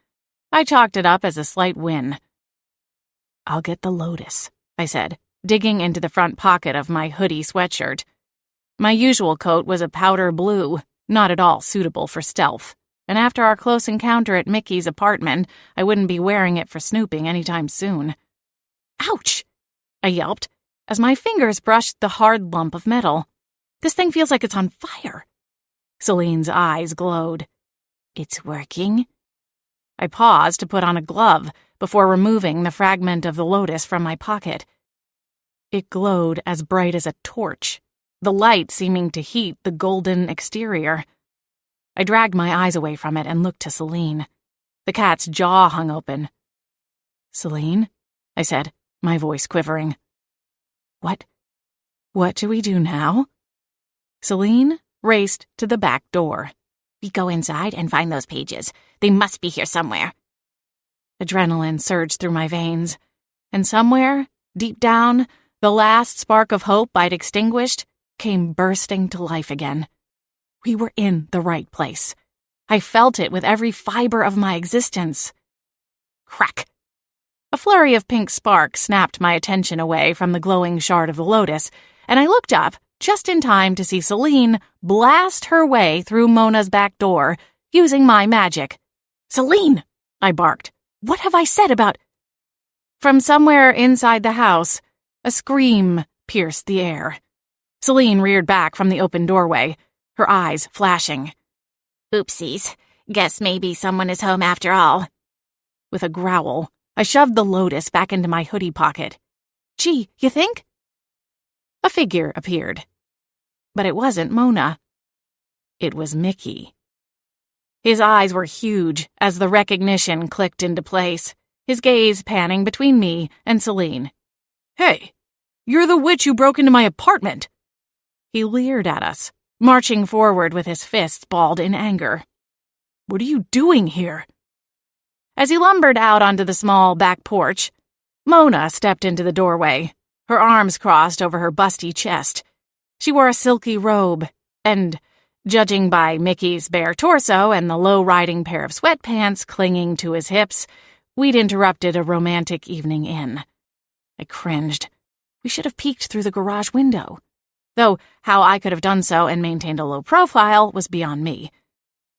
I chalked it up as a slight win. I'll get the Lotus, I said, digging into the front pocket of my hoodie sweatshirt. My usual coat was a powder blue, not at all suitable for stealth, and after our close encounter at Mickey's apartment, I wouldn't be wearing it for snooping anytime soon. Ouch! I yelped, as my fingers brushed the hard lump of metal. This thing feels like it's on fire. Celine's eyes glowed. It's working? I paused to put on a glove before removing the fragment of the Lotus from my pocket. It glowed as bright as a torch, the light seeming to heat the golden exterior. I dragged my eyes away from it and looked to Celine. The cat's jaw hung open. "Celine?" I said, my voice quivering. What do we do now?" Celine raced to the back door. "We go inside and find those pages. They must be here somewhere." Adrenaline surged through my veins, and somewhere, deep down, the last spark of hope I'd extinguished came bursting to life again. We were in the right place. I felt it with every fiber of my existence. Crack! A flurry of pink sparks snapped my attention away from the glowing shard of the lotus, and I looked up just in time to see Celine blast her way through Mona's back door, using my magic. "Celine!" I barked. "What have I said about—" From somewhere inside the house, a scream pierced the air. Celine reared back from the open doorway, her eyes flashing. "Oopsies. Guess maybe someone is home after all." With a growl, I shoved the lotus back into my hoodie pocket. "Gee, you think?" A figure appeared. But it wasn't Mona. It was Mickey. His eyes were huge as the recognition clicked into place, his gaze panning between me and Celine. "Hey, you're the witch who broke into my apartment!" He leered at us, marching forward with his fists balled in anger. "What are you doing here?" As he lumbered out onto the small back porch, Mona stepped into the doorway, her arms crossed over her busty chest. She wore a silky robe, and, judging by Mickey's bare torso and the low-riding pair of sweatpants clinging to his hips, we'd interrupted a romantic evening in. I cringed. We should have peeked through the garage window. Though how I could have done so and maintained a low profile was beyond me.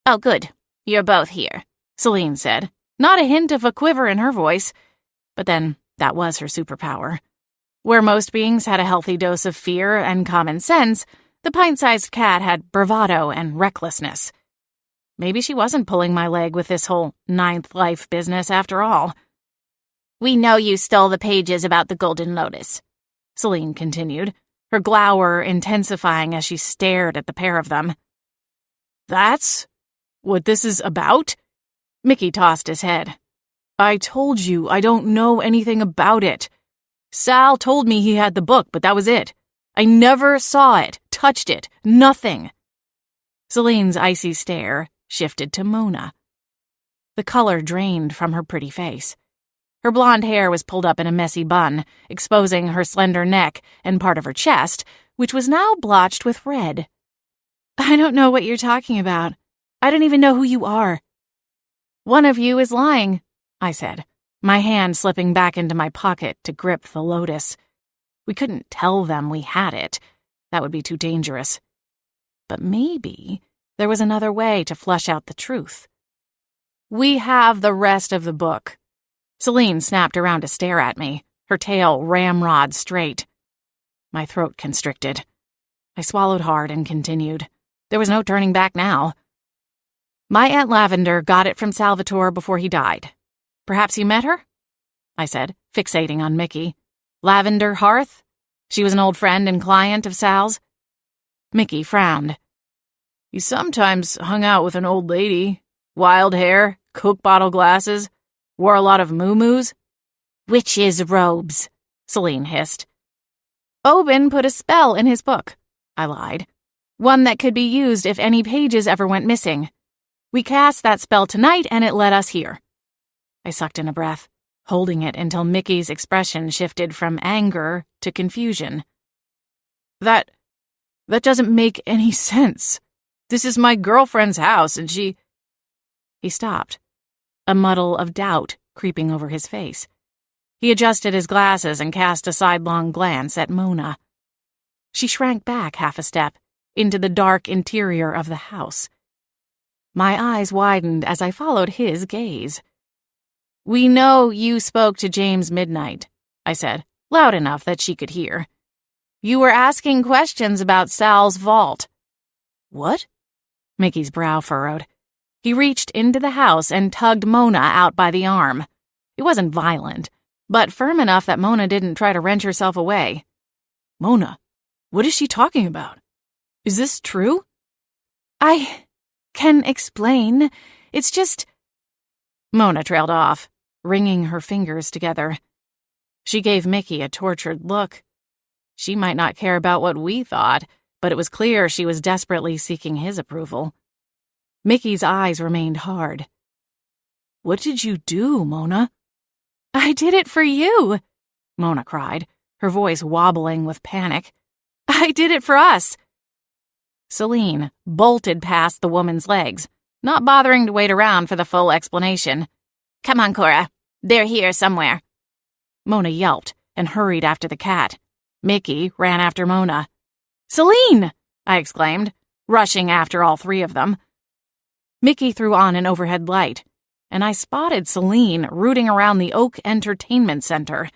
"Oh, good. You're both here," Celine said, not a hint of a quiver in her voice. But then, that was her superpower. Where most beings had a healthy dose of fear and common sense, the pint-sized cat had bravado and recklessness. Maybe she wasn't pulling my leg with this whole ninth life business after all. "We know you stole the pages about the Golden Lotus," Celine continued, her glower intensifying as she stared at the pair of them. "That's what this is about?" Mickey tossed his head. "I told you I don't know anything about it. Sal told me he had the book, but that was it. I never saw it, touched it, nothing." Celine's icy stare shifted to Mona. The color drained from her pretty face. Her blonde hair was pulled up in a messy bun, exposing her slender neck and part of her chest, which was now blotched with red. "I don't know what you're talking about. I don't even know who you are." "One of you is lying," I said, my hand slipping back into my pocket to grip the lotus. We couldn't tell them we had it. That would be too dangerous. But maybe there was another way to flush out the truth. "We have the rest of the book." Celine snapped around to stare at me, her tail ramrod straight. My throat constricted. I swallowed hard and continued. There was no turning back now. "My Aunt Lavender got it from Salvatore before he died. Perhaps you met her?" I said, fixating on Mickey. "Lavender Hearth? She was an old friend and client of Sal's." Mickey frowned. "He sometimes hung out with an old lady. Wild hair, Coke bottle glasses, wore a lot of moo-moos." "Witches' robes," Celine hissed. "Oben put a spell in his book," I lied. "One that could be used if any pages ever went missing. We cast that spell tonight and it led us here." I sucked in a breath, holding it until Mickey's expression shifted from anger to confusion. That doesn't make any sense. This is my girlfriend's house and she—" He stopped, a muddle of doubt creeping over his face. He adjusted his glasses and cast a sidelong glance at Mona. She shrank back half a step, into the dark interior of the house. My eyes widened as I followed his gaze. "We know you spoke to James Midnight," I said, loud enough that she could hear. "You were asking questions about Sal's vault." "What?" Mickey's brow furrowed. He reached into the house and tugged Mona out by the arm. It wasn't violent, but firm enough that Mona didn't try to wrench herself away. "Mona, What is she talking about? Is this true? I can explain. It's just... Mona trailed off, wringing her fingers together. She gave Mickey a tortured look. She might not care about what we thought, but it was clear she was desperately seeking his approval. Mickey's eyes remained hard. What did you do, Mona? I did it for you, Mona cried, her voice wobbling with panic. I did it for us. Celine bolted past the woman's legs, not bothering to wait around for the full explanation. Come on, Cora. They're here somewhere. Mona yelped and hurried after the cat. Mickey ran after Mona. Celine! I exclaimed, rushing after all three of them. Mickey threw on an overhead light, and I spotted Celine rooting around the Oak Entertainment Center.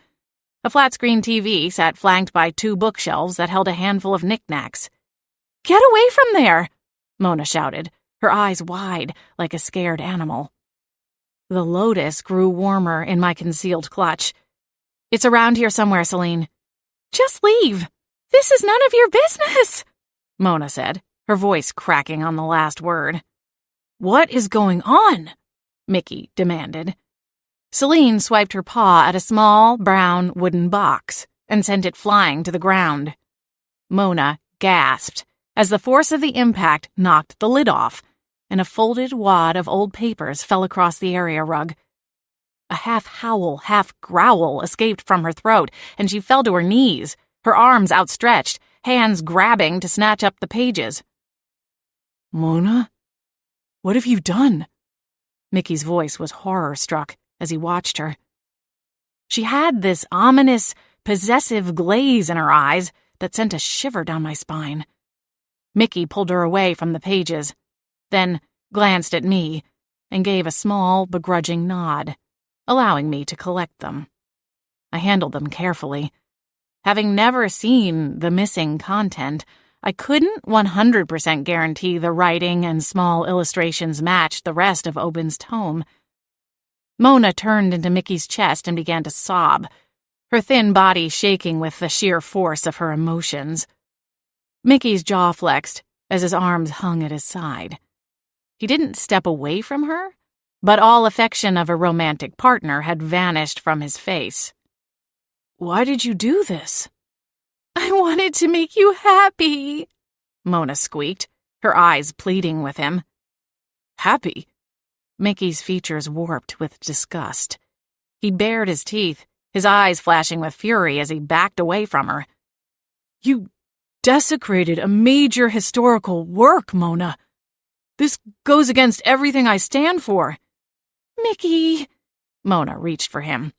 A flat-screen TV sat flanked by 2 bookshelves that held a handful of knickknacks. Get away from there! Mona shouted, her eyes wide like a scared animal. The lotus grew warmer in my concealed clutch. It's around here somewhere, Celine. Just leave. This is none of your business, Mona said, her voice cracking on the last word. What is going on? Mickey demanded. Celine swiped her paw at a small, brown wooden box and sent it flying to the ground. Mona gasped as the force of the impact knocked the lid off, and a folded wad of old papers fell across the area rug. A half-howl, half-growl escaped from her throat, and she fell to her knees, her arms outstretched, hands grabbing to snatch up the pages. Mona? What have you done? Mickey's voice was horror-struck as he watched her. She had this ominous, possessive glaze in her eyes that sent a shiver down my spine. Mickey pulled her away from the pages, then glanced at me and gave a small, begrudging nod, allowing me to collect them. I handled them carefully. Having never seen the missing content, I couldn't 100% guarantee the writing and small illustrations matched the rest of Oben's tome. Mona turned into Mickey's chest and began to sob, her thin body shaking with the sheer force of her emotions. Mickey's jaw flexed as his arms hung at his side. He didn't step away from her, but all affection of a romantic partner had vanished from his face. Why did you do this? I wanted to make you happy, Mona squeaked, her eyes pleading with him. Happy? Mickey's features warped with disgust. He bared his teeth, his eyes flashing with fury as he backed away from her. You desecrated a major historical work, Mona. This goes against everything I stand for. Mickey, Mona reached for him.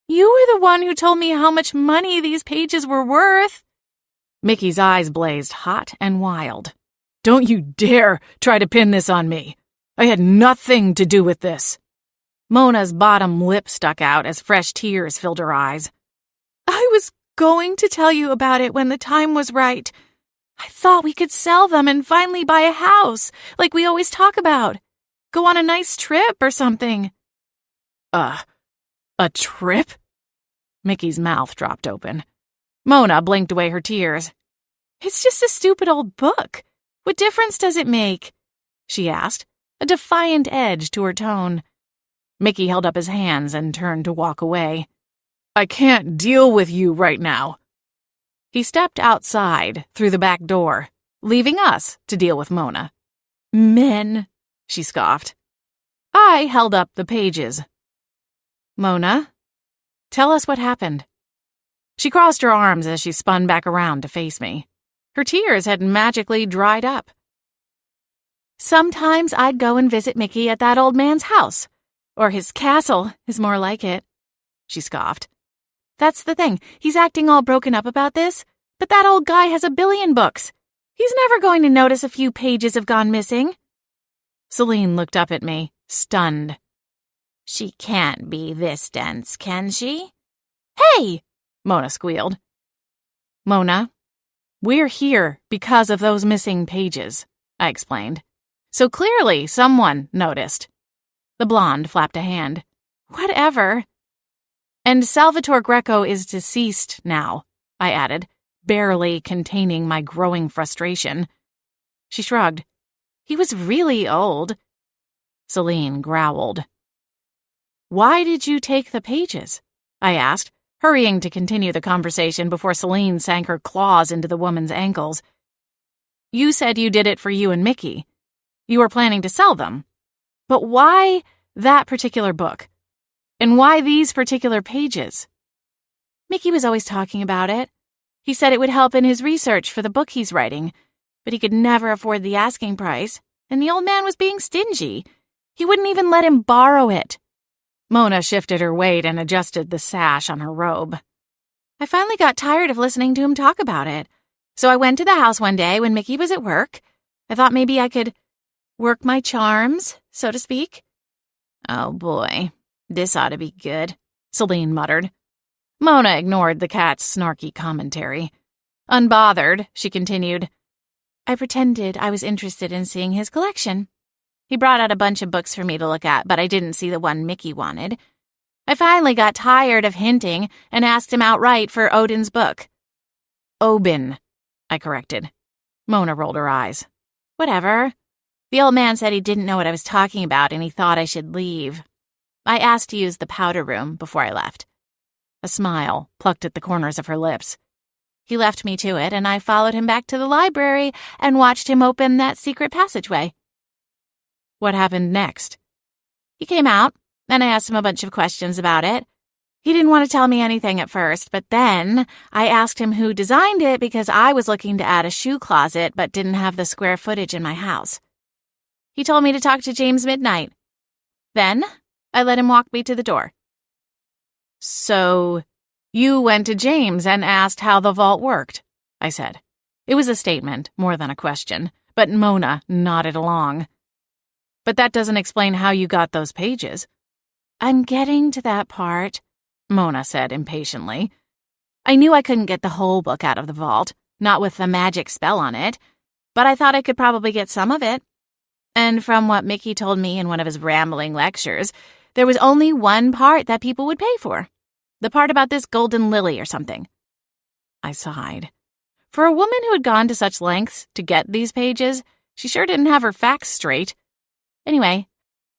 You were the one who told me how much money these pages were worth. Mickey's eyes blazed hot and wild. Don't you dare try to pin this on me. I had nothing to do with this. Mona's bottom lip stuck out as fresh tears filled her eyes. I was going to tell you about it when the time was right. I thought we could sell them and finally buy a house, like we always talk about. Go on a nice trip or something. A trip? Mickey's mouth dropped open. Mona blinked away her tears. It's just a stupid old book. What difference does it make? She asked, a defiant edge to her tone. Mickey held up his hands and turned to walk away. I can't deal with you right now. He stepped outside through the back door, leaving us to deal with Mona. Men, she scoffed. I held up the pages. Mona, tell us what happened. She crossed her arms as she spun back around to face me. Her tears had magically dried up. Sometimes I'd go and visit Mickey at that old man's house. Or his castle is more like it, she scoffed. That's the thing, he's acting all broken up about this, but that old guy has 1 billion books. He's never going to notice a few pages have gone missing. Celine looked up at me, stunned. She can't be this dense, can she? Hey! Mona squealed. Mona, we're here because of those missing pages, I explained. So clearly someone noticed. The blonde flapped a hand. Whatever. And Salvatore Greco is deceased now, I added, barely containing my growing frustration. She shrugged. He was really old. Celine growled. Why did you take the pages? I asked, hurrying to continue the conversation before Celine sank her claws into the woman's ankles. You said you did it for you and Mickey. You were planning to sell them. But why that particular book? And why these particular pages? Mickey was always talking about it. He said it would help in his research for the book he's writing, but he could never afford the asking price, and the old man was being stingy. He wouldn't even let him borrow it. Mona shifted her weight and adjusted the sash on her robe. I finally got tired of listening to him talk about it, so I went to the house one day when Mickey was at work. I thought maybe I could work my charms, so to speak. Oh boy, this ought to be good, Celine muttered. Mona ignored the cat's snarky commentary. Unbothered, she continued, I pretended I was interested in seeing his collection. He brought out a bunch of books for me to look at, but I didn't see the one Mickey wanted. I finally got tired of hinting and asked him outright for Odin's book. Obin, I corrected. Mona rolled her eyes. Whatever. The old man said he didn't know what I was talking about and he thought I should leave. I asked to use the powder room before I left. A smile plucked at the corners of her lips. He left me to it, and I followed him back to the library and watched him open that secret passageway. What happened next? He came out, and I asked him a bunch of questions about it. He didn't want to tell me anything at first, but then I asked him who designed it because I was looking to add a shoe closet but didn't have the square footage in my house. He told me to talk to James Midnight. Then I let him walk me to the door. So, you went to James and asked how the vault worked, I said. It was a statement, more than a question, but Mona nodded along. But that doesn't explain how you got those pages. I'm getting to that part, Mona said impatiently. I knew I couldn't get the whole book out of the vault, not with the magic spell on it, but I thought I could probably get some of it. And from what Mickey told me in one of his rambling lectures, there was only one part that people would pay for. The part about this golden lily or something. I sighed. For a woman who had gone to such lengths to get these pages, she sure didn't have her facts straight. Anyway,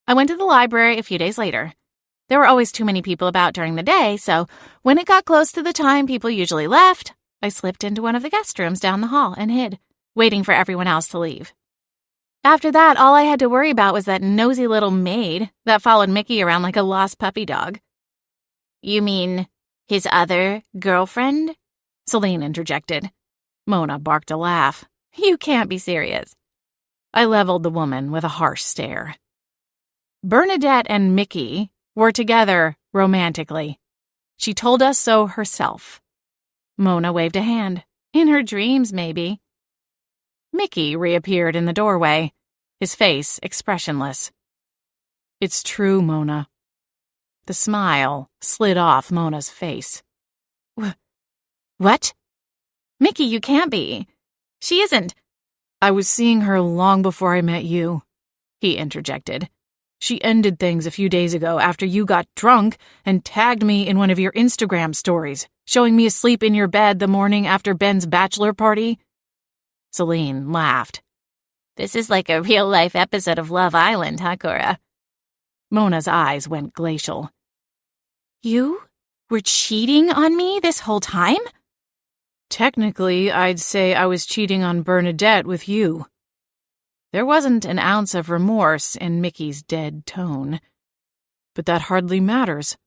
I went to the library a few days later. There were always too many people about during the day, so when it got close to the time people usually left, I slipped into one of the guest rooms down the hall and hid, waiting for everyone else to leave. After that, all I had to worry about was that nosy little maid that followed Mickey around like a lost puppy dog. You mean his other girlfriend? Celine interjected. Mona barked a laugh. You can't be serious. I leveled the woman with a harsh stare. Bernadette and Mickey were together romantically. She told us so herself. Mona waved a hand. In her dreams, maybe. Mickey reappeared in the doorway, his face expressionless. It's true, Mona. The smile slid off Mona's face. What? Mickey, you can't be. She isn't. I was seeing her long before I met you, he interjected. She ended things a few days ago after you got drunk and tagged me in one of your Instagram stories, showing me asleep in your bed the morning after Ben's bachelor party. Celine laughed. This is like a real-life episode of Love Island, huh, Cora? Mona's eyes went glacial. You were cheating on me this whole time? Technically, I'd say I was cheating on Bernadette with you. There wasn't an ounce of remorse in Mickey's dead tone. But that hardly matters.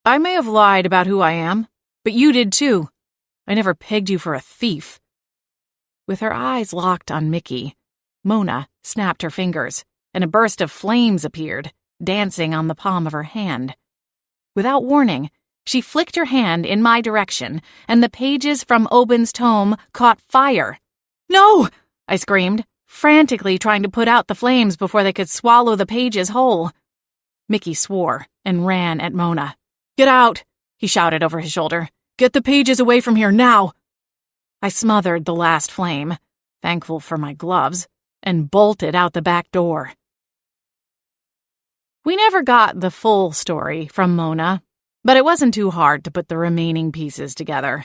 I may have lied about who I am, but you did too. I never pegged you for a thief. With her eyes locked on Mickey, Mona snapped her fingers, and a burst of flames appeared, dancing on the palm of her hand. Without warning, she flicked her hand in my direction, and the pages from Obin's tome caught fire. No! I screamed, frantically trying to put out the flames before they could swallow the pages whole. Mickey swore and ran at Mona. Get out! He shouted over his shoulder. Get the pages away from here now! I smothered the last flame, thankful for my gloves, and bolted out the back door. We never got the full story from Mona, but it wasn't too hard to put the remaining pieces together.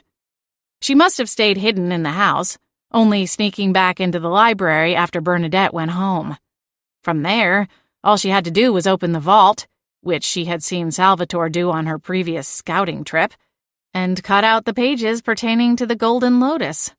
She must have stayed hidden in the house, only sneaking back into the library after Bernadette went home. From there, all she had to do was open the vault, which she had seen Salvatore do on her previous scouting trip, and cut out the pages pertaining to the Golden Lotus.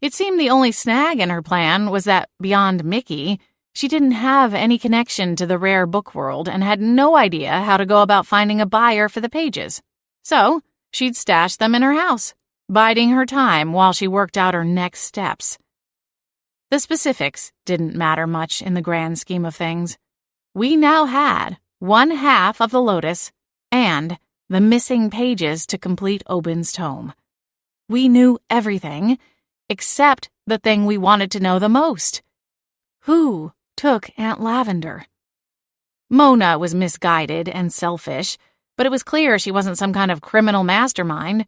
It seemed the only snag in her plan was that, beyond Mickey, she didn't have any connection to the rare book world and had no idea how to go about finding a buyer for the pages. So, she'd stashed them in her house, biding her time while she worked out her next steps. The specifics didn't matter much in the grand scheme of things. We now had 1/2 of the Lotus and the missing pages to complete Oben's tome. We knew everything, except the thing we wanted to know the most. Who took Aunt Lavender? Mona was misguided and selfish, but it was clear she wasn't some kind of criminal mastermind.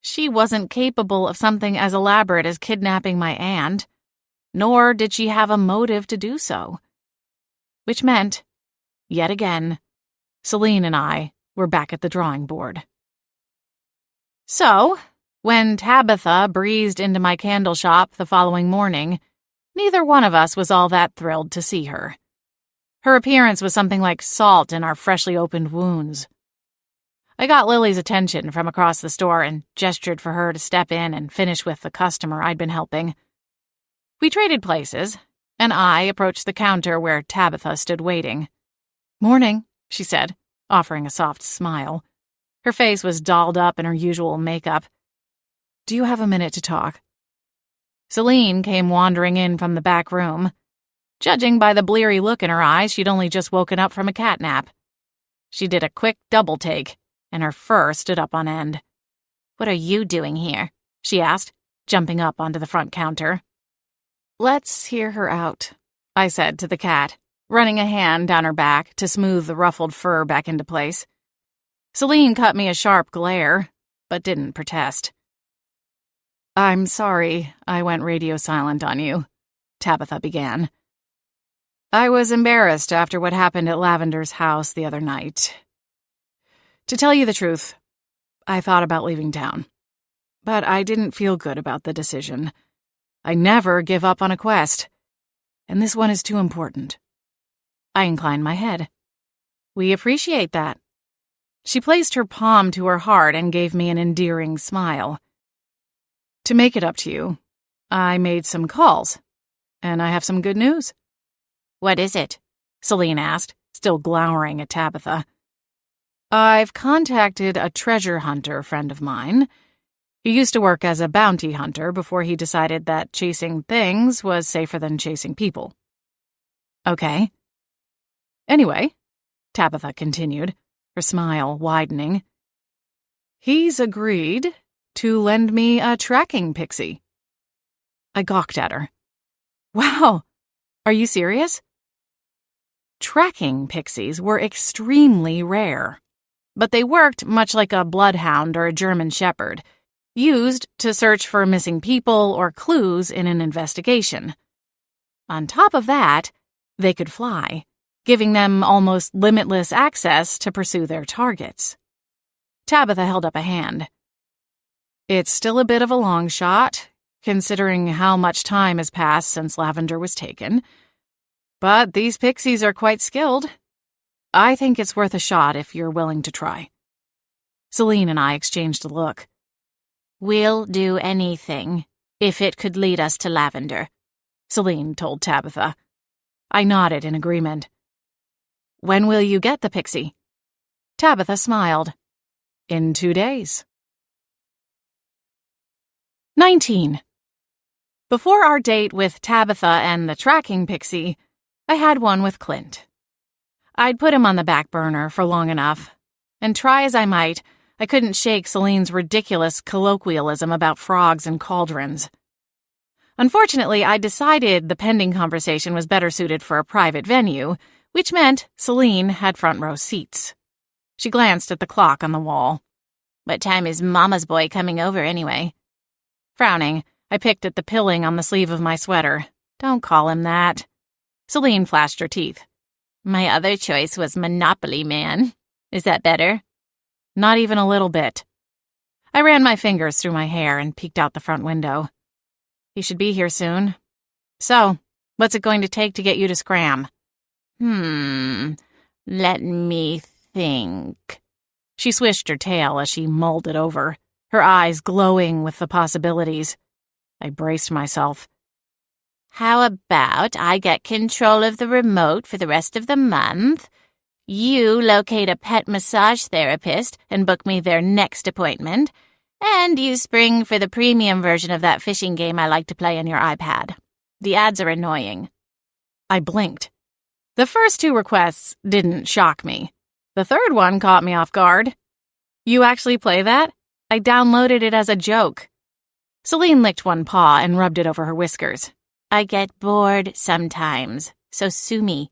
She wasn't capable of something as elaborate as kidnapping my aunt, nor did she have a motive to do so. Which meant, yet again, Celine and I were back at the drawing board. So, when Tabitha breezed into my candle shop the following morning, neither one of us was all that thrilled to see her. Her appearance was something like salt in our freshly opened wounds. I got Lily's attention from across the store and gestured for her to step in and finish with the customer I'd been helping. We traded places, and I approached the counter where Tabitha stood waiting. "Morning," she said, offering a soft smile. Her face was dolled up in her usual makeup. "Do you have a minute to talk?" Celine came wandering in from the back room. Judging by the bleary look in her eyes, she'd only just woken up from a catnap. She did a quick double take, and her fur stood up on end. "What are you doing here?" she asked, jumping up onto the front counter. "Let's hear her out," I said to the cat, running a hand down her back to smooth the ruffled fur back into place. Celine cut me a sharp glare, but didn't protest. "I'm sorry I went radio silent on you," Tabitha began. "I was embarrassed after what happened at Lavender's house the other night. To tell you the truth, I thought about leaving town, but I didn't feel good about the decision. I never give up on a quest, and this one is too important." I inclined my head. "We appreciate that." She placed her palm to her heart and gave me an endearing smile. "To make it up to you, I made some calls, and I have some good news." "What is it?" Celine asked, still glowering at Tabitha. "I've contacted a treasure hunter friend of mine. He used to work as a bounty hunter before he decided that chasing things was safer than chasing people." "Okay." "Anyway," Tabitha continued, her smile widening, "he's agreed to lend me a tracking pixie." I gawked at her. "Wow, are you serious?" Tracking pixies were extremely rare, but they worked much like a bloodhound or a German shepherd, used to search for missing people or clues in an investigation. On top of that, they could fly, giving them almost limitless access to pursue their targets. Tabitha held up a hand. "It's still a bit of a long shot, considering how much time has passed since Lavender was taken. But these pixies are quite skilled. I think it's worth a shot if you're willing to try." Celine and I exchanged a look. "We'll do anything, if it could lead us to Lavender," Celine told Tabitha. I nodded in agreement. "When will you get the pixie?" Tabitha smiled. "In 2 days." 19. Before our date with Tabitha and the tracking pixie, I had one with Clint. I'd put him on the back burner for long enough, and try as I might, I couldn't shake Celine's ridiculous colloquialism about frogs and cauldrons. Unfortunately, I decided the pending conversation was better suited for a private venue, which meant Celine had front row seats. She glanced at the clock on the wall. "What time is Mama's boy coming over anyway?" Frowning, I picked at the pilling on the sleeve of my sweater. "Don't call him that." Celine flashed her teeth. "My other choice was Monopoly Man. Is that better?" "Not even a little bit." I ran my fingers through my hair and peeked out the front window. He should be here soon. So, what's it going to take to get you to scram? Let me think. She swished her tail as she mulled it over, her eyes glowing with the possibilities. I braced myself. How about I get control of the remote for the rest of the month? You locate a pet massage therapist and book me their next appointment, and you spring for the premium version of that fishing game I like to play on your iPad. The ads are annoying. I blinked. The first 2 requests didn't shock me. The third one caught me off guard. You actually play that? I downloaded it as a joke. Celine licked one paw and rubbed it over her whiskers. I get bored sometimes, so sue me.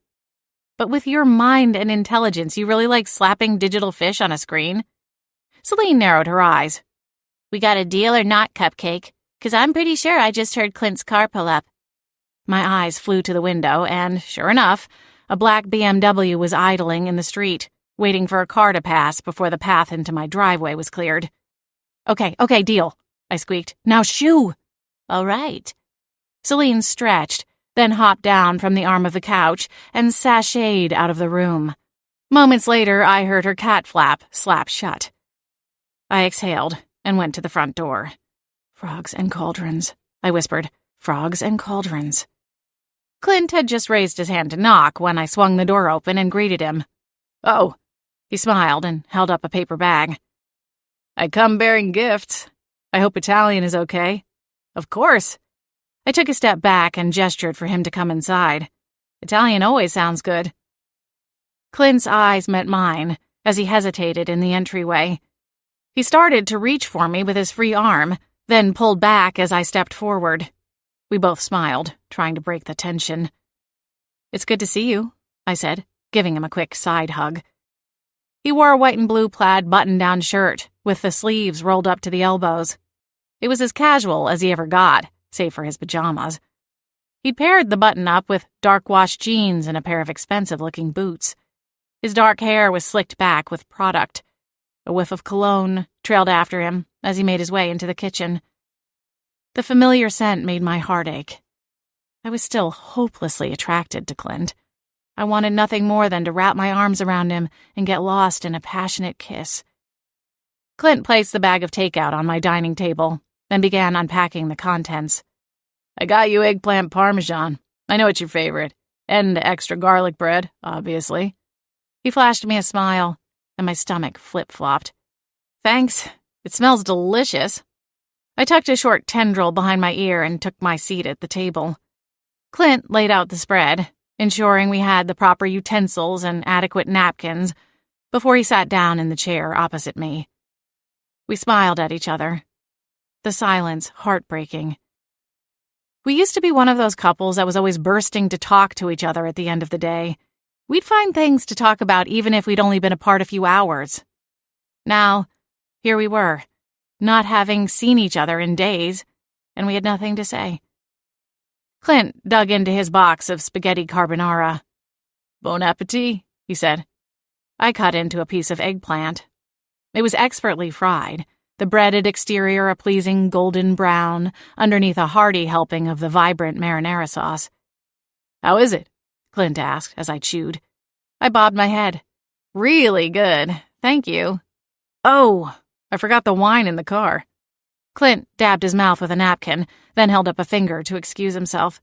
But with your mind and intelligence, you really like slapping digital fish on a screen? Celine narrowed her eyes. We got a deal or not, Cupcake? 'Cause I'm pretty sure I just heard Clint's car pull up. My eyes flew to the window, and, sure enough, a black BMW was idling in the street, waiting for a car to pass before the path into my driveway was cleared. Okay, deal, I squeaked. Now shoo! All right. Celine stretched, then hopped down from the arm of the couch and sashayed out of the room. Moments later, I heard her cat flap slap shut. I exhaled and went to the front door. Frogs and cauldrons, I whispered. Frogs and cauldrons. Clint had just raised his hand to knock when I swung the door open and greeted him. Oh, he smiled and held up a paper bag. I come bearing gifts. I hope Italian is okay. Of course. I took a step back and gestured for him to come inside. Italian always sounds good. Clint's eyes met mine as he hesitated in the entryway. He started to reach for me with his free arm, then pulled back as I stepped forward. We both smiled, trying to break the tension. It's good to see you, I said, giving him a quick side hug. He wore a white and blue plaid button-down shirt, with the sleeves rolled up to the elbows. It was as casual as he ever got, save for his pajamas. He'd paired the button-up with dark-washed jeans and a pair of expensive-looking boots. His dark hair was slicked back with product. A whiff of cologne trailed after him as he made his way into the kitchen. The familiar scent made my heart ache. I was still hopelessly attracted to Clint. I wanted nothing more than to wrap my arms around him and get lost in a passionate kiss. Clint placed the bag of takeout on my dining table, then began unpacking the contents. I got you eggplant parmesan. I know it's your favorite. And extra garlic bread, obviously. He flashed me a smile, and my stomach flip-flopped. Thanks. It smells delicious. I tucked a short tendril behind my ear and took my seat at the table. Clint laid out the spread, ensuring we had the proper utensils and adequate napkins, before he sat down in the chair opposite me. We smiled at each other. The silence heartbreaking. We used to be one of those couples that was always bursting to talk to each other at the end of the day. We'd find things to talk about even if we'd only been apart a few hours. Now, here we were, not having seen each other in days, and we had nothing to say. Clint dug into his box of spaghetti carbonara. Bon appetit, he said. I cut into a piece of eggplant. It was expertly fried, the breaded exterior a pleasing golden brown, underneath a hearty helping of the vibrant marinara sauce. How is it? Clint asked as I chewed. I bobbed my head. Really good, thank you. Oh, I forgot the wine in the car. Clint dabbed his mouth with a napkin, then held up a finger to excuse himself.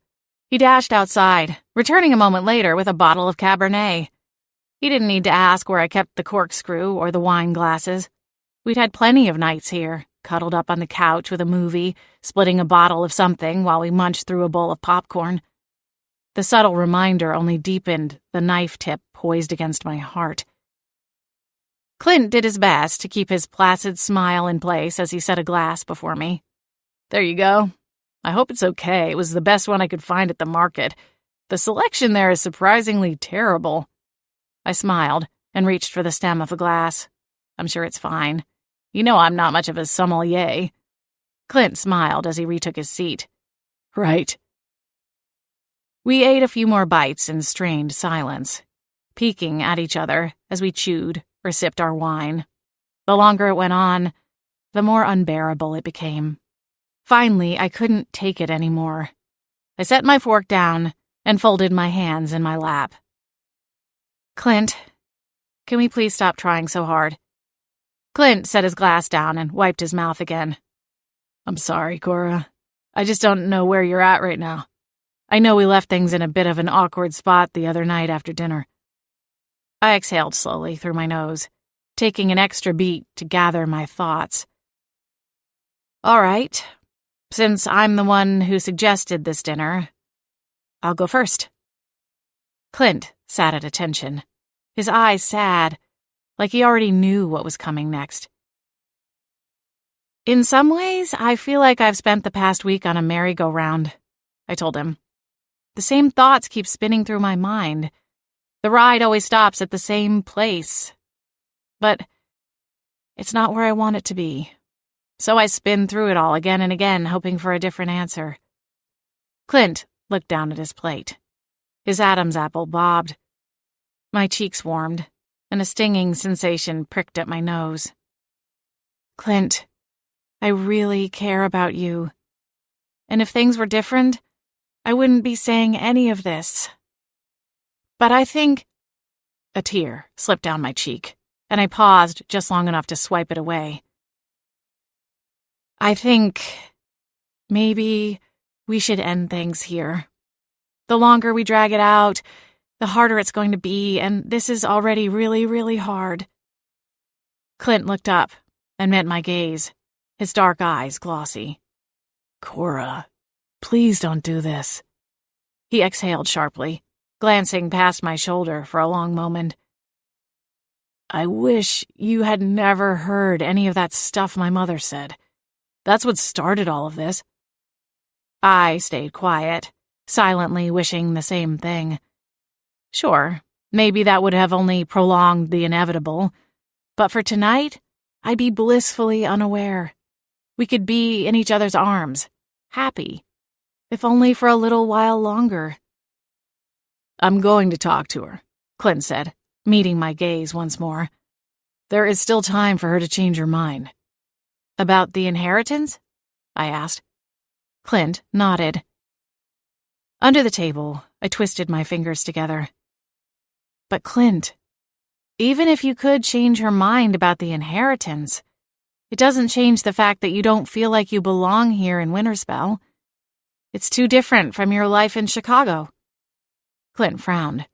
He dashed outside, returning a moment later with a bottle of Cabernet. He didn't need to ask where I kept the corkscrew or the wine glasses. We'd had plenty of nights here, cuddled up on the couch with a movie, splitting a bottle of something while we munched through a bowl of popcorn. The subtle reminder only deepened the knife tip poised against my heart. Clint did his best to keep his placid smile in place as he set a glass before me. There you go. I hope it's okay. It was the best one I could find at the market. The selection there is surprisingly terrible. I smiled and reached for the stem of the glass. I'm sure it's fine. You know I'm not much of a sommelier. Clint smiled as he retook his seat. Right. We ate a few more bites in strained silence, peeking at each other as we chewed or sipped our wine. The longer it went on, the more unbearable it became. Finally, I couldn't take it anymore. I set my fork down and folded my hands in my lap. Clint, can we please stop trying so hard? Clint set his glass down and wiped his mouth again. I'm sorry, Cora. I just don't know where you're at right now. I know we left things in a bit of an awkward spot the other night after dinner. I exhaled slowly through my nose, taking an extra beat to gather my thoughts. All right, since I'm the one who suggested this dinner, I'll go first. Clint sat at attention, his eyes sad, like he already knew what was coming next. In some ways, I feel like I've spent the past week on a merry-go-round, I told him. The same thoughts keep spinning through my mind. The ride always stops at the same place. But it's not where I want it to be. So I spin through it all again and again, hoping for a different answer. Clint looked down at his plate. His Adam's apple bobbed. My cheeks warmed, and a stinging sensation pricked at my nose. Clint, I really care about you. And if things were different, I wouldn't be saying any of this. But I think... A tear slipped down my cheek, and I paused just long enough to swipe it away. I think maybe we should end things here. The longer we drag it out, the harder it's going to be, and this is already really, really hard. Clint looked up and met my gaze, his dark eyes glossy. Cora, please don't do this. He exhaled sharply, glancing past my shoulder for a long moment. I wish you had never heard any of that stuff my mother said. That's what started all of this. I stayed quiet, silently wishing the same thing. Sure, maybe that would have only prolonged the inevitable, but for tonight, I'd be blissfully unaware. We could be in each other's arms, happy, if only for a little while longer. I'm going to talk to her, Clint said, meeting my gaze once more. There is still time for her to change her mind. About the inheritance? I asked. Clint nodded. Under the table, I twisted my fingers together. But Clint, even if you could change her mind about the inheritance, it doesn't change the fact that you don't feel like you belong here in Winterspell. It's too different from your life in Chicago. Clint frowned.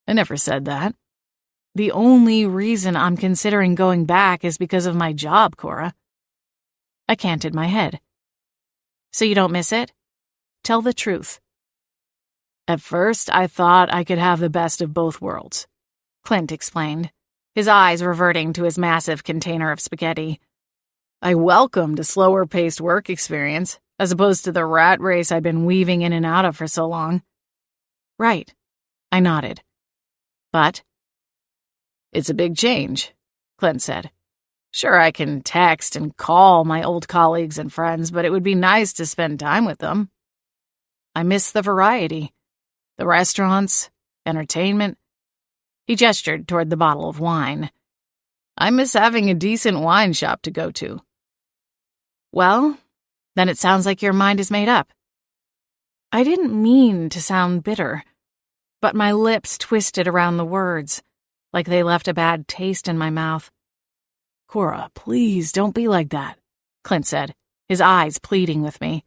I never said that. The only reason I'm considering going back is because of my job, Cora. I canted my head. So you don't miss it? Tell the truth. At first, I thought I could have the best of both worlds, Clint explained, his eyes reverting to his massive container of spaghetti. I welcomed a slower-paced work experience, as opposed to the rat race I've been weaving in and out of for so long. Right. I nodded. But? It's a big change, Clint said. Sure, I can text and call my old colleagues and friends, but it would be nice to spend time with them. I miss the variety. The restaurants, entertainment. He gestured toward the bottle of wine. I miss having a decent wine shop to go to. Well, then it sounds like your mind is made up. I didn't mean to sound bitter, but my lips twisted around the words, like they left a bad taste in my mouth. Cora, please don't be like that, Clint said, his eyes pleading with me.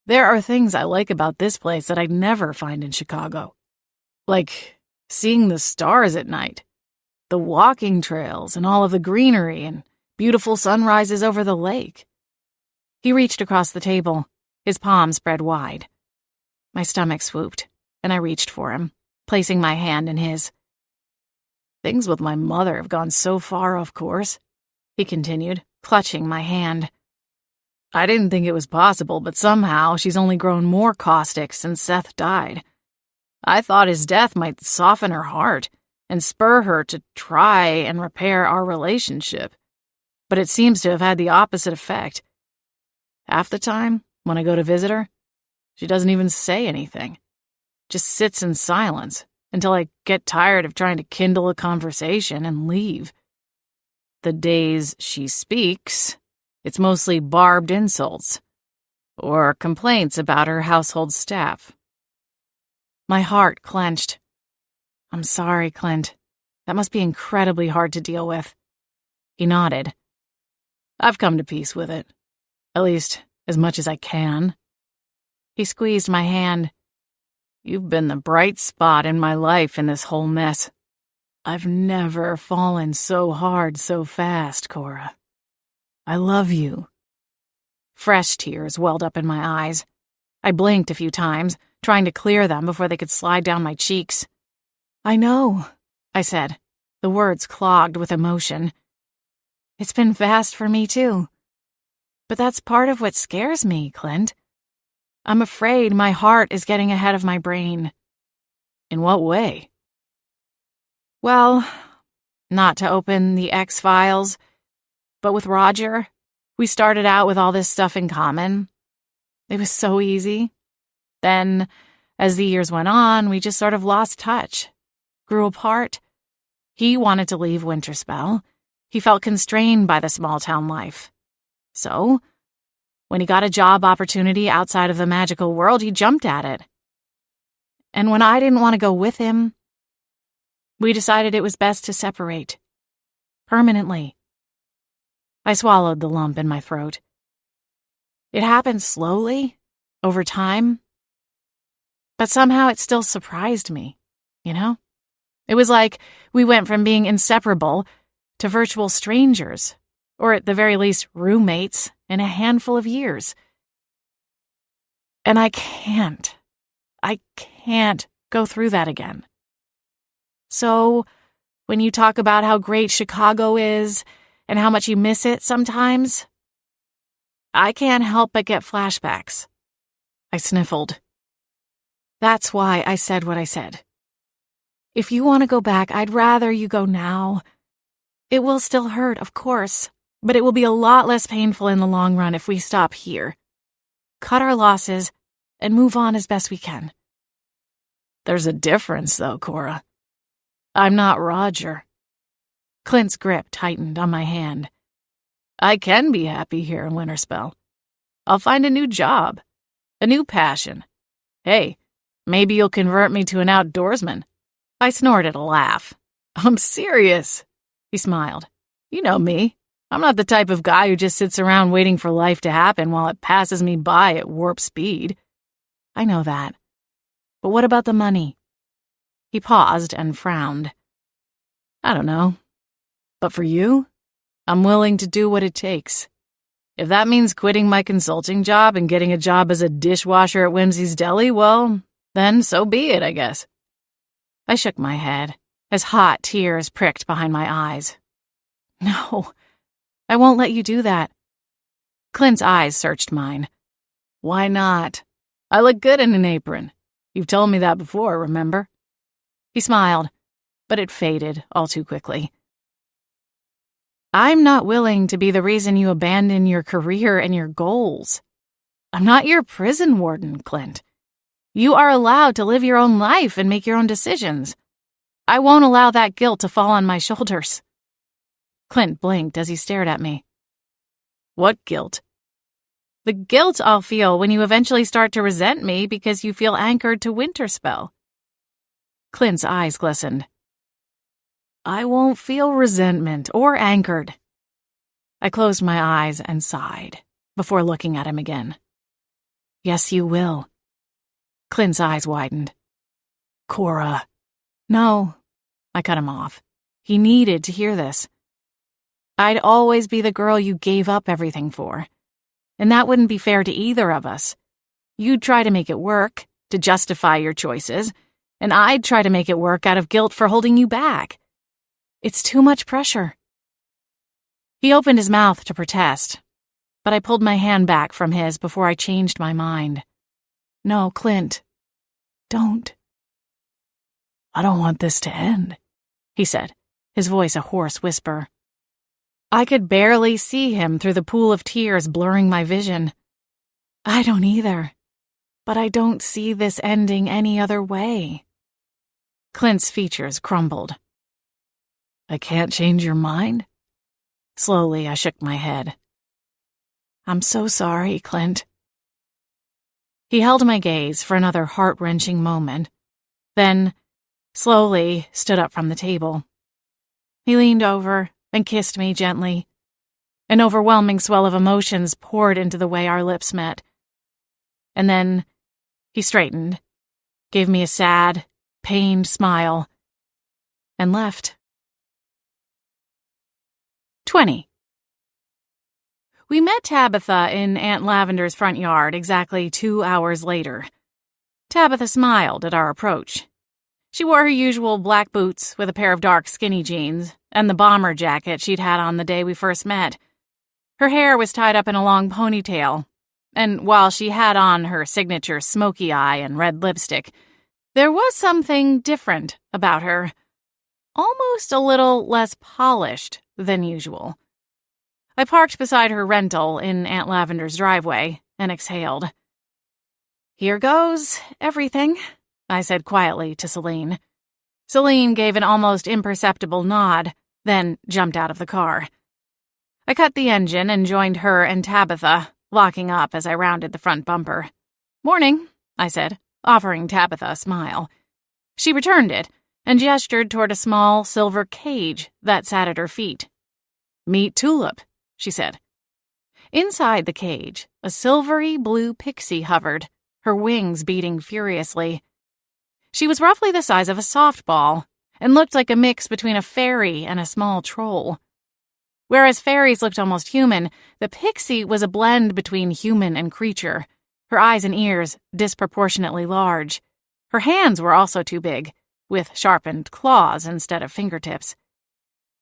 There are things I like about this place that I'd never find in Chicago. Like seeing the stars at night, the walking trails and all of the greenery and beautiful sunrises over the lake. He reached across the table, his palms spread wide. My stomach swooped, and I reached for him, placing my hand in his. Things with my mother have gone so far off course, he continued, clutching my hand. I didn't think it was possible, but somehow she's only grown more caustic since Seth died. I thought his death might soften her heart and spur her to try and repair our relationship, but it seems to have had the opposite effect. Half the time, when I go to visit her, she doesn't even say anything, just sits in silence until I get tired of trying to kindle a conversation and leave. The days she speaks, It's mostly barbed insults or complaints about her household staff. My heart clenched. I'm sorry, Clint. That must be incredibly hard to deal with. He nodded. I've come to peace with it. At least, as much as I can. He squeezed my hand. You've been the bright spot in my life in this whole mess. I've never fallen so hard so fast, Cora. I love you. Fresh tears welled up in my eyes. I blinked a few times, trying to clear them before they could slide down my cheeks. I know, I said, the words clogged with emotion. It's been fast for me, too. But that's part of what scares me, Clint. I'm afraid my heart is getting ahead of my brain. In what way? Well, not to open the X-Files, but with Roger, we started out with all this stuff in common. It was so easy. Then, as the years went on, we just sort of lost touch, grew apart. He wanted to leave Winterspell. He felt constrained by the small-town life. So, when he got a job opportunity outside of the magical world, he jumped at it. And when I didn't want to go with him, we decided it was best to separate. Permanently. I swallowed the lump in my throat. It happened slowly, over time. But somehow it still surprised me, you know? It was like we went from being inseparable to virtual strangers, or at the very least roommates, in a handful of years. And I can't go through that again. So, when you talk about how great Chicago is and how much you miss it sometimes, I can't help but get flashbacks. I sniffled. That's why I said what I said. If you want to go back, I'd rather you go now. It will still hurt, of course, but it will be a lot less painful in the long run if we stop here. Cut our losses and move on as best we can. There's a difference, though, Cora. I'm not Roger. Clint's grip tightened on my hand. I can be happy here in Winterspell. I'll find a new job, a new passion. Hey, maybe you'll convert me to an outdoorsman. I snorted a laugh. I'm serious, he smiled. You know me. I'm not the type of guy who just sits around waiting for life to happen while it passes me by at warp speed. I know that. But what about the money? He paused and frowned. I don't know. But for you, I'm willing to do what it takes. If that means quitting my consulting job and getting a job as a dishwasher at Whimsy's Deli, well, then so be it, I guess. I shook my head, as hot tears pricked behind my eyes. No, I won't let you do that. Clint's eyes searched mine. Why not? I look good in an apron. You've told me that before, remember? He smiled, but it faded all too quickly. I'm not willing to be the reason you abandon your career and your goals. I'm not your prison warden, Clint. You are allowed to live your own life and make your own decisions. I won't allow that guilt to fall on my shoulders. Clint blinked as he stared at me. What guilt? The guilt I'll feel when you eventually start to resent me because you feel anchored to Winterspell. Clint's eyes glistened. I won't feel resentment or anchored. I closed my eyes and sighed before looking at him again. Yes, you will. Clint's eyes widened. Cora. No, I cut him off. He needed to hear this. I'd always be the girl you gave up everything for. And that wouldn't be fair to either of us. You'd try to make it work, to justify your choices, and I'd try to make it work out of guilt for holding you back. It's too much pressure. He opened his mouth to protest, but I pulled my hand back from his before I changed my mind. No, Clint, don't. I don't want this to end, he said, his voice a hoarse whisper. I could barely see him through the pool of tears blurring my vision. I don't either, but I don't see this ending any other way. Clint's features crumbled. I can't change your mind? Slowly, I shook my head. I'm so sorry, Clint. He held my gaze for another heart-wrenching moment, then slowly stood up from the table. He leaned over and kissed me gently. An overwhelming swell of emotions poured into the way our lips met. And then he straightened, gave me a sad, pained smile, and left. 20. We met Tabitha in Aunt Lavender's front yard exactly 2 hours later. Tabitha smiled at our approach. She wore her usual black boots with a pair of dark skinny jeans and the bomber jacket she'd had on the day we first met. Her hair was tied up in a long ponytail, and while she had on her signature smoky eye and red lipstick, there was something different about her, almost a little less polished than usual. I parked beside her rental in Aunt Lavender's driveway and exhaled. "Here goes everything," I said quietly to Celine. Celine gave an almost imperceptible nod, then jumped out of the car. I cut the engine and joined her and Tabitha, locking up as I rounded the front bumper. "Morning," I said, offering Tabitha a smile. She returned it and gestured toward a small silver cage that sat at her feet. "Meet Tulip," she said. Inside the cage, a silvery blue pixie hovered, her wings beating furiously. She was roughly the size of a softball and looked like a mix between a fairy and a small troll. Whereas fairies looked almost human, the pixie was a blend between human and creature, her eyes and ears disproportionately large. Her hands were also too big, with sharpened claws instead of fingertips.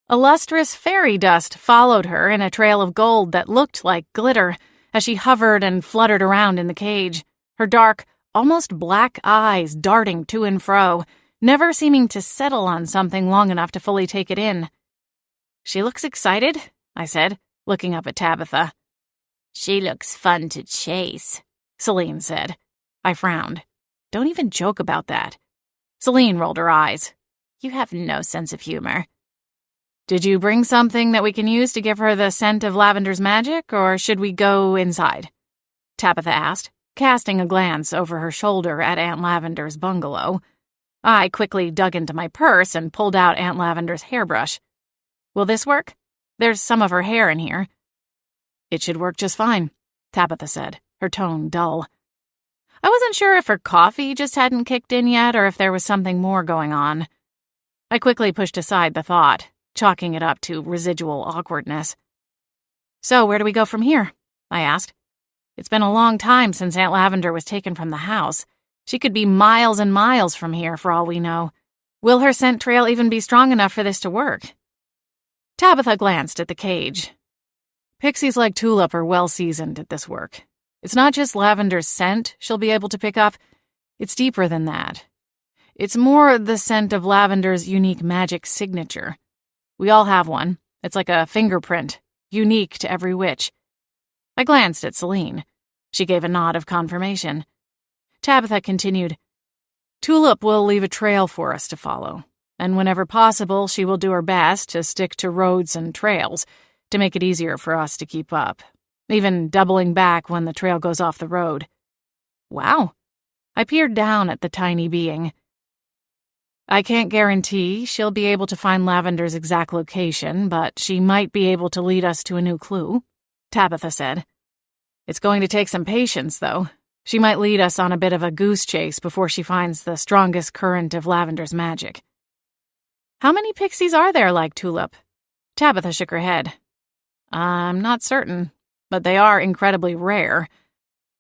A lustrous fairy dust followed her in a trail of gold that looked like glitter as she hovered and fluttered around in the cage, her dark, almost black eyes darting to and fro, never seeming to settle on something long enough to fully take it in. "She looks excited," I said, looking up at Tabitha. "She looks fun to chase," Celine said. I frowned. "Don't even joke about that." Celine rolled her eyes. "You have no sense of humor." "Did you bring something that we can use to give her the scent of Lavender's magic, or should we go inside?" Tabitha asked, casting a glance over her shoulder at Aunt Lavender's bungalow. I quickly dug into my purse and pulled out Aunt Lavender's hairbrush. "Will this work? There's some of her hair in here." "It should work just fine," Tabitha said, her tone dull. I wasn't sure if her coffee just hadn't kicked in yet or if there was something more going on. I quickly pushed aside the thought, chalking it up to residual awkwardness. "So where do we go from here?" I asked. It's been a long time since Aunt Lavender was taken from the house. She could be miles and miles from here for all we know. Will her scent trail even be strong enough for this to work? Tabitha glanced at the cage. "Pixies like Tulip are well-seasoned at this work. It's not just Lavender's scent she'll be able to pick up. It's deeper than that. It's more the scent of Lavender's unique magic signature. We all have one. It's like a fingerprint, unique to every witch." I glanced at Celine. She gave a nod of confirmation. Tabitha continued, "Tulip will leave a trail for us to follow, and whenever possible she will do her best to stick to roads and trails to make it easier for us to keep up, even doubling back when the trail goes off the road." "Wow." I peered down at the tiny being. "I can't guarantee she'll be able to find Lavender's exact location, but she might be able to lead us to a new clue," Tabitha said. "It's going to take some patience, though. She might lead us on a bit of a goose chase before she finds the strongest current of Lavender's magic." "How many pixies are there like Tulip?" Tabitha shook her head. "I'm not certain, but they are incredibly rare.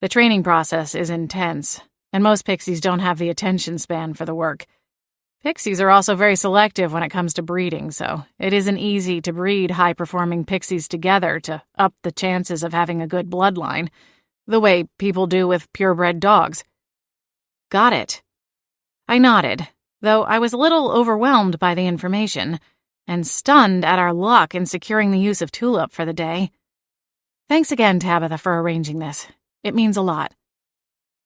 The training process is intense, and most pixies don't have the attention span for the work. Pixies are also very selective when it comes to breeding, so it isn't easy to breed high-performing pixies together to up the chances of having a good bloodline, the way people do with purebred dogs." "Got it." I nodded, though I was a little overwhelmed by the information, and stunned at our luck in securing the use of Tulip for the day. "Thanks again, Tabitha, for arranging this. It means a lot."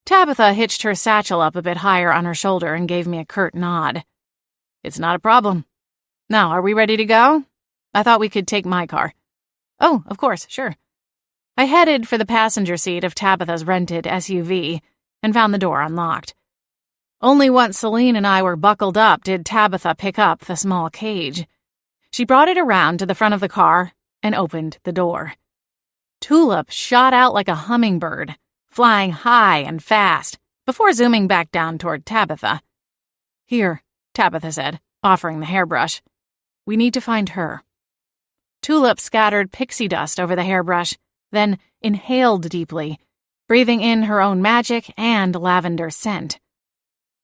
Tabitha hitched her satchel up a bit higher on her shoulder and gave me a curt nod. "It's not a problem. Now, are we ready to go? I thought we could take my car." "Oh, of course, sure." I headed for the passenger seat of Tabitha's rented SUV and found the door unlocked. Only once Celine and I were buckled up did Tabitha pick up the small cage. She brought it around to the front of the car and opened the door. Tulip shot out like a hummingbird, flying high and fast, before zooming back down toward Tabitha. "Here," Tabitha said, offering the hairbrush. "We need to find her." Tulip scattered pixie dust over the hairbrush, then inhaled deeply, breathing in her own magic and lavender scent.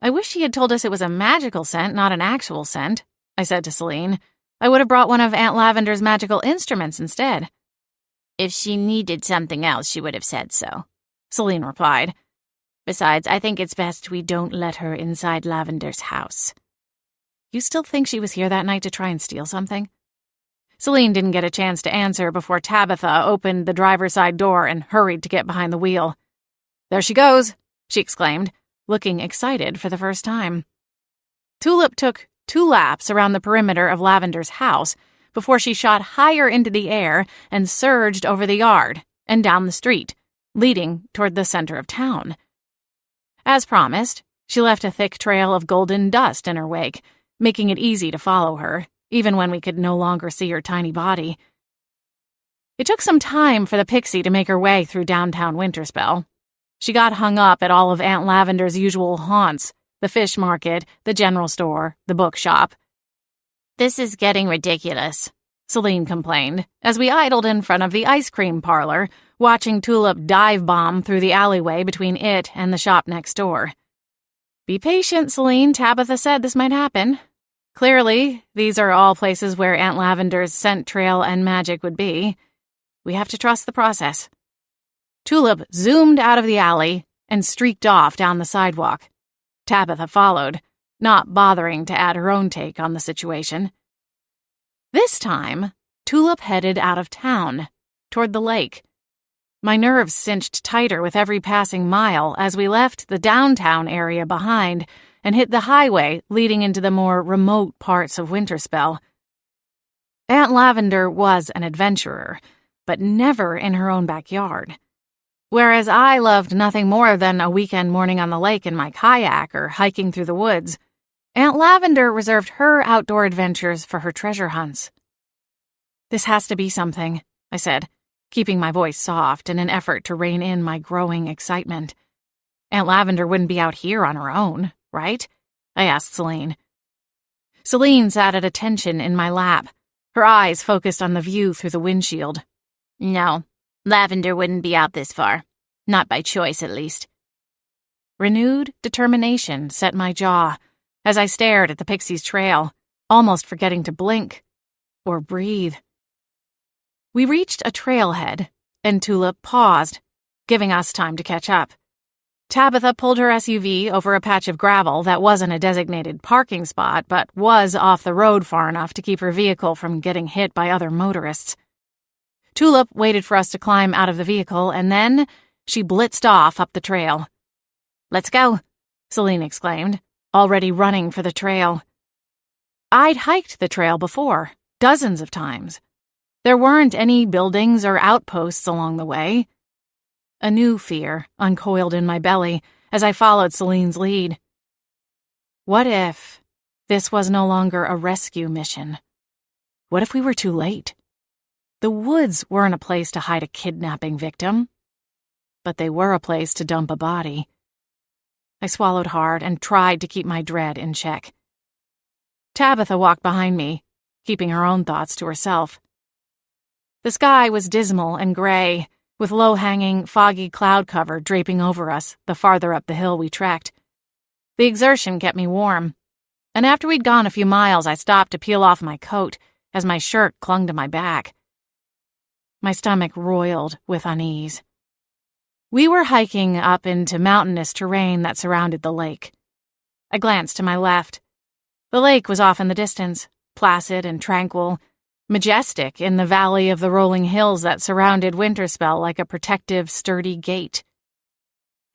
"I wish she had told us it was a magical scent, not an actual scent," I said to Celine. "I would have brought one of Aunt Lavender's magical instruments instead." If she needed something else, she would have said so, Celine replied. "Besides, I think it's best we don't let her inside Lavender's house." "You still think she was here that night to try and steal something?" Celine didn't get a chance to answer before Tabitha opened the driver's side door and hurried to get behind the wheel. "There she goes," she exclaimed, looking excited for the first time. Tulip took 2 laps around the perimeter of Lavender's house before she shot higher into the air and surged over the yard and down the street, leading toward the center of town. As promised, she left a thick trail of golden dust in her wake, making it easy to follow her, even when we could no longer see her tiny body. It took some time for the pixie to make her way through downtown Winterspell. She got hung up at all of Aunt Lavender's usual haunts, the fish market, the general store, the bookshop. "This is getting ridiculous," Celine complained, as we idled in front of the ice cream parlor, watching Tulip dive-bomb through the alleyway between it and the shop next door. "Be patient, Celine. Tabitha said this might happen. Clearly, these are all places where Aunt Lavender's scent trail and magic would be. We have to trust the process." Tulip zoomed out of the alley and streaked off down the sidewalk. Tabitha followed, not bothering to add her own take on the situation. This time, Tulip headed out of town, toward the lake. My nerves cinched tighter with every passing mile as we left the downtown area behind and hit the highway leading into the more remote parts of Winterspell. Aunt Lavender was an adventurer, but never in her own backyard. Whereas I loved nothing more than a weekend morning on the lake in my kayak or hiking through the woods, Aunt Lavender reserved her outdoor adventures for her treasure hunts. "This has to be something," I said, keeping my voice soft in an effort to rein in my growing excitement. "Aunt Lavender wouldn't be out here on her own, right?" I asked Celine. Celine sat at attention in my lap, her eyes focused on the view through the windshield. "No, Lavender wouldn't be out this far. Not by choice, at least." Renewed determination set my jaw as I stared at the pixie's trail, almost forgetting to blink or breathe. We reached a trailhead, and Tulip paused, giving us time to catch up. Tabitha pulled her SUV over a patch of gravel that wasn't a designated parking spot, but was off the road far enough to keep her vehicle from getting hit by other motorists. Tulip waited for us to climb out of the vehicle, and then she blitzed off up the trail. "Let's go," Celine exclaimed, already running for the trail. I'd hiked the trail before, dozens of times. There weren't any buildings or outposts along the way. A new fear uncoiled in my belly as I followed Celine's lead. What if this was no longer a rescue mission? What if we were too late? The woods weren't a place to hide a kidnapping victim, but they were a place to dump a body. I swallowed hard and tried to keep my dread in check. Tabitha walked behind me, keeping her own thoughts to herself. The sky was dismal and gray, with low-hanging, foggy cloud cover draping over us the farther up the hill we trekked. The exertion kept me warm, and after we'd gone a few miles, I stopped to peel off my coat as my shirt clung to my back. My stomach roiled with unease. We were hiking up into mountainous terrain that surrounded the lake. I glanced to my left. The lake was off in the distance, placid and tranquil, majestic in the valley of the rolling hills that surrounded Winterspell like a protective, sturdy gate.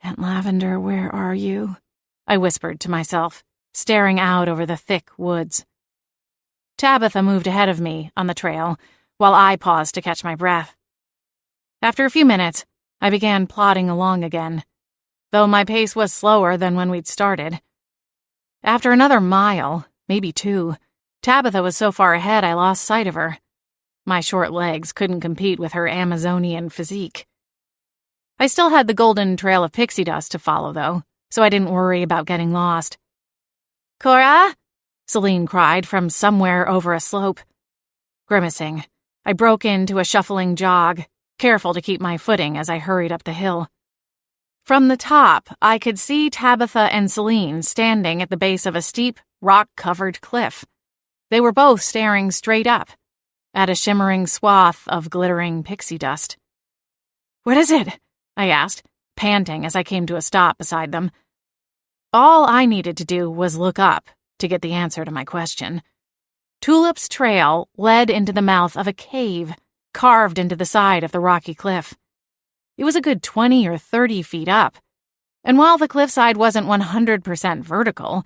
"Aunt Lavender, where are you?" I whispered to myself, staring out over the thick woods. Tabitha moved ahead of me on the trail, while I paused to catch my breath. After a few minutes, I began plodding along again, though my pace was slower than when we'd started. After another mile, maybe 2, Tabitha was so far ahead I lost sight of her. My short legs couldn't compete with her Amazonian physique. I still had the golden trail of pixie dust to follow, though, so I didn't worry about getting lost. "Cora!" Celine cried from somewhere over a slope. Grimacing, I broke into a shuffling jog, careful to keep my footing as I hurried up the hill. From the top, I could see Tabitha and Celine standing at the base of a steep, rock-covered cliff. They were both staring straight up, at a shimmering swath of glittering pixie dust. "What is it?" I asked, panting as I came to a stop beside them. All I needed to do was look up to get the answer to my question. Tulip's trail led into the mouth of a cave carved into the side of the rocky cliff. It was a good 20 or 30 feet up, and while the cliffside wasn't 100% vertical,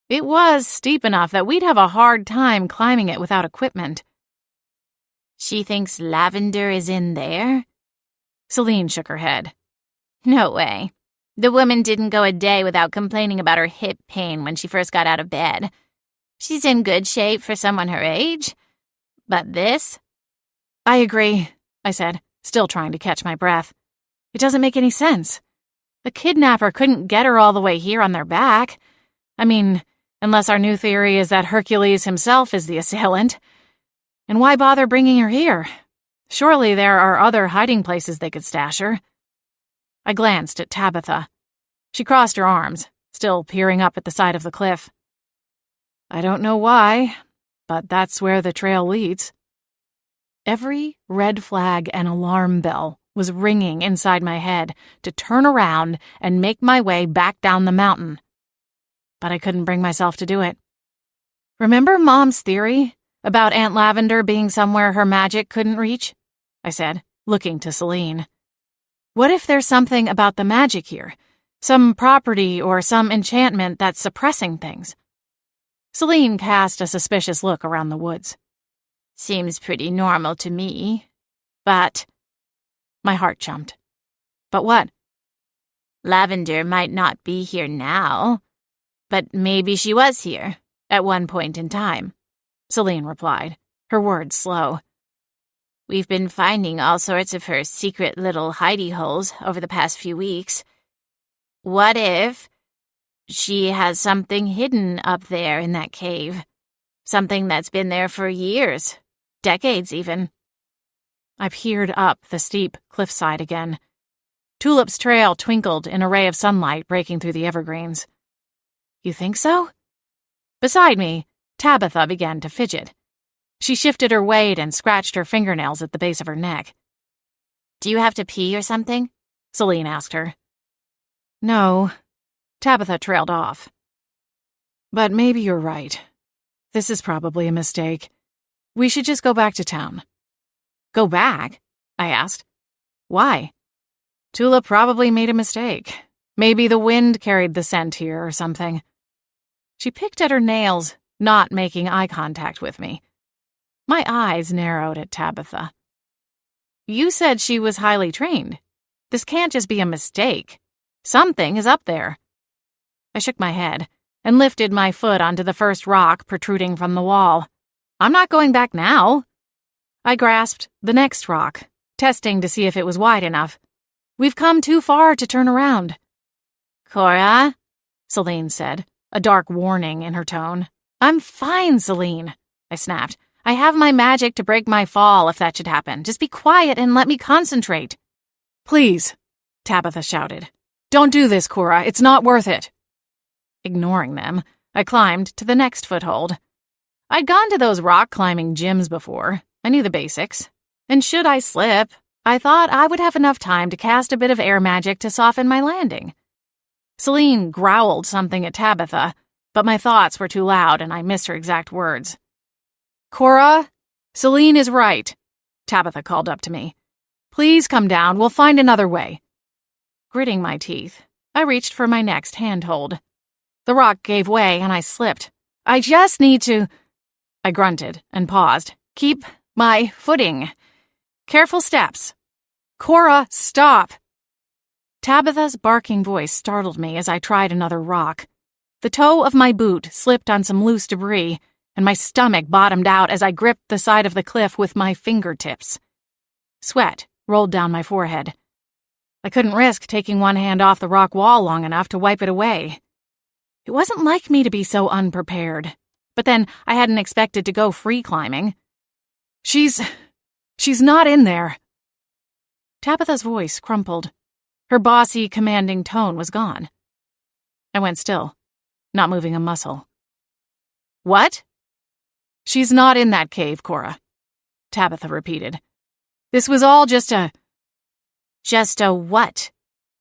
it was steep enough that we'd have a hard time climbing it without equipment. "She thinks Lavender is in there?" Celine shook her head. "No way. The woman didn't go a day without complaining about her hip pain when she first got out of bed. She's in good shape for someone her age. But this?" "I agree," I said, still trying to catch my breath. "It doesn't make any sense. The kidnapper couldn't get her all the way here on their back. I mean, unless our new theory is that Hercules himself is the assailant. And why bother bringing her here? Surely there are other hiding places they could stash her." I glanced at Tabitha. She crossed her arms, still peering up at the side of the cliff. "I don't know why, but that's where the trail leads." Every red flag and alarm bell was ringing inside my head to turn around and make my way back down the mountain. But I couldn't bring myself to do it. "Remember Mom's theory about Aunt Lavender being somewhere her magic couldn't reach?" I said, looking to Celine. "What if there's something about the magic here? Some property or some enchantment that's suppressing things?" Celine cast a suspicious look around the woods. "Seems pretty normal to me. But..." My heart jumped. "But what?" "Lavender might not be here now, but maybe she was here at one point in time," Celine replied, her words slow. "We've been finding all sorts of her secret little hidey holes over the past few weeks. What if she has something hidden up there in that cave? Something that's been there for years, decades even." I peered up the steep cliffside again. Tulip's trail twinkled in a ray of sunlight breaking through the evergreens. "You think so?" Beside me, Tabitha began to fidget. She shifted her weight and scratched her fingernails at the base of her neck. "Do you have to pee or something?" Celine asked her. "No." Tabitha trailed off. "But maybe you're right. This is probably a mistake. We should just go back to town." "Go back?" I asked. "Why?" "Tulip probably made a mistake. Maybe the wind carried the scent here or something." She picked at her nails, not making eye contact with me. My eyes narrowed at Tabitha. "You said she was highly trained. This can't just be a mistake. Something is up there." I shook my head and lifted my foot onto the first rock protruding from the wall. "I'm not going back now." I grasped the next rock, testing to see if it was wide enough. "We've come too far to turn around." "Cora?" Celine said, a dark warning in her tone. "I'm fine, Celine," I snapped. "I have my magic to break my fall if that should happen. Just be quiet and let me concentrate." "Please," Tabitha shouted. "Don't do this, Cora. It's not worth it." Ignoring them, I climbed to the next foothold. I'd gone to those rock climbing gyms before. I knew the basics. And should I slip, I thought I would have enough time to cast a bit of air magic to soften my landing. Celine growled something at Tabitha, but my thoughts were too loud and I missed her exact words. "Cora, Celine is right," Tabitha called up to me. "Please come down. We'll find another way." Gritting my teeth, I reached for my next handhold. The rock gave way and I slipped. "I just need to..." I grunted and paused. "Keep my footing. Careful steps." Cora, stop! Tabitha's barking voice startled me as I tried another rock. The toe of my boot slipped on some loose debris, and my stomach bottomed out as I gripped the side of the cliff with my fingertips. Sweat rolled down my forehead. I couldn't risk taking one hand off the rock wall long enough to wipe it away. It wasn't like me to be so unprepared, but then I hadn't expected to go free climbing. She's not in there. Tabitha's voice crumpled. Her bossy, commanding tone was gone. I went still, not moving a muscle. What? She's not in that cave, Cora, Tabitha repeated. This was all just a what?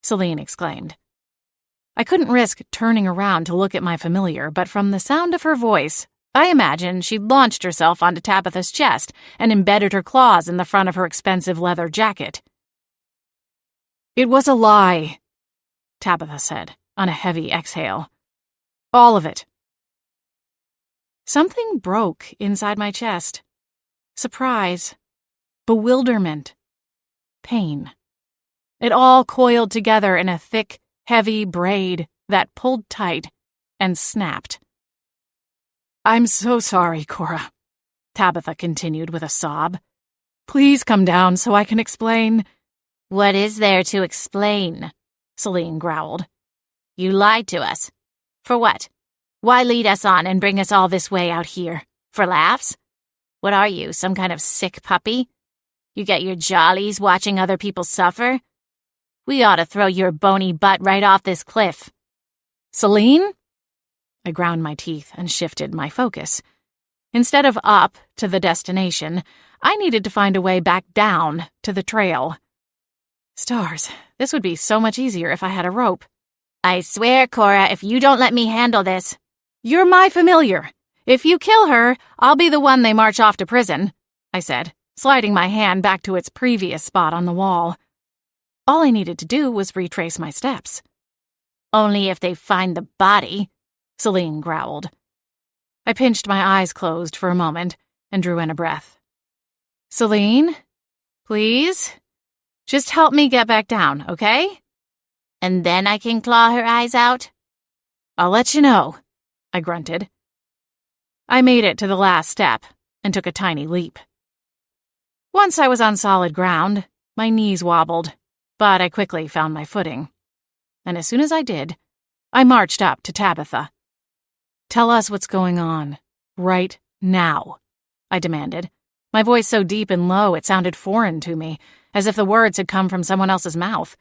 Celine exclaimed. I couldn't risk turning around to look at my familiar, but from the sound of her voice, I imagined she'd launched herself onto Tabitha's chest and embedded her claws in the front of her expensive leather jacket. It was a lie, Tabitha said, on a heavy exhale. All of it. Something broke inside my chest. Surprise, bewilderment, pain. It all coiled together in a thick, heavy braid that pulled tight and snapped. I'm so sorry, Cora, Tabitha continued with a sob. Please come down so I can explain. What is there to explain? Celine growled. You lied to us. For what? Why lead us on and bring us all this way out here? For laughs? What are you, some kind of sick puppy? You get your jollies watching other people suffer? We ought to throw your bony butt right off this cliff. Celine? I ground my teeth and shifted my focus. Instead of up to the destination, I needed to find a way back down to the trail. Stars, this would be so much easier if I had a rope. I swear, Cora, if you don't let me handle this... You're my familiar. If you kill her, I'll be the one they march off to prison, I said, sliding my hand back to its previous spot on the wall. All I needed to do was retrace my steps. Only if they find the body, Celine growled. I pinched my eyes closed for a moment and drew in a breath. Celine, please, just help me get back down, okay? And then I can claw her eyes out? I'll let you know, I grunted. I made it to the last step and took a tiny leap. Once I was on solid ground, my knees wobbled, but I quickly found my footing. And as soon as I did, I marched up to Tabitha. Tell us what's going on, right now, I demanded, my voice so deep and low it sounded foreign to me, as if the words had come from someone else's mouth.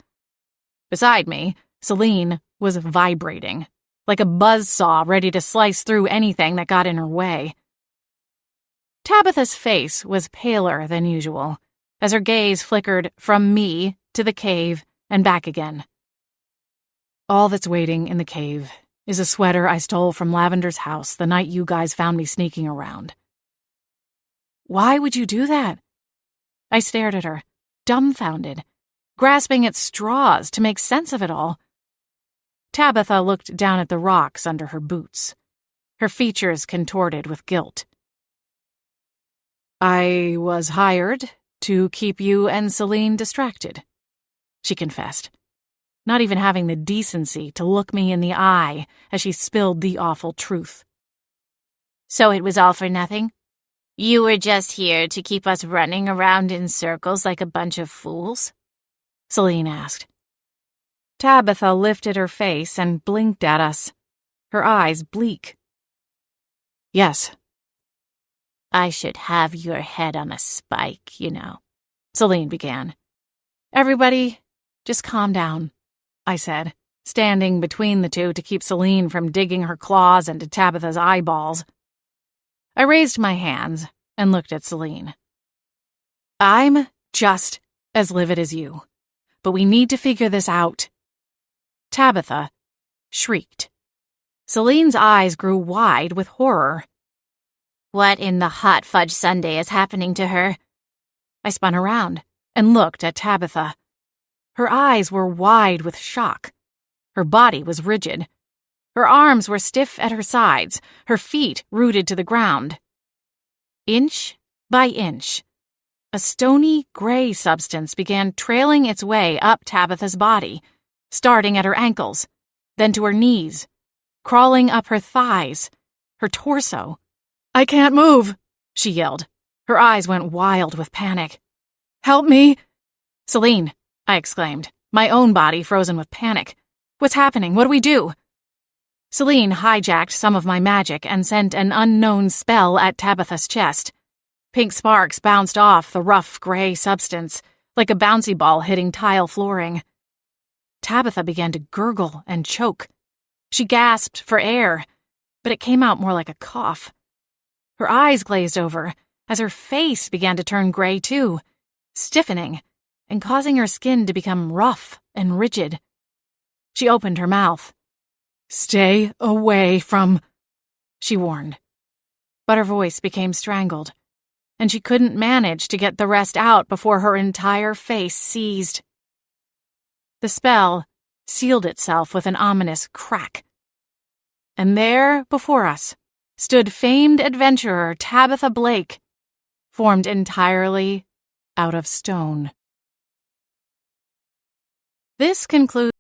Beside me, Celine was vibrating, like a buzzsaw ready to slice through anything that got in her way. Tabitha's face was paler than usual, as her gaze flickered from me to the cave and back again. All that's waiting in the cave is a sweater I stole from Lavender's house the night you guys found me sneaking around. Why would you do that? I stared at her, dumbfounded, grasping at straws to make sense of it all. Tabitha looked down at the rocks under her boots, her features contorted with guilt. I was hired to keep you and Celine distracted, she confessed, not even having the decency to look me in the eye as she spilled the awful truth. So it was all for nothing? You were just here to keep us running around in circles like a bunch of fools? Celine asked. Tabitha lifted her face and blinked at us, her eyes bleak. Yes. I should have your head on a spike, you know, Celine began. Everybody, just calm down, I said, standing between the two to keep Celine from digging her claws into Tabitha's eyeballs. I raised my hands and looked at Celine. I'm just as livid as you, but we need to figure this out. Tabitha shrieked. Celine's eyes grew wide with horror. What in the hot fudge sundae is happening to her? I spun around and looked at Tabitha. Her eyes were wide with shock. Her body was rigid. Her arms were stiff at her sides, her feet rooted to the ground. Inch by inch, a stony gray substance began trailing its way up Tabitha's body, starting at her ankles, then to her knees, crawling up her thighs, her torso. "I can't move," she yelled. Her eyes went wild with panic. "Help me!" "Celine," I exclaimed, my own body frozen with panic. "What's happening? What do we do?" Celine hijacked some of my magic and sent an unknown spell at Tabitha's chest. Pink sparks bounced off the rough gray substance, like a bouncy ball hitting tile flooring. Tabitha began to gurgle and choke. She gasped for air, but it came out more like a cough. Her eyes glazed over as her face began to turn gray too, stiffening and causing her skin to become rough and rigid. She opened her mouth. "Stay away from," she warned. But her voice became strangled, and she couldn't manage to get the rest out before her entire face seized. The spell sealed itself with an ominous crack. And there, before us, stood famed adventurer Tabitha Blake, formed entirely out of stone. This concludes